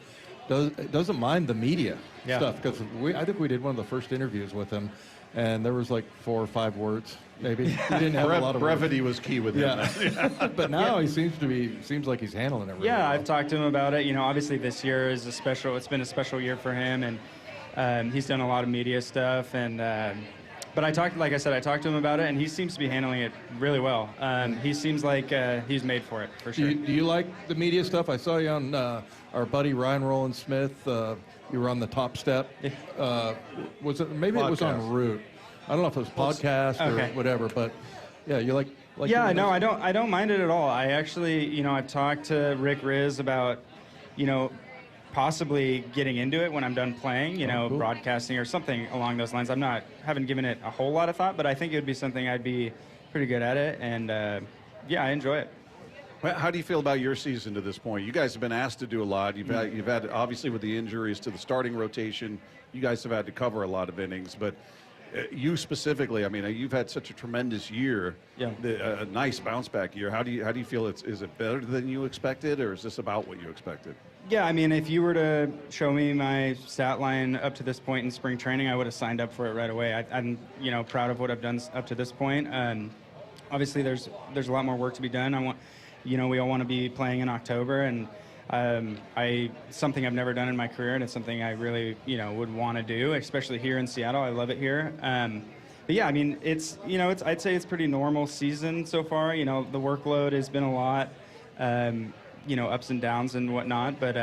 doesn't mind the media stuff, because I think we did one of the first interviews with him, and there was like 4 or 5 words. Maybe he didn't have a lot of brevity words. was key with him. Yeah, but now he seems like he's handling it really well. I've talked to him about it. Obviously this year is it's been a special year for him, and he's done a lot of media stuff. And but I talked to him about it, and he seems to be handling it really well. He seems like he's made for it for sure. Do you like the media stuff? I saw you on our buddy Ryan Rowland-Smith. You were on the Top Step. Was it maybe podcast. It was on Root? I don't know if it was podcast or whatever, but yeah, you like yeah, no, I don't mind it at all. I actually, I've talked to Rick Riz about, possibly getting into it when I'm done playing, cool. Broadcasting or something along those lines. Haven't given it a whole lot of thought, but I think it would be something I'd be pretty good at it, and I enjoy it. How do you feel about your season to this point? You guys have been asked to do a lot. You've had obviously with the injuries to the starting rotation, you guys have had to cover a lot of innings, but you specifically, I mean, you've had such a tremendous year, a nice bounce back year. How do you feel? Is it better than you expected, or is this about what you expected? Yeah, I mean, if you were to show me my stat line up to this point in spring training, I would have signed up for it right away. I'm proud of what I've done up to this point. Obviously, there's a lot more work to be done. We all want to be playing in October, and something I've never done in my career, and it's something I really, would want to do, especially here in Seattle. I love it here. But yeah, I mean, I'd say it's pretty normal season so far. The workload has been a lot, ups and downs and whatnot. But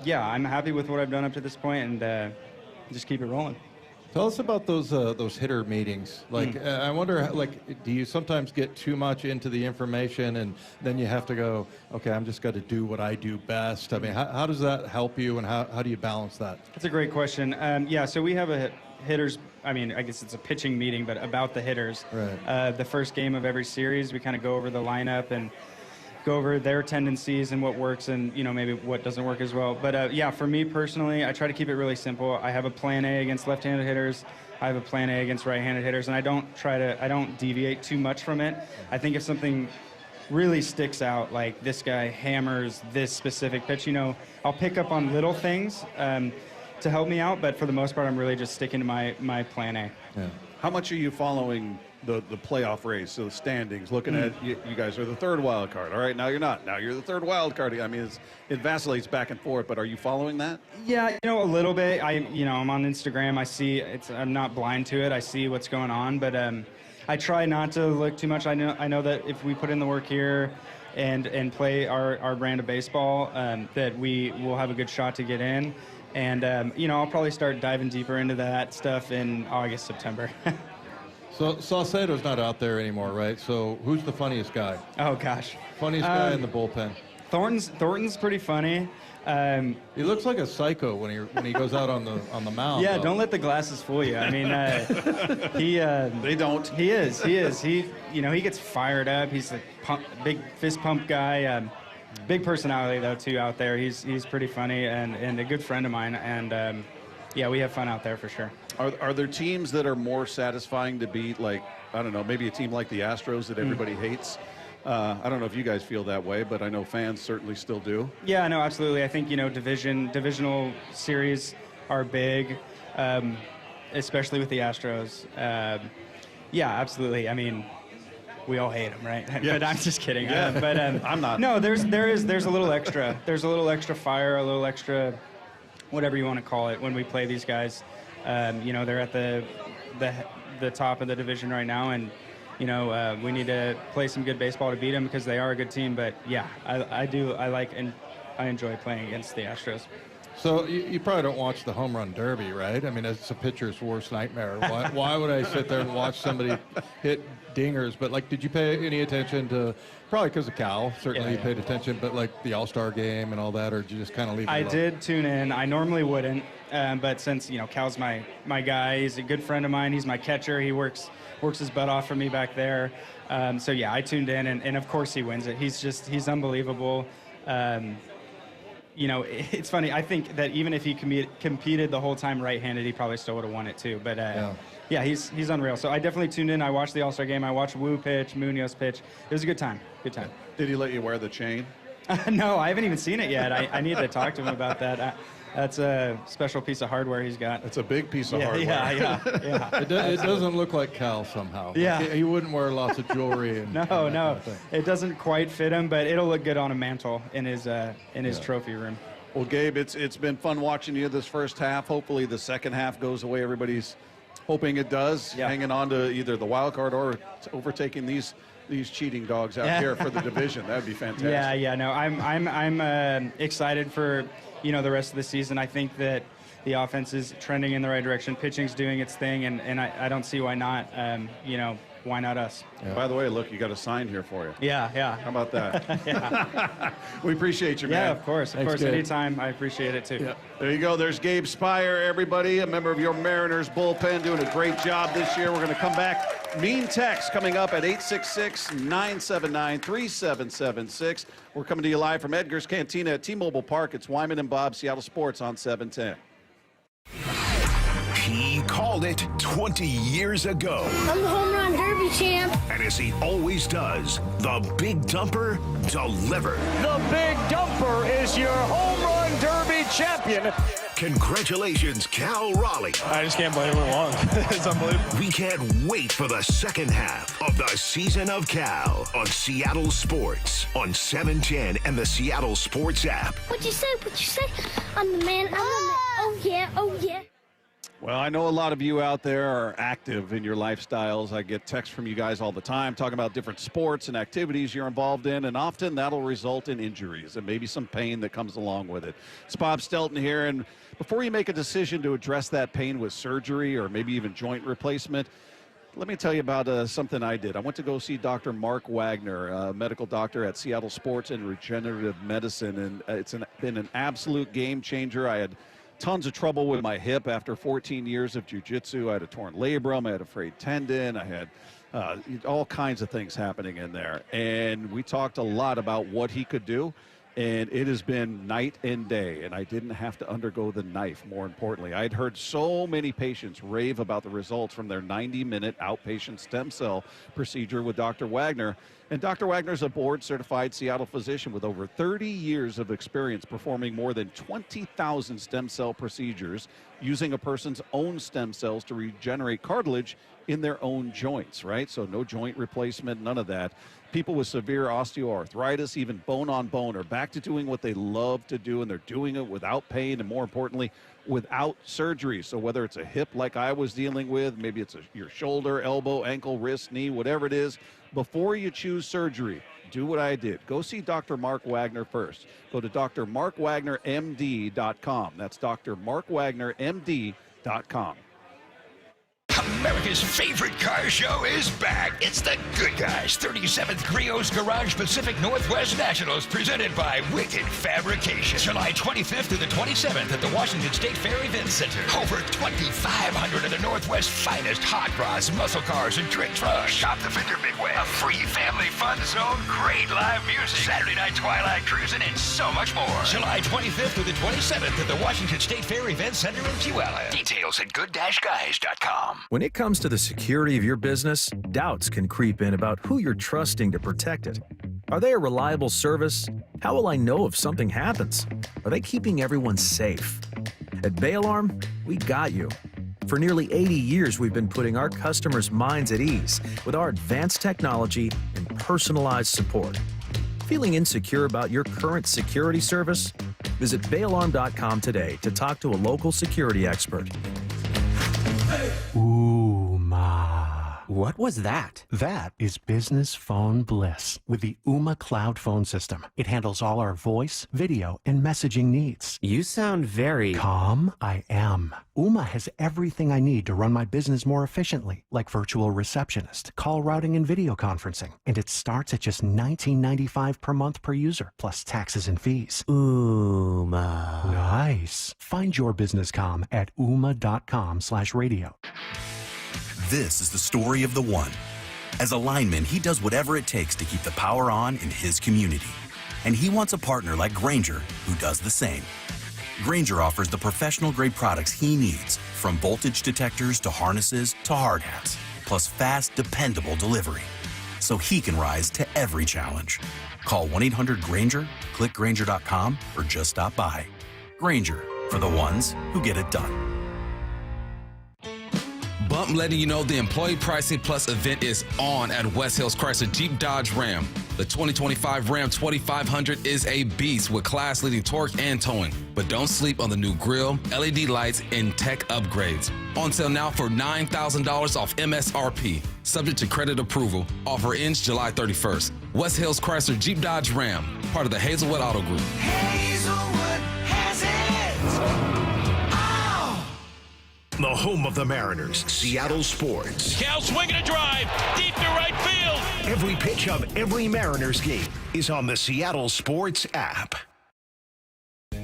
yeah, I'm happy with what I've done up to this point, and just keep it rolling. Tell us about those hitter meetings. I wonder, do you sometimes get too much into the information and then you have to go, okay, I'm just got to do what I do best? I mean, how does that help you, and how do you balance that? That's a great question. So we have a hitters, I guess it's a pitching meeting, but about the hitters. Right. The first game of every series, we kind of go over the lineup and go over their tendencies and what works and, maybe what doesn't work as well. But for me personally, I try to keep it really simple. I have a plan A against left-handed hitters. I have a plan A against right-handed hitters, and I don't deviate too much from it. I think if something really sticks out, like this guy hammers this specific pitch, I'll pick up on little things to help me out, but for the most part, I'm really just sticking to my plan A. Yeah. How much are you following the playoff race, so the standings, looking at you guys are the third wild card. All right, now you're not. Now you're the third wild card. I mean, it vacillates back and forth, but are you following that? Yeah, a little bit. I'm on Instagram. I see I'm not blind to it. I see what's going on, but I try not to look too much. I know that if we put in the work here and play our brand of baseball, that we will have a good shot to get in. And, I'll probably start diving deeper into that stuff in August, September. So Saucedo's not out there anymore, right? So who's the funniest guy? Oh, gosh. Funniest guy in the bullpen? Thornton's pretty funny. He looks like a psycho when he goes out on the mound. Yeah, don't let the glasses fool you. I mean, they don't. He is. He gets fired up. He's a big fist pump guy. Big personality though too out there. He's pretty funny and a good friend of mine. And we have fun out there for sure. Are there teams that are more satisfying to beat? Like, I don't know, maybe a team like the Astros that everybody hates. I don't know if you guys feel that way, but I know fans certainly still do. Yeah, no, absolutely. I think divisional series are big, especially with the Astros. Yeah, absolutely. I mean, we all hate them, right? Yeah. But I'm just kidding. Yeah. I'm not. No, there's a little extra. There's a little extra fire, a little extra, whatever you want to call it, when we play these guys. They're at the top of the division right now, and we need to play some good baseball to beat them because they are a good team. But yeah, I enjoy playing against the Astros. So you probably don't watch the home run derby, right? I mean, it's a pitcher's worst nightmare. Why would I sit there and watch somebody hit dingers? But did you pay any attention to? Probably because of Cal. Certainly you paid attention, but the All-Star game and all that, or did you just kind of leave it alone? I did tune in. I normally wouldn't, but since Cal's my guy, he's a good friend of mine. He's my catcher. He works his butt off for me back there. So yeah, I tuned in, and of course he wins it. He's unbelievable. It's funny. I think that even if he competed the whole time right-handed, he probably still would have won it too. But yeah, he's unreal. So I definitely tuned in. I watched the All-Star game. I watched Wu pitch, Munoz pitch. It was a good time. Good time. Did he let you wear the chain? No, I haven't even seen it yet. I need to talk to him about that. That's a special piece of hardware he's got. It's a big piece of hardware. Yeah. It doesn't look like Cal somehow. Yeah. He wouldn't wear lots of jewelry. And No. kind of thing. It doesn't quite fit him, but it'll look good on a mantle in his trophy room. Well, Gabe, it's been fun watching you this first half. Hopefully the second half goes the way everybody's hoping it does, hanging on to either the wild card or overtaking these cheating dogs out here for the division. That would be fantastic. No, I'm excited for the rest of the season. I think that the offense is trending in the right direction. Pitching's doing its thing, and I don't see why not. Why not us? Yeah. By the way, look, you got a sign here for you. Yeah. How about that? Yeah. We appreciate you, man. Yeah, of course. Thanks, Gabe. Anytime. I appreciate it, too. Yeah. There you go. There's Gabe Spire, everybody, a member of your Mariners bullpen, doing a great job this year. We're going to come back. Mean text coming up at 866-979-3776. We're coming to you live from Edgar's Cantina at T-Mobile Park. It's Wyman and Bob, Seattle Sports on 710. He called it 20 years ago. I'm the home run derby champ. And as he always does, the Big Dumper delivered. The Big Dumper is your home run derby champion. Congratulations, Cal Raleigh. I just can't believe it went long. It's unbelievable. We can't wait for the second half of the season of Cal on Seattle Sports on 710 and the Seattle Sports app. What'd you say? I'm the man. Oh, yeah. Well, I know a lot of you out there are active in your lifestyles. I get texts from you guys all the time talking about different sports and activities you're involved in, and often that'll result in injuries and maybe some pain that comes along with it. It's Bob Stelton here, and before you make a decision to address that pain with surgery or maybe even joint replacement, let me tell you about something I did. I went to go see Dr. Mark Wagner, a medical doctor at Seattle Sports and Regenerative Medicine, and it's been an absolute game changer. I had tons of trouble with my hip after 14 years of jiu-jitsu. I had a torn labrum, I had a frayed tendon, I had all kinds of things happening in there. And we talked a lot about what he could do, and it has been night and day, and I didn't have to undergo the knife, more importantly. I'd heard so many patients rave about the results from their 90-minute outpatient stem cell procedure with Dr. Wagner. And Dr. Wagner's a board-certified Seattle physician with over 30 years of experience performing more than 20,000 stem cell procedures using a person's own stem cells to regenerate cartilage in their own joints, right? So no joint replacement, none of that. People with severe osteoarthritis, even bone-on-bone, are back to doing what they love to do, and they're doing it without pain and, more importantly, without surgery. So whether it's a hip like I was dealing with, maybe it's your shoulder, elbow, ankle, wrist, knee, whatever it is, before you choose surgery, do what I did. Go see Dr. Mark Wagner first. Go to drmarkwagnermd.com. That's drmarkwagnermd.com. America's favorite car show is back. It's the Good Guys 37th Griot's Garage Pacific Northwest Nationals, presented by Wicked Fabrication. July 25th through the 27th at the Washington State Fair Event Center. Over 2,500 of the Northwest's finest hot rods, muscle cars, and trick trucks. Shop the Fender Big Wheel, a free family fun zone, great live music, Saturday night twilight cruising, and so much more. July 25th through the 27th at the Washington State Fair Event Center in Puyallup. Details at good-guys.com. When it comes to the security of your business, doubts can creep in about who you're trusting to protect it. Are they a reliable service? How will I know if something happens? Are they keeping everyone safe? At Bay Alarm, we got you. For nearly 80 years, we've been putting our customers' minds at ease with our advanced technology and personalized support. Feeling insecure about your current security service? Visit bayalarm.com today to talk to a local security expert. What was that? That is business phone bliss with the Ooma Cloud Phone System. It handles all our voice, video, and messaging needs. You sound very... Calm? I am. Ooma has everything I need to run my business more efficiently, like virtual receptionist, call routing, and video conferencing. And it starts at just $19.95 per month per user, plus taxes and fees. Ooma. Nice. Find your business comm at ooma.com/radio. This is the story of the one. As a lineman, he does whatever it takes to keep the power on in his community. And he wants a partner like Grainger who does the same. Grainger offers the professional-grade products he needs, from voltage detectors to harnesses to hard hats, plus fast, dependable delivery, so he can rise to every challenge. Call 1-800-GRAINGER, click Grainger.com, or just stop by. Grainger, for the ones who get it done. Bump letting you know the Employee Pricing Plus event is on at West Hills Chrysler Jeep Dodge Ram. The 2025 Ram 2500 is a beast with class-leading torque and towing. But don't sleep on the new grille, LED lights, and tech upgrades. On sale now for $9,000 off MSRP. Subject to credit approval. Offer ends July 31st. West Hills Chrysler Jeep Dodge Ram, part of the Hazelwood Auto Group. Hazelwood has it! The home of the Mariners, Seattle Sports. Cal swinging a drive deep to right field. Every pitch of every Mariners game is on the Seattle Sports app.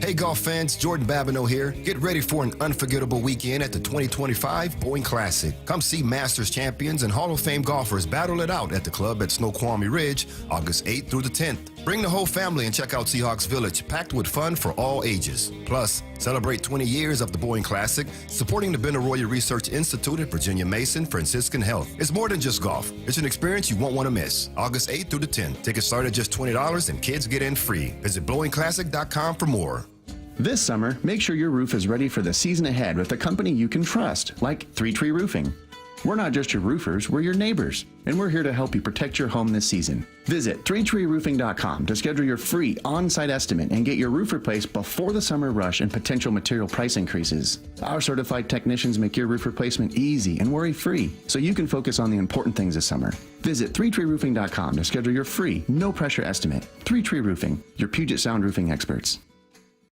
Hey golf fans, Jordan Babineau here. Get ready for an unforgettable weekend at the 2025 Boeing Classic. Come see Masters champions and Hall of Fame golfers battle it out at the club at Snoqualmie Ridge, August 8th through the 10th. Bring the whole family and check out Seahawks Village, packed with fun for all ages. Plus, celebrate 20 years of the Boeing Classic, supporting the Ben Arroyo Research Institute at Virginia Mason Franciscan Health. It's more than just golf. It's an experience you won't want to miss. August 8th through the 10th. Tickets start at just $20 and kids get in free. Visit BlowingClassic.com for more. This summer, make sure your roof is ready for the season ahead with a company you can trust, like 3 Tree Roofing. We're not just your roofers, we're your neighbors, and we're here to help you protect your home this season. Visit 3treeroofing.com to schedule your free on-site estimate and get your roof replaced before the summer rush and potential material price increases. Our certified technicians make your roof replacement easy and worry-free, so you can focus on the important things this summer. Visit 3treeroofing.com to schedule your free, no-pressure estimate. 3 Tree Roofing, your Puget Sound roofing experts.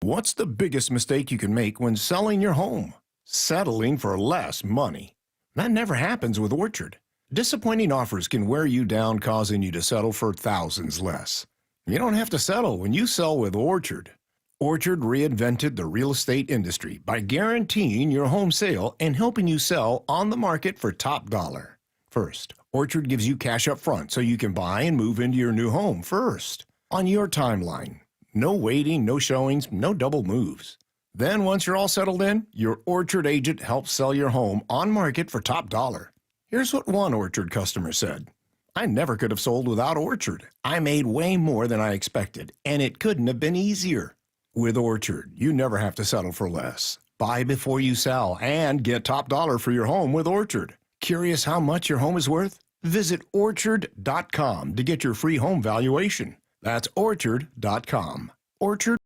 What's the biggest mistake you can make when selling your home? Settling for less money. That never happens with Orchard. Disappointing offers can wear you down, causing you to settle for thousands less. You don't have to settle when you sell with Orchard. Orchard reinvented the real estate industry by guaranteeing your home sale and helping you sell on the market for top dollar. First, Orchard gives you cash up front so you can buy and move into your new home first, on your timeline. No waiting, no showings, no double moves. Then once you're all settled in, your Orchard agent helps sell your home on market for top dollar. Here's what one Orchard customer said. I never could have sold without Orchard. I made way more than I expected, and it couldn't have been easier. With Orchard, you never have to settle for less. Buy before you sell and get top dollar for your home with Orchard. Curious how much your home is worth? Visit orchard.com to get your free home valuation. That's orchard.com. Orchard.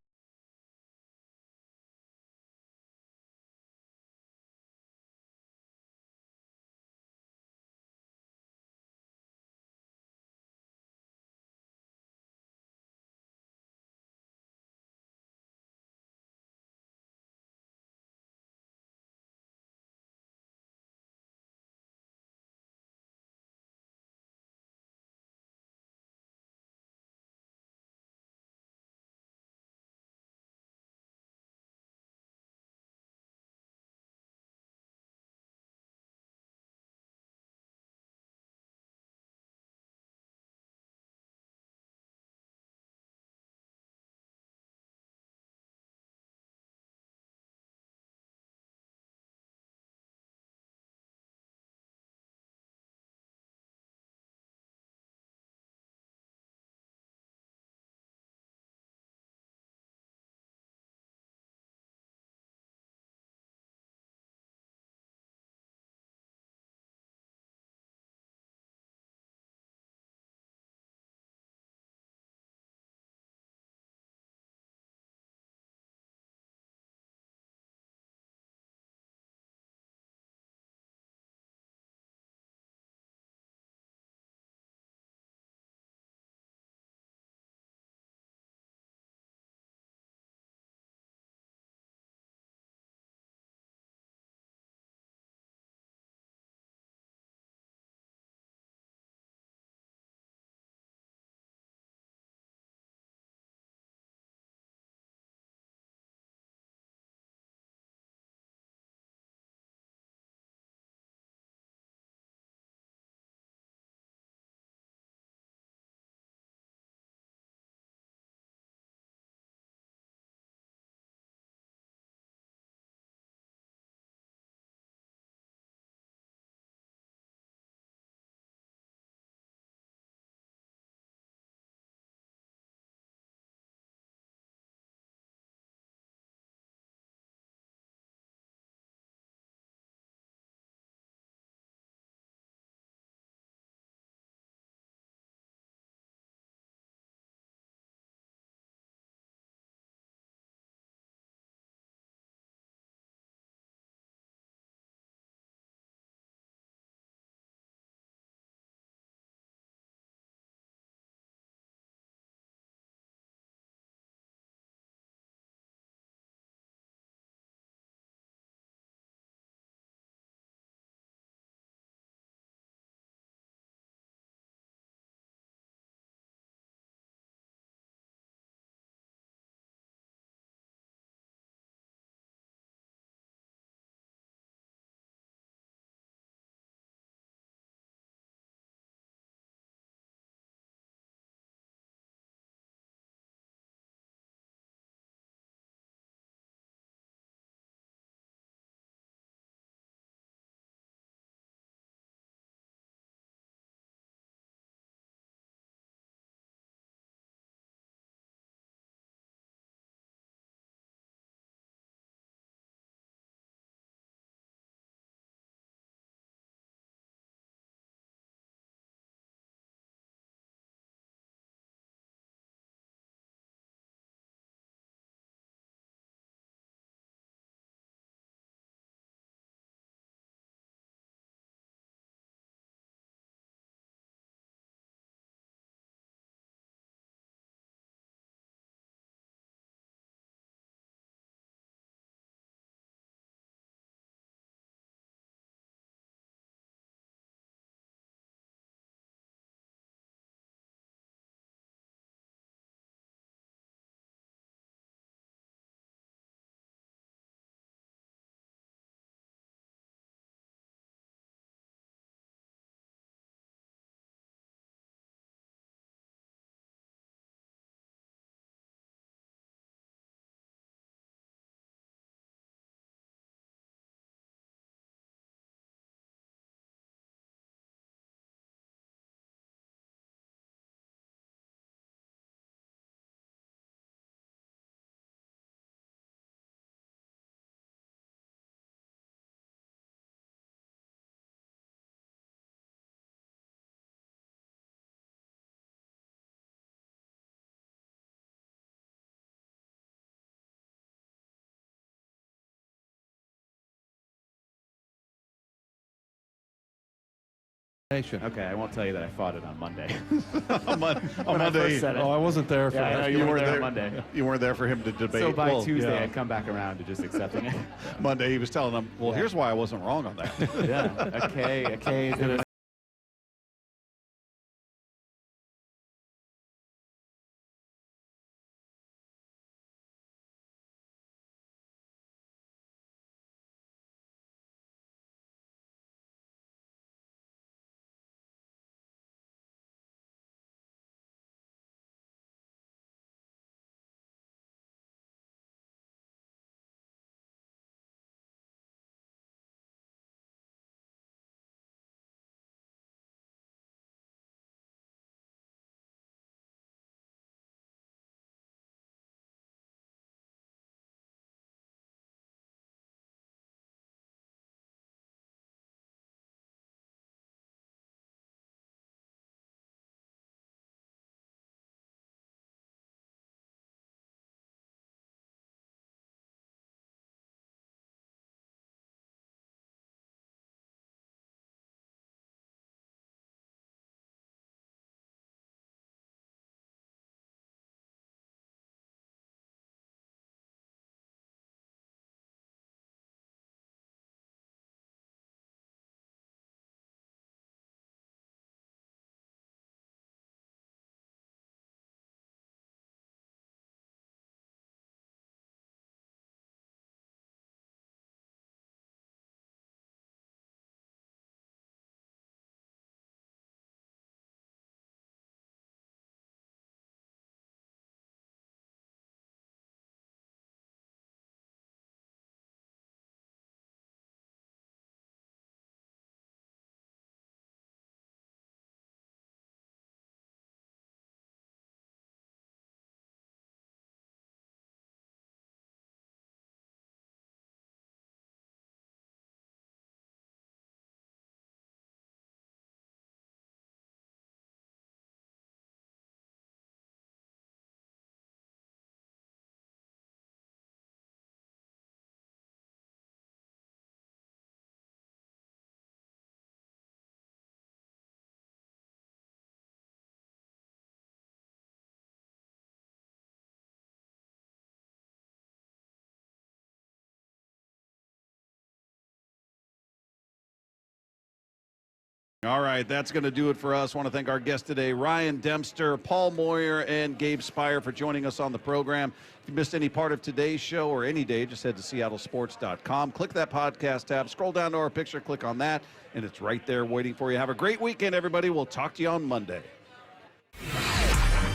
Okay, I won't tell you that I fought it on Monday. on Monday. I wasn't there for that. I know you weren't there on Monday. You weren't there for him to debate. So by Tuesday, I'd come back around to just accepting it. Monday, he was telling them, well, here's why I wasn't wrong on that. Yeah, a K is gonna. All right, that's going to do it for us. I want to thank our guests today, Ryan Dempster, Paul Moyer, and Gabe Spire for joining us on the program. If you missed any part of today's show or any day, just head to seattlesports.com. Click that podcast tab, scroll down to our picture, click on that, and it's right there waiting for you. Have a great weekend, everybody. We'll talk to you on Monday.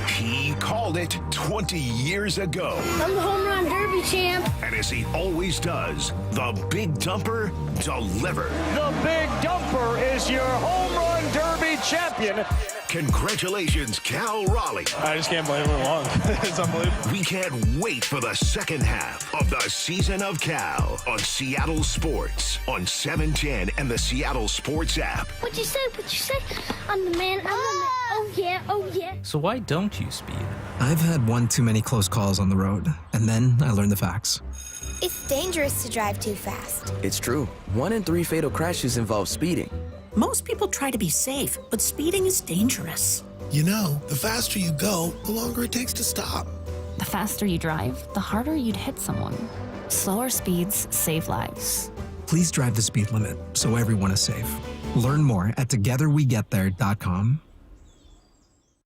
He called it 20 years ago. I'm the home run derby champ. And as he always does, the Big Dumper delivered. The Big Dumper is your home run derby champion. Congratulations, Cal Raleigh. I just can't believe it won. It's unbelievable. We can't wait for the second half of the season of Cal on Seattle Sports on 710 and the Seattle Sports app. What you say? I'm the man. Oh yeah. So why don't you speed? I've had one too many close calls on the road, and then I learned the facts. It's dangerous to drive too fast. It's true. 1 in 3 fatal crashes involve speeding. Most people try to be safe, but speeding is dangerous. You know, the faster you go, the longer it takes to stop. The faster you drive, the harder you'd hit someone. Slower speeds save lives. Please drive the speed limit so everyone is safe. Learn more at togetherwegetthere.com.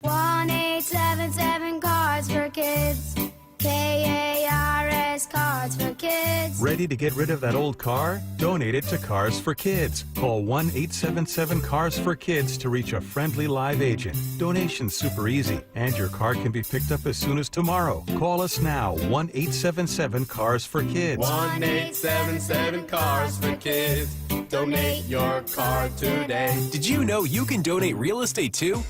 1-877 Cards for Kids. KARS Cards for Kids. Ready to get rid of that old car? Donate it to Cars for Kids. Call 1-877-CARS-FOR-KIDS to reach a friendly live agent. Donation's super easy, and your car can be picked up as soon as tomorrow. Call us now, 1-877-CARS-FOR-KIDS. 1-877-CARS-FOR-KIDS. Donate your car today. Did you know you can donate real estate too?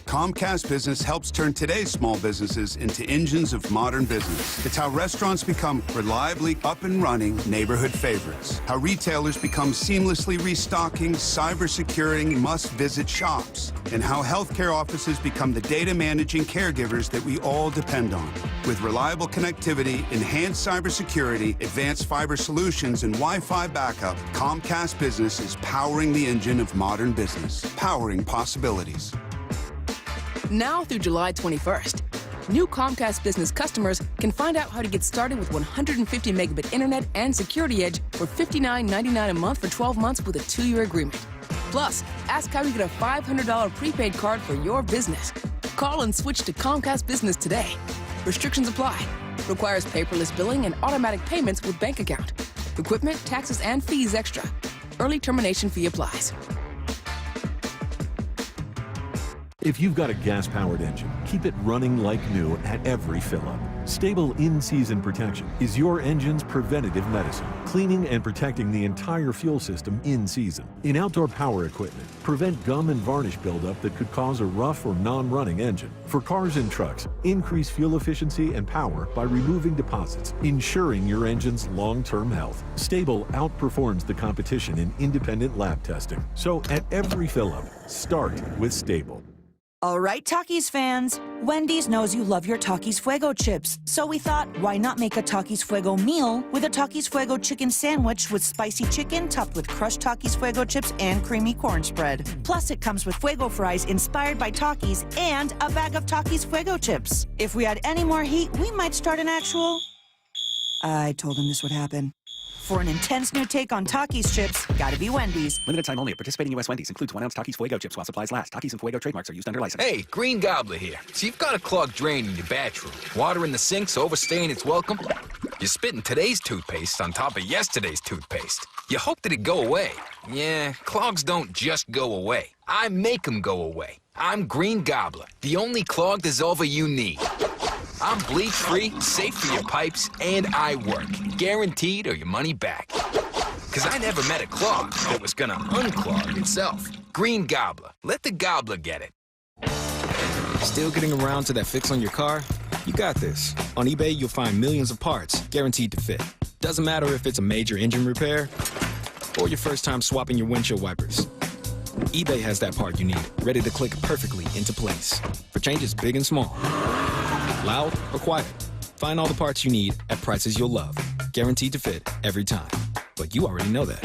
Comcast Business helps turn today's small businesses into engines of modern business. It's how restaurants become reliably up and running neighborhood favorites. How retailers become seamlessly restocking, cyber-securing, must-visit shops. And how healthcare offices become the data-managing caregivers that we all depend on. With reliable connectivity, enhanced cybersecurity, advanced fiber solutions, and Wi-Fi backup, Comcast Business is powering the engine of modern business, powering possibilities. Now through July 21st, new Comcast Business customers can find out how to get started with 150 megabit internet and security edge for $59.99 a month for 12 months with a 2-year agreement. Plus, ask how you get a $500 prepaid card for your business. Call and switch to Comcast Business today. Restrictions apply. Requires paperless billing and automatic payments with bank account. Equipment, taxes, and fees extra. Early termination fee applies. If you've got a gas-powered engine, keep it running like new at every fill-up. Stable in-season protection is your engine's preventative medicine, cleaning and protecting the entire fuel system in season. In outdoor power equipment, prevent gum and varnish buildup that could cause a rough or non-running engine. For cars and trucks, increase fuel efficiency and power by removing deposits, ensuring your engine's long-term health. Stable outperforms the competition in independent lab testing. So at every fill-up, start with Stable. All right, Takis fans. Wendy's knows you love your Takis Fuego chips, so we thought, why not make a Takis Fuego meal with a Takis Fuego chicken sandwich with spicy chicken topped with crushed Takis Fuego chips and creamy corn spread. Plus, it comes with Fuego fries inspired by Takis and a bag of Takis Fuego chips. If we had any more heat, we might start an actual... I told him this would happen. For an intense new take on Takis chips, gotta be Wendy's. Limited time only at participating U.S. Wendy's. Includes 1 ounce Takis Fuego chips while supplies last. Takis and Fuego trademarks are used under license. Hey, Green Gobbler here. So you've got a clogged drain in your bathroom. Water in the sink's overstaying its welcome. You're spitting today's toothpaste on top of yesterday's toothpaste. You hope that it go away. Yeah, clogs don't just go away. I make them go away. I'm Green Gobbler, the only clog dissolver you need. I'm bleach-free, safe for your pipes, and I work. Guaranteed or your money back. Because I never met a clog that was gonna unclog itself. Green Gobbler. Let the gobbler get it. Still getting around to that fix on your car? You got this. On eBay, you'll find millions of parts, guaranteed to fit. Doesn't matter if it's a major engine repair or your first time swapping your windshield wipers. eBay has that part you need, ready to click perfectly into place. For changes big and small. Loud or quiet. Find all the parts you need at prices you'll love. Guaranteed to fit every time. But you already know that.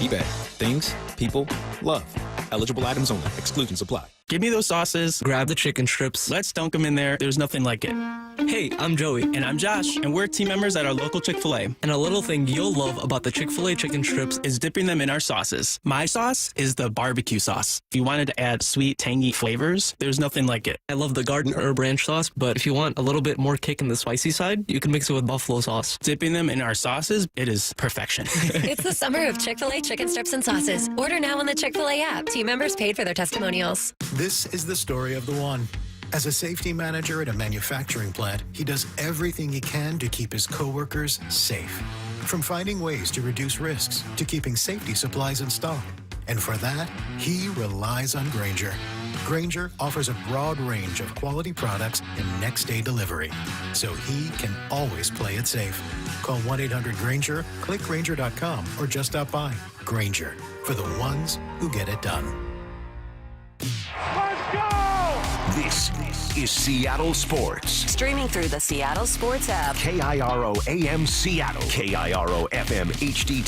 eBay. Things, people, love. Eligible items only. Exclusions apply. Give me those sauces, grab the chicken strips, let's dunk them in there. There's nothing like it. Hey, I'm Joey. And I'm Josh. And we're team members at our local Chick-fil-A. And a little thing you'll love about the Chick-fil-A chicken strips is dipping them in our sauces. My sauce is the barbecue sauce. If you wanted to add sweet, tangy flavors, there's nothing like it. I love the garden herb ranch sauce, but if you want a little bit more kick in the spicy side, you can mix it with buffalo sauce. Dipping them in our sauces, it is perfection. It's the summer of Chick-fil-A chicken strips and sauces. Order now on the Chick-fil-A app. Team members paid for their testimonials. This is the story of the one. As a safety manager at a manufacturing plant, he does everything he can to keep his coworkers safe. From finding ways to reduce risks to keeping safety supplies in stock. And for that, he relies on Grainger. Grainger offers a broad range of quality products and next-day delivery, so he can always play it safe. Call 1-800-GRAINGER, click Grainger.com, or just stop by. Grainger, for the ones who get it done. This is Seattle Sports. Streaming through the Seattle Sports app. KIRO AM Seattle. KIRO FM HD2.